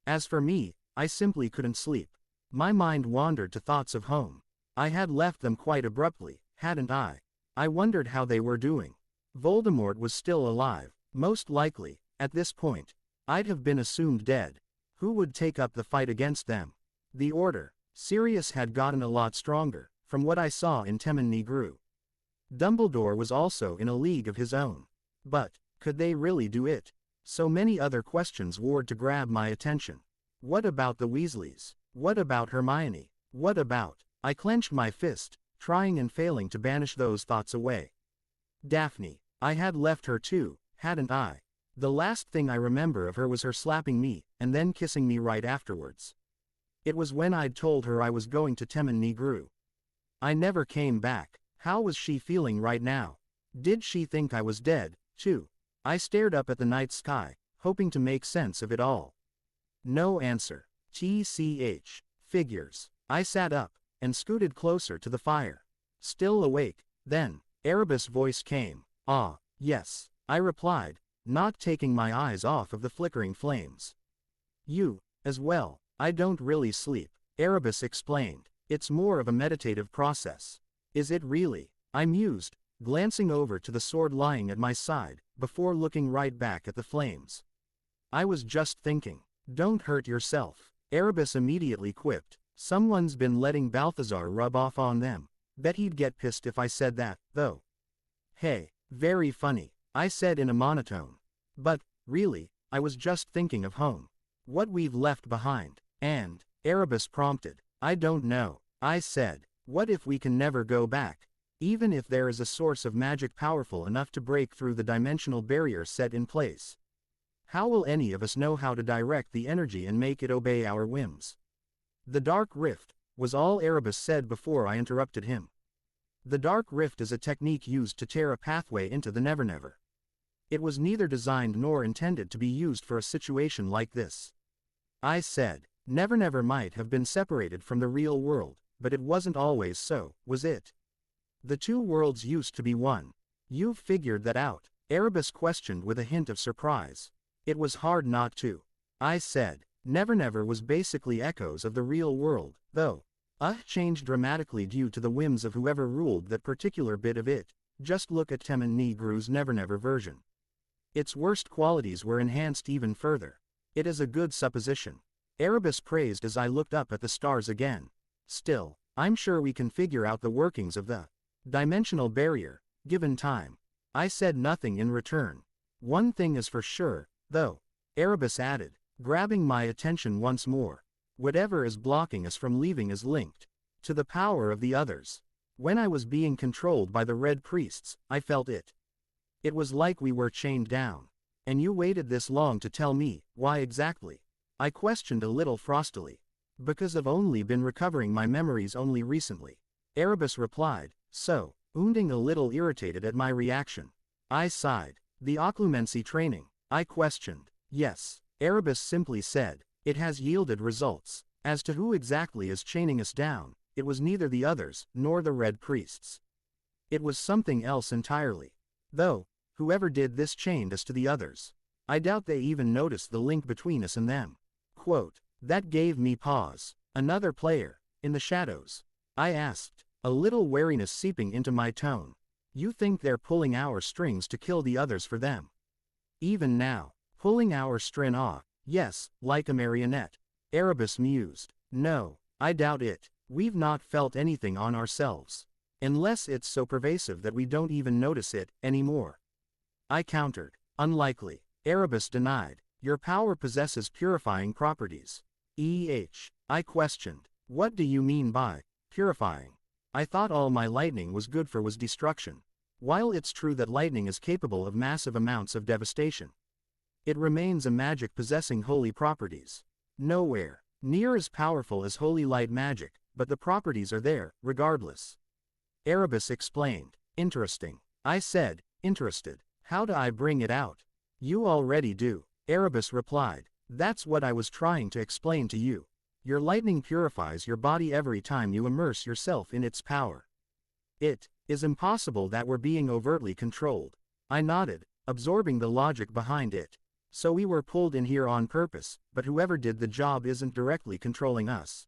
As for me, I simply couldn't sleep. My mind wandered to thoughts of home. I had left them quite abruptly, hadn't I? I wondered how they were doing. Voldemort was still alive, most likely, at this point. I'd have been assumed dead. Who would take up the fight against them? The Order. Sirius had gotten a lot stronger, from what I saw in Temmin Negru. Dumbledore was also in a league of his own. But, could they really do it? So many other questions warred to grab my attention. What about the Weasleys? What about Hermione? What about... I clenched my fist, trying and failing to banish those thoughts away. Daphne. I had left her too, hadn't I? The last thing I remember of her was her slapping me, and then kissing me right afterwards. It was when I'd told her I was going to Temmin Negru. I never came back. How was she feeling right now? Did she think I was dead, too? I stared up at the night sky, hoping to make sense of it all. No answer. TCH. Figures. I sat up, and scooted closer to the fire. Still awake, then, Erebus' voice came. Ah, yes, I replied, not taking my eyes off of the flickering flames. You, as well. I don't really sleep, Erebus explained. It's more of a meditative process. Is it really? I mused, glancing over to the sword lying at my side, before looking right back at the flames. I was just thinking. Don't hurt yourself. Erebus immediately quipped. Someone's been letting Balthazar rub off on them. Bet he'd get pissed if I said that, though. Hey, very funny, I said in a monotone. But, really, I was just thinking of home. What we've left behind. And, Erebus prompted. I don't know, I said. What if we can never go back? Even if there is a source of magic powerful enough to break through the dimensional barrier set in place. How will any of us know how to direct the energy and make it obey our whims? The Dark Rift, was all Erebus said before I interrupted him. The Dark Rift is a technique used to tear a pathway into the Never. It was neither designed nor intended to be used for a situation like this. I said, Never might have been separated from the real world, but it wasn't always so, was it? The two worlds used to be one. You've figured that out? Erebus questioned with a hint of surprise. It was hard not to. I said, Never was basically echoes of the real world, though. Changed dramatically due to the whims of whoever ruled that particular bit of it. Just look at Temmin Negru's Never version. Its worst qualities were enhanced even further. It is a good supposition. Erebus praised as I looked up at the stars again. Still, I'm sure we can figure out the workings of the dimensional barrier, given time. I said nothing in return. One thing is for sure, though, Erebus added, grabbing my attention once more. Whatever is blocking us from leaving is linked to the power of the others. When I was being controlled by the Red Priests, I felt it. It was like we were chained down. And you waited this long to tell me, why exactly? I questioned a little frostily. Because I've only been recovering my memories only recently. Erebus replied, so, wounding a little irritated at my reaction. I sighed. The occlumency training, I questioned. Yes, Erebus simply said, it has yielded results. As to who exactly is chaining us down, it was neither the others, nor the Red Priests. It was something else entirely. Though, whoever did this chained us to the others. I doubt they even noticed the link between us and them. Quote, that gave me pause. Another player, in the shadows. I asked, a little wariness seeping into my tone. You think they're pulling our strings to kill the others for them? Even now, pulling our string off, yes, like a marionette. Erebus mused. No, I doubt it. We've not felt anything on ourselves. Unless it's so pervasive that we don't even notice it anymore. I countered. Unlikely. Erebus denied. Your power possesses purifying properties. I questioned. What do you mean by purifying? I thought all my lightning was good for was destruction. While it's true that lightning is capable of massive amounts of devastation, it remains a magic possessing holy properties. Nowhere near as powerful as holy light magic, but the properties are there, regardless. Erebus explained. Interesting. I said, interested. How do I bring it out? You already do. Erebus replied. That's what I was trying to explain to you. Your lightning purifies your body every time you immerse yourself in its power. It is impossible that we're being overtly controlled. I nodded, absorbing the logic behind it. So we were pulled in here on purpose, but whoever did the job isn't directly controlling us.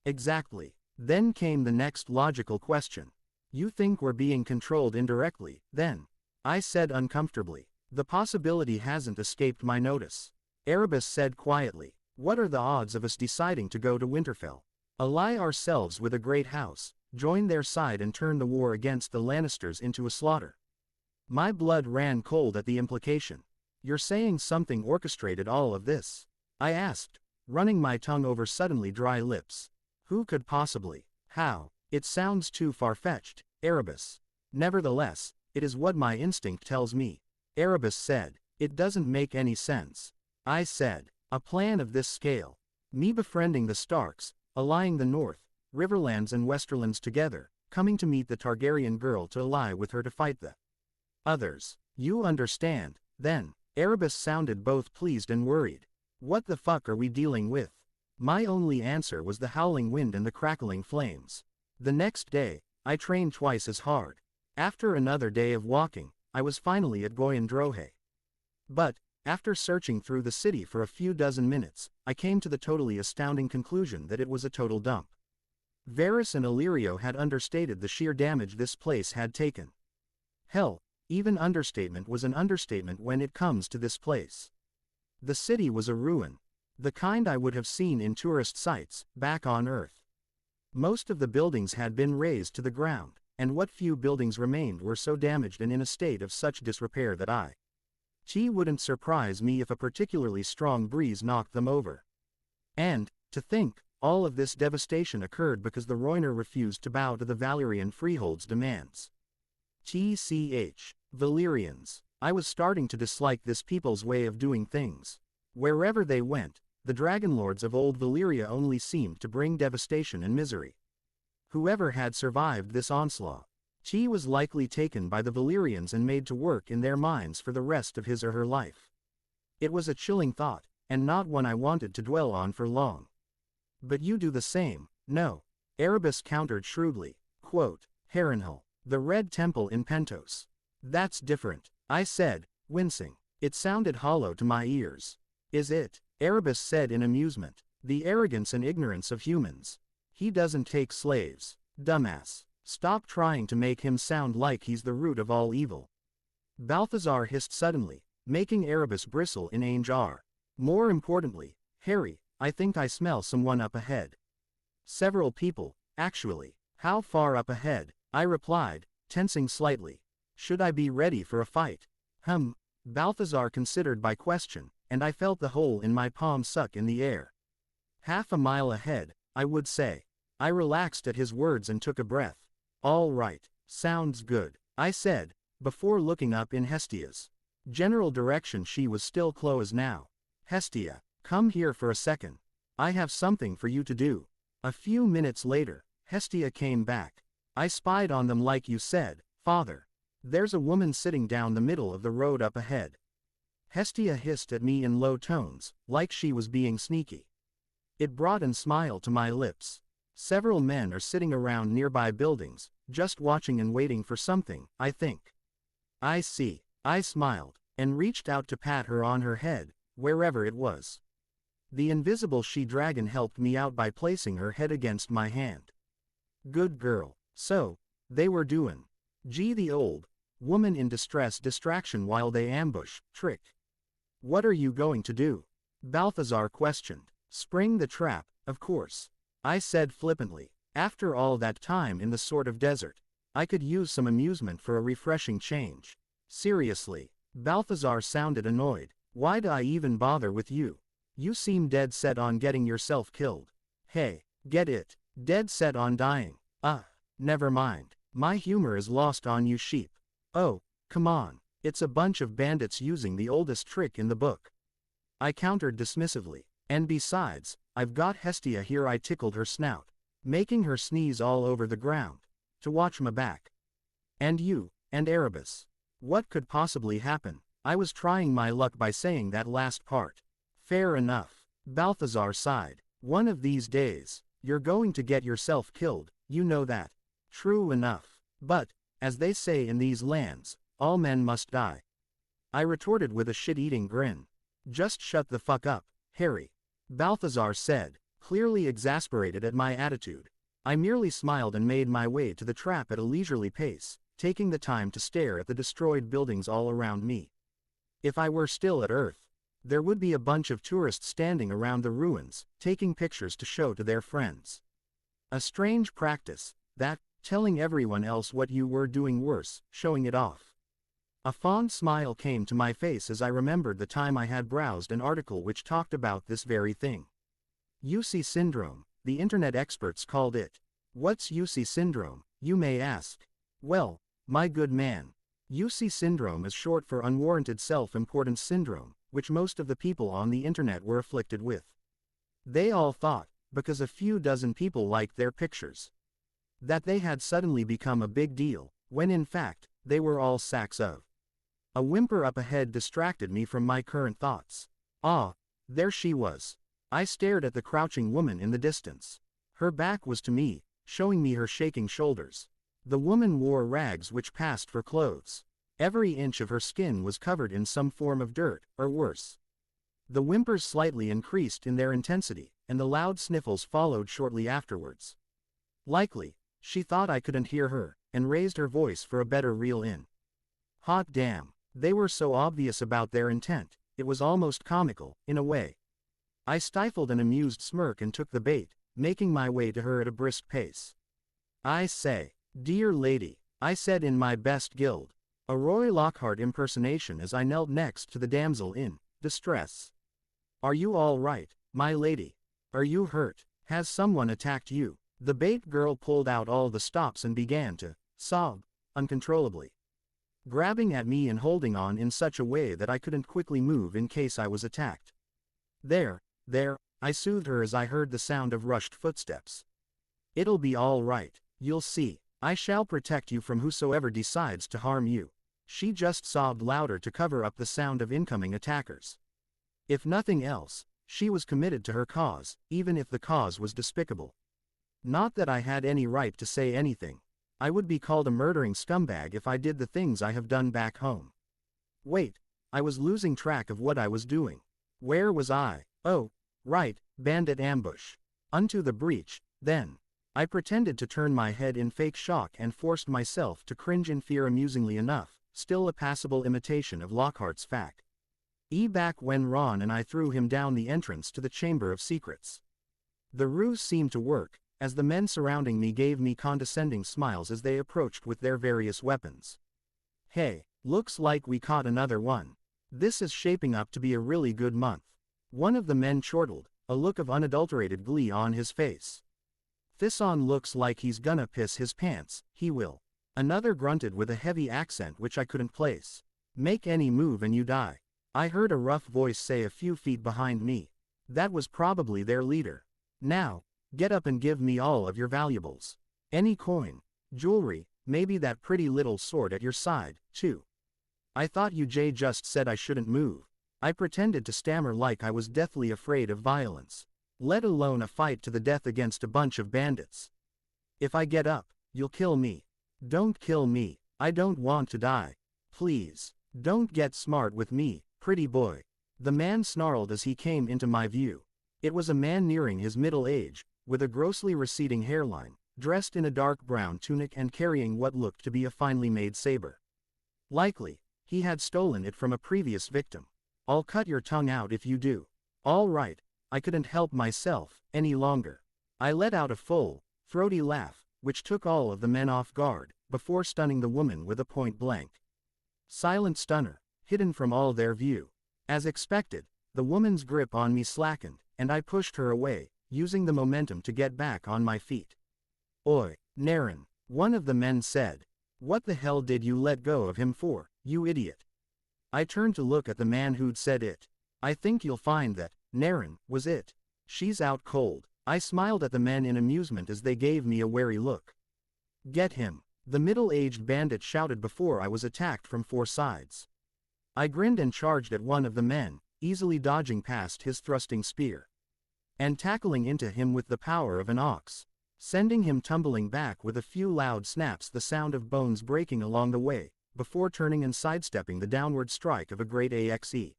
Exactly. Then came the next logical question. You think we're being controlled indirectly, then? I said uncomfortably. The possibility hasn't escaped my notice. Erebus said quietly. What are the odds of us deciding to go to Winterfell? Ally ourselves with a great house, join their side and turn the war against the Lannisters into a slaughter? My blood ran cold at the implication. You're saying something orchestrated all of this? I asked, running my tongue over suddenly dry lips. Who could possibly? How? It sounds too far-fetched, Erebus. Nevertheless, it is what my instinct tells me. Erebus said. It doesn't make any sense. I said. A plan of this scale. Me befriending the Starks, allying the North, Riverlands and Westerlands together, coming to meet the Targaryen girl to ally with her to fight the others. You understand, then. Erebus sounded both pleased and worried. What the fuck are we dealing with? My only answer was the howling wind and the crackling flames. The next day, I trained twice as hard. After another day of walking, I was finally at Goyandrohe. But, After searching through the city for a few dozen minutes, I came to the totally astounding conclusion that it was a total dump. Varys and Illyrio had understated the sheer damage this place had taken. Hell, even understatement was an understatement when it comes to this place. The city was a ruin. The kind I would have seen in tourist sites, back on Earth. Most of the buildings had been razed to the ground, and what few buildings remained were so damaged and in a state of such disrepair that wouldn't surprise me if a particularly strong breeze knocked them over. And, to think, all of this devastation occurred because the Rhoynar refused to bow to the Valyrian freehold's demands. Valyrians. I was starting to dislike this people's way of doing things. Wherever they went, the dragonlords of old Valyria only seemed to bring devastation and misery. Whoever had survived this onslaught, was likely taken by the Valyrians and made to work in their mines for the rest of his or her life. It was a chilling thought, and not one I wanted to dwell on for long. But you do the same, no? Erebus countered shrewdly. Quote, Harrenhal, the Red Temple in Pentos. That's different, I said, wincing. It sounded hollow to my ears. Is it? Erebus said in amusement. The arrogance and ignorance of humans. He doesn't take slaves. Dumbass. Stop trying to make him sound like he's the root of all evil. Balthazar hissed suddenly, making Erebus bristle in anger. More importantly, Harry, I think I smell someone up ahead. Several people, actually. How far up ahead? I replied, tensing slightly. Should I be ready for a fight? Balthazar considered my question, and I felt the hole in my palm suck in the air. Half a mile ahead, I would say. I relaxed at his words and took a breath. All right, sounds good, I said, before looking up in Hestia's general direction. She was still close now. Hestia, come here for a second. I have something for you to do. A few minutes later, Hestia came back. I spied on them like you said, Father. There's a woman sitting down the middle of the road up ahead. Hestia hissed at me in low tones, like she was being sneaky. It brought a smile to my lips. Several men are sitting around nearby buildings, just watching and waiting for something, I think. I see. I smiled, and reached out to pat her on her head, wherever it was. The invisible she-dragon helped me out by placing her head against my hand. Good girl. So, they were doing the old woman in distress distraction while they ambush trick. What are you going to do? Balthazar questioned. Spring the trap, of course. I said flippantly. After all that time in the sort of desert, I could use some amusement for a refreshing change. Seriously. Balthazar sounded annoyed. Why do I even bother with you? You seem dead set on getting yourself killed. Hey, get it? Dead set on dying. Never mind. My humor is lost on you sheep. Oh, come on. It's a bunch of bandits using the oldest trick in the book. I countered dismissively. And besides, I've got Hestia here. I tickled her snout, making her sneeze all over the ground, to watch my back. And you, and Erebus. What could possibly happen? I was trying my luck by saying that last part. Fair enough. Balthazar sighed. One of these days, you're going to get yourself killed, you know that. True enough. But, as they say in these lands, all men must die. I retorted with a shit-eating grin. Just shut the fuck up, Harry. Balthazar said, clearly exasperated at my attitude. I merely smiled and made my way to the trap at a leisurely pace, taking the time to stare at the destroyed buildings all around me. If I were still at Earth, there would be a bunch of tourists standing around the ruins, taking pictures to show to their friends. A strange practice, that, telling everyone else what you were doing worse, showing it off. A fond smile came to my face as I remembered the time I had browsed an article which talked about this very thing. UC syndrome, the internet experts called it. What's UC syndrome, you may ask? Well, my good man, UC syndrome is short for unwarranted self-importance syndrome, which most of the people on the internet were afflicted with. They all thought, because a few dozen people liked their pictures, that they had suddenly become a big deal, when in fact, they were all sacks of. A whimper up ahead distracted me from my current thoughts. There she was. I stared at the crouching woman in the distance. Her back was to me, showing me her shaking shoulders. The woman wore rags which passed for clothes. Every inch of her skin was covered in some form of dirt, or worse. The whimpers slightly increased in their intensity, and the loud sniffles followed shortly afterwards. Likely, she thought I couldn't hear her, and raised her voice for a better reel in. Hot damn, they were so obvious about their intent, it was almost comical, in a way. I stifled an amused smirk and took the bait, making my way to her at a brisk pace. "I say, dear lady," I said in my best guild, a Roy Lockhart impersonation as I knelt next to the damsel in distress. "Are you all right, my lady? Are you hurt? Has someone attacked you?" The bait girl pulled out all the stops and began to sob uncontrollably, grabbing at me and holding on in such a way that I couldn't quickly move in case I was attacked. There, I soothed her as I heard the sound of rushed footsteps. "It'll be all right, you'll see. I shall protect you from whosoever decides to harm you." She just sobbed louder to cover up the sound of incoming attackers. If nothing else, she was committed to her cause, even if the cause was despicable. Not that I had any right to say anything. I would be called a murdering scumbag if I did the things I have done back home. Wait, I was losing track of what I was doing. Where was I? Oh, right, bandit ambush. Unto the breach, then. I pretended to turn my head in fake shock and forced myself to cringe in fear. Amusingly enough, still a passable imitation of Lockhart's fact. Back when Ron and I threw him down the entrance to the Chamber of Secrets. The ruse seemed to work, as the men surrounding me gave me condescending smiles as they approached with their various weapons. "Hey, looks like we caught another one. This is shaping up to be a really good month." One of the men chortled, a look of unadulterated glee on his face. "Thisson looks like he's gonna piss his pants, he will." Another grunted with a heavy accent which I couldn't place. "Make any move and you die," I heard a rough voice say a few feet behind me. That was probably their leader. "Now, get up and give me all of your valuables. Any coin, jewelry, maybe that pretty little sword at your side, too." "I thought you just said I shouldn't move." I pretended to stammer like I was deathly afraid of violence, let alone a fight to the death against a bunch of bandits. "If I get up, you'll kill me." "Don't kill me, I don't want to die. Please, don't get smart with me, pretty boy." The man snarled as he came into my view. It was a man nearing his middle age, with a grossly receding hairline, dressed in a dark brown tunic and carrying what looked to be a finely made saber. Likely, he had stolen it from a previous victim. "I'll cut your tongue out if you do." All right, I couldn't help myself any longer. I let out a full, throaty laugh, which took all of the men off guard, before stunning the woman with a point-blank, silent stunner, hidden from all their view. As expected, the woman's grip on me slackened, and I pushed her away, using the momentum to get back on my feet. "Oi, Naren," one of the men said. "What the hell did you let go of him for, you idiot?" I turned to look at the man who'd said it. "I think you'll find that Naren was it. She's out cold." I smiled at the men in amusement as they gave me a wary look. "Get him," the middle-aged bandit shouted before I was attacked from four sides. I grinned and charged at one of the men, easily dodging past his thrusting spear, and tackling into him with the power of an ox, sending him tumbling back with a few loud snaps, the sound of bones breaking along the way, before turning and sidestepping the downward strike of a great axe.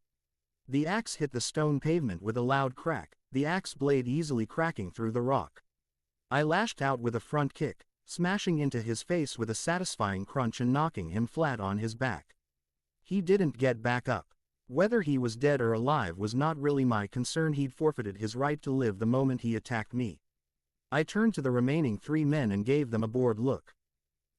The axe hit the stone pavement with a loud crack, the axe blade easily cracking through the rock. I lashed out with a front kick, smashing into his face with a satisfying crunch and knocking him flat on his back. He didn't get back up. Whether he was dead or alive was not really my concern. He'd forfeited his right to live the moment he attacked me. I turned to the remaining three men and gave them a bored look.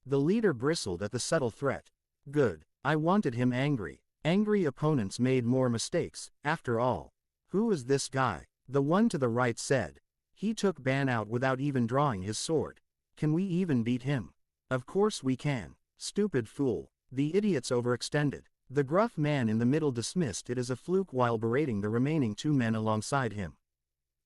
The leader bristled at the subtle threat. Good, I wanted him angry. Angry opponents made more mistakes, after all. "Who is this guy?" the one to the right said. "He took Ban out without even drawing his sword. Can we even beat him?" "Of course we can, stupid fool. The idiot's overextended." The gruff man in the middle dismissed it as a fluke while berating the remaining two men alongside him.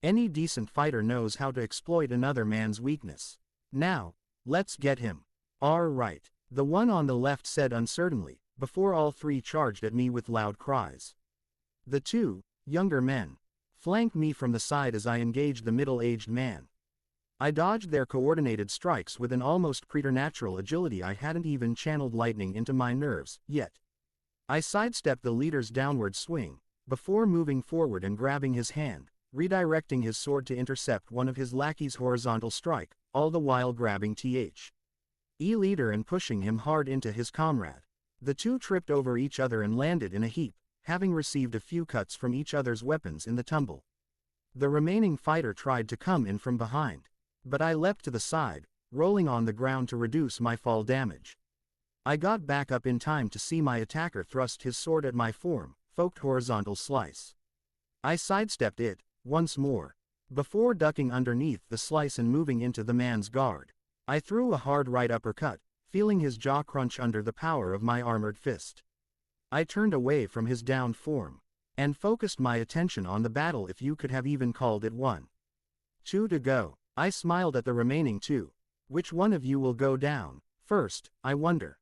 Any decent fighter knows how to exploit another man's weakness. "Now, let's get him." "All right," the one on the left said uncertainly, before all three charged at me with loud cries. The two younger men flanked me from the side as I engaged the middle-aged man. I dodged their coordinated strikes with an almost preternatural agility. I hadn't even channeled lightning into my nerves yet. I sidestepped the leader's downward swing, before moving forward and grabbing his hand, redirecting his sword to intercept one of his lackey's horizontal strike, all the while grabbing the leader and pushing him hard into his comrade. The two tripped over each other and landed in a heap, having received a few cuts from each other's weapons in the tumble. The remaining fighter tried to come in from behind, but I leapt to the side, rolling on the ground to reduce my fall damage. I got back up in time to see my attacker thrust his sword at my forked horizontal slice. I sidestepped it, once more. Before ducking underneath the slice and moving into the man's guard, I threw a hard right uppercut, feeling his jaw crunch under the power of my armored fist. I turned away from his downed form, and focused my attention on the battle, if you could have even called it one. 2 to go. I smiled at the remaining 2. Which one of you will go down first, I wonder?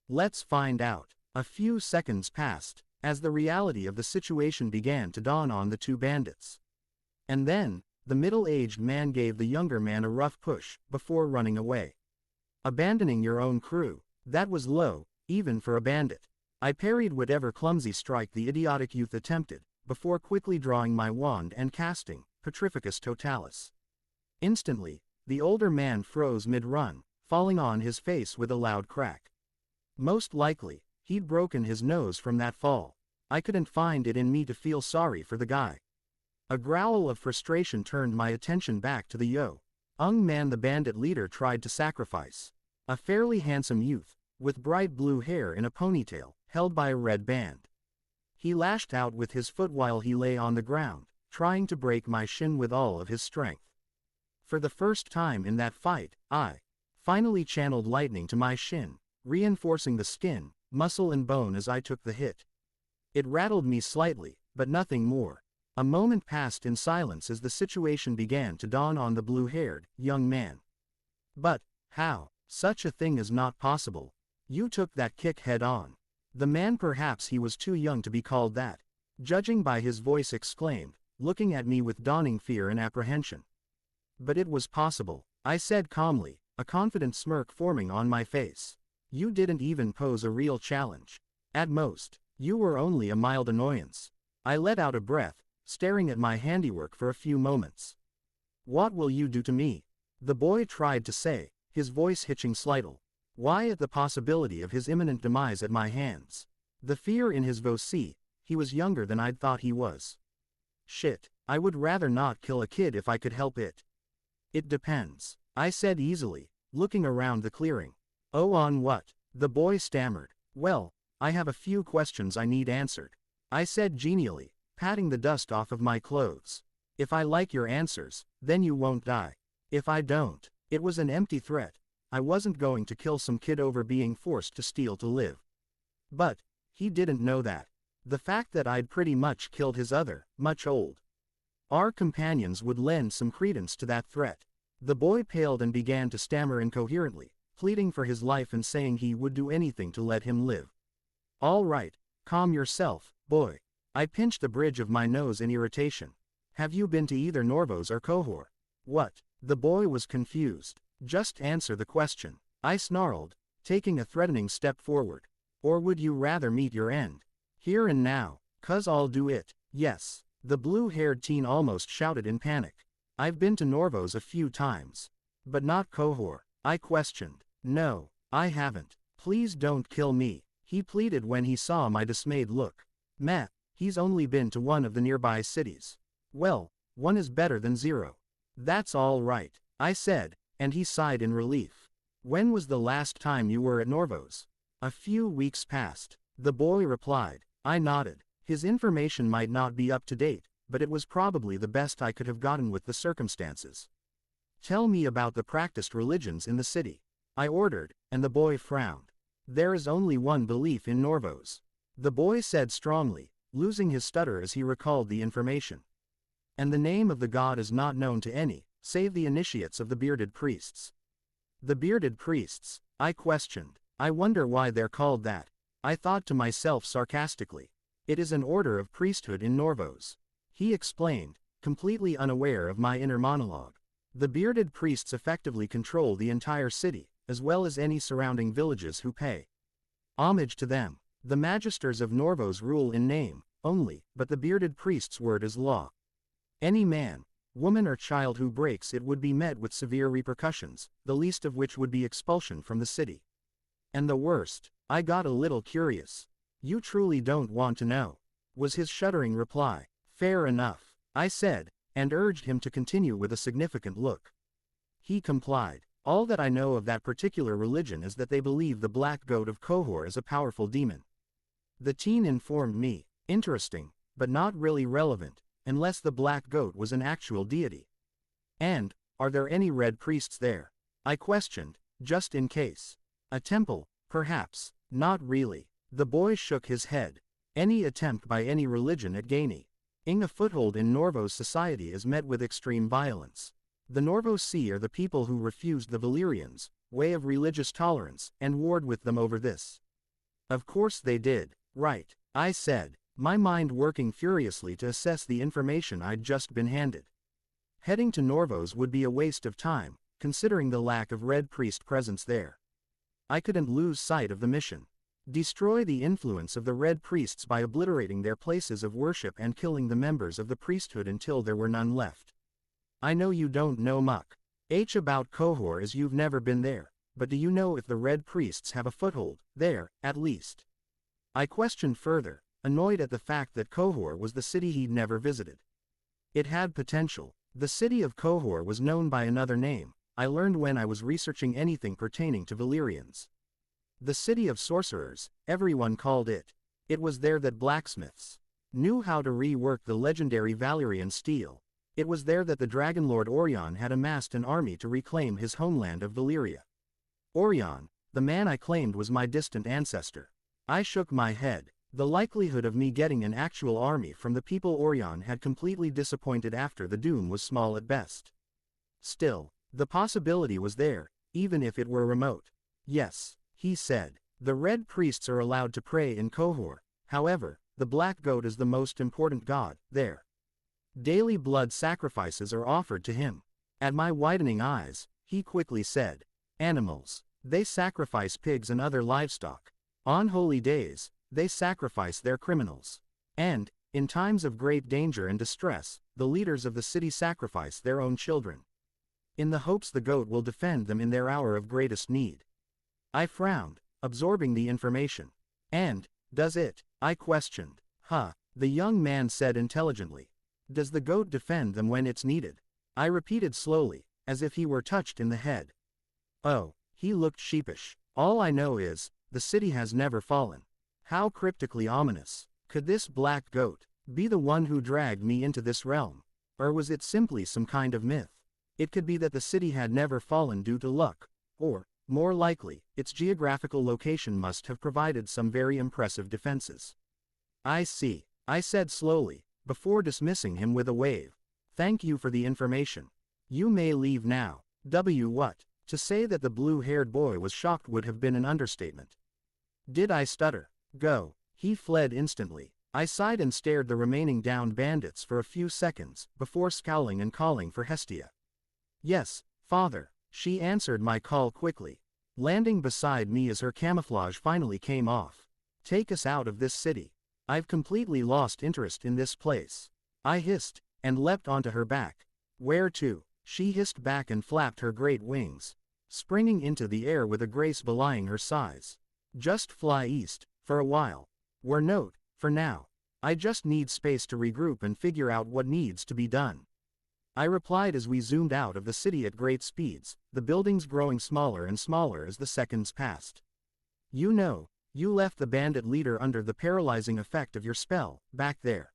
Let's find out. A few seconds passed, as the reality of the situation began to dawn on the 2 bandits. And then, the middle-aged man gave the younger man a rough push, before running away. Abandoning your own crew, that was low, even for a bandit. I parried whatever clumsy strike the idiotic youth attempted, before quickly drawing my wand and casting Petrificus Totalis. Instantly, the older man froze mid-run, falling on his face with a loud crack. Most likely, he'd broken his nose from that fall. I couldn't find it in me to feel sorry for the guy. A growl of frustration turned my attention back to the young man the bandit leader tried to sacrifice. A fairly handsome youth, with bright blue hair in a ponytail, held by a red band. He lashed out with his foot while he lay on the ground, trying to break my shin with all of his strength. For the first time in that fight, I finally channeled lightning to my shin, reinforcing the skin, muscle and bone as I took the hit. It rattled me slightly, but nothing more. A moment passed in silence as the situation began to dawn on the blue-haired young man. But how? Such a thing is not possible. You took that kick head on. The man, perhaps he was too young to be called that, judging by his voice, exclaimed, looking at me with dawning fear and apprehension. But it was possible, I said calmly, a confident smirk forming on my face. You didn't even pose a real challenge. At most, you were only a mild annoyance. I let out a breath, staring at my handiwork for a few moments. What will you do to me? The boy tried to say, his voice hitching slightly. Why at the possibility of his imminent demise at my hands? The fear in his voice. He was younger than I'd thought he was. Shit, I would rather not kill a kid if I could help it. It depends, I said easily, looking around the clearing. Oh, on what? The boy stammered. Well, I have a few questions I need answered, I said genially, patting the dust off of my clothes. If I like your answers, then you won't die. If I don't, it was an empty threat. I wasn't going to kill some kid over being forced to steal to live. But he didn't know that. The fact that I'd pretty much killed his other, much older companions would lend some credence to that threat. The boy paled and began to stammer incoherently, pleading for his life and saying he would do anything to let him live. All right, calm yourself, boy. I pinched the bridge of my nose in irritation. Have you been to either Norvos or Qohor? What? The boy was confused. Just answer the question, I snarled, taking a threatening step forward. Or would you rather meet your end here and now? 'Cause I'll do it. Yes, the blue-haired teen almost shouted in panic. I've been to Norvos a few times. But not Qohor, I questioned. No, I haven't. Please don't kill me, he pleaded when he saw my dismayed look. Meh, he's only been to one of the nearby cities. Well, one is better than zero. That's all right, I said, and he sighed in relief. When was the last time you were at Norvos? A few weeks past, the boy replied. I nodded. His information might not be up to date, but it was probably the best I could have gotten with the circumstances. Tell me about the practiced religions in the city, I ordered, and the boy frowned. There is only one belief in Norvos, the boy said strongly, losing his stutter as he recalled the information. And the name of the god is not known to any, save the initiates of the bearded priests. The bearded priests, I questioned. I wonder why they're called that, I thought to myself sarcastically. It is an order of priesthood in Norvos, he explained, completely unaware of my inner monologue. The bearded priests effectively control the entire city, as well as any surrounding villages who pay homage to them. The magisters of Norvos rule in name only, but the bearded priest's word is law. Any man, woman or child who breaks it would be met with severe repercussions, the least of which would be expulsion from the city. And the worst, I got a little curious. You truly don't want to know, was his shuddering reply. Fair enough, I said, and urged him to continue with a significant look. He complied. All that I know of that particular religion is that they believe the black goat of Qohor is a powerful demon. The teen informed me. Interesting, but not really relevant, unless the black goat was an actual deity. And, are there any red priests there? I questioned, just in case. A temple, perhaps. Not really. The boy shook his head. Any attempt by any religion at gaining a foothold in Norvos society is met with extreme violence. The Norvos Sea are the people who refused the Valyrians' way of religious tolerance and warred with them over this. Of course they did. Right, I said, my mind working furiously to assess the information I'd just been handed. Heading to Norvos would be a waste of time, considering the lack of red priest presence there. I couldn't lose sight of the mission. Destroy the influence of the red priests by obliterating their places of worship and killing the members of the priesthood until there were none left. I know you don't know much about Qohor as you've never been there, but do you know if the red priests have a foothold there, at least? I questioned further, annoyed at the fact that Qohor was the city he'd never visited. It had potential. The city of Qohor was known by another name, I learned when I was researching anything pertaining to Valyrians. The city of sorcerers, everyone called it. It was there that blacksmiths knew how to rework the legendary Valyrian steel. It was there that the Dragonlord Orion had amassed an army to reclaim his homeland of Valyria. Orion, the man I claimed was my distant ancestor. I shook my head. The likelihood of me getting an actual army from the people Orion had completely disappointed after the doom was small at best. Still, the possibility was there, even if it were remote. Yes, he said, the red priests are allowed to pray in Qohor. However, the black goat is the most important god there. Daily blood sacrifices are offered to him. At my widening eyes, he quickly said, animals. They sacrifice pigs and other livestock. On holy days, they sacrifice their criminals. And, in times of great danger and distress, the leaders of the city sacrifice their own children, in the hopes the goat will defend them in their hour of greatest need. I frowned, absorbing the information. And, does it? I questioned. The young man said intelligently. Does the goat defend them when it's needed? I repeated slowly, as if he were touched in the head. Oh, he looked sheepish. All I know is, the city has never fallen. How cryptically ominous. Could this black goat be the one who dragged me into this realm? Or was it simply some kind of myth? It could be that the city had never fallen due to luck, or, more likely, its geographical location must have provided some very impressive defenses. I see, I said slowly, before dismissing him with a wave. Thank you for the information. You may leave now. What? To say that the blue-haired boy was shocked would have been an understatement. Did I stutter? Go. He fled instantly. I sighed and stared the remaining downed bandits for a few seconds, before scowling and calling for Hestia. Yes, father, she answered my call quickly, landing beside me as her camouflage finally came off. Take us out of this city. I've completely lost interest in this place. I hissed, and leapt onto her back. Where to? She hissed back and flapped her great wings, springing into the air with a grace belying her size. Just fly east, for a while. We're not, for now. I just need space to regroup and figure out what needs to be done. I replied as we zoomed out of the city at great speeds, the buildings growing smaller and smaller as the seconds passed. You know, you left the bandit leader under the paralyzing effect of your spell, back there.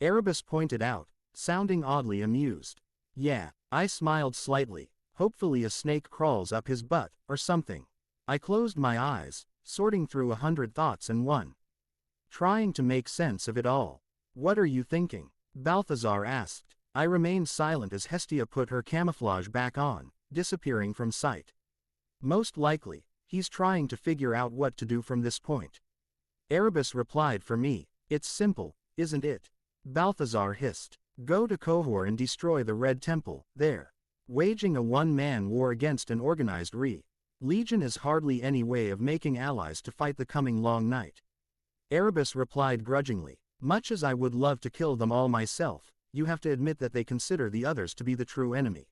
Erebus pointed out, sounding oddly amused. Yeah, I smiled slightly. Hopefully a snake crawls up his butt, or something. I closed my eyes, sorting through 100 thoughts in one, trying to make sense of it all. What are you thinking? Balthazar asked. I remained silent as Hestia put her camouflage back on, disappearing from sight. Most likely, he's trying to figure out what to do from this point. Erebus replied for me. It's simple, isn't it? Balthazar hissed. Go to Qohor and destroy the Red Temple, there. Waging a one-man war against an organized Legion is hardly any way of making allies to fight the coming long night. Erebus replied grudgingly, much as I would love to kill them all myself, you have to admit that they consider the others to be the true enemy.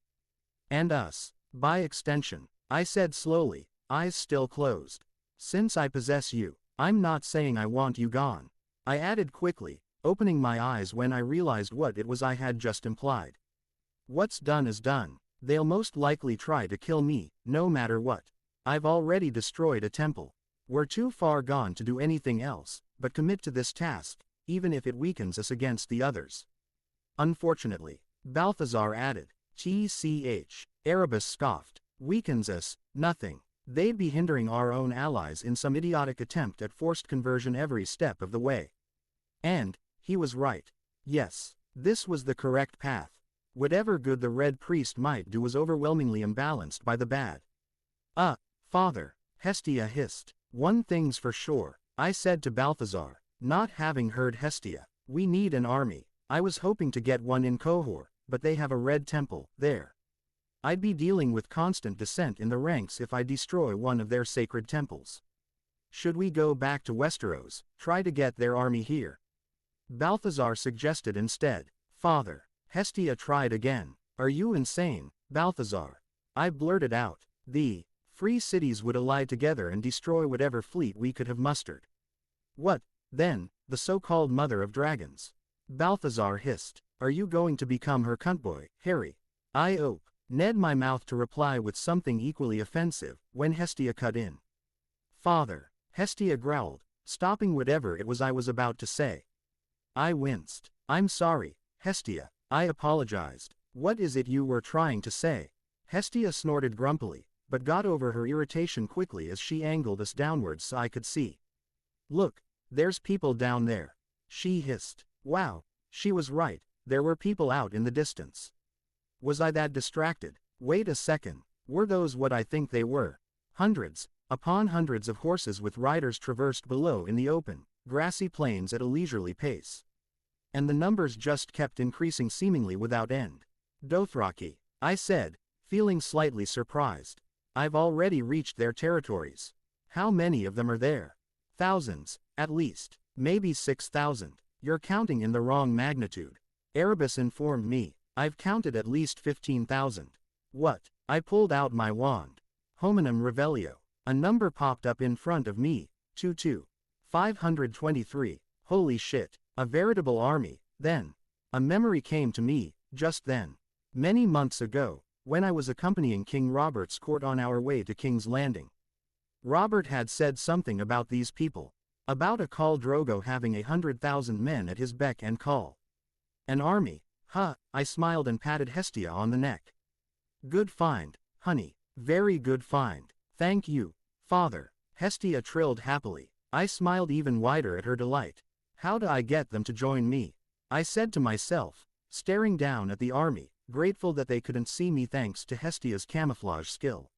And us, by extension, I said slowly, eyes still closed. Since I possess you, I'm not saying I want you gone. I added quickly, opening my eyes when I realized what it was I had just implied. What's done is done. They'll most likely try to kill me, no matter what. I've already destroyed a temple. We're too far gone to do anything else, but commit to this task, even if it weakens us against the others. Unfortunately, Balthazar added, TCH. Erebus scoffed. Weakens us, nothing. They'd be hindering our own allies in some idiotic attempt at forced conversion every step of the way. And, he was right. Yes, this was the correct path. Whatever good the Red Priest might do was overwhelmingly imbalanced by the bad. Father, Hestia hissed. One thing's for sure, I said to Balthazar, not having heard Hestia. We need an army. I was hoping to get one in Qohor, but they have a red temple, there. I'd be dealing with constant descent in the ranks if I destroy one of their sacred temples. Should we go back to Westeros, try to get their army here? Balthazar suggested instead. Father, Hestia tried again. Are you insane, Balthazar? I blurted out. The free cities would ally together and destroy whatever fleet we could have mustered. What, then, the so-called mother of dragons? Balthazar hissed. Are you going to become her cuntboy, Harry? I Ned my mouth to reply with something equally offensive, when Hestia cut in. Father, Hestia growled, stopping whatever it was I was about to say. I winced. I'm sorry, Hestia, I apologized. What is it you were trying to say? Hestia snorted grumpily, but got over her irritation quickly as she angled us downwards so I could see. Look, there's people down there. She hissed. Wow, she was right, there were people out in the distance. Was I that distracted? Wait a second, were those what I think they were? Hundreds, upon hundreds of horses with riders traversed below in the open, grassy plains at a leisurely pace. And the numbers just kept increasing seemingly without end. Dothraki, I said, feeling slightly surprised. I've already reached their territories. How many of them are there? Thousands, at least, maybe 6,000. You're counting in the wrong magnitude. Erebus informed me. I've counted at least 15,000. What? I pulled out my wand. Hominum Revelio. A number popped up in front of me. 523. Holy shit. A veritable army, then. A memory came to me, just then. Many months ago, when I was accompanying King Robert's court on our way to King's Landing. Robert had said something about these people. About a Khal Drogo having 100,000 men at his beck and call. An army. I smiled and patted Hestia on the neck. Good find, honey. Very good find. Thank you, father. Hestia trilled happily. I smiled even wider at her delight. How do I get them to join me? I said to myself, staring down at the army, grateful that they couldn't see me thanks to Hestia's camouflage skill.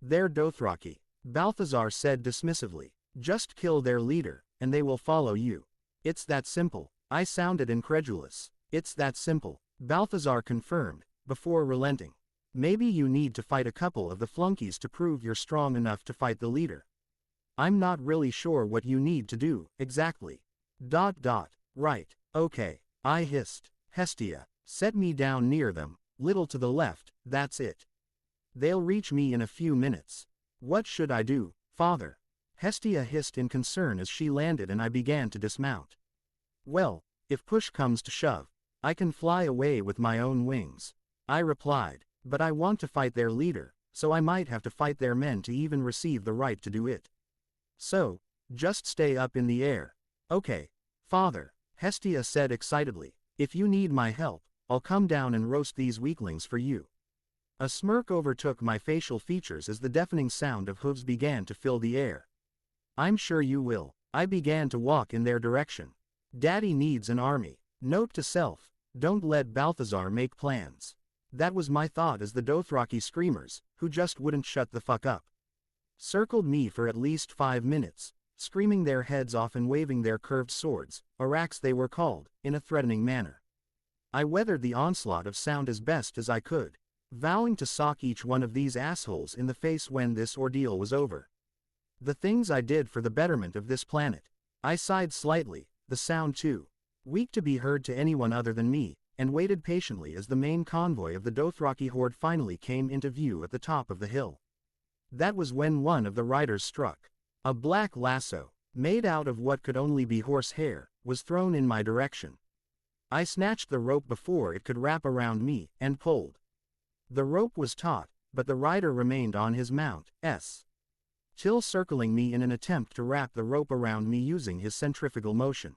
They're Dothraki, Balthazar said dismissively. Just kill their leader, and they will follow you. It's that simple. I sounded incredulous. It's that simple, Balthazar confirmed, before relenting. Maybe you need to fight a couple of the flunkies to prove you're strong enough to fight the leader. I'm not really sure what you need to do, exactly. Right, okay, I hissed. Hestia, set me down near them, little to the left, that's it. They'll reach me in a few minutes. What should I do, father? Hestia hissed in concern as she landed and I began to dismount. Well, if push comes to shove, I can fly away with my own wings. I replied, but I want to fight their leader, so I might have to fight their men to even receive the right to do it. So, just stay up in the air. Okay, father, Hestia said excitedly. If you need my help, I'll come down and roast these weaklings for you. A smirk overtook my facial features as the deafening sound of hooves began to fill the air. I'm sure you will. I began to walk in their direction. Daddy needs an army. Note to self, don't let Balthazar make plans. That was my thought as the Dothraki screamers, who just wouldn't shut the fuck up, circled me for at least 5 minutes, screaming their heads off and waving their curved swords, araks they were called, in a threatening manner. I weathered the onslaught of sound as best as I could. vowing to sock each one of these assholes in the face when this ordeal was over. The things I did for the betterment of this planet. I sighed slightly, the sound too weak to be heard to anyone other than me, and waited patiently as the main convoy of the Dothraki horde finally came into view at the top of the hill. That was when one of the riders struck. A black lasso, made out of what could only be horse hair, was thrown in my direction. I snatched the rope before it could wrap around me, and pulled. The rope was taut, but the rider remained on his mount, till circling me in an attempt to wrap the rope around me using his centrifugal motion.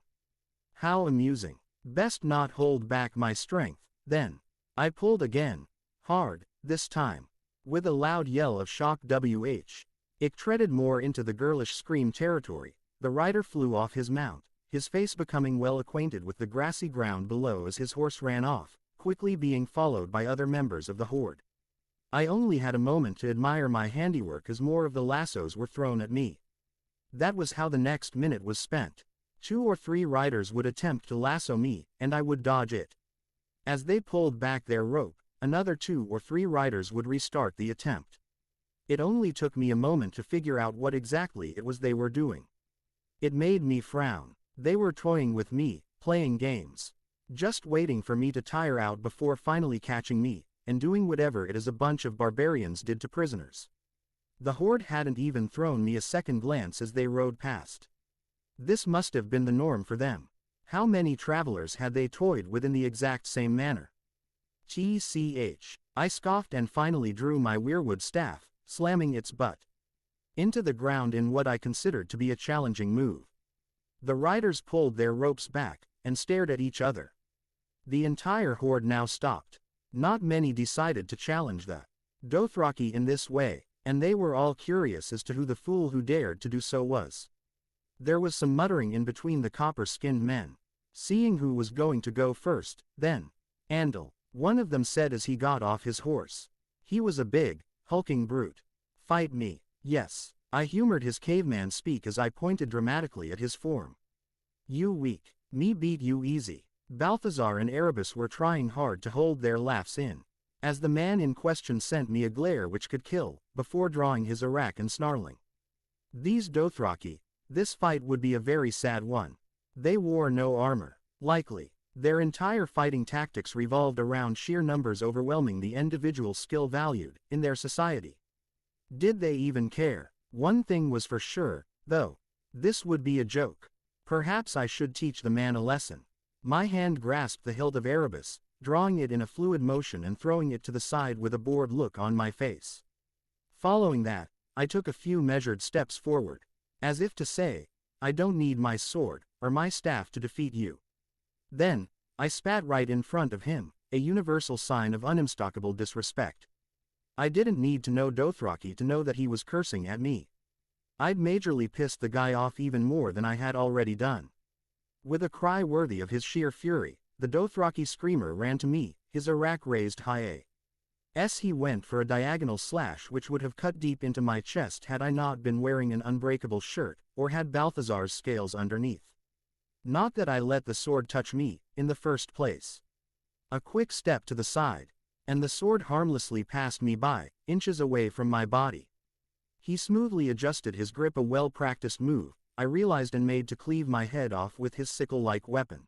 How amusing. Best not hold back my strength, then. I pulled again. Hard, this time. With a loud yell of shock it treaded more into the girlish scream territory. The rider flew off his mount, his face becoming well acquainted with the grassy ground below as his horse ran off, quickly being followed by other members of the horde. I only had a moment to admire my handiwork as more of the lassos were thrown at me. That was how the next minute was spent. 2 or 3 riders would attempt to lasso me, and I would dodge it. As they pulled back their rope, another 2 or 3 riders would restart the attempt. It only took me a moment to figure out what exactly it was they were doing. It made me frown. They were toying with me, playing games. Just waiting for me to tire out before finally catching me, and doing whatever it is a bunch of barbarians did to prisoners. The horde hadn't even thrown me a second glance as they rode past. This must have been the norm for them. How many travelers had they toyed with in the exact same manner? TCH. I scoffed and finally drew my weirwood staff, slamming its butt into the ground in what I considered to be a challenging move. The riders pulled their ropes back, and stared at each other. The entire horde now stopped. Not many decided to challenge the Dothraki in this way, and they were all curious as to who the fool who dared to do so was. There was some muttering in between the copper-skinned men, seeing who was going to go first. Then, Andal, one of them said as he got off his horse. He was a big, hulking brute. Fight me. Yes. I humored his caveman speak as I pointed dramatically at his form. You weak. Me beat you easy. Balthazar and Erebus were trying hard to hold their laughs in, as the man in question sent me a glare which could kill, before drawing his arak and snarling. These Dothraki, this fight would be a very sad one. They wore no armor. Likely, their entire fighting tactics revolved around sheer numbers overwhelming the individual skill valued in their society. Did they even care? One thing was for sure, though. This would be a joke. Perhaps I should teach the man a lesson. My hand grasped the hilt of Erebus, drawing it in a fluid motion and throwing it to the side with a bored look on my face. Following that, I took a few measured steps forward, as if to say, I don't need my sword or my staff to defeat you. Then, I spat right in front of him, a universal sign of unmistakable disrespect. I didn't need to know Dothraki to know that he was cursing at me. I'd majorly pissed the guy off even more than I had already done. With a cry worthy of his sheer fury, the Dothraki screamer ran to me, his arak raised high. He went for a diagonal slash which would have cut deep into my chest had I not been wearing an unbreakable shirt, or had Balthazar's scales underneath. Not that I let the sword touch me, in the first place. A quick step to the side, and the sword harmlessly passed me by, inches away from my body. He smoothly adjusted his grip, a well-practiced move, I realized, and made to cleave my head off with his sickle-like weapon.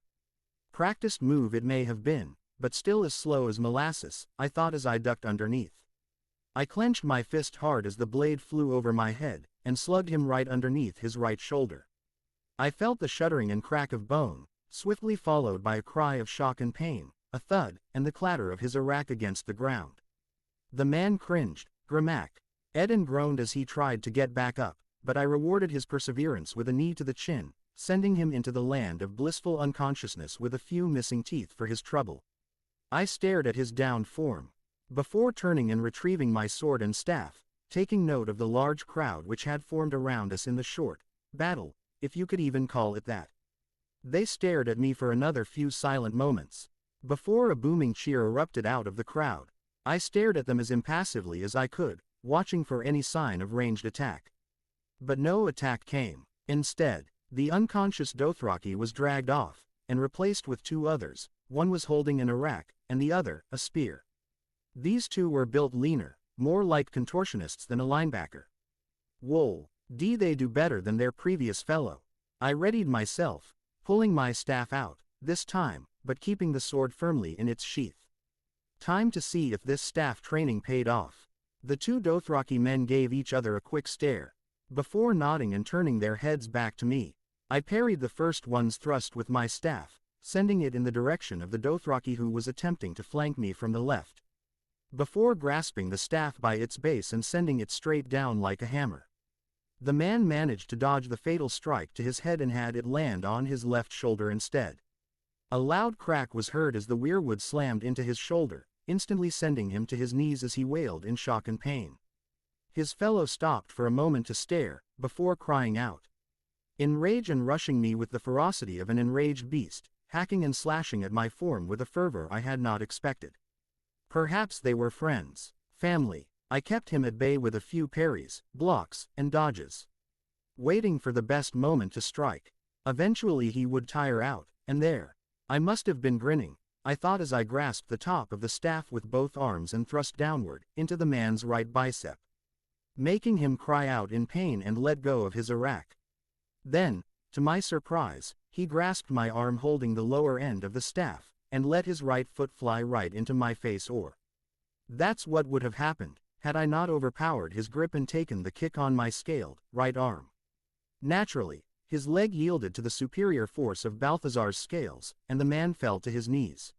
Practiced move it may have been, but still as slow as molasses, I thought as I ducked underneath. I clenched my fist hard as the blade flew over my head, and slugged him right underneath his right shoulder. I felt the shuddering and crack of bone, swiftly followed by a cry of shock and pain, a thud, and the clatter of his arak against the ground. The man cringed, grimacked, and groaned as he tried to get back up, but I rewarded his perseverance with a knee to the chin, sending him into the land of blissful unconsciousness with a few missing teeth for his trouble. I stared at his downed form, before turning and retrieving my sword and staff, taking note of the large crowd which had formed around us in the short battle, if you could even call it that. They stared at me for another few silent moments, before a booming cheer erupted out of the crowd. I stared at them as impassively as I could, watching for any sign of ranged attack. But no attack came. Instead, the unconscious Dothraki was dragged off, and replaced with 2 others. One was holding an arak, and the other, a spear. These two were built leaner, more like contortionists than a linebacker. Whoa, they do better than their previous fellow. I readied myself, pulling my staff out, this time, but keeping the sword firmly in its sheath. Time to see if this staff training paid off. The two Dothraki men gave each other a quick stare. Before nodding and turning their heads back to me, I parried the first one's thrust with my staff, sending it in the direction of the Dothraki who was attempting to flank me from the left. Before grasping the staff by its base and sending it straight down like a hammer. The man managed to dodge the fatal strike to his head and had it land on his left shoulder instead. A loud crack was heard as the weirwood slammed into his shoulder, instantly sending him to his knees as he wailed in shock and pain. His fellow stopped for a moment to stare, before crying out. In rage and rushing me with the ferocity of an enraged beast, hacking and slashing at my form with a fervor I had not expected. Perhaps they were friends, family. I kept him at bay with a few parries, blocks, and dodges. Waiting for the best moment to strike. Eventually he would tire out, and there. I must have been grinning, I thought as I grasped the top of the staff with both arms and thrust downward, into the man's right bicep. Making him cry out in pain and let go of his arak. Then, to my surprise, he grasped my arm holding the lower end of the staff, and let his right foot fly right into my face That's what would have happened, had I not overpowered his grip and taken the kick on my scaled, right arm. Naturally, his leg yielded to the superior force of Balthazar's scales, and the man fell to his knees.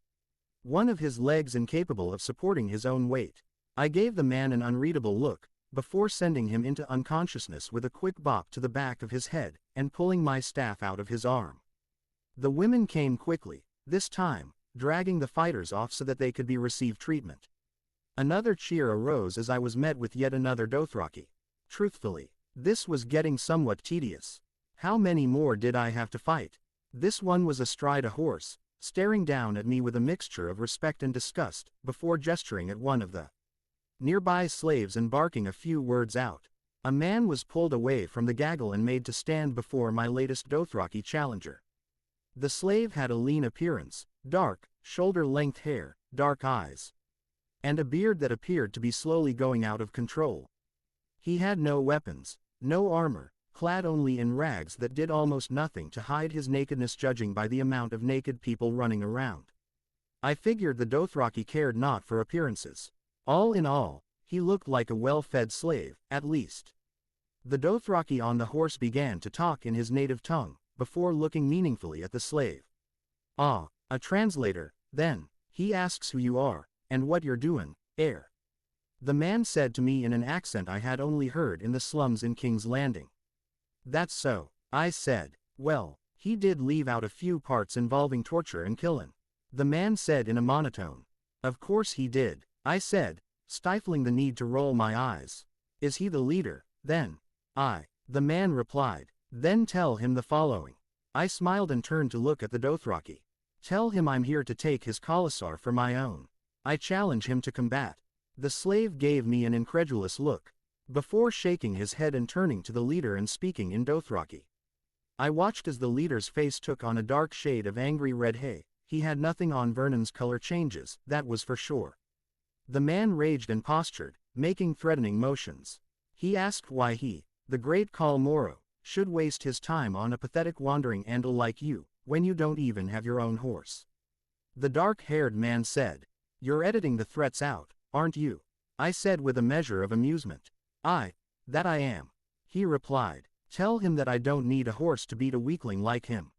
One of his legs incapable of supporting his own weight. I gave the man an unreadable look, before sending him into unconsciousness with a quick bop to the back of his head, and pulling my staff out of his arm. The women came quickly, this time, dragging the fighters off so that they could be received treatment. Another cheer arose as I was met with yet another Dothraki. Truthfully, this was getting somewhat tedious. How many more did I have to fight? This one was astride a horse, staring down at me with a mixture of respect and disgust, before gesturing at one of the nearby slaves and barking a few words out. A man was pulled away from the gaggle and made to stand before my latest Dothraki challenger. The slave had a lean appearance, dark, shoulder-length hair, dark eyes, and a beard that appeared to be slowly going out of control. He had no weapons, no armor, clad only in rags that did almost nothing to hide his nakedness judging by the amount of naked people running around. I figured the Dothraki cared not for appearances. All in all, he looked like a well-fed slave, at least. The Dothraki on the horse began to talk in his native tongue, before looking meaningfully at the slave. "Ah, a translator, then. He asks who you are, and what you're doing, heir." The man said to me in an accent I had only heard in the slums in King's Landing. "That's so," I said. "Well, he did leave out a few parts involving torture and killing." The man said in a monotone. "Of course he did," I said, stifling the need to roll my eyes. "Is he the leader, then?" The man replied. "Then tell him the following." I smiled and turned to look at the Dothraki. "Tell him I'm here to take his Khalasar for my own. I challenge him to combat." The slave gave me an incredulous look, before shaking his head and turning to the leader and speaking in Dothraki. I watched as the leader's face took on a dark shade of angry red. He had nothing on Vernon's color changes, that was for sure. The man raged and postured, making threatening motions. He asked why he, the great Khal Moro, should waste his time on a pathetic wandering Andal like you, when you don't even have your own horse. The dark-haired man said, "You're editing the threats out, aren't you?" I said with a measure of amusement. That I am." He replied. "Tell him that I don't need a horse to beat a weakling like him.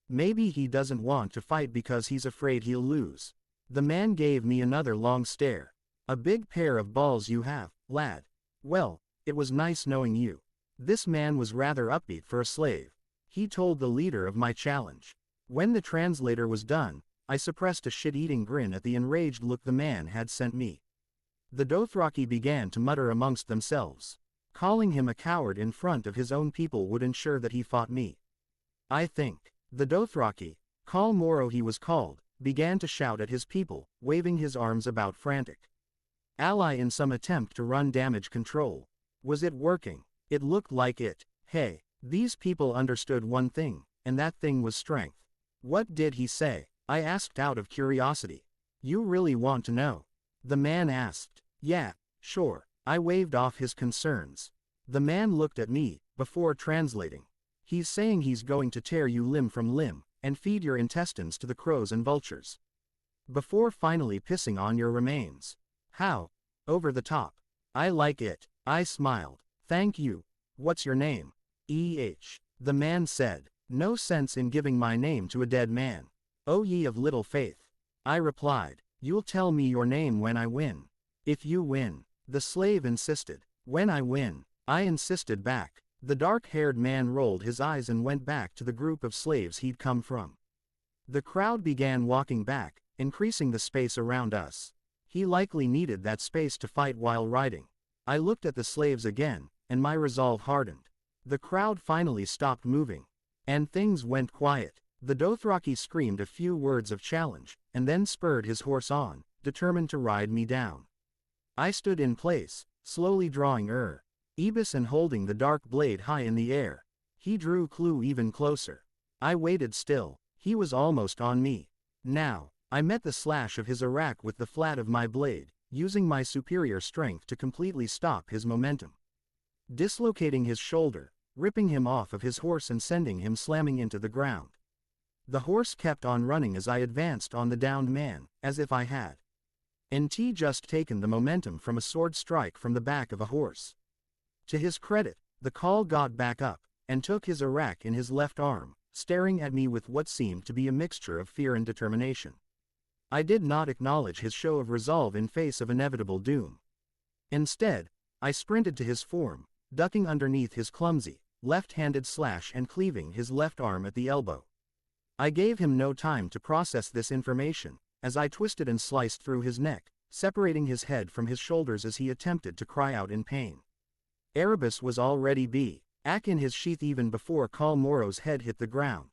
Maybe he doesn't want to fight because he's afraid he'll lose." The man gave me another long stare. "A big pair of balls you have, lad. Well, it was nice knowing you." This man was rather upbeat for a slave. He told the leader of my challenge. When the translator was done, I suppressed a shit-eating grin at the enraged look the man had sent me. The Dothraki began to mutter amongst themselves. Calling him a coward in front of his own people would ensure that he fought me. I think. The Dothraki, Khal Moro he was called, began to shout at his people, waving his arms about frantic. Ally in some attempt to run damage control. Was it working? It looked like it. Hey, these people understood one thing, and that thing was strength. What did he say? I asked out of curiosity. You really want to know? The man asked. Yeah, sure. I waved off his concerns. The man looked at me, before translating. He's saying he's going to tear you limb from limb, and feed your intestines to the crows and vultures. Before finally pissing on your remains. How? Over the top. I like it. I smiled. Thank you. What's your name? E.H. The man said. No sense in giving my name to a dead man. O ye of little faith. I replied. You'll tell me your name when I win. If you win. The slave insisted. When I win. I insisted back. The dark-haired man rolled his eyes and went back to the group of slaves he'd come from. The crowd began walking back, increasing the space around us. He likely needed that space to fight while riding. I looked at the slaves again, and my resolve hardened. The crowd finally stopped moving. And things went quiet. The Dothraki screamed a few words of challenge, and then spurred his horse on, determined to ride me down. I stood in place, slowly drawing Ebis and holding the dark blade high in the air. He drew Clue even closer. I waited still. He was almost on me. Now, I met the slash of his arak with the flat of my blade, using my superior strength to completely stop his momentum. Dislocating his shoulder, ripping him off of his horse and sending him slamming into the ground. The horse kept on running as I advanced on the downed man, as if I had just taken the momentum from a sword strike from the back of a horse. To his credit, the call got back up, and took his arak in his left arm, staring at me with what seemed to be a mixture of fear and determination. I did not acknowledge his show of resolve in face of inevitable doom. Instead, I sprinted to his form, ducking underneath his clumsy, left-handed slash and cleaving his left arm at the elbow. I gave him no time to process this information, as I twisted and sliced through his neck, separating his head from his shoulders as he attempted to cry out in pain. Erebus was already back in his sheath even before Khal Moro's head hit the ground.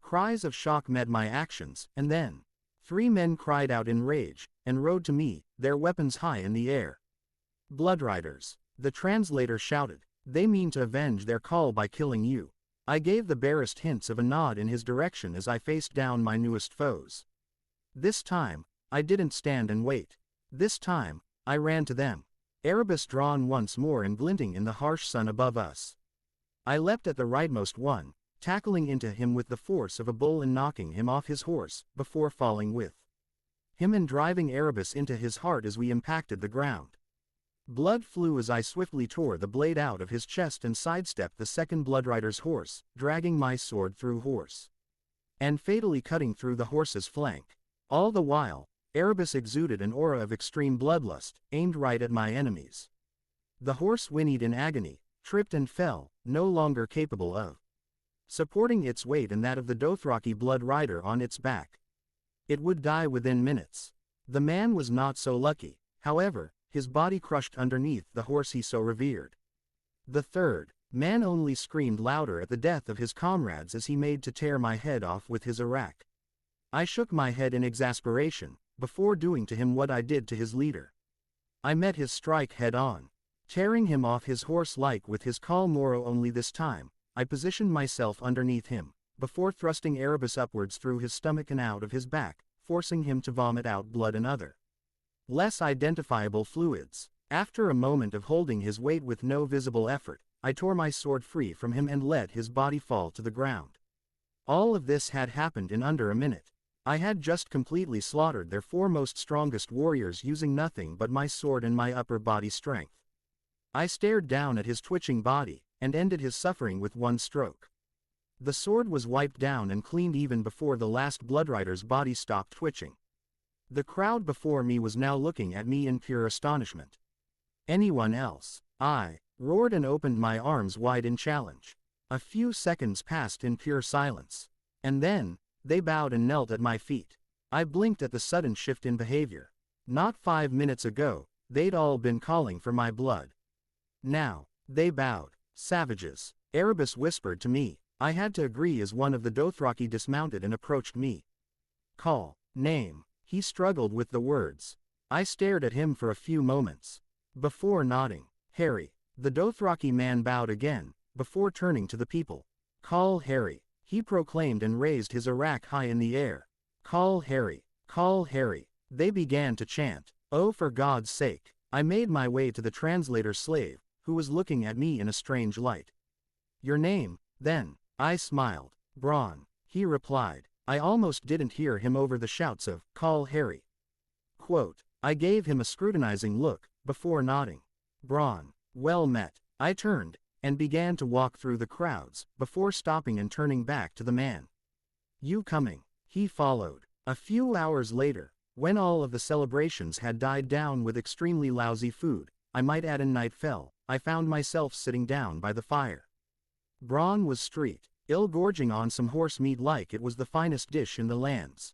Cries of shock met my actions, and then 3 men cried out in rage, and rode to me, their weapons high in the air. Bloodriders, the translator shouted. They mean to avenge their call by killing you. I gave the barest hints of a nod in his direction as I faced down my newest foes. This time, I didn't stand and wait. This time, I ran to them. Erebus drawn once more and glinting in the harsh sun above us. I leapt at the rightmost one, tackling into him with the force of a bull and knocking him off his horse, before falling with him and driving Erebus into his heart as we impacted the ground. Blood flew as I swiftly tore the blade out of his chest and sidestepped the second Bloodrider's horse, dragging my sword through horse and fatally cutting through the horse's flank. All the while, Erebus exuded an aura of extreme bloodlust, aimed right at my enemies. The horse whinnied in agony, tripped and fell, no longer capable of supporting its weight and that of the Dothraki Blood Rider on its back. It would die within minutes. The man was not so lucky, however, his body crushed underneath the horse he so revered. The third man only screamed louder at the death of his comrades as he made to tear my head off with his arak. I shook my head in exasperation, before doing to him what I did to his leader. I met his strike head-on, tearing him off his horse like with his Khal Moro. Only this time, I positioned myself underneath him, before thrusting Erebus upwards through his stomach and out of his back, forcing him to vomit out blood and other less identifiable fluids. After a moment of holding his weight with no visible effort, I tore my sword free from him and let his body fall to the ground. All of this had happened in under a minute. I had just completely slaughtered their foremost strongest warriors using nothing but my sword and my upper body strength. I stared down at his twitching body, and ended his suffering with one stroke. The sword was wiped down and cleaned even before the last Bloodrider's body stopped twitching. The crowd before me was now looking at me in pure astonishment. Anyone else? I roared and opened my arms wide in challenge. A few seconds passed in pure silence. And then, they bowed and knelt at my feet. I blinked at the sudden shift in behavior. Not 5 minutes ago, they'd all been calling for my blood. Now, they bowed. Savages. Erebus whispered to me. I had to agree as one of the Dothraki dismounted and approached me. Call. Name. He struggled with the words. I stared at him for a few moments, before nodding. Harry. The Dothraki man bowed again, before turning to the people. Call Harry, he proclaimed and raised his arak high in the air. Call Harry, call Harry. They began to chant. Oh, for God's sake. I made my way to the translator's slave, who was looking at me in a strange light. Your name, then? I smiled. Bronn, he replied. I almost didn't hear him over the shouts of, call Harry. Quote, I gave him a scrutinizing look, before nodding. Bronn, well met. I turned, and began to walk through the crowds, before stopping and turning back to the man. You coming? He followed. A few hours later, when all of the celebrations had died down with extremely lousy food, I might add, and night fell, I found myself sitting down by the fire. Bronn was gorging on some horse meat like it was the finest dish in the lands.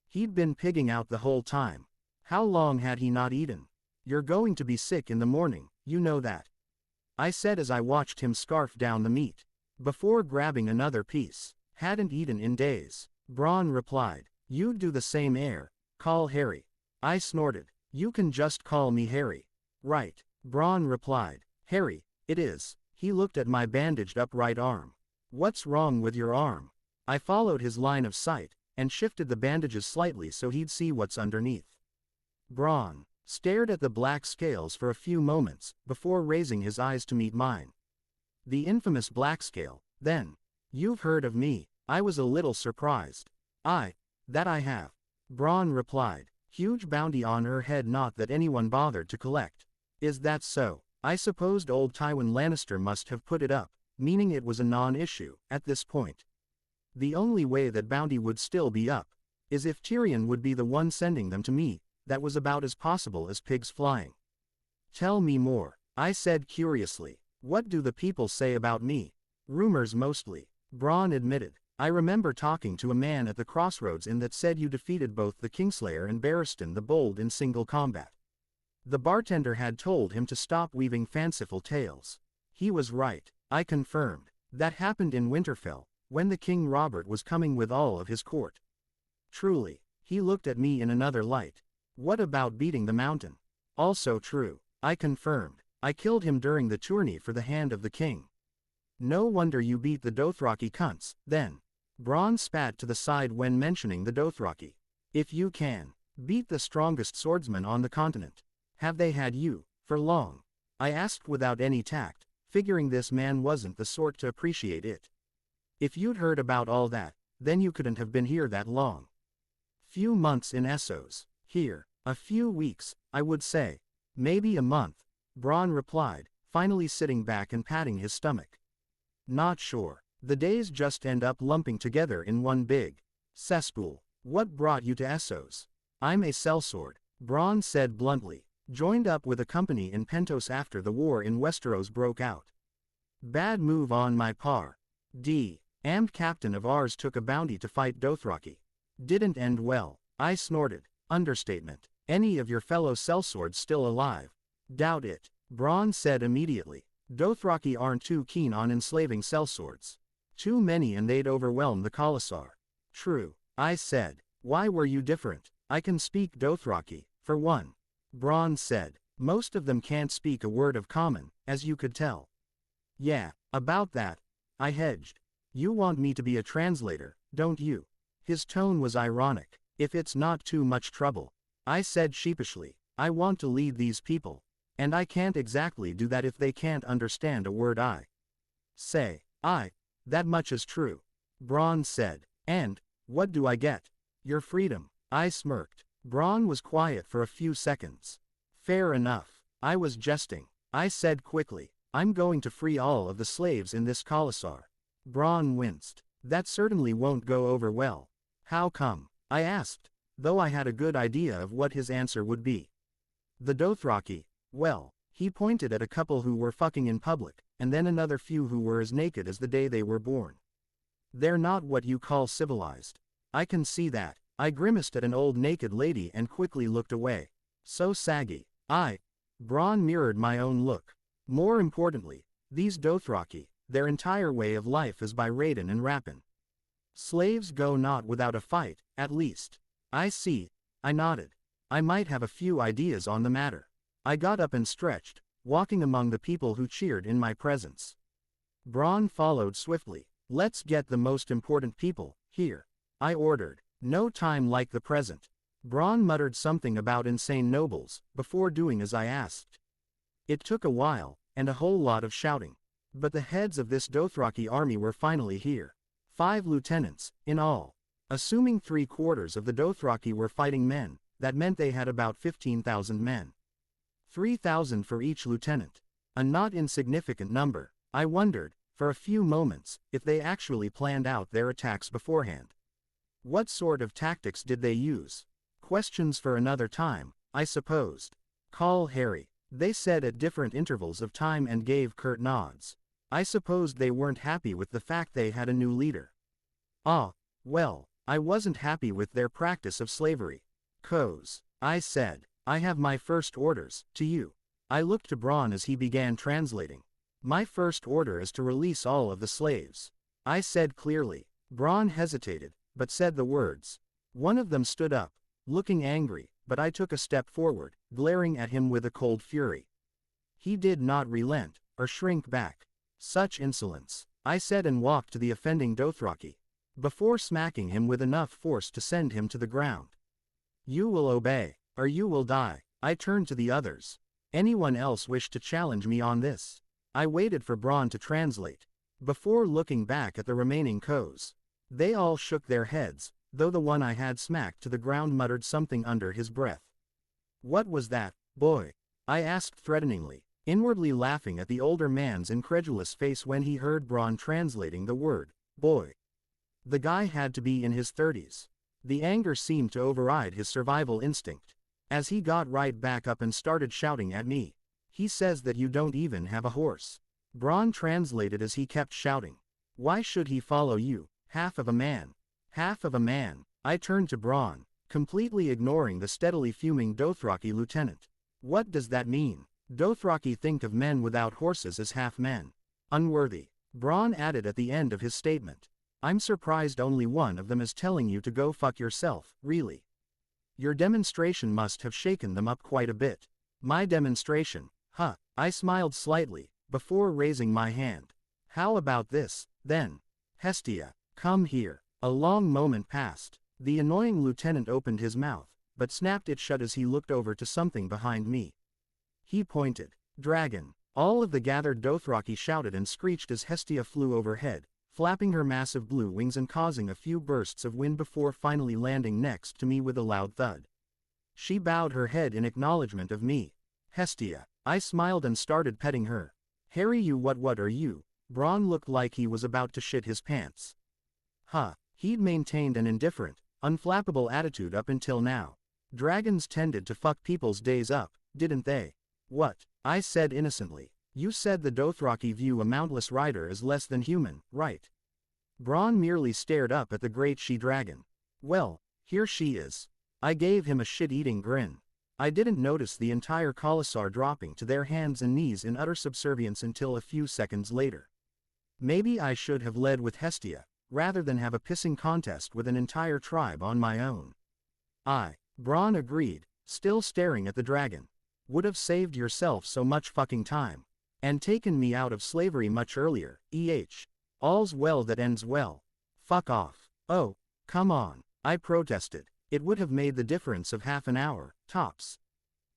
He'd been pigging out the whole time. How long had he not eaten? You're going to be sick in the morning, you know that, I said as I watched him scarf down the meat, before grabbing another piece. Hadn't eaten in days. Bronn replied. You'd do the same call Harry. I snorted. You can just call me Harry. Right. Bronn replied. Harry, it is. He looked at my bandaged up right arm. What's wrong with your arm? I followed his line of sight, and shifted the bandages slightly so he'd see what's underneath. Bronn stared at the black scales for a few moments, before raising his eyes to meet mine. The infamous black scale, then. You've heard of me. I was a little surprised. That I have. Bronn replied. Huge bounty on her head, not that anyone bothered to collect. Is that so? I supposed old Tywin Lannister must have put it up, meaning it was a non-issue, at this point. The only way that bounty would still be up, is if Tyrion would be the one sending them to me. That was about as possible as pigs flying. Tell me more, I said curiously. What do the people say about me? Rumors mostly. Bronn admitted. I remember talking to a man at the crossroads in that said you defeated both the Kingslayer and Barristan the Bold in single combat. The bartender had told him to stop weaving fanciful tales. He was right, I confirmed. That happened in Winterfell, when the King Robert was coming with all of his court. Truly. He looked at me in another light. What about beating the mountain? Also true, I confirmed. I killed him during the tourney for the hand of the king. No wonder you beat the Dothraki cunts, then. Bronn spat to the side when mentioning the Dothraki. If you can beat the strongest swordsman on the continent, have they had you for long? I asked without any tact, figuring this man wasn't the sort to appreciate it. If you'd heard about all that, then you couldn't have been here that long. Few months in Essos. Here, a few weeks, I would say. Maybe a month. Bronn replied, finally sitting back and patting his stomach. Not sure. The days just end up lumping together in one big cesspool. What brought you to Essos? I'm a sellsword, Bronn said bluntly. Joined up with a company in Pentos after the war in Westeros broke out. Bad move on my part. Armed captain of ours took a bounty to fight Dothraki. Didn't end well. I snorted. Understatement. Any of your fellow sellswords still alive? Doubt it. Bronn said immediately. Dothraki aren't too keen on enslaving sellswords. Too many and they'd overwhelm the Khalasar. True, I said. Why were you different? I can speak Dothraki, for one. Bronn said. Most of them can't speak a word of common, as you could tell. Yeah, about that. I hedged. You want me to be a translator, don't you? His tone was ironic. If it's not too much trouble. I said sheepishly. I want to lead these people. And I can't exactly do that if they can't understand a word I say. That much is true. Bronn said. And, what do I get? Your freedom. I smirked. Bronn was quiet for a few seconds. Fair enough. I was jesting. I said quickly. I'm going to free all of the slaves in this Khalasar. Bronn winced. That certainly won't go over well. How come? I asked, though I had a good idea of what his answer would be. The Dothraki. Well, he pointed at a couple who were fucking in public, and then another few who were as naked as the day they were born. They're not what you call civilized. I can see that. I grimaced at an old naked lady and quickly looked away. So saggy. Bronn mirrored my own look. More importantly, these Dothraki, their entire way of life is by raidin' and rappin'. Slaves go not without a fight, at least. I see. I nodded. I might have a few ideas on the matter. I got up and stretched, walking among the people who cheered in my presence. Bronn followed swiftly. Let's get the most important people here. I ordered. No time like the present. Bronn muttered something about insane nobles, before doing as I asked. It took a while, and a whole lot of shouting. But the heads of this Dothraki army were finally here. 5 lieutenants, in all. Assuming 3/4 of the Dothraki were fighting men, that meant they had about 15,000 men. 3,000 for each lieutenant. A not insignificant number. I wondered, for a few moments, if they actually planned out their attacks beforehand. What sort of tactics did they use? Questions for another time, I supposed. Call Harry. They said at different intervals of time and gave curt nods. I supposed they weren't happy with the fact they had a new leader. Ah, well, I wasn't happy with their practice of slavery. Coz, I said, I have my first orders, to you. I looked to Bronn as he began translating. My first order is to release all of the slaves. I said clearly. Bronn hesitated, but said the words. One of them stood up, looking angry, but I took a step forward, glaring at him with a cold fury. He did not relent, or shrink back. Such insolence, I said, and walked to the offending Dothraki, before smacking him with enough force to send him to the ground. You will obey, or you will die. I turned to the others. Anyone else wish to challenge me on this? I waited for Bronn to translate, before looking back at the remaining Coz. They all shook their heads, though the one I had smacked to the ground muttered something under his breath. What was that, boy? I asked threateningly, inwardly laughing at the older man's incredulous face when he heard Bronn translating the word, boy. The guy had to be in his 30s. The anger seemed to override his survival instinct, as he got right back up and started shouting at me. He says that you don't even have a horse. Bronn translated as he kept shouting. Why should he follow you, half of a man? Half of a man. I turned to Bronn, completely ignoring the steadily fuming Dothraki lieutenant. What does that mean? Dothraki think of men without horses as half men. Unworthy. Bronn added at the end of his statement. I'm surprised only one of them is telling you to go fuck yourself, really. Your demonstration must have shaken them up quite a bit. My demonstration, huh? I smiled slightly, before raising my hand. How about this, then? Hestia, come here. A long moment passed. The annoying lieutenant opened his mouth, but snapped it shut as he looked over to something behind me. He pointed. Dragon. All of the gathered Dothraki shouted and screeched as Hestia flew overhead, flapping her massive blue wings and causing a few bursts of wind before finally landing next to me with a loud thud. She bowed her head in acknowledgement of me. Hestia. I smiled and started petting her. Harry, you what are you? Bronn looked like he was about to shit his pants. Huh. He'd maintained an indifferent, unflappable attitude up until now. Dragons tended to fuck people's days up, didn't they? What? I said innocently. You said the Dothraki view a mountless rider as less than human, right? Bronn merely stared up at the great she-dragon. Well, here she is. I gave him a shit-eating grin. I didn't notice the entire Khalasar dropping to their hands and knees in utter subservience until a few seconds later. Maybe I should have led with Hestia, rather than have a pissing contest with an entire tribe on my own. Bronn agreed, still staring at the dragon. Would have saved yourself so much fucking time. And taken me out of slavery much earlier, All's well that ends well. Fuck off. Oh, come on, I protested. It would have made the difference of half an hour, tops.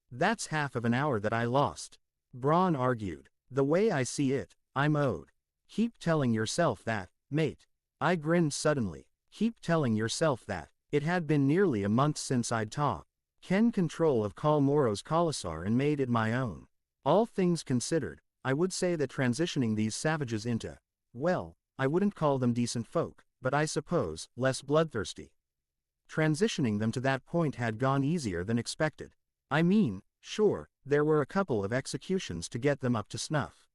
That's half of an hour that I lost. Bronn argued. The way I see it, I'm owed. Keep telling yourself that, mate. I grinned suddenly. Keep telling yourself that. It had been nearly a month since I'd taken control of Khal Moro's Khalasar and made it my own. All things considered, I would say that transitioning these savages into, well, I wouldn't call them decent folk, but I suppose, less bloodthirsty. Transitioning them to that point had gone easier than expected. I mean, sure, there were a couple of executions to get them up to snuff.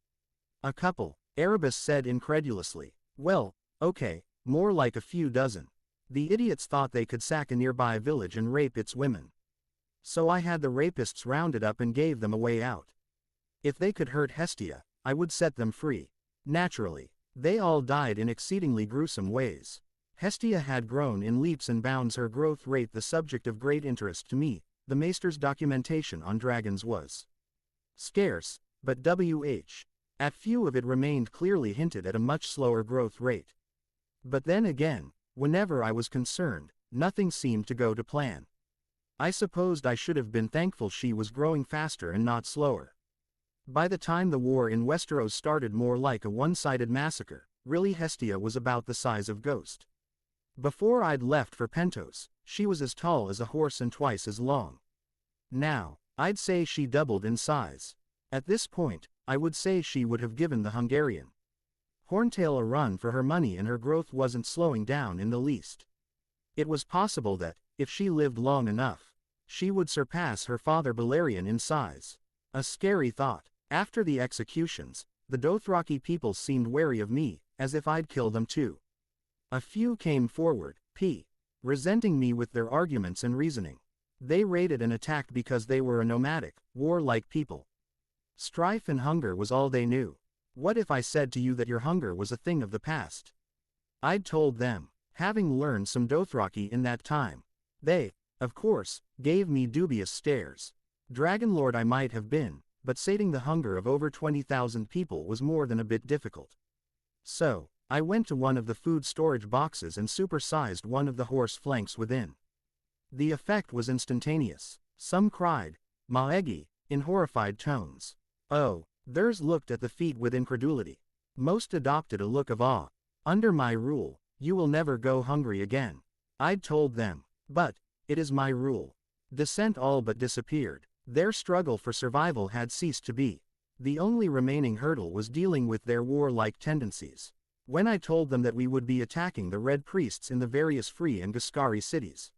A couple, Erebus said incredulously. Well, okay, more like a few dozen. The idiots thought they could sack a nearby village and rape its women. So I had the rapists rounded up and gave them a way out. If they could hurt Hestia, I would set them free. Naturally, they all died in exceedingly gruesome ways. Hestia had grown in leaps and bounds, her growth rate the subject of great interest to me. The Maester's documentation on dragons was scarce, but at few of it remained clearly hinted at a much slower growth rate. But then again, whenever I was concerned, nothing seemed to go to plan. I supposed I should have been thankful she was growing faster and not slower. By the time the war in Westeros started more like a one-sided massacre, really Hestia was about the size of Ghost. Before I'd left for Pentos, she was as tall as a horse and twice as long. Now, I'd say she doubled in size. At this point, I would say she would have given the Hungarian Horntail a run for her money, and her growth wasn't slowing down in the least. It was possible that, if she lived long enough, she would surpass her father Balerion in size. A scary thought. After the executions, the Dothraki people seemed wary of me, as if I'd kill them too. A few came forward, resenting me with their arguments and reasoning. They raided and attacked because they were a nomadic, warlike people. Strife and hunger was all they knew. What if I said to you that your hunger was a thing of the past? I'd told them, having learned some Dothraki in that time. They, of course, gave me dubious stares. Dragonlord I might have been, but sating the hunger of over 20,000 people was more than a bit difficult. So, I went to one of the food storage boxes and supersized one of the horse flanks within. The effect was instantaneous. Some cried, "Maegi," in horrified tones. Others looked at the feat with incredulity. Most adopted a look of awe. Under my rule, you will never go hungry again. I'd told them, but it is my rule. Dissent all but disappeared. Their struggle for survival had ceased to be. The only remaining hurdle was dealing with their warlike tendencies. When I told them that we would be attacking the Red Priests in the various Free and Giscari cities,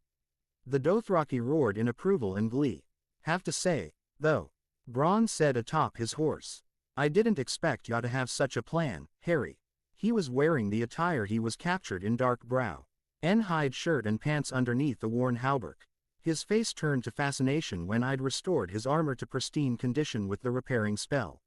the Dothraki roared in approval and glee. Have to say, though, Bronn said atop his horse, I didn't expect ya to have such a plan, Harry. He was wearing the attire he was captured in, dark brow, hide shirt and pants underneath a worn hauberk. His face turned to fascination when I'd restored his armor to pristine condition with the repairing spell.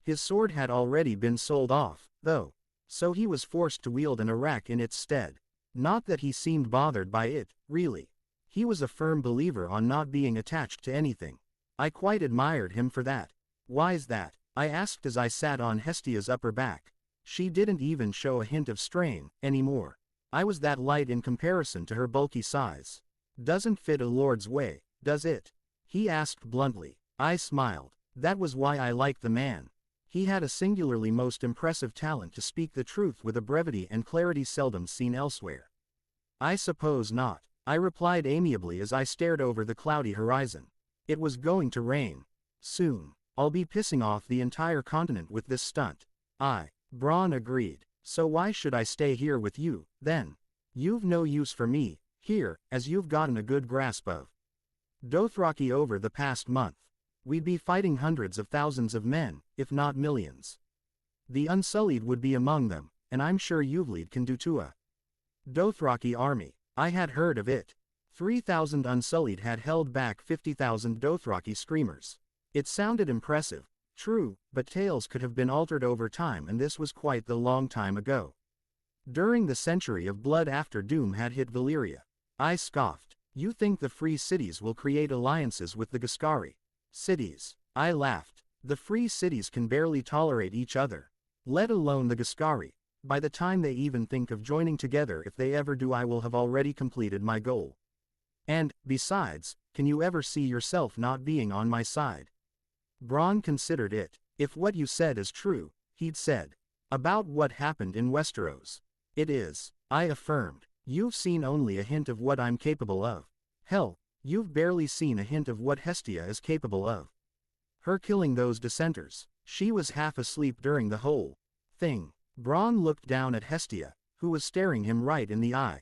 His sword had already been sold off, though, so he was forced to wield an arak in its stead. Not that he seemed bothered by it, really. He was a firm believer on not being attached to anything. I quite admired him for that. Why's that? I asked as I sat on Hestia's upper back. She didn't even show a hint of strain anymore. I was that light in comparison to her bulky size. Doesn't fit a lord's way, does it? He asked bluntly. I smiled. That was why I liked the man. He had a singularly most impressive talent to speak the truth with a brevity and clarity seldom seen elsewhere. I suppose not, I replied amiably as I stared over the cloudy horizon. It was going to rain. Soon. I'll be pissing off the entire continent with this stunt. Bronn agreed. So why should I stay here with you, then? You've no use for me here, as you've gotten a good grasp of Dothraki over the past month. We'd be fighting hundreds of thousands of men, if not millions. The Unsullied would be among them, and I'm sure Yuvlead can do to a Dothraki army. I had heard of it. 3,000 Unsullied had held back 50,000 Dothraki screamers. It sounded impressive, true, but tales could have been altered over time, and this was quite the long time ago. During the century of blood after Doom had hit Valyria. I scoffed. You think the free cities will create alliances with the Giscari cities? I laughed. The free cities can barely tolerate each other, let alone the Giscari. By the time they even think of joining together, if they ever do, I will have already completed my goal. And, besides, can you ever see yourself not being on my side? Bronn considered it. If what you said is true, he'd said, about what happened in Westeros. It is, I affirmed. You've seen only a hint of what I'm capable of. Hell, you've barely seen a hint of what Hestia is capable of. Her killing those dissenters. She was half asleep during the whole thing. Bronn looked down at Hestia, who was staring him right in the eye.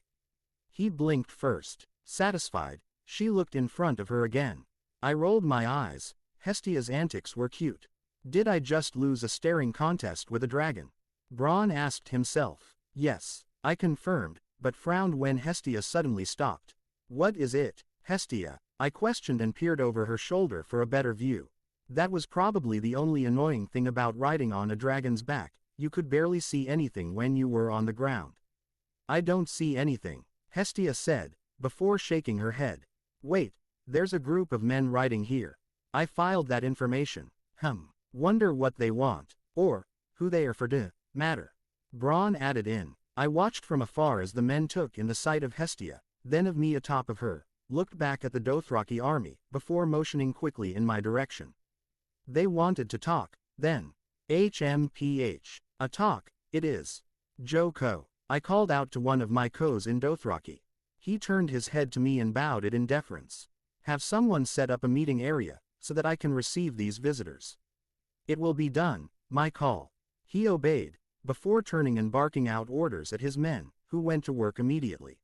He blinked first. Satisfied, she looked in front of her again. I rolled my eyes. Hestia's antics were cute. Did I just lose a staring contest with a dragon? Bronn asked himself. Yes, I confirmed, but frowned when Hestia suddenly stopped. What is it, Hestia? I questioned and peered over her shoulder for a better view. That was probably the only annoying thing about riding on a dragon's back. You could barely see anything when you were on the ground. I don't see anything, Hestia said, before shaking her head. Wait, there's a group of men riding here. I filed that information. Wonder what they want, or who they are for matter. Bronn added in. I watched from afar as the men took in the sight of Hestia, then of me atop of her. looked back at the Dothraki army, before motioning quickly in my direction. They wanted to talk, then. HMPH. A talk, it is. Joko. I called out to one of my Kos in Dothraki. He turned his head to me and bowed it in deference. Have someone set up a meeting area, so that I can receive these visitors. It will be done, my call. He obeyed, before turning and barking out orders at his men, who went to work immediately.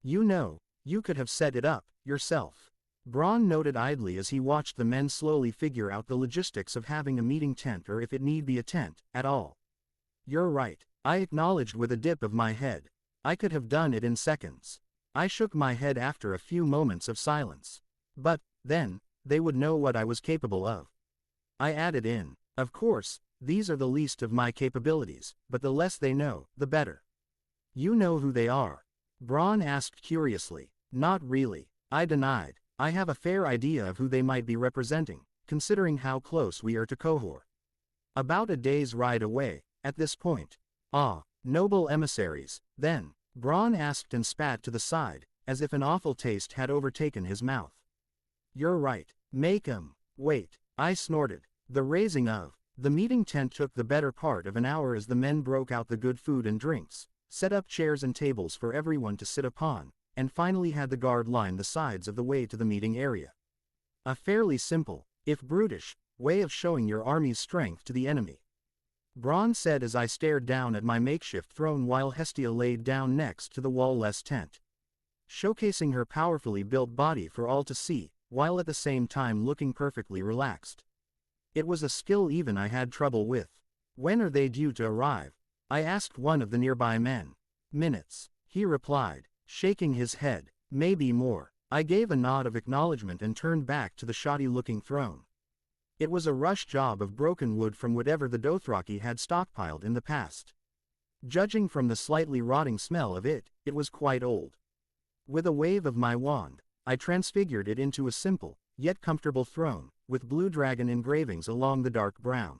You know, you could have set it up, yourself. Bronn noted idly as he watched the men slowly figure out the logistics of having a meeting tent, or if it need be a tent, at all. You're right, I acknowledged with a dip of my head. I could have done it in seconds. I shook my head after a few moments of silence. But, then, they would know what I was capable of. I added in, of course, these are the least of my capabilities, but the less they know, the better. You know who they are? Bronn asked curiously. Not really, I denied. I have a fair idea of who they might be representing, considering how close we are to Qohor. About a day's ride away, at this point. Ah, noble emissaries, then, Bronn asked and spat to the side, as if an awful taste had overtaken his mouth. You're right, make 'em. Wait, I snorted. The raising of the meeting tent took the better part of an hour as the men broke out the good food and drinks, set up chairs and tables for everyone to sit upon, and finally had the guard line the sides of the way to the meeting area. A fairly simple, if brutish, way of showing your army's strength to the enemy. Bronn said as I stared down at my makeshift throne while Hestia laid down next to the wall-less tent, showcasing her powerfully built body for all to see, while at the same time looking perfectly relaxed. It was a skill even I had trouble with. When are they due to arrive? I asked one of the nearby men. Minutes, he replied, shaking his head. Maybe more. I gave a nod of acknowledgement and turned back to the shoddy-looking throne. It was a rush job of broken wood from whatever the Dothraki had stockpiled in the past. Judging from the slightly rotting smell of it, it was quite old. With a wave of my wand, I transfigured it into a simple, yet comfortable throne, with blue dragon engravings along the dark brown,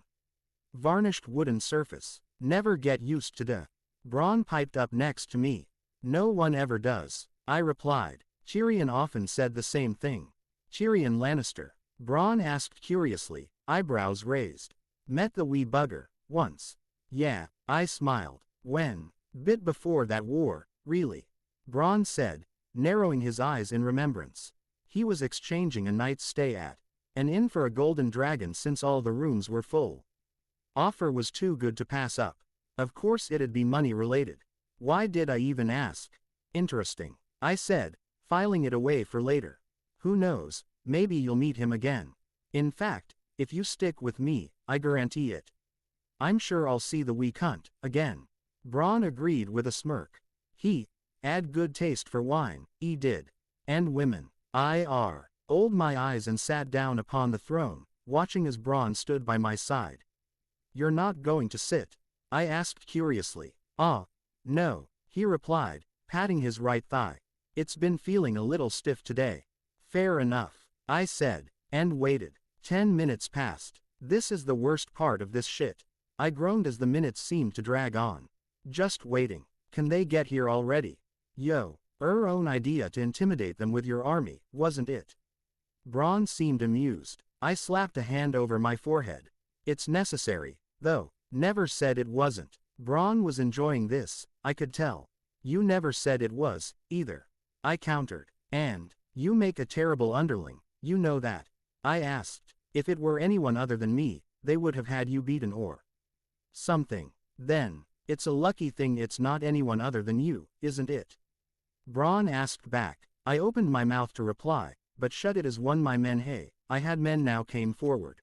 varnished wooden surface. Never get used to the. Bronn piped up next to me. No one ever does, I replied. Tyrion often said the same thing. Tyrion Lannister? Bronn asked curiously, eyebrows raised. Met the wee bugger, once. Yeah, I smiled. When? Bit before that war, really. Bronn said, narrowing his eyes in remembrance. He was exchanging a night's stay at an inn for a golden dragon since all the rooms were full. Offer was too good to pass up. Of course it'd be money related. Why did I even ask? Interesting, I said, filing it away for later. Who knows, maybe you'll meet him again. In fact, if you stick with me, I guarantee it. I'm sure I'll see the wee cunt again. Bronn agreed with a smirk. He had good taste for wine, he did. And women. I rolled my eyes and sat down upon the throne, watching as Bronn stood by my side. You're not going to sit? I asked curiously. No, he replied, patting his right thigh. It's been feeling a little stiff today. Fair enough, I said, and waited. 10 minutes passed. This is the worst part of this shit. I groaned as the minutes seemed to drag on. Just waiting. Can they get here already? Yo, our own idea to intimidate them with your army, wasn't it? Bronn seemed amused. I slapped a hand over my forehead. It's necessary, though. Never said it wasn't. Bronn was enjoying this, I could tell. You never said it was, either. I countered. And, you make a terrible underling, you know that. I asked. If it were anyone other than me, they would have had you beaten or something. Then, it's a lucky thing it's not anyone other than you, isn't it? Bronn asked back. I opened my mouth to reply, but shut it as one my men. Hey, I had men now came forward.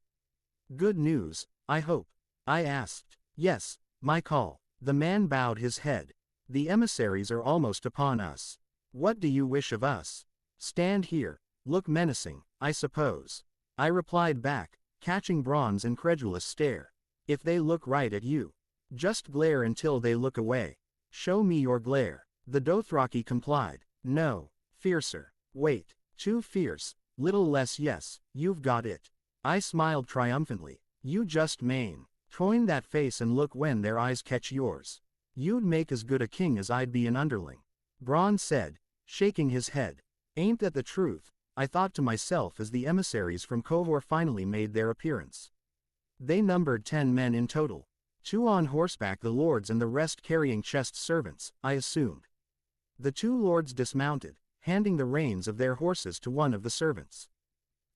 Good news, I hope. I asked. Yes, my call. The man bowed his head. The emissaries are almost upon us. What do you wish of us? Stand here, look menacing, I suppose. I replied back, catching Bronn's incredulous stare. If they look right at you, just glare until they look away. Show me your glare. The Dothraki complied. No, fiercer. Wait, too fierce, little less. Yes, you've got it. I smiled triumphantly. You just main. Coin that face and look when their eyes catch yours. You'd make as good a king as I'd be an underling. Bronn said, shaking his head. Ain't that the truth? I thought to myself as the emissaries from Qohor finally made their appearance. They numbered 10 men in total. 2 on horseback, the lords, and the rest carrying chest servants, I assumed. The 2 lords dismounted, handing the reins of their horses to one of the servants.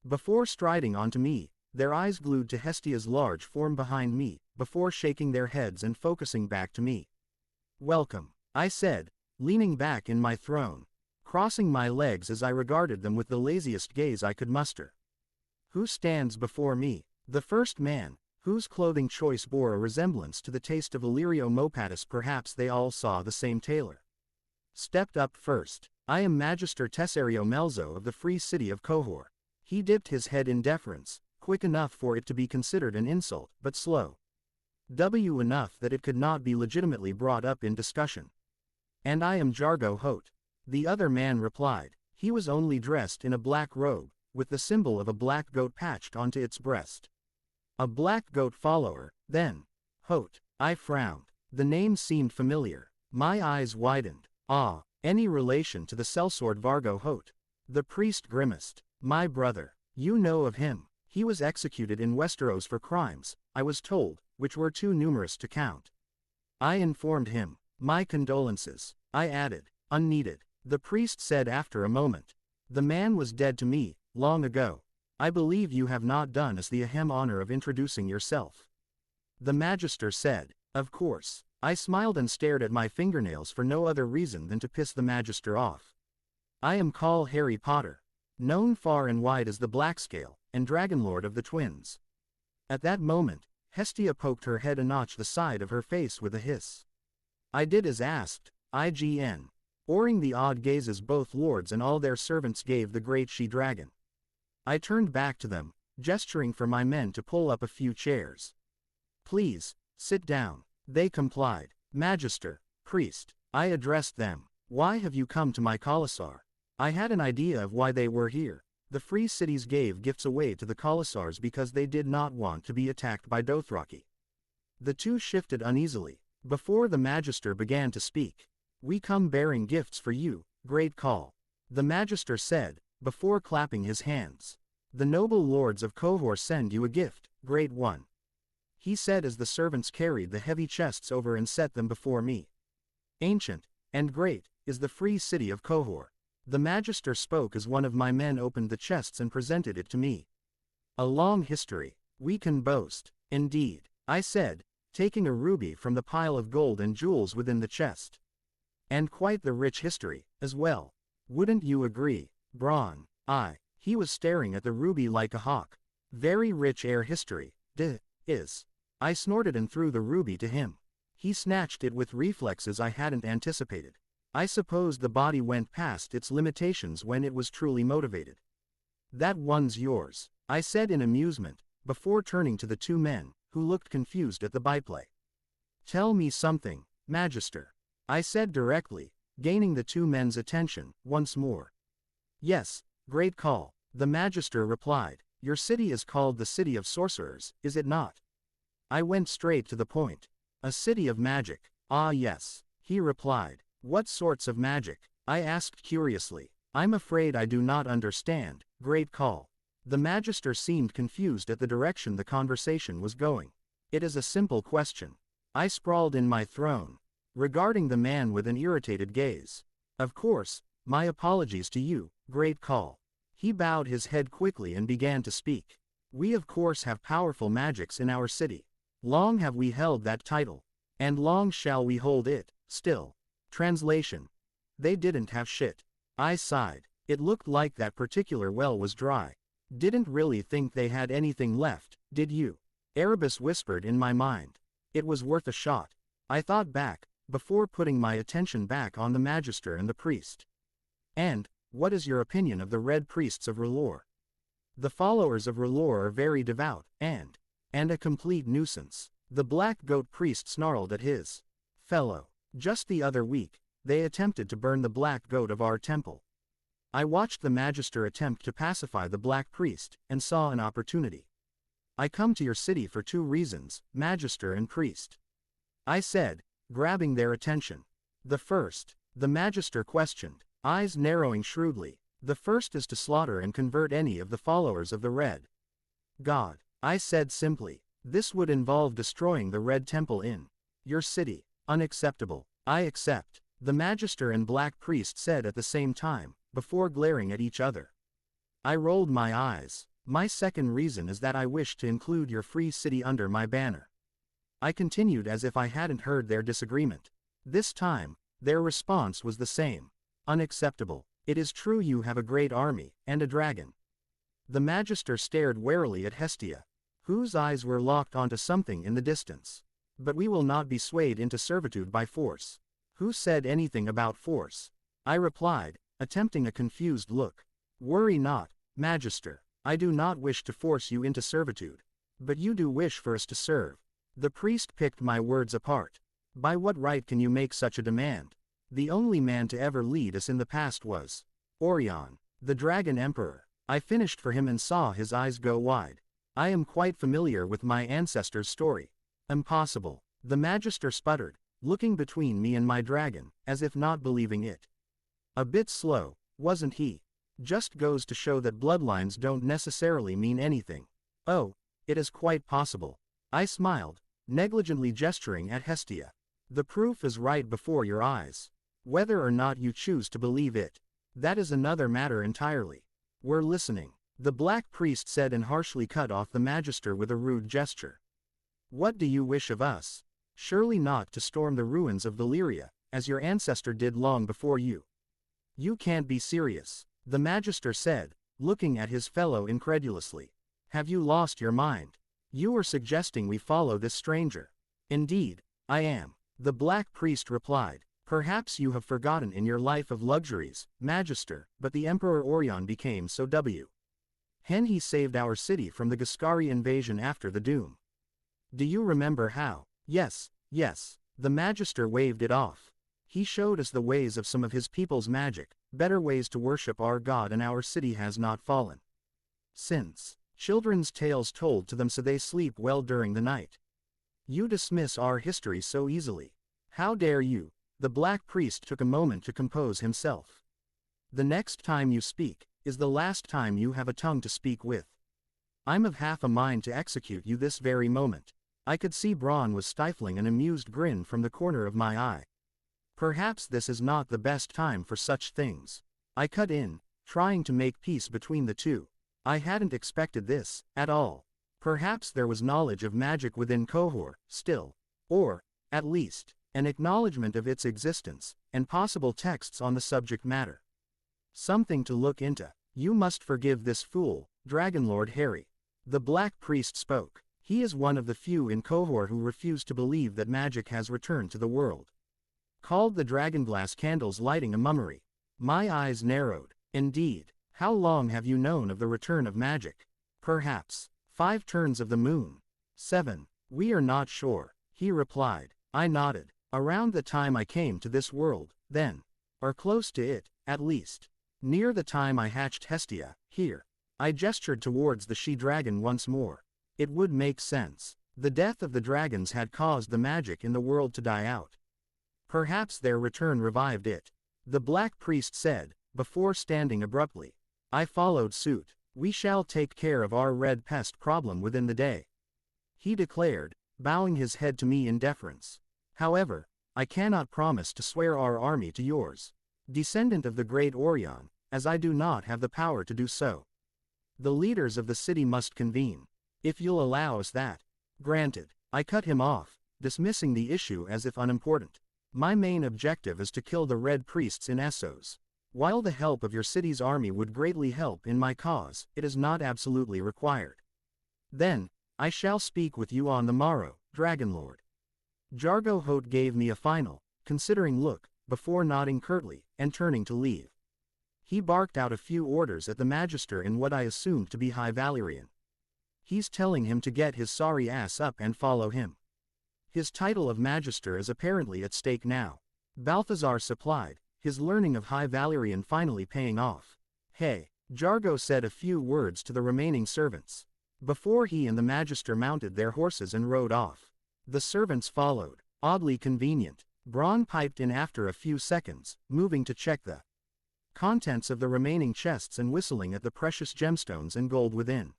Before striding onto me, their eyes glued to Hestia's large form behind me, before shaking their heads and focusing back to me. "Welcome," I said, leaning back in my throne, crossing my legs as I regarded them with the laziest gaze I could muster. Who stands before me? The first man, whose clothing choice bore a resemblance to the taste of Illyrio Mopatis, perhaps they all saw the same tailor, stepped up first. "I am Magister Tesserio Melzo of the free city of Qohor." He dipped his head in deference, quick enough for it to be considered an insult, but slow enough that it could not be legitimately brought up in discussion. "And I am Jargo Hote," the other man replied. He was only dressed in a black robe, with the symbol of a black goat patched onto its breast. A black goat follower, then. Hote. I frowned. The name seemed familiar. My eyes widened. Ah, any relation to the sellsword Vargo Hote? The priest grimaced. My brother. You know of him. He was executed in Westeros for crimes, I was told, which were too numerous to count. I informed him. My condolences, I added. Unneeded. The priest said after a moment. The man was dead to me, long ago. I believe you have not done us the ahem honor of introducing yourself. The Magister said. Of course. I smiled and stared at my fingernails for no other reason than to piss the Magister off. I am called Harry Potter, known far and wide as the Blackscale, and Dragonlord of the Twins. At that moment, Hestia poked her head a notch the side of her face with a hiss. I did as asked, IGN. Oring the odd gazes both lords and all their servants gave the great she-dragon. I turned back to them, gesturing for my men to pull up a few chairs. Please, sit down. They complied. Magister, priest, I addressed them. Why have you come to my Khalasar? I had an idea of why they were here. The free cities gave gifts away to the Khalasars because they did not want to be attacked by Dothraki. The two shifted uneasily. Before the Magister began to speak. We come bearing gifts for you, great call. The Magister said, before clapping his hands. The noble lords of Qohor send you a gift, great one. He said as the servants carried the heavy chests over and set them before me. Ancient, and great, is the free city of Qohor. The Magister spoke as one of my men opened the chests and presented it to me. A long history, we can boast, indeed, I said, taking a ruby from the pile of gold and jewels within the chest. And quite the rich history, as well. Wouldn't you agree, Bronn? He was staring at the ruby like a hawk. Very rich air history, is. I snorted and threw the ruby to him. He snatched it with reflexes I hadn't anticipated. I suppose the body went past its limitations when it was truly motivated. That one's yours, I said in amusement, before turning to the two men, who looked confused at the byplay. Tell me something, Magister, I said directly, gaining the two men's attention, once more. Yes, great call, the Magister replied. Your city is called the City of Sorcerers, is it not? I went straight to the point. A city of magic, ah yes, he replied. What sorts of magic? I asked curiously. I'm afraid I do not understand, great call. The Magister seemed confused at the direction the conversation was going. It is a simple question. I sprawled in my throne, regarding the man with an irritated gaze. Of course, my apologies to you, great call. He bowed his head quickly and began to speak. We of course have powerful magics in our city. Long have we held that title. And long shall we hold it, still. Translation. They didn't have shit. I sighed. It looked like that particular well was dry. Didn't really think they had anything left, did you? Erebus whispered in my mind. It was worth a shot. I thought back, before putting my attention back on the Magister and the priest. And, what is your opinion of the Red Priests of R'hllor? The followers of R'hllor are very devout, and a complete nuisance. The Black Goat Priest snarled at his fellow. Just the other week, they attempted to burn the Black Goat of our temple. I watched the Magister attempt to pacify the Black Priest, and saw an opportunity. I come to your city for two reasons, Magister and Priest. I said, grabbing their attention. The first, the Magister questioned, eyes narrowing shrewdly. The first is to slaughter and convert any of the followers of the Red God. I said simply. This would involve destroying the Red Temple in your city. Unacceptable. I accept, the Magister and Black Priest said at the same time, before glaring at each other. I rolled my eyes. My second reason is that I wish to include your free city under my banner. I continued as if I hadn't heard their disagreement. This time, their response was the same. Unacceptable. It is true you have a great army, and a dragon. The Magister stared warily at Hestia, whose eyes were locked onto something in the distance. But we will not be swayed into servitude by force. Who said anything about force? I replied, attempting a confused look. Worry not, Magister. I do not wish to force you into servitude. But you do wish for us to serve. The priest picked my words apart. By what right can you make such a demand? The only man to ever lead us in the past was Orion, the Dragon Emperor. I finished for him and saw his eyes go wide. I am quite familiar with my ancestor's story. Impossible. The Magister sputtered, looking between me and my dragon, as if not believing it. A bit slow, wasn't he? Just goes to show that bloodlines don't necessarily mean anything. Oh, it is quite possible. I smiled, negligently gesturing at Hestia. The proof is right before your eyes. Whether or not you choose to believe it, that is another matter entirely. We're listening, the Black Priest said and harshly cut off the Magister with a rude gesture. What do you wish of us? Surely not to storm the ruins of Valyria, as your ancestor did long before you. You can't be serious, the Magister said, looking at his fellow incredulously. Have you lost your mind? You are suggesting we follow this stranger. Indeed, I am, the Black Priest replied. Perhaps you have forgotten in your life of luxuries, Magister, but the Emperor Orion became so he saved our city from the Giscari invasion after the Doom. Do you remember how? Yes, the Magister waved it off. He showed us the ways of some of his people's magic, better ways to worship our God, and our city has not fallen since. Children's tales told to them so they sleep well during the night. You dismiss our history so easily. How dare you? The Black Priest took a moment to compose himself. The next time you speak, is the last time you have a tongue to speak with. I'm of half a mind to execute you this very moment. I could see Braun was stifling an amused grin from the corner of my eye. Perhaps this is not the best time for such things. I cut in, trying to make peace between the two. I hadn't expected this, at all. Perhaps there was knowledge of magic within Qohor, still. Or, at least, an acknowledgement of its existence, and possible texts on the subject matter. Something to look into. You must forgive this fool, Dragonlord Harry. The Black Priest spoke. He is one of the few in Qohor who refuse to believe that magic has returned to the world. Called the dragonglass candles lighting a mummery. My eyes narrowed. Indeed. How long have you known of the return of magic? Perhaps 5 turns of the moon. 7. We are not sure, he replied. I nodded. Around the time I came to this world, then. Or close to it, at least. Near the time I hatched Hestia, here. I gestured towards the she-dragon once more. It would make sense. The death of the dragons had caused the magic in the world to die out. Perhaps their return revived it. The Black Priest said, before standing abruptly. I followed suit. We shall take care of our red pest problem within the day, he declared, bowing his head to me in deference. However, I cannot promise to swear our army to yours, descendant of the great Orion, as I do not have the power to do so. The leaders of the city must convene. If you'll allow us that. Granted. I cut him off, dismissing the issue as if unimportant. My main objective is to kill the Red Priests in Essos. While the help of your city's army would greatly help in my cause, it is not absolutely required. Then, I shall speak with you on the morrow, Dragonlord. Jargo Hote gave me a final, considering look, before nodding curtly, and turning to leave. He barked out a few orders at the Magister in what I assumed to be High Valyrian. He's telling him to get his sorry ass up and follow him. His title of Magister is apparently at stake now. Balthazar supplied, his learning of High Valyrian finally paying off. Hey, Jargo said a few words to the remaining servants, before he and the Magister mounted their horses and rode off. The servants followed, oddly convenient. Braun piped in after a few seconds, moving to check the contents of the remaining chests and whistling at the precious gemstones and gold within.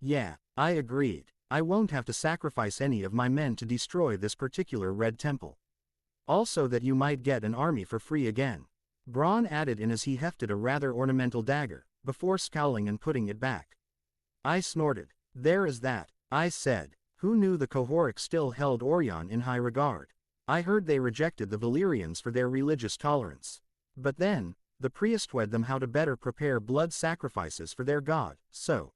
Yeah, I agreed. I won't have to sacrifice any of my men to destroy this particular red temple. Also that you might get an army for free again. Bronn added in as he hefted a rather ornamental dagger, before scowling and putting it back. I snorted. There is that, I said. Who knew the Cohoric still held Orion in high regard? I heard they rejected the Valyrians for their religious tolerance. But then, the priest taught them how to better prepare blood sacrifices for their god, so.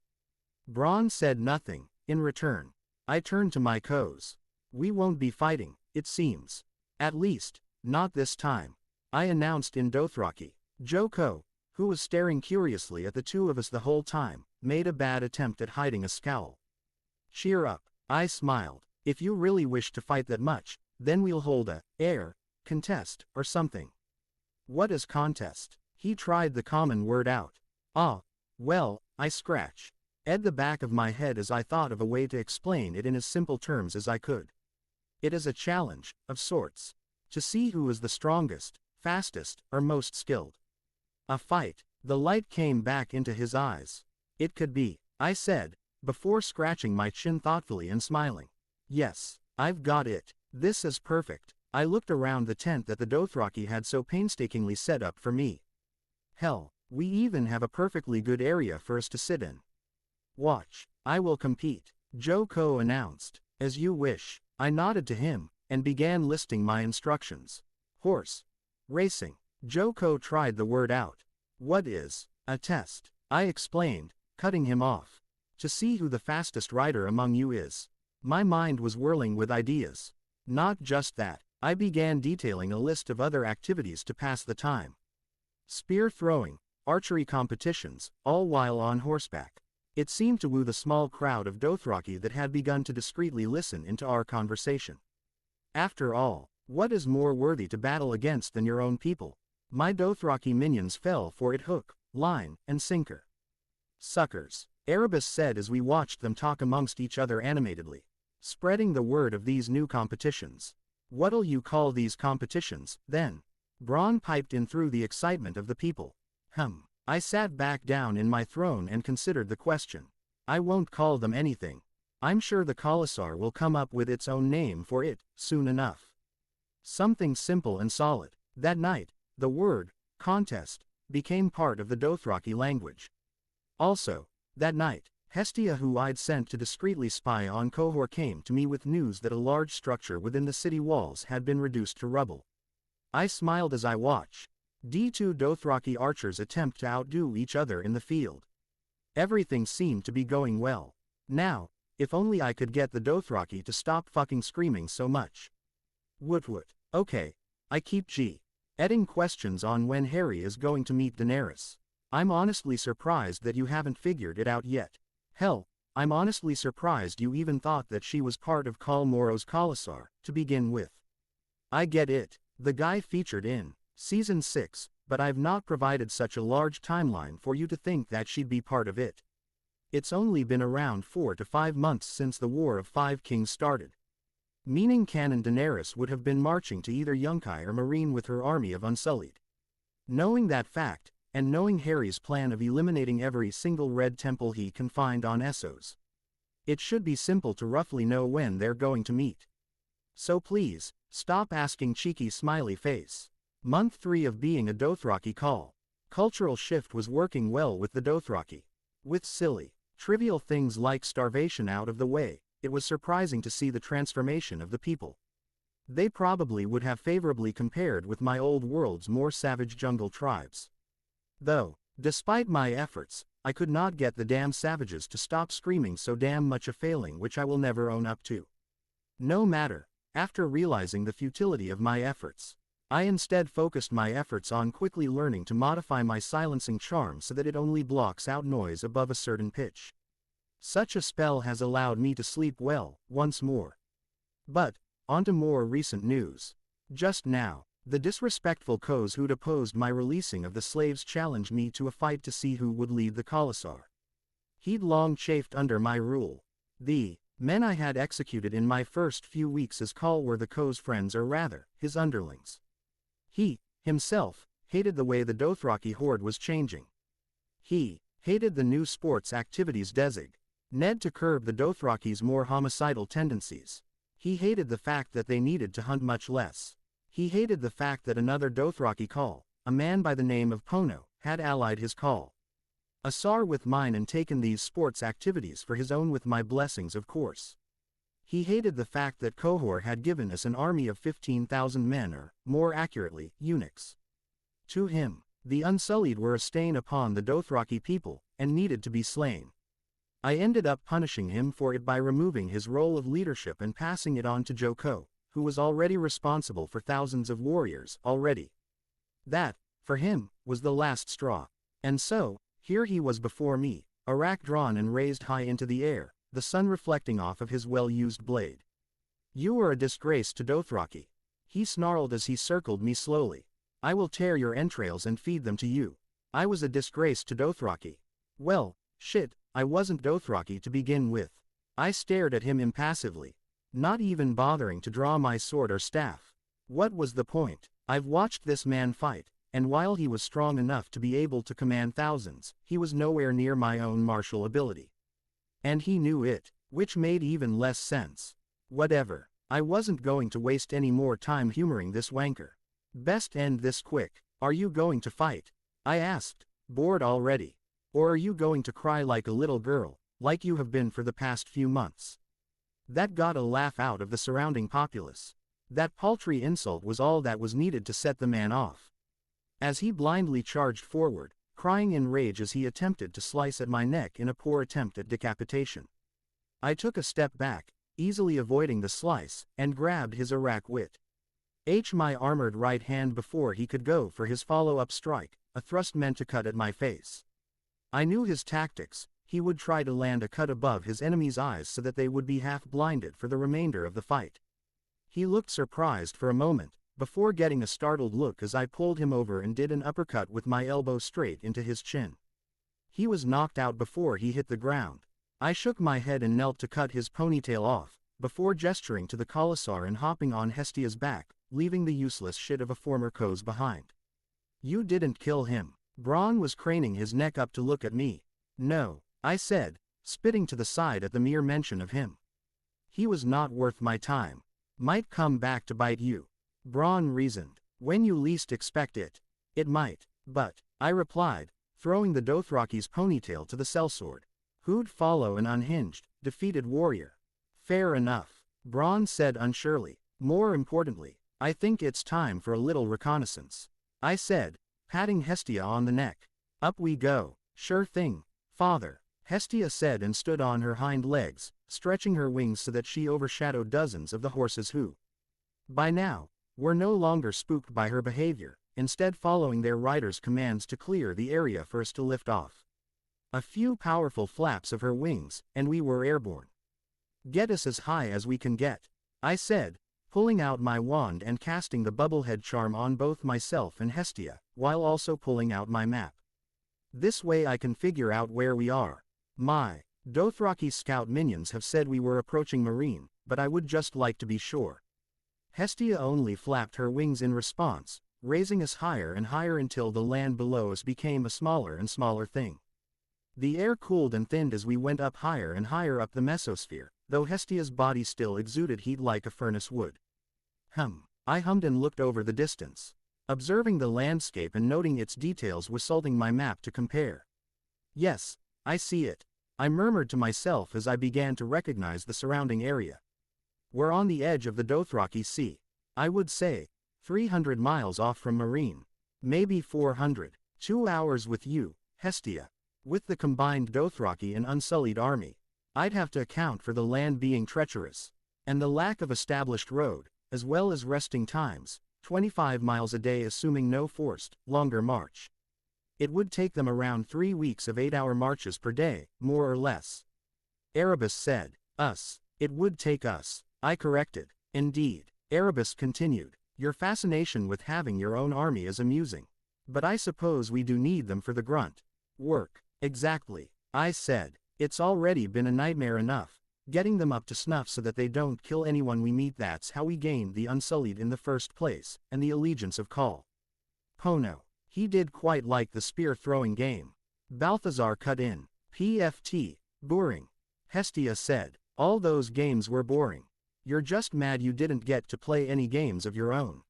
Bronn said nothing. In return, I turned to my co's. We won't be fighting, it seems. At least, not this time. I announced in Dothraki. Joko, who was staring curiously at the two of us the whole time, made a bad attempt at hiding a scowl. Cheer up, I smiled. If you really wish to fight that much, then we'll hold a contest, or something. What is contest? He tried the common word out. Well, I scratched at the back of my head as I thought of a way to explain it in as simple terms as I could. It is a challenge, of sorts. To see who is the strongest, fastest, or most skilled. A fight. The light came back into his eyes. It could be, I said, before scratching my chin thoughtfully and smiling. Yes, I've got it. This is perfect. I looked around the tent that the Dothraki had so painstakingly set up for me. Hell, we even have a perfectly good area for us to sit in. Watch, I will compete, Joko announced. As you wish. I nodded to him, and began listing my instructions. Horse racing. Joko tried the word out. What is a test? I explained, cutting him off. To see who the fastest rider among you is. My mind was whirling with ideas. Not just that, I began detailing a list of other activities to pass the time. Spear throwing, archery competitions, all while on horseback. It seemed to woo the small crowd of Dothraki that had begun to discreetly listen into our conversation. After all, what is more worthy to battle against than your own people? My Dothraki minions fell for it hook, line, and sinker. Suckers, Erebus said as we watched them talk amongst each other animatedly, spreading the word of these new competitions. What'll you call these competitions, then? Bronn piped in through the excitement of the people. I sat back down in my throne and considered the question. I won't call them anything. I'm sure the Khalasar will come up with its own name for it, soon enough. Something simple and solid. That night, the word, contest, became part of the Dothraki language. Also, that night, Hestia, who I'd sent to discreetly spy on Qohor, came to me with news that a large structure within the city walls had been reduced to rubble. I smiled as I watched. D2 Dothraki archers attempt to outdo each other in the field. Everything seemed to be going well. Now, if only I could get the Dothraki to stop fucking screaming so much. Woot. Okay, I keep adding questions on when Harry is going to meet Daenerys. I'm honestly surprised that you haven't figured it out yet. Hell, I'm honestly surprised you even thought that she was part of Khal Moro's Khalasar, to begin with. I get it, the guy featured in Season 6, but I've not provided such a large timeline for you to think that she'd be part of it. It's only been around 4 to 5 months since the War of Five Kings started. Meaning canon Daenerys would have been marching to either Yunkai or Meereen with her army of Unsullied. Knowing that fact, and knowing Harry's plan of eliminating every single red temple he can find on Essos, it should be simple to roughly know when they're going to meet. So please, stop asking cheeky smiley face. Month 3 of being a Dothraki call. Cultural shift was working well with the Dothraki. With silly, trivial things like starvation out of the way, it was surprising to see the transformation of the people. They probably would have favorably compared with my old world's more savage jungle tribes. Though, despite my efforts, I could not get the damn savages to stop screaming so damn much, a failing which I will never own up to. No matter, after realizing the futility of my efforts, I instead focused my efforts on quickly learning to modify my silencing charm so that it only blocks out noise above a certain pitch. Such a spell has allowed me to sleep well, once more. But, on to more recent news. Just now, the disrespectful Khos who'd opposed my releasing of the slaves challenged me to a fight to see who would lead the Khalasar. He'd long chafed under my rule. The men I had executed in my first few weeks as Khal were the Khos' friends, or rather, his underlings. He, himself, hated the way the Dothraki horde was changing. He hated the new sports activities Ned to curb the Dothraki's more homicidal tendencies. He hated the fact that they needed to hunt much less. He hated the fact that another Dothraki call, a man by the name of Pono, had allied his call. Asar with mine and taken these sports activities for his own with my blessings of course. He hated the fact that Qohor had given us an army of 15,000 men or, more accurately, eunuchs. To him, the Unsullied were a stain upon the Dothraki people, and needed to be slain. I ended up punishing him for it by removing his role of leadership and passing it on to Joko, who was already responsible for thousands of warriors already. That, for him, was the last straw. And so, here he was before me, a rack drawn and raised high into the air, the sun reflecting off of his well-used blade. "You are a disgrace to Dothraki," he snarled as he circled me slowly. "I will tear your entrails and feed them to you." I was a disgrace to Dothraki. Well, shit, I wasn't Dothraki to begin with. I stared at him impassively, not even bothering to draw my sword or staff. What was the point? I've watched this man fight, and while he was strong enough to be able to command thousands, he was nowhere near my own martial ability. And he knew it, which made even less sense. Whatever. I wasn't going to waste any more time humoring this wanker. Best end this quick. "Are you going to fight?" I asked, bored already. "Or are you going to cry like a little girl, like you have been for the past few months?" That got a laugh out of the surrounding populace. That paltry insult was all that was needed to set the man off. As he blindly charged forward, crying in rage as he attempted to slice at my neck in a poor attempt at decapitation. I took a step back, easily avoiding the slice, and grabbed his Iraq wit. My armored right hand before he could go for his follow-up strike, a thrust meant to cut at my face. I knew his tactics. He would try to land a cut above his enemy's eyes so that they would be half-blinded for the remainder of the fight. He looked surprised for a moment, before getting a startled look as I pulled him over and did an uppercut with my elbow straight into his chin. He was knocked out before he hit the ground. I shook my head and knelt to cut his ponytail off, before gesturing to the Khalasar and hopping on Hestia's back, leaving the useless shit of a former Khos behind. "You didn't kill him." Bronn was craning his neck up to look at me. "No," I said, spitting to the side at the mere mention of him. "He was not worth my time. Might come back to bite you." Bronn reasoned. "When you least expect it. It might." "But," I replied, throwing the Dothraki's ponytail to the sellsword. "Who'd follow an unhinged, defeated warrior?" "Fair enough," Bronn said unsurely. "More importantly, I think it's time for a little reconnaissance," I said, patting Hestia on the neck. "Up we go." "Sure thing, father," Hestia said and stood on her hind legs, stretching her wings so that she overshadowed dozens of the horses who, by now, were no longer spooked by her behavior, instead following their riders' commands to clear the area for us to lift off. A few powerful flaps of her wings, and we were airborne. "Get us as high as we can get," I said, pulling out my wand and casting the bubblehead charm on both myself and Hestia, while also pulling out my map. "This way I can figure out where we are. My Dothraki scout minions have said we were approaching Marine, but I would just like to be sure." Hestia only flapped her wings in response, raising us higher and higher until the land below us became a smaller and smaller thing. The air cooled and thinned as we went up higher and higher up the mesosphere, though Hestia's body still exuded heat like a furnace would. I hummed and looked over the distance, observing the landscape and noting its details, whistled my map to compare. "Yes, I see it," I murmured to myself as I began to recognize the surrounding area. "We're on the edge of the Dothraki Sea. I would say 300 miles off from Marine. Maybe 400. 2 hours with you, Hestia. With the combined Dothraki and Unsullied army, I'd have to account for the land being treacherous, and the lack of established road, as well as resting times, 25 miles a day assuming no forced, longer march. It would take them around 3 weeks of 8-hour marches per day, more or less." Erebus said. "Us. It would take us," I corrected. "Indeed," Erebus continued, "your fascination with having your own army is amusing. But I suppose we do need them for the grunt work." "Exactly," I said. "It's already been a nightmare enough, getting them up to snuff so that they don't kill anyone we meet. That's how we gained the Unsullied in the first place, and the allegiance of Khal. Pono. He did quite like the spear-throwing game. Balthazar cut in. PFT, boring. Hestia said, all those games were boring. You're just mad you didn't get to play any games of your own.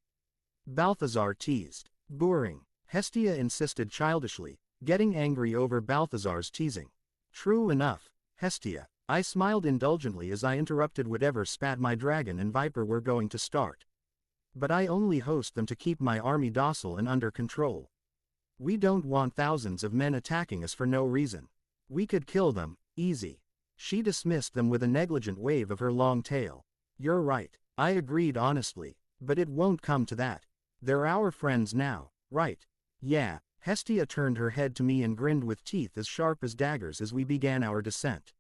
Balthazar teased. Boring. Hestia insisted childishly, getting angry over Balthazar's teasing. True enough, Hestia. I smiled indulgently as I interrupted whatever spat my dragon and viper were going to start. But I only host them to keep my army docile and under control. We don't want thousands of men attacking us for no reason. We could kill them, easy. She dismissed them with a negligent wave of her long tail. You're right, I agreed honestly, but it won't come to that. They're our friends now, right? Yeah. Hestia turned her head to me and grinned with teeth as sharp as daggers as we began our descent.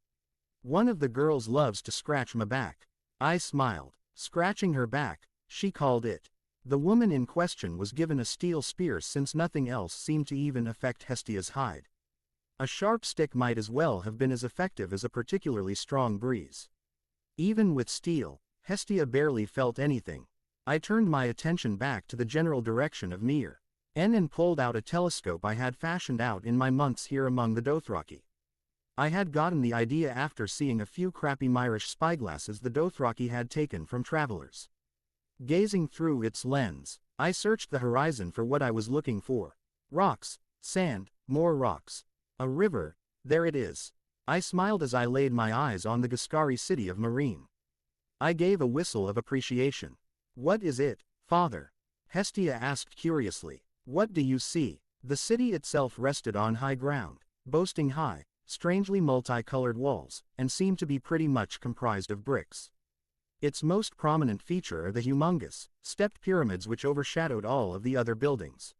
One of the girls loves to scratch my back. I smiled. Scratching her back, she called it. The woman in question was given a steel spear since nothing else seemed to even affect Hestia's hide. A sharp stick might as well have been as effective as a particularly strong breeze. Even with steel, Hestia barely felt anything. I turned my attention back to the general direction of Mir. And pulled out a telescope I had fashioned out in my months here among the Dothraki. I had gotten the idea after seeing a few crappy Myrish spyglasses the Dothraki had taken from travelers. Gazing through its lens, I searched the horizon for what I was looking for. Rocks, sand, more rocks. A river, there it is. I smiled as I laid my eyes on the Giscari city of Meereen. I gave a whistle of appreciation. What is it, father? Hestia asked curiously. What do you see? The city itself rested on high ground, boasting high, strangely multicolored walls, and seemed to be pretty much comprised of bricks. Its most prominent feature are the humongous, stepped pyramids which overshadowed all of the other buildings.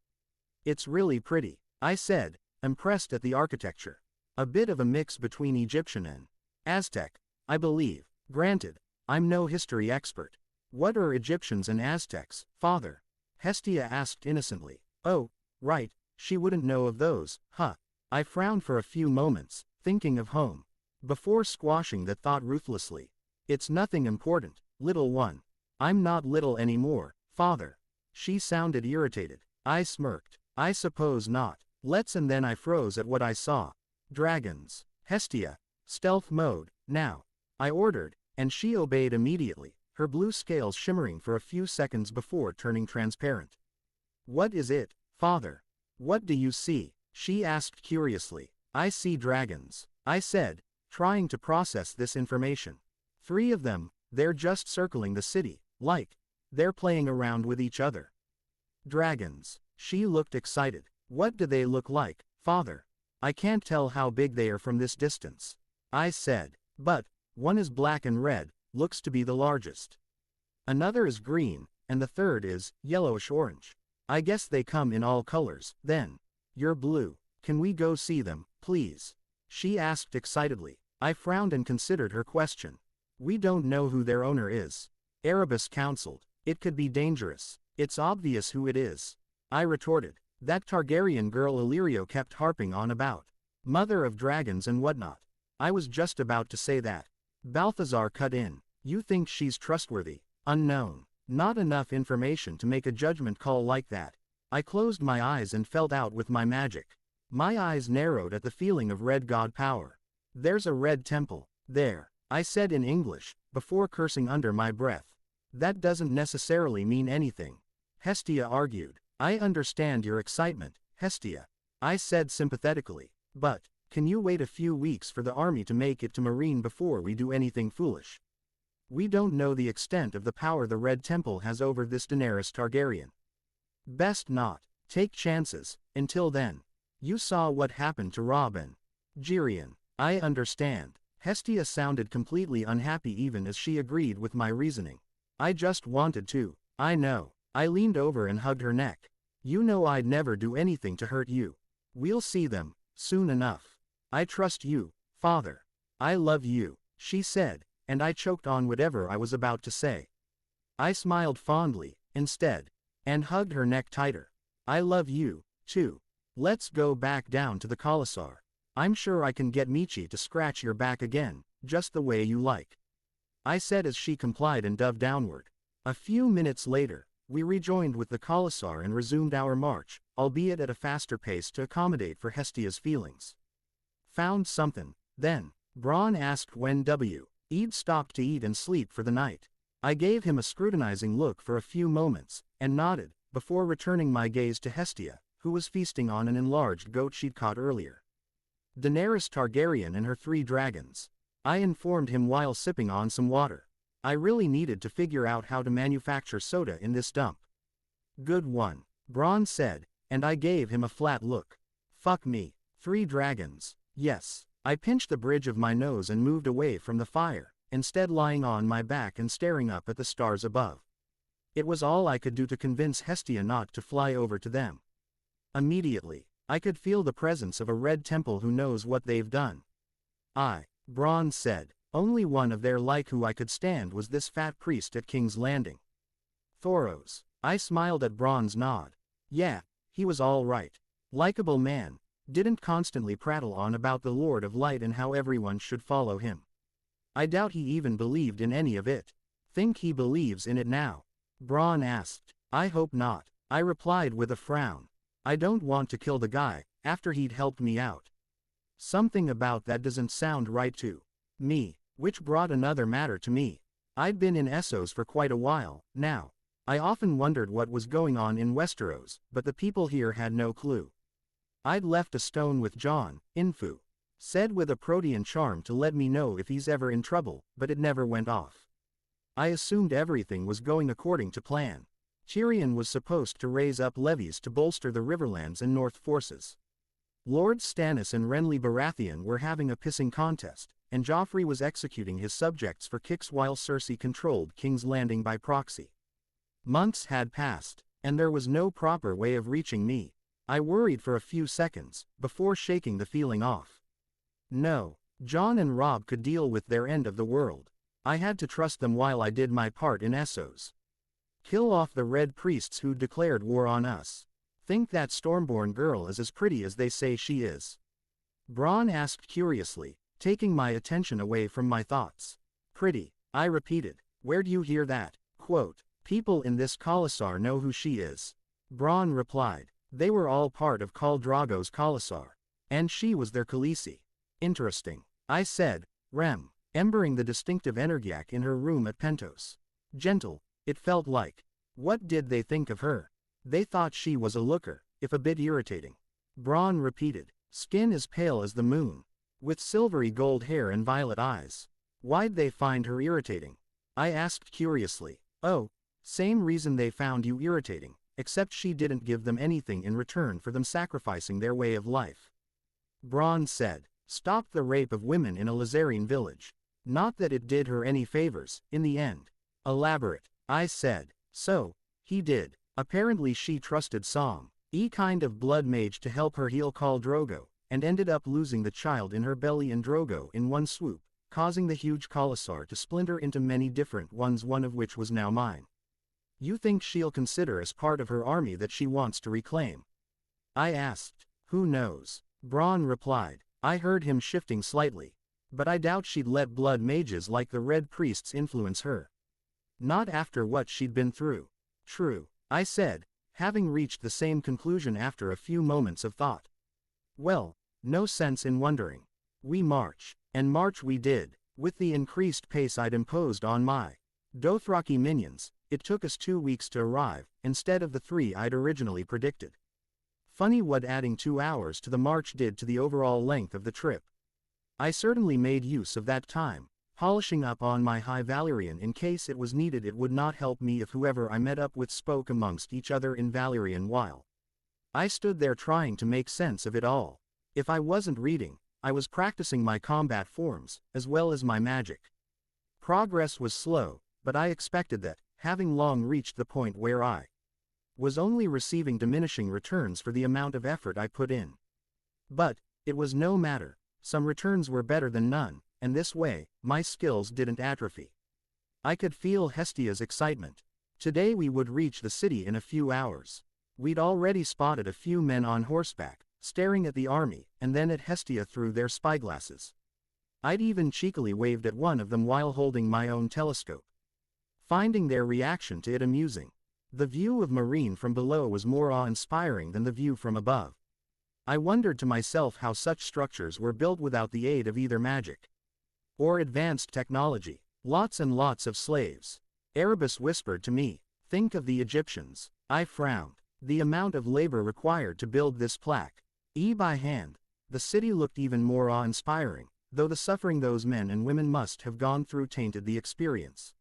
It's really pretty, I said, impressed at the architecture. A bit of a mix between Egyptian and Aztec, I believe. Granted, I'm no history expert. What are Egyptians and Aztecs, father? Hestia asked innocently. Oh, right, she wouldn't know of those, huh? I frowned for a few moments, thinking of home. Before squashing that thought ruthlessly. It's nothing important, little one. I'm not little anymore, father. She sounded irritated. I smirked. I suppose not. And then I froze at what I saw. Dragons. Hestia. Stealth mode, now. I ordered, and she obeyed immediately, her blue scales shimmering for a few seconds before turning transparent. What is it, father? What do you see? She asked curiously. I see dragons, I said, trying to process this information. 3 of them, they're just circling the city, like they're playing around with each other. Dragons. She looked excited. What do they look like, father? I can't tell how big they are from this distance. I said, but one is black and red, looks to be the largest. Another is green, and the third is yellowish-orange. I guess they come in all colors, then. You're blue. Can we go see them, please? She asked excitedly. I frowned and considered her question. We don't know who their owner is. Erebus counseled. It could be dangerous. It's obvious who it is. I retorted. That Targaryen girl Illyrio kept harping on about. Mother of dragons and whatnot. I was just about to say that. Balthazar cut in. You think she's trustworthy? Unknown. Not enough information to make a judgment call like that. I closed my eyes and felt out with my magic. My eyes narrowed at the feeling of red god power. There's a red temple, there, I said in English, before cursing under my breath. That doesn't necessarily mean anything. Hestia argued. I understand your excitement, Hestia. I said sympathetically. But, can you wait a few weeks for the army to make it to Meereen before we do anything foolish? We don't know the extent of the power the Red Temple has over this Daenerys Targaryen. Best not. Take chances. Until then. You saw what happened to Robb and Tyrion. I understand. Hestia sounded completely unhappy even as she agreed with my reasoning. I just wanted to. I know. I leaned over and hugged her neck. You know I'd never do anything to hurt you. We'll see them, soon enough. I trust you, father. I love you, she said, and I choked on whatever I was about to say. I smiled fondly, instead, and hugged her neck tighter. I love you, too. Let's go back down to the Khalasar. I'm sure I can get Michi to scratch your back again, just the way you like. I said as she complied and dove downward. A few minutes later, We rejoined with the Khalasar and resumed our march, albeit at a faster pace to accommodate for Hestia's feelings. Found something, then? Bronn asked when E'd stopped to eat and sleep for the night. I gave him a scrutinizing look for a few moments, and nodded, before returning my gaze to Hestia, who was feasting on an enlarged goat she'd caught earlier. Daenerys Targaryen and her 3 dragons. I informed him while sipping on some water. I really needed to figure out how to manufacture soda in this dump. Good one, Bronn said, and I gave him a flat look. Fuck me, 3 dragons, yes. I pinched the bridge of my nose and moved away from the fire, instead lying on my back and staring up at the stars above. It was all I could do to convince Hestia not to fly over to them. Immediately, I could feel the presence of a red temple who knows what they've done. Bronn said, only one of their like who I could stand was this fat priest at King's Landing. Thoros. I smiled at Bronn's nod. Yeah, he was all right. Likeable man. Didn't constantly prattle on about the Lord of Light and how everyone should follow him. I doubt he even believed in any of it. Think he believes in it now? Bronn asked. I hope not, I replied with a frown. I don't want to kill the guy, after he'd helped me out. Something about that doesn't sound right to me, which brought another matter to me. I'd been in Essos for quite a while, now. I often wondered what was going on in Westeros, but the people here had no clue. I'd left a stone with Jon, Infu. Said with a protean charm to let me know if he's ever in trouble, but it never went off. I assumed everything was going according to plan. Tyrion was supposed to raise up levies to bolster the Riverlands and North forces. Lords Stannis and Renly Baratheon were having a pissing contest, and Joffrey was executing his subjects for kicks while Cersei controlled King's Landing by proxy. Months had passed, and there was no proper way of reaching me. I worried for a few seconds, before shaking the feeling off. No, Jon and Robb could deal with their end of the world. I had to trust them while I did my part in Essos. Kill off the Red Priests who declared war on us. Think that Stormborn girl is as pretty as they say she is? Bronn asked curiously, taking my attention away from my thoughts. Pretty, I repeated. Where'd you hear that? Quote, people in this Khalasar know who she is. Bronn replied. They were all part of Khal Drogo's Khalasar. And she was their Khaleesi. Interesting, I said, embering the distinctive Energyak in her room at Pentos. Gentle, it felt like. What did they think of her? They thought she was a looker, if a bit irritating. Bronn repeated, skin as pale as the moon, with silvery gold hair and violet eyes. Why'd they find her irritating? I asked curiously. Oh, same reason they found you irritating, except she didn't give them anything in return for them sacrificing their way of life. Bronn said, stopped the rape of women in a Lizarine village. Not that it did her any favors, in the end. Elaborate, I said. So, he did. Apparently she trusted some kind of blood mage to help her heal Khal Drogo, and ended up losing the child in her belly and Drogo in one swoop, causing the huge Khalasar to splinter into many different ones, one of which was now mine. You think she'll consider as part of her army that she wants to reclaim? I asked. Who knows? Bronn replied. I heard him shifting slightly. But I doubt she'd let blood mages like the Red Priests influence her. Not after what she'd been through. True, I said, having reached the same conclusion after a few moments of thought. Well, no sense in wondering. We march, and march we did, with the increased pace I'd imposed on my Dothraki minions. It took us 2 weeks to arrive, instead of the 3 I'd originally predicted. Funny what adding 2 hours to the march did to the overall length of the trip. I certainly made use of that time, polishing up on my High Valyrian in case it was needed. It would not help me if whoever I met up with spoke amongst each other in Valyrian while I stood there trying to make sense of it all. If I wasn't reading, I was practicing my combat forms, as well as my magic. Progress was slow, but I expected that, having long reached the point where I was only receiving diminishing returns for the amount of effort I put in. But, it was no matter, some returns were better than none, and this way, my skills didn't atrophy. I could feel Hestia's excitement. Today we would reach the city in a few hours. We'd already spotted a few men on horseback, staring at the army, and then at Hestia through their spyglasses. I'd even cheekily waved at one of them while holding my own telescope, finding their reaction to it amusing. The view of Meereen from below was more awe-inspiring than the view from above. I wondered to myself how such structures were built without the aid of either magic or advanced technology. Lots and lots of slaves. Erebus whispered to me, think of the Egyptians. I frowned. The amount of labor required to build this plaque. By hand. The city looked even more awe-inspiring, though the suffering those men and women must have gone through tainted the experience.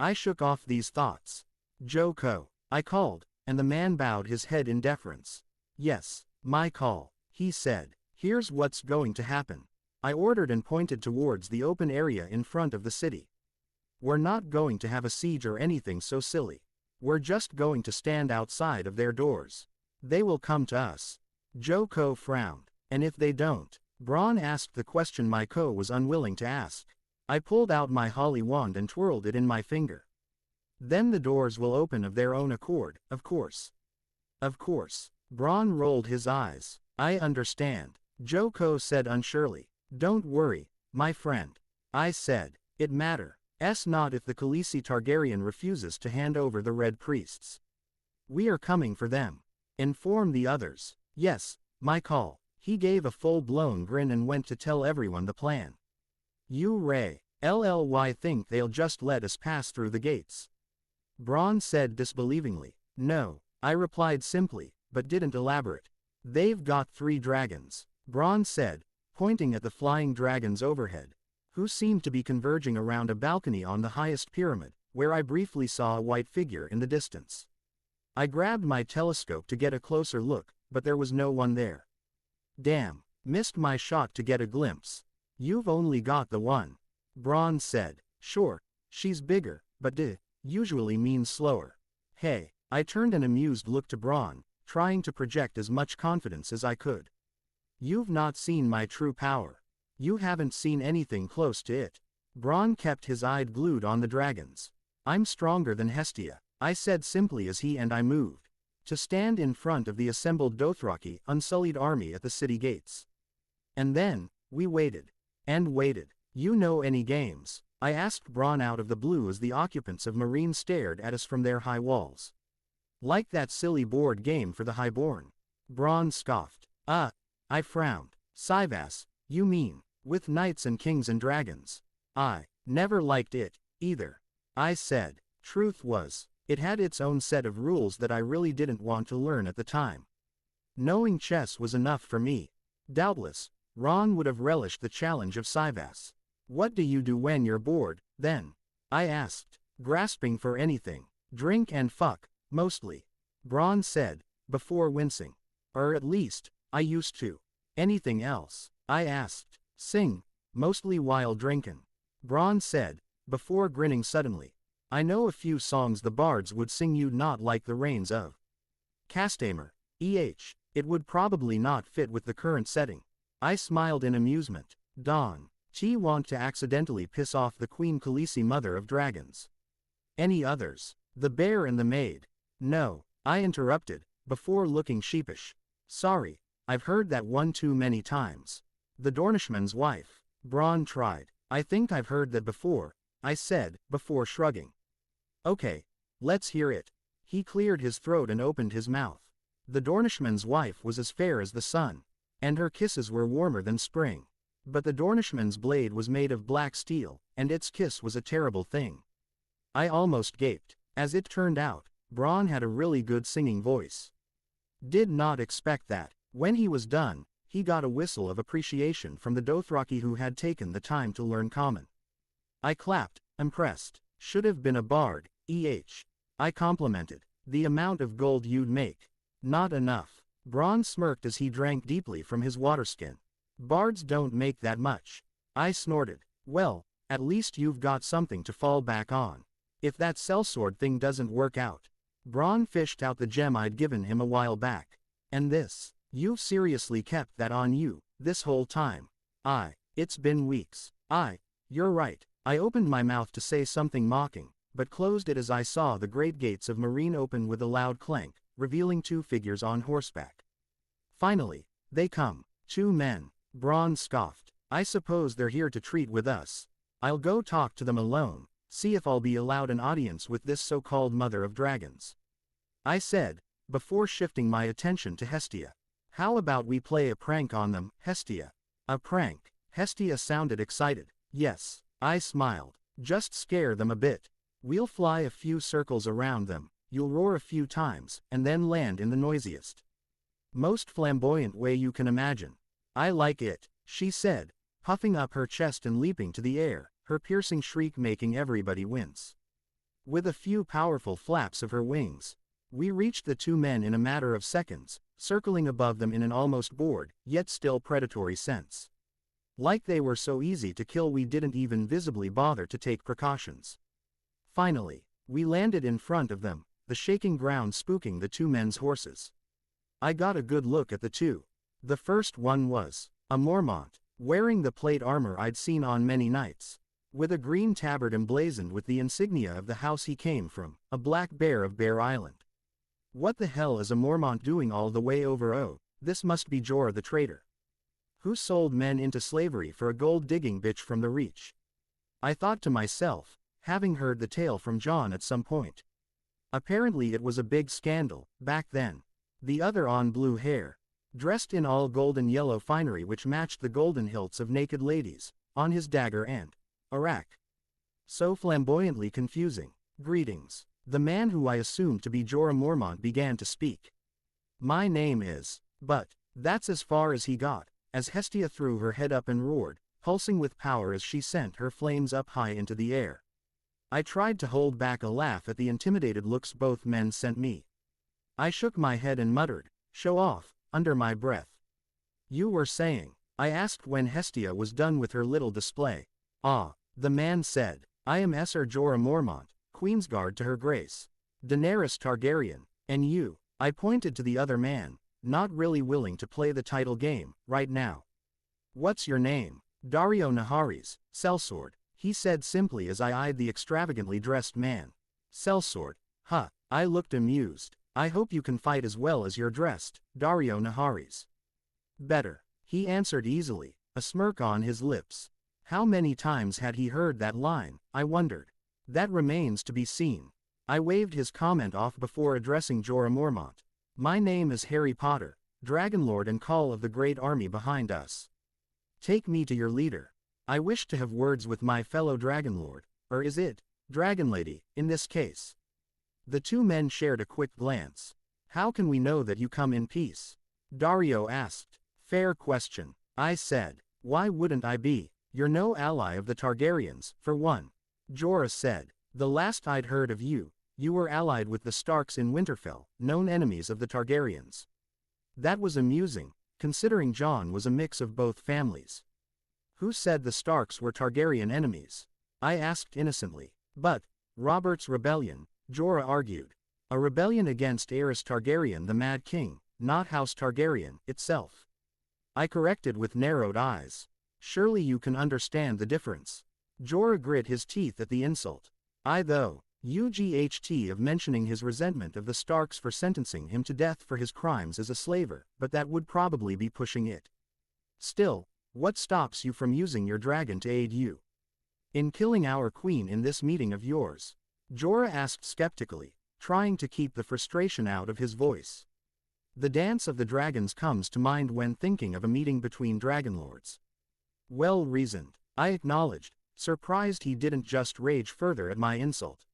I shook off these thoughts. Joko, I called, and the man bowed his head in deference. Yes, my call, he said. Here's what's going to happen. I ordered and pointed towards the open area in front of the city. We're not going to have a siege or anything so silly. We're just going to stand outside of their doors. They will come to us. Joko frowned. And if they don't? Bronn asked the question my co was unwilling to ask. I pulled out my holly wand and twirled it in my finger. Then the doors will open of their own accord, of course. Of course. Bronn rolled his eyes. I understand. Joko said unsurely. Don't worry, my friend. I said. It matters not if the Khaleesi Targaryen refuses to hand over the Red Priests. We are coming for them. Inform the others. Yes, my call. He gave a full-blown grin and went to tell everyone the plan. You Ray, LLY think they'll just let us pass through the gates? Bronn said disbelievingly. No, I replied simply, but didn't elaborate. They've got 3 dragons, Bronn said, pointing at the flying dragons overhead, who seemed to be converging around a balcony on the highest pyramid, where I briefly saw a white figure in the distance. I grabbed my telescope to get a closer look, but there was no one there. Damn, missed my shot to get a glimpse. You've only got the one. Bronn said. Sure, she's bigger, but usually means slower. Hey, I turned an amused look to Bronn, trying to project as much confidence as I could. You've not seen my true power. You haven't seen anything close to it. Bronn kept his eye glued on the dragons. I'm stronger than Hestia, I said simply as he and I moved to stand in front of the assembled Dothraki unsullied army at the city gates. And then, we waited. And waited. You know any games? I asked Bronn out of the blue as the occupants of Meereen stared at us from their high walls. Like that silly board game for the highborn. Bronn scoffed. I frowned. Syvas, you mean, with knights and kings and dragons? I never liked it, either. I said. Truth was, it had its own set of rules that I really didn't want to learn at the time. Knowing chess was enough for me. Doubtless, Ron would have relished the challenge of Syvas. What do you do when you're bored, then? I asked, grasping for anything. Drink and fuck, mostly. Bronn said, before wincing. Or at least, I used to. Anything else? I asked. Sing, mostly while drinkin'. Bronn said, before grinning suddenly. I know a few songs the bards would sing you'd not like the reigns of. Castamer. It would probably not fit with the current setting. I smiled in amusement. Dawn. Want to accidentally piss off the Queen Khaleesi Mother of Dragons. Any others? The bear and the maid. No, I interrupted, before looking sheepish. Sorry, I've heard that one too many times. The Dornishman's wife. Bronn tried. I think I've heard that before, I said, before shrugging. Okay, let's hear it. He cleared his throat and opened his mouth. The Dornishman's wife was as fair as the sun, and her kisses were warmer than spring. But the Dornishman's blade was made of black steel, and its kiss was a terrible thing. I almost gaped. As it turned out, Bronn had a really good singing voice. Did not expect that. When he was done, he got a whistle of appreciation from the Dothraki who had taken the time to learn common. I clapped, impressed. Should have been a bard, I complimented. The amount of gold you'd make. Not enough. Bronn smirked as he drank deeply from his waterskin. Bards don't make that much. I snorted. Well, at least you've got something to fall back on. If that sellsword thing doesn't work out. Bronn fished out the gem I'd given him a while back. And this. You've seriously kept that on you, this whole time. It's been weeks. You're right. I opened my mouth to say something mocking, but closed it as I saw the great gates of Meereen open with a loud clank, revealing 2 figures on horseback. Finally, they come. 2 men. Bronn scoffed. I suppose they're here to treat with us. I'll go talk to them alone, see if I'll be allowed an audience with this so-called Mother of Dragons. I said, before shifting my attention to Hestia. How about we play a prank on them, Hestia? A prank? Hestia sounded excited. Yes, I smiled. Just scare them a bit. We'll fly a few circles around them, you'll roar a few times, and then land in the noisiest, most flamboyant way you can imagine. I like it, she said, puffing up her chest and leaping to the air, her piercing shriek making everybody wince. With a few powerful flaps of her wings, we reached the two men in a matter of seconds, circling above them in an almost bored, yet still predatory sense. Like they were so easy to kill we didn't even visibly bother to take precautions. Finally, we landed in front of them, the shaking ground spooking the two men's horses. I got a good look at the two. The first one was a Mormont, wearing the plate armor I'd seen on many nights, with a green tabard emblazoned with the insignia of the house he came from, a black bear of Bear Island. What the hell is a Mormont doing all the way over? Oh, this must be Jorah the traitor, who sold men into slavery for a gold-digging bitch from the Reach. I thought to myself, having heard the tale from Jon at some point. Apparently it was a big scandal, back then. The other on blue hair, dressed in all golden yellow finery which matched the golden hilts of naked ladies, on his dagger and arak. So flamboyantly confusing. Greetings. The man who I assumed to be Jorah Mormont began to speak. My name is, but, that's as far as he got, as Hestia threw her head up and roared, pulsing with power as she sent her flames up high into the air. I tried to hold back a laugh at the intimidated looks both men sent me. I shook my head and muttered, "Show off," under my breath. You were saying, I asked when Hestia was done with her little display. Ah, the man said, I am Sir Jorah Mormont, Queensguard to Her Grace, Daenerys Targaryen, and you. I pointed to the other man, not really willing to play the title game, right now. What's your name? Daario Naharis, Sellsword, he said simply as I eyed the extravagantly dressed man. Sellsword, huh, I looked amused. I hope you can fight as well as you're dressed, Daario Naharis. Better, he answered easily, a smirk on his lips. How many times had he heard that line, I wondered. That remains to be seen. I waved his comment off before addressing Jorah Mormont. My name is Harry Potter, Dragonlord and call of the great army behind us. Take me to your leader. I wish to have words with my fellow Dragonlord, or is it, Dragonlady, in this case. The two men shared a quick glance. How can we know that you come in peace? Daario asked. Fair question, I said. Why wouldn't I be? You're no ally of the Targaryens, for one. Jorah said. The last I'd heard of you, you were allied with the Starks in Winterfell, known enemies of the Targaryens. That was amusing, considering Jon was a mix of both families. Who said the Starks were Targaryen enemies? I asked innocently. But, Robert's rebellion, Jorah argued. A rebellion against Aerys Targaryen the Mad King, not House Targaryen itself. I corrected with narrowed eyes. Surely you can understand the difference. Jorah grit his teeth at the insult. I though, UGHT of mentioning his resentment of the Starks for sentencing him to death for his crimes as a slaver, but that would probably be pushing it. Still, what stops you from using your dragon to aid you in killing our queen in this meeting of yours? Jorah asked skeptically, trying to keep the frustration out of his voice. The dance of the dragons comes to mind when thinking of a meeting between dragonlords. Well reasoned, I acknowledged, surprised he didn't just rage further at my insult.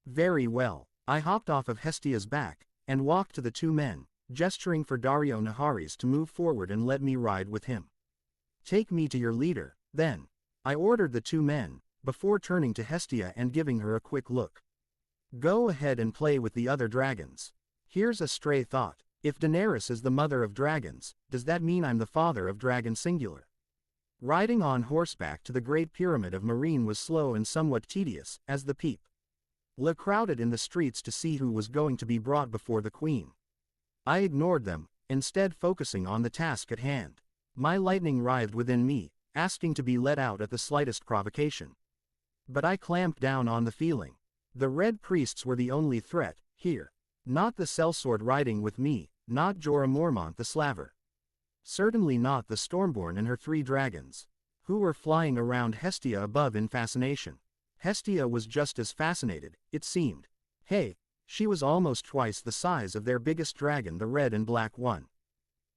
Very well, I hopped off of Hestia's back, and walked to the two men, gesturing for Daario Naharis to move forward and let me ride with him. Take me to your leader, then. I ordered the two men, before turning to Hestia and giving her a quick look. Go ahead and play with the other dragons. Here's a stray thought. If Daenerys is the mother of dragons, does that mean I'm the father of dragons singular? Riding on horseback to the Great Pyramid of Meereen was slow and somewhat tedious, as the people crowded in the streets to see who was going to be brought before the queen. I ignored them, instead focusing on the task at hand. My lightning writhed within me, asking to be let out at the slightest provocation. But I clamped down on the feeling. The Red Priests were the only threat, here. Not the sellsword riding with me, not Jorah Mormont the slaver. Certainly not the Stormborn and her 3 dragons, who were flying around Hestia above in fascination. Hestia was just as fascinated, it seemed. Hey, She was almost twice the size of their biggest dragon, the red and black one.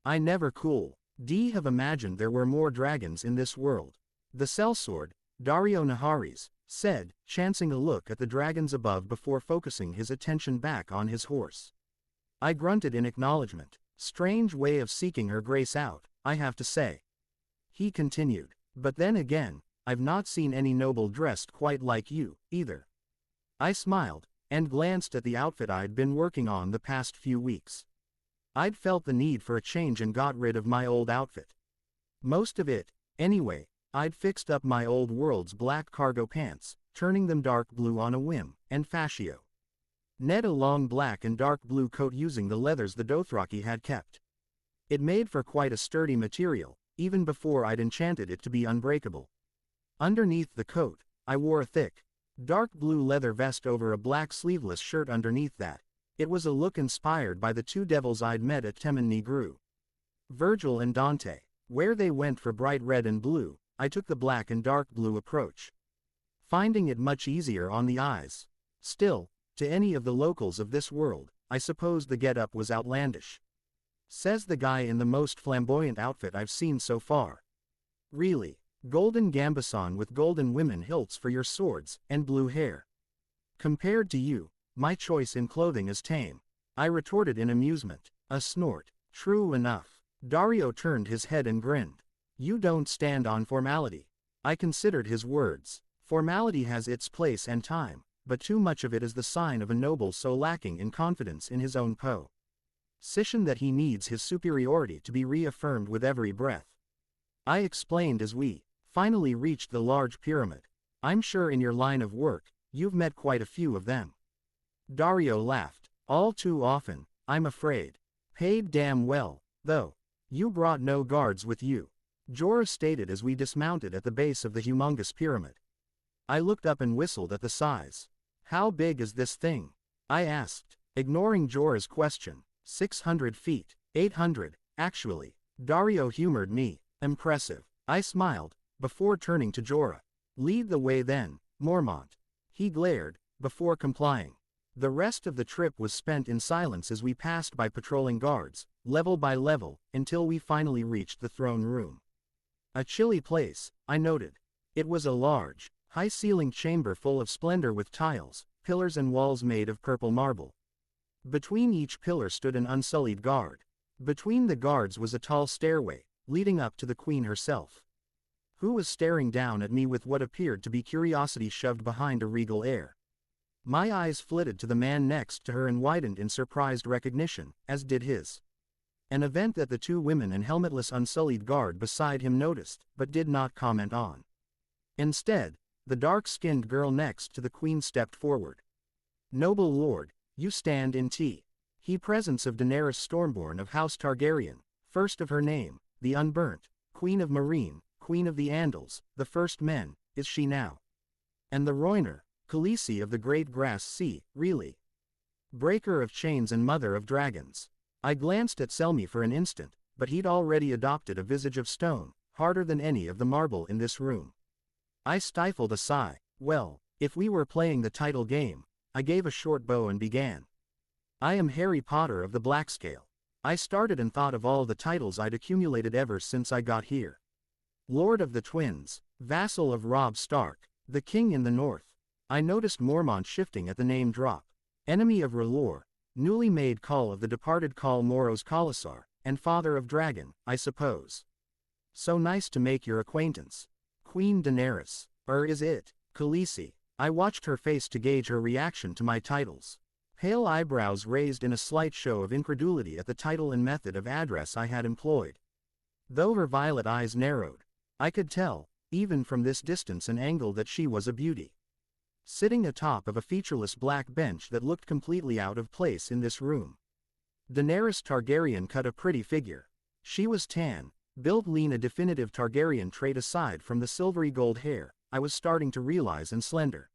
I never could have imagined there were more dragons in this world. The sellsword, DAENERYS, said, chancing a look at the dragons above before focusing his attention back on his horse. I grunted in acknowledgement. Strange way of seeking her grace out, I have to say. He continued, but then again, I've not seen any noble dressed quite like you, either. I smiled, and glanced at the outfit I'd been working on the past few weeks. I'd felt the need for a change and got rid of my old outfit. Most of it, anyway. I'd fixed up my old world's black cargo pants, turning them dark blue on a whim, and fascio. Ned a long black and dark blue coat using the leathers the Dothraki had kept. It made for quite a sturdy material, even before I'd enchanted it to be unbreakable. Underneath the coat, I wore a thick, dark blue leather vest over a black sleeveless shirt underneath that. It was a look inspired by the two devils I'd met at Temmin Virgil and Dante. Where they went for bright red and blue, I took the black and dark blue approach, finding it much easier on the eyes. Still, to any of the locals of this world, I suppose the get-up was outlandish. Says the guy in the most flamboyant outfit I've seen so far. Really, golden gambeson with golden women hilts for your swords, and blue hair. Compared to you, my choice in clothing is tame. I retorted in amusement. A snort. True enough. Dario turned his head and grinned. You don't stand on formality. I considered his words. Formality has its place and time, but too much of it is the sign of a noble so lacking in confidence in his own position that he needs his superiority to be reaffirmed with every breath. I explained as we finally reached the large pyramid. I'm sure in your line of work, you've met quite a few of them. Dario laughed. All too often, I'm afraid. Paid damn well, though. You brought no guards with you, Jorah stated as we dismounted at the base of the humongous pyramid. I looked up and whistled at the size. How big is this thing? I asked, ignoring Jorah's question. 600 feet, 800, actually. Dario humored me. Impressive. I smiled, before turning to Jorah. Lead the way then, Mormont. He glared, before complying. The rest of the trip was spent in silence as we passed by patrolling guards, level by level, until we finally reached the throne room. A chilly place, I noted. It was a large, high-ceilinged chamber full of splendor with tiles, pillars and walls made of purple marble. Between each pillar stood an unsullied guard. Between the guards was a tall stairway, leading up to the queen herself, who was staring down at me with what appeared to be curiosity shoved behind a regal air. My eyes flitted to the man next to her and widened in surprised recognition, as did his. An event that the two women and helmetless unsullied guard beside him noticed, but did not comment on. Instead, the dark-skinned girl next to the queen stepped forward. Noble lord, you stand in he presence of Daenerys Stormborn of House Targaryen, first of her name, the Unburnt, Queen of Meereen, Queen of the Andals, the First Men, is she now? And the Rhoynar, Khaleesi of the Great Grass Sea, really? Breaker of chains and mother of dragons. I glanced at Selmy for an instant, but he'd already adopted a visage of stone, harder than any of the marble in this room. I stifled a sigh. Well, if we were playing the title game, I gave a short bow and began. I am Harry Potter of the Blackscale. I started and thought of all the titles I'd accumulated ever since I got here. Lord of the Twins, vassal of Robb Stark, the King in the North. I noticed Mormont shifting at the name drop. Enemy of R'hllor, newly made call of the departed Khal Moros Khalasar, and father of dragon, I suppose. So nice to make your acquaintance. Queen Daenerys, or is it, Khaleesi? I watched her face to gauge her reaction to my titles. Pale eyebrows raised in a slight show of incredulity at the title and method of address I had employed. Though her violet eyes narrowed, I could tell, even from this distance and angle, that she was a beauty. Sitting atop of a featureless black bench that looked completely out of place in this room. Daenerys Targaryen cut a pretty figure. She was tan, built lean, a definitive Targaryen trait aside from the silvery gold hair, I was starting to realize, and slender.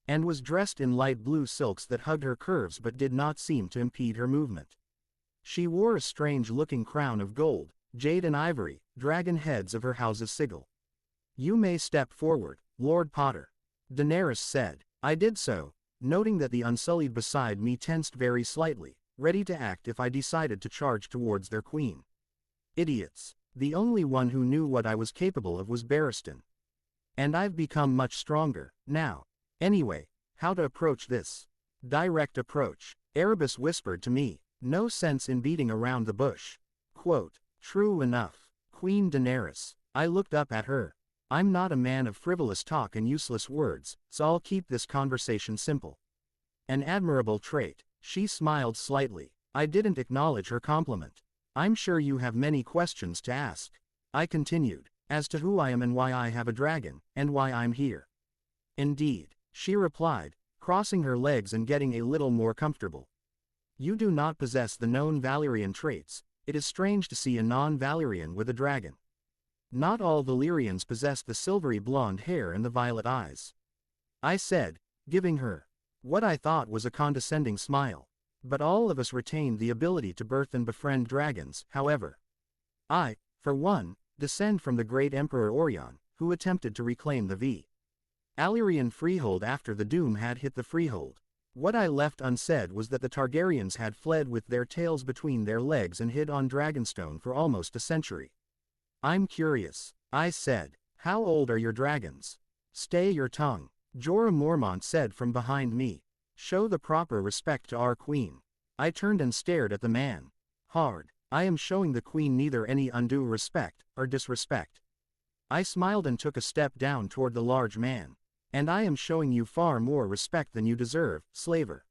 And was dressed in light blue silks that hugged her curves but did not seem to impede her movement. She wore a strange-looking crown of gold, jade and ivory, dragon heads of her house's sigil. You may step forward, Lord Potter. Daenerys said. I did so, noting that the Unsullied beside me tensed very slightly, ready to act if I decided to charge towards their queen. Idiots. The only one who knew what I was capable of was Barristan. And I've become much stronger, now. Anyway, how to approach this? Direct approach. Erebus whispered to me, no sense in beating around the bush. Quote, true enough. Queen Daenerys. I looked up at her. I'm not a man of frivolous talk and useless words, so I'll keep this conversation simple. An admirable trait. She smiled slightly. I didn't acknowledge her compliment. I'm sure you have many questions to ask. I continued, as to who I am and why I have a dragon, and why I'm here. Indeed, she replied, crossing her legs and getting a little more comfortable. You do not possess the known Valyrian traits. It is strange to see a non-Valyrian with a dragon. Not all Valyrians possess the silvery blonde hair and the violet eyes. I said, giving her what I thought was a condescending smile. But all of us retained the ability to birth and befriend dragons, however. I, for one, descend from the great Emperor Orion, who attempted to reclaim the Valyrian freehold after the doom had hit the freehold. What I left unsaid was that the Targaryens had fled with their tails between their legs and hid on Dragonstone for almost a century. I'm curious, I said. How old are your dragons? Stay your tongue, Jorah Mormont said from behind me. Show the proper respect to our queen. I turned and stared at the man. Hard. I am showing the queen neither any undue respect or disrespect. I smiled and took a step down toward the large man. And I am showing you far more respect than you deserve, slaver.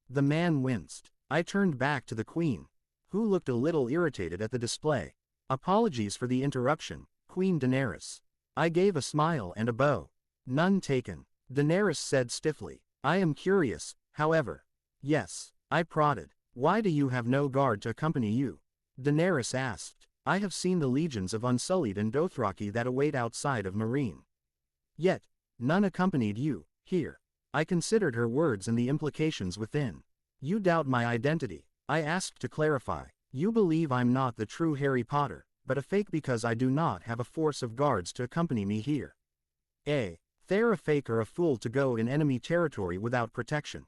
The man winced. I turned back to the queen, who looked a little irritated at the display. Apologies for the interruption, Queen Daenerys. I gave a smile and a bow. None taken, Daenerys said stiffly. I am curious, however. Yes, I prodded. Why do you have no guard to accompany you? Daenerys asked. I have seen the legions of Unsullied and Dothraki that await outside of Meereen. Yet, none accompanied you, here. I considered her words and the implications within. You doubt my identity, I asked to clarify. You believe I'm not the true Harry Potter, but a fake because I do not have a force of guards to accompany me here. They're a fake or a fool to go in enemy territory without protection.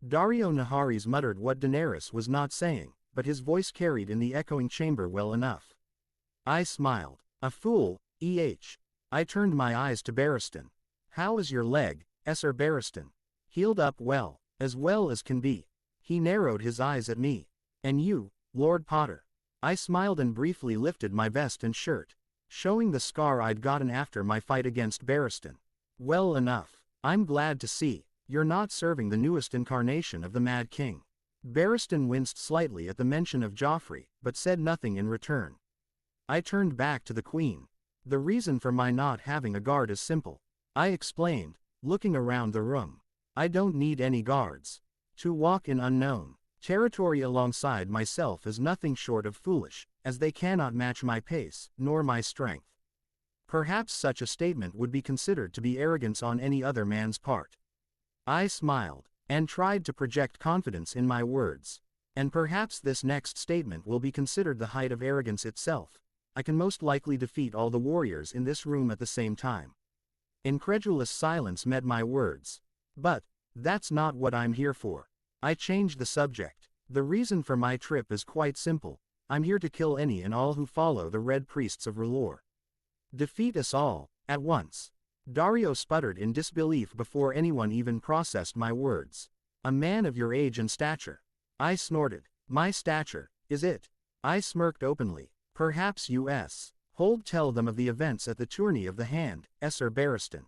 Dario Naharis muttered what Daenerys was not saying, but his voice carried in the echoing chamber well enough. I smiled. A fool, I turned my eyes to Barristan. How is your leg, Sir Barristan? Healed up well as can be. He narrowed his eyes at me. And you, Lord Potter? I smiled and briefly lifted my vest and shirt, showing the scar I'd gotten after my fight against Barristan. Well enough. I'm glad to see you're not serving the newest incarnation of the Mad King. Barristan winced slightly at the mention of Joffrey, but said nothing in return. I turned back to the queen. The reason for my not having a guard is simple, I explained, looking around the room. I don't need any guards. To walk in unknown territory alongside myself is nothing short of foolish, as they cannot match my pace, nor my strength. Perhaps such a statement would be considered to be arrogance on any other man's part. I smiled, and tried to project confidence in my words. And perhaps this next statement will be considered the height of arrogance itself. I can most likely defeat all the warriors in this room at the same time. Incredulous silence met my words. But that's not what I'm here for. I changed the subject. The reason for my trip is quite simple. I'm here to kill any and all who follow the Red Priests of R'hllor. Defeat us all, at once. Dario sputtered in disbelief before anyone even processed my words. A man of your age and stature. I snorted. My stature, is it? I smirked openly. Perhaps U.S. Hold tell them of the events at the Tourney of the Hand, Sir Barristan.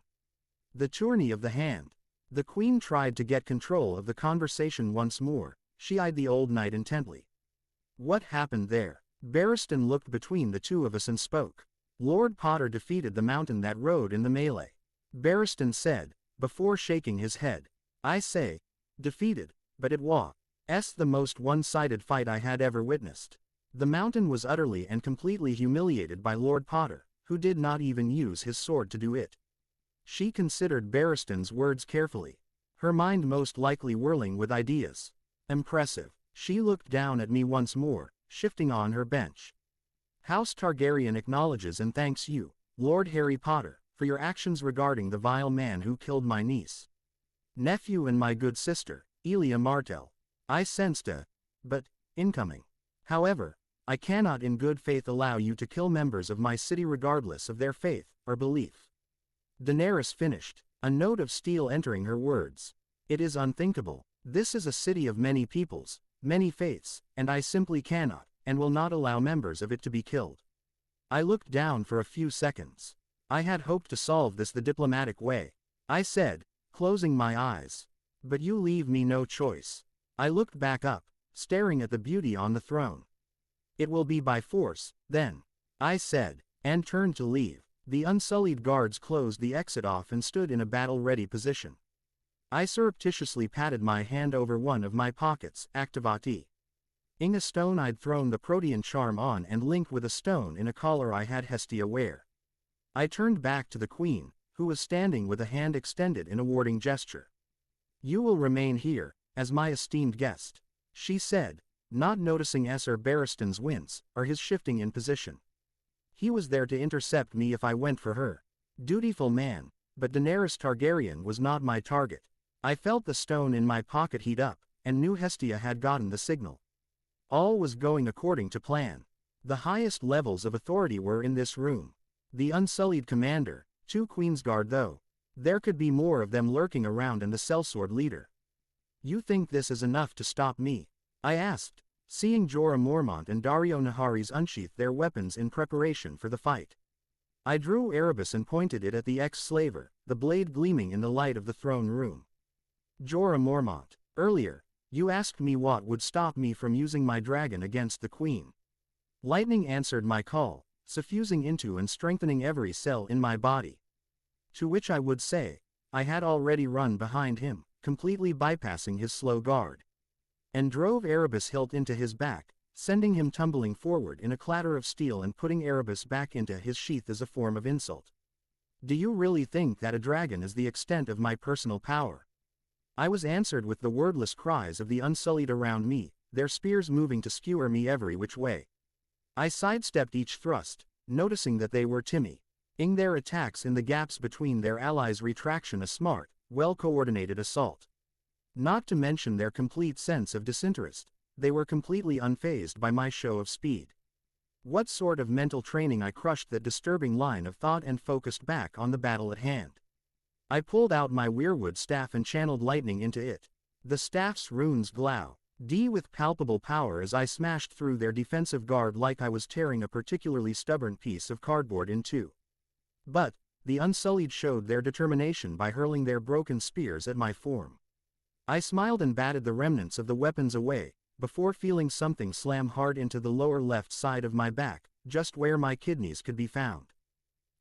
The Tourney of the Hand. The queen tried to get control of the conversation once more. She eyed the old knight intently. What happened there? Barristan looked between the two of us and spoke. Lord Potter defeated the mountain that rode in the melee. Barristan said, before shaking his head. I say, defeated, but it was the most one-sided fight I had ever witnessed. The mountain was utterly and completely humiliated by Lord Potter, who did not even use his sword to do it. She considered Barristan's words carefully, her mind most likely whirling with ideas. Impressive. She looked down at me once more, shifting on her bench. House Targaryen acknowledges and thanks you, Lord Harry Potter, for your actions regarding the vile man who killed my niece. Nephew and my good sister, Elia Martell. I sensed but, incoming. However, I cannot in good faith allow you to kill members of my city regardless of their faith or belief. Daenerys finished, a note of steel entering her words. It is unthinkable. This is a city of many peoples, many faiths, and I simply cannot, and will not allow members of it to be killed. I looked down for a few seconds. I had hoped to solve this the diplomatic way, I said, closing my eyes. But you leave me no choice. I looked back up, staring at the beauty on the throne. It will be by force, then, I said, and turned to leave. The unsullied guards closed the exit off and stood in a battle-ready position. I surreptitiously patted my hand over one of my pockets, activati. Ing a stone I'd thrown the protean charm on and linked with a stone in a collar I had Hestia wear. I turned back to the queen, who was standing with a hand extended in a warding gesture. You will remain here, as my esteemed guest, she said, not noticing Sir Barristan's wince, or his shifting in position. He was there to intercept me if I went for her. Dutiful man, but Daenerys Targaryen was not my target. I felt the stone in my pocket heat up, and knew Hestia had gotten the signal. All was going according to plan. The highest levels of authority were in this room. The unsullied commander, 2 Queensguard though. There could be more of them lurking around, and the sellsword leader. You think this is enough to stop me? I asked, seeing Jorah Mormont and Daario Naharis unsheath their weapons in preparation for the fight. I drew Erebus and pointed it at the ex-slaver, the blade gleaming in the light of the throne room. Jorah Mormont, earlier, you asked me what would stop me from using my dragon against the queen. Lightning answered my call, suffusing into and strengthening every cell in my body. To which I would say, I had already run behind him, completely bypassing his slow guard, and drove Erebus hilt into his back, sending him tumbling forward in a clatter of steel and putting Erebus back into his sheath as a form of insult. Do you really think that a dragon is the extent of my personal power? I was answered with the wordless cries of the unsullied around me, their spears moving to skewer me every which way. I sidestepped each thrust, noticing that they were timmy-ing their attacks in the gaps between their allies' retraction a smart, well-coordinated assault. Not to mention their complete sense of disinterest, they were completely unfazed by my show of speed. What sort of mental training? I crushed that disturbing line of thought and focused back on the battle at hand. I pulled out my weirwood staff and channeled lightning into it. The staff's runes glow with palpable power as I smashed through their defensive guard like I was tearing a particularly stubborn piece of cardboard in two. But, the Unsullied showed their determination by hurling their broken spears at my form. I smiled and batted the remnants of the weapons away, before feeling something slam hard into the lower left side of my back, just where my kidneys could be found.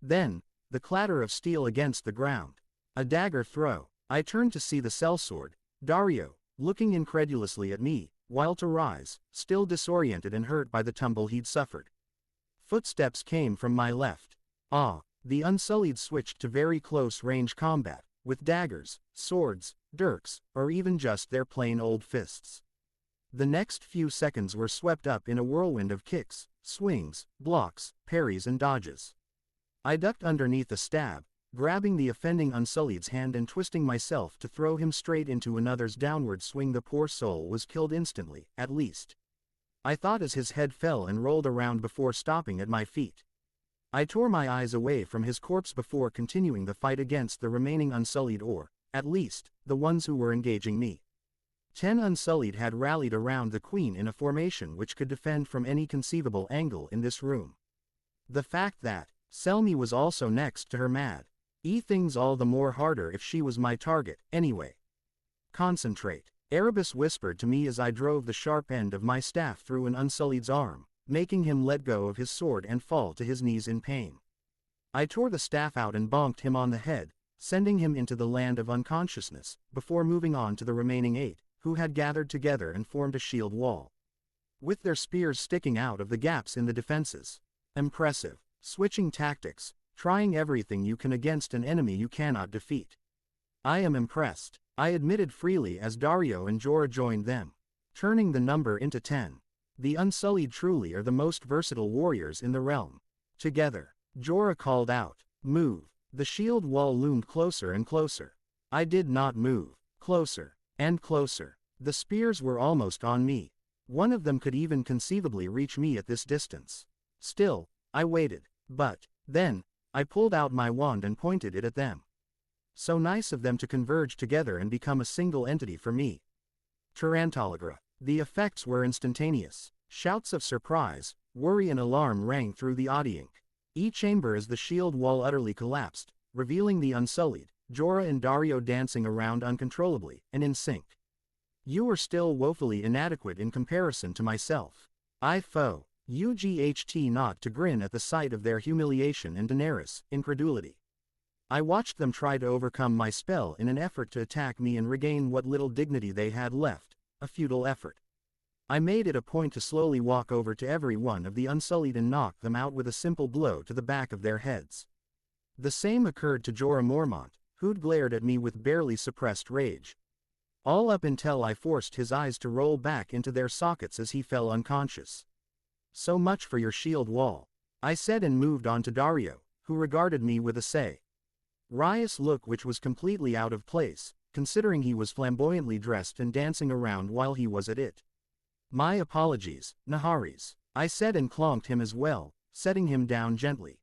Then, the clatter of steel against the ground. A dagger throw. I turned to see the sellsword, Daario, looking incredulously at me, while to rise, still disoriented and hurt by the tumble he'd suffered. Footsteps came from my left. The Unsullied switched to very close-range combat, with daggers, swords, dirks, or even just their plain old fists. The next few seconds were swept up in a whirlwind of kicks, swings, blocks, parries and dodges. I ducked underneath a stab, grabbing the offending Unsullied's hand and twisting myself to throw him straight into another's downward swing. The poor soul was killed instantly, at least, I thought as his head fell and rolled around before stopping at my feet. I tore my eyes away from his corpse before continuing the fight against the remaining Unsullied, or, at least, the ones who were engaging me. 10 Unsullied had rallied around the Queen in a formation which could defend from any conceivable angle in this room. The fact that Selmy was also next to her made things all the more harder if she was my target, anyway. Concentrate, Erebus whispered to me as I drove the sharp end of my staff through an Unsullied's arm, making him let go of his sword and fall to his knees in pain. I tore the staff out and bonked him on the head, sending him into the land of unconsciousness, before moving on to the remaining 8, who had gathered together and formed a shield wall, with their spears sticking out of the gaps in the defenses. Impressive. Switching tactics, trying everything you can against an enemy you cannot defeat. I am impressed, I admitted freely as Daario and Jorah joined them, turning the number into 10. The Unsullied truly are the most versatile warriors in the realm. Together, Jorah called out, "Move." The shield wall loomed closer and closer. I did not move. Closer. And closer. The spears were almost on me. One of them could even conceivably reach me at this distance. Still, I waited. But, then, I pulled out my wand and pointed it at them. So nice of them to converge together and become a single entity for me. Tarantalagra. The effects were instantaneous. Shouts of surprise, worry and alarm rang through the audience. Chamber as the shield wall utterly collapsed, revealing the Unsullied, Jorah and Daario dancing around uncontrollably and in sync. You were still woefully inadequate in comparison to myself. I foe. UGHT not to grin at the sight of their humiliation and Daenerys' incredulity. I watched them try to overcome my spell in an effort to attack me and regain what little dignity they had left, a futile effort. I made it a point to slowly walk over to every one of the Unsullied and knock them out with a simple blow to the back of their heads. The same occurred to Jorah Mormont, who'd glared at me with barely suppressed rage. All up until I forced his eyes to roll back into their sockets as he fell unconscious. So much for your shield wall, I said and moved on to Daario, who regarded me with a riotous look which was completely out of place, considering he was flamboyantly dressed and dancing around while he was at it. My apologies, Naharis, I said and clonked him as well, setting him down gently.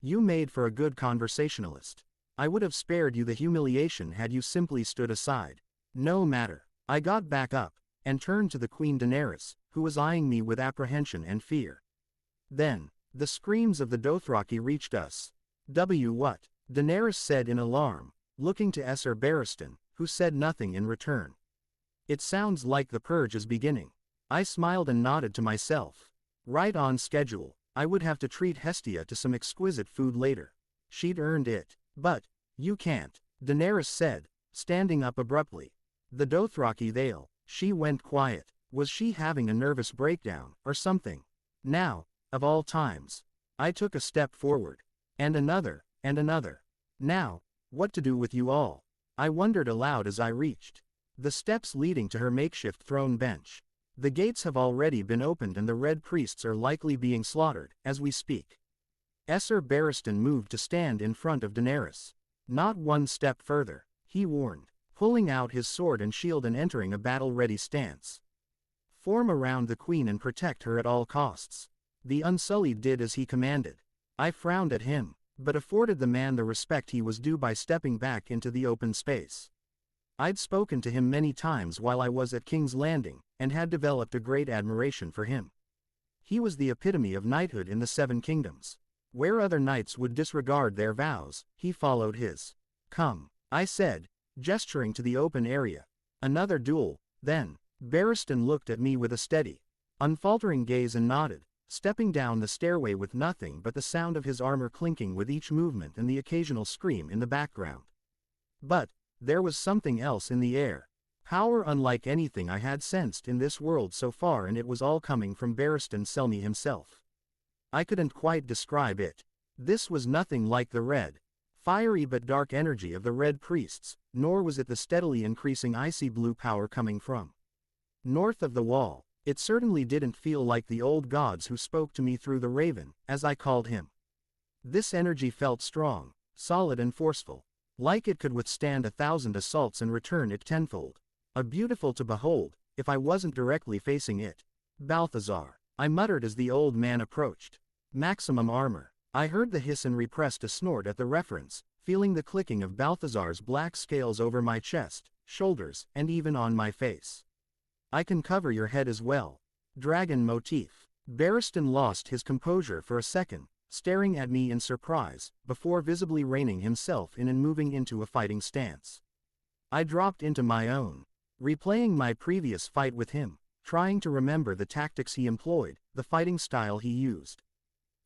You made for a good conversationalist. I would have spared you the humiliation had you simply stood aside. No matter. I got back up, and turned to the Queen Daenerys, who was eyeing me with apprehension and fear. Then, the screams of the Dothraki reached us. What? Daenerys said in alarm, looking to Esser Barristan, who said nothing in return. It sounds like the purge is beginning. I smiled and nodded to myself. Right on schedule. I would have to treat Hestia to some exquisite food later. She'd earned it. But, you can't, Daenerys said, standing up abruptly. The Dothraki they'll. She went quiet. Was she having a nervous breakdown, or something? Now, of all times. I took a step forward. And another, and another. Now, what to do with you all? I wondered aloud as I reached the steps leading to her makeshift throne bench. The gates have already been opened and the Red Priests are likely being slaughtered, as we speak. Esser Barristan moved to stand in front of Daenerys. Not one step further, he warned, pulling out his sword and shield and entering a battle-ready stance. Form around the Queen and protect her at all costs. The Unsullied did as he commanded. I frowned at him, but afforded the man the respect he was due by stepping back into the open space. I'd spoken to him many times while I was at King's Landing, and had developed a great admiration for him. He was the epitome of knighthood in the Seven Kingdoms. Where other knights would disregard their vows, he followed his. Come, I said, gesturing to the open area. Another duel, then. Barristan looked at me with a steady, unfaltering gaze and nodded, stepping down the stairway with nothing but the sound of his armor clinking with each movement and the occasional scream in the background. But, there was something else in the air. Power unlike anything I had sensed in this world so far, and it was all coming from Barristan Selmy himself. I couldn't quite describe it. This was nothing like the red, fiery but dark energy of the Red Priests, nor was it the steadily increasing icy blue power coming from north of the wall. It certainly didn't feel like the old gods who spoke to me through the Raven, as I called him. This energy felt strong, solid and forceful, like it could withstand 1,000 assaults and return it tenfold. A beautiful to behold, if I wasn't directly facing it. Balthazar, I muttered as the old man approached. Maximum armor. I heard the hiss and repressed a snort at the reference, feeling the clicking of Balthazar's black scales over my chest, shoulders, and even on my face. I can cover your head as well. Dragon motif. Barristan lost his composure for a second, staring at me in surprise, before visibly reining himself in and moving into a fighting stance. I dropped into my own, replaying my previous fight with him, trying to remember the tactics he employed, the fighting style he used.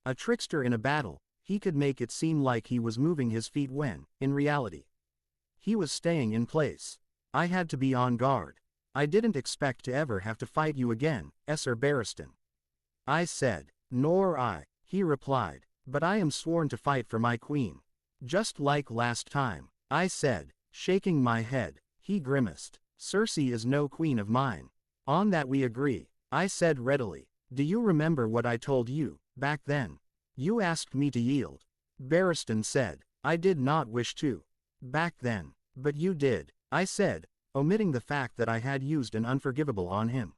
A trickster in a battle, he could make it seem like he was moving his feet when, in reality, he was staying in place. I had to be on guard. I didn't expect to ever have to fight you again, Esser Barristan. I said. Nor I, he replied, but I am sworn to fight for my queen. Just like last time, I said, shaking my head. He grimaced. Cersei is no queen of mine. On that we agree, I said readily. Do you remember what I told you, back then? You asked me to yield. Barristan said. I did not wish to. Back then. But you did, I said, omitting the fact that I had used an unforgivable on him.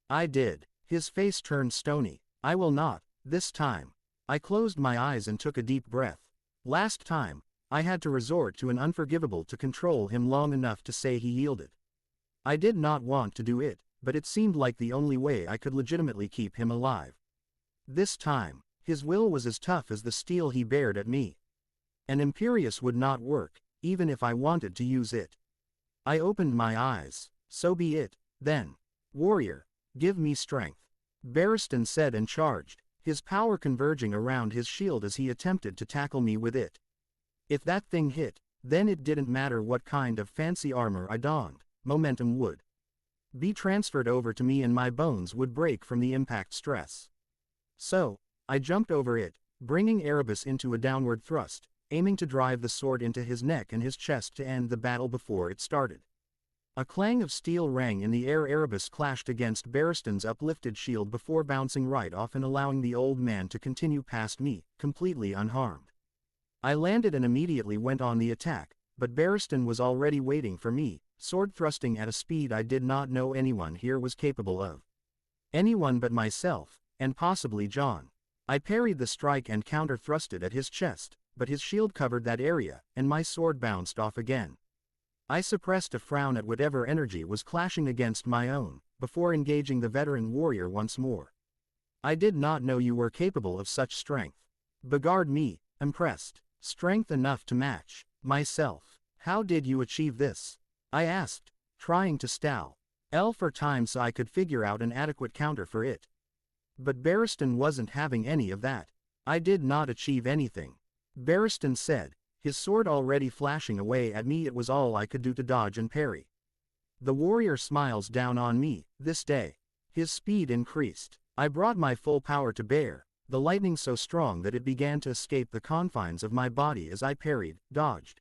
I did. His face turned stony. I will not, this time. I closed my eyes and took a deep breath. Last time, I had to resort to an unforgivable to control him long enough to say he yielded. I did not want to do it, but it seemed like the only way I could legitimately keep him alive. This time, his will was as tough as the steel he bared at me. An imperious would not work, even if I wanted to use it. I opened my eyes. So be it, then. Warrior, give me strength. Barristan said and charged, his power converging around his shield as he attempted to tackle me with it. If that thing hit, then it didn't matter what kind of fancy armor I donned, momentum would be transferred over to me and my bones would break from the impact stress. So, I jumped over it, bringing Erebus into a downward thrust, aiming to drive the sword into his neck and his chest to end the battle before it started. A clang of steel rang in the air. Erebus clashed against Barristan's uplifted shield before bouncing right off and allowing the old man to continue past me, completely unharmed. I landed and immediately went on the attack, but Barristan was already waiting for me, sword thrusting at a speed I did not know anyone here was capable of. Anyone but myself, and possibly Jon. I parried the strike and counter-thrusted at his chest, but his shield covered that area, and my sword bounced off again. I suppressed a frown at whatever energy was clashing against my own, before engaging the veteran warrior once more. I did not know you were capable of such strength. Begard me, impressed. Strength enough to match myself. How did you achieve this? I asked, trying to stall for time so I could figure out an adequate counter for it. But Barristan wasn't having any of that. I did not achieve anything. Barristan said, his sword already flashing away at me. It was all I could do to dodge and parry. The warrior smiles down on me, this day. His speed increased. I brought my full power to bear, the lightning so strong that it began to escape the confines of my body as I parried, dodged,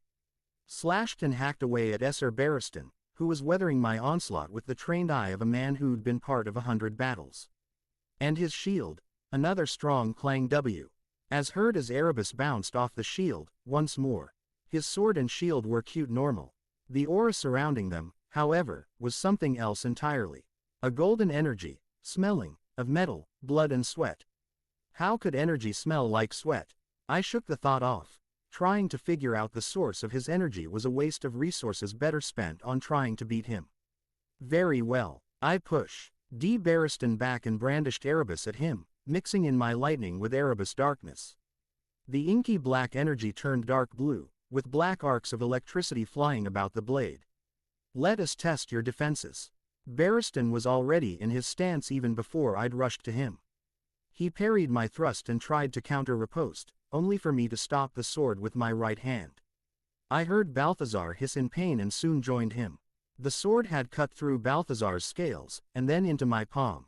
slashed and hacked away at Ser Barristan, who was weathering my onslaught with the trained eye of a man who'd been part of 100 battles. And his shield, another strong clang as heard as Erebus bounced off the shield, once more. His sword and shield were cute normal. The aura surrounding them, however, was something else entirely. A golden energy, smelling of metal, blood and sweat. How could energy smell like sweat? I shook the thought off. Trying to figure out the source of his energy was a waste of resources better spent on trying to beat him. Very well, I pushed Barristan back and brandished Erebus at him, mixing in my lightning with Erebus darkness. The inky black energy turned dark blue, with black arcs of electricity flying about the blade. Let us test your defenses. Barristan was already in his stance even before I'd rushed to him. He parried my thrust and tried to counter-riposte, only for me to stop the sword with my right hand. I heard Balthazar hiss in pain and soon joined him. The sword had cut through Balthazar's scales, and then into my palm.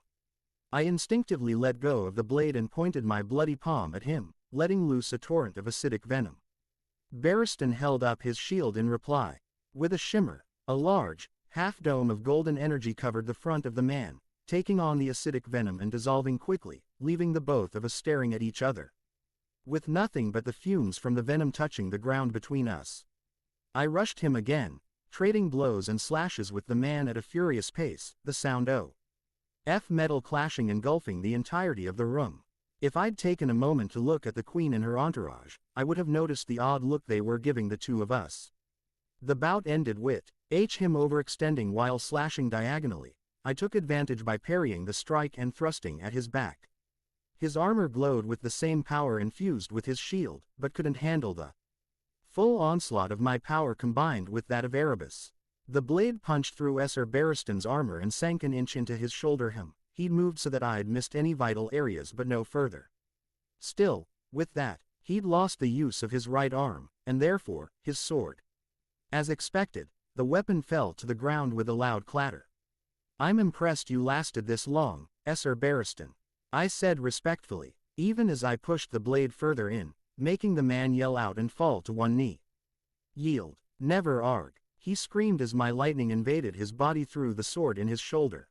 I instinctively let go of the blade and pointed my bloody palm at him, letting loose a torrent of acidic venom. Barristan held up his shield in reply. With a shimmer, a large, half-dome of golden energy covered the front of the man, taking on the acidic venom and dissolving quickly, leaving the both of us staring at each other, with nothing but the fumes from the venom touching the ground between us. I rushed him again, trading blows and slashes with the man at a furious pace, the sound of metal clashing engulfing the entirety of the room. If I'd taken a moment to look at the queen and her entourage, I would have noticed the odd look they were giving the two of us. The bout ended with him overextending while slashing diagonally. I took advantage by parrying the strike and thrusting at his back. His armor glowed with the same power infused with his shield, but couldn't handle the full onslaught of my power combined with that of Erebus. The blade punched through Ser Barristan's armor and sank an inch into his shoulder hem. He'd moved so that I'd missed any vital areas but no further. Still, with that, he'd lost the use of his right arm, and therefore, his sword. As expected, the weapon fell to the ground with a loud clatter. I'm impressed you lasted this long, Ser Barristan, I said respectfully, even as I pushed the blade further in, making the man yell out and fall to one knee. Yield, never arg, he screamed as my lightning invaded his body through the sword in his shoulder.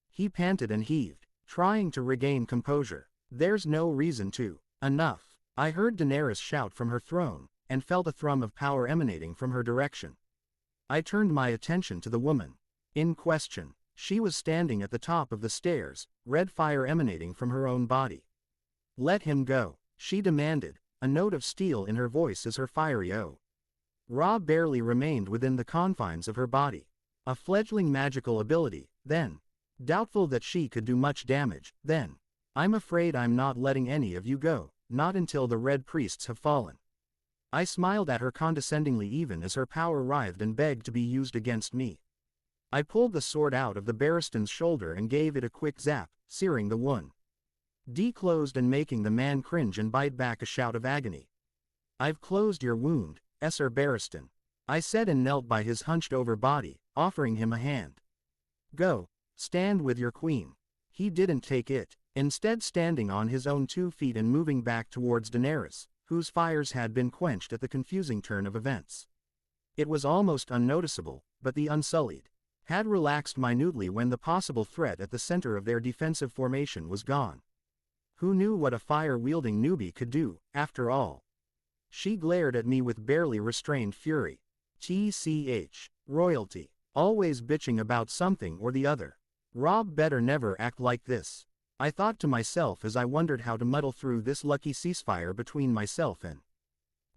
He panted and heaved, trying to regain composure. There's no reason to. Enough. I heard Daenerys shout from her throne, and felt a thrum of power emanating from her direction. I turned my attention to the woman in question. She was standing at the top of the stairs, red fire emanating from her own body. "Let him go," she demanded, a note of steel in her voice as her fiery oath. Rob barely remained within the confines of her body. A fledgling magical ability, then. Doubtful that she could do much damage, then. "I'm afraid I'm not letting any of you go, not until the Red Priests have fallen." I smiled at her condescendingly even as her power writhed and begged to be used against me. I pulled the sword out of the Barristan's shoulder and gave it a quick zap, searing the wound. Closed and making the man cringe and bite back a shout of agony. "I've closed your wound, Sir Barristan," I said and knelt by his hunched-over body, offering him a hand. "Go, stand with your queen." He didn't take it, instead standing on his own 2 feet and moving back towards Daenerys, whose fires had been quenched at the confusing turn of events. It was almost unnoticeable, but the Unsullied had relaxed minutely when the possible threat at the center of their defensive formation was gone. Who knew what a fire-wielding newbie could do, after all? She glared at me with barely restrained fury. TCH. Royalty. Always bitching about something or the other. Rob better never act like this, I thought to myself as I wondered how to muddle through this lucky ceasefire between myself and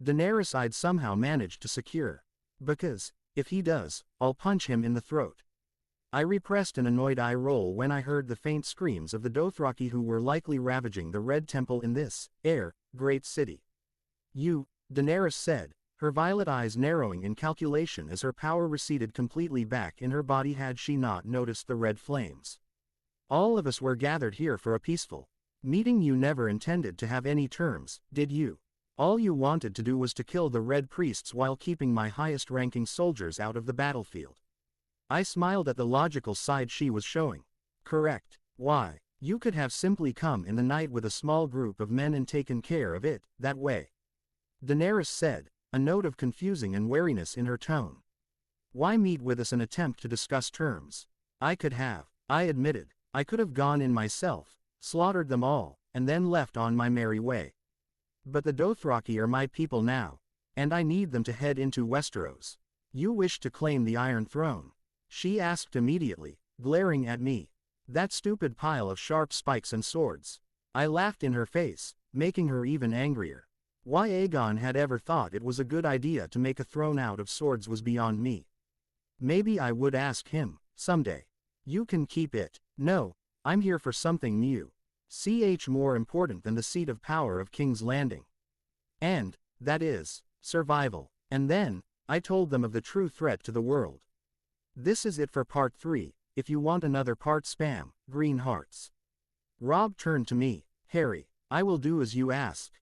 Daenerys I'd somehow managed to secure. Because, if he does, I'll punch him in the throat. I repressed an annoyed eye roll when I heard the faint screams of the Dothraki who were likely ravaging the Red Temple in this, great city. "You," Daenerys said, her violet eyes narrowing in calculation as her power receded completely back in her body had she not noticed the red flames. "All of us were gathered here for a peaceful meeting. You never intended to have any terms, did you? All you wanted to do was to kill the Red Priests while keeping my highest-ranking soldiers out of the battlefield." I smiled at the logical side she was showing. "Correct. Why, you could have simply come in the night with a small group of men and taken care of it, that way," Daenerys said, a note of confusing and wariness in her tone. "Why meet with us and attempt to discuss terms? I could have," I admitted. "I could have gone in myself, slaughtered them all, and then left on my merry way. But the Dothraki are my people now, and I need them to head into Westeros." "You wish to claim the Iron Throne?" she asked immediately, glaring at me. "That stupid pile of sharp spikes and swords." I laughed in her face, making her even angrier. Why Aegon had ever thought it was a good idea to make a throne out of swords was beyond me. Maybe I would ask him, someday. "You can keep it." "No, I'm here for something new. More important than the seat of power of King's Landing. And, that is, survival." And then, I told them of the true threat to the world. This is it for part 3, if you want another part spam, green hearts. Rob turned to me. "Harry, I will do as you ask.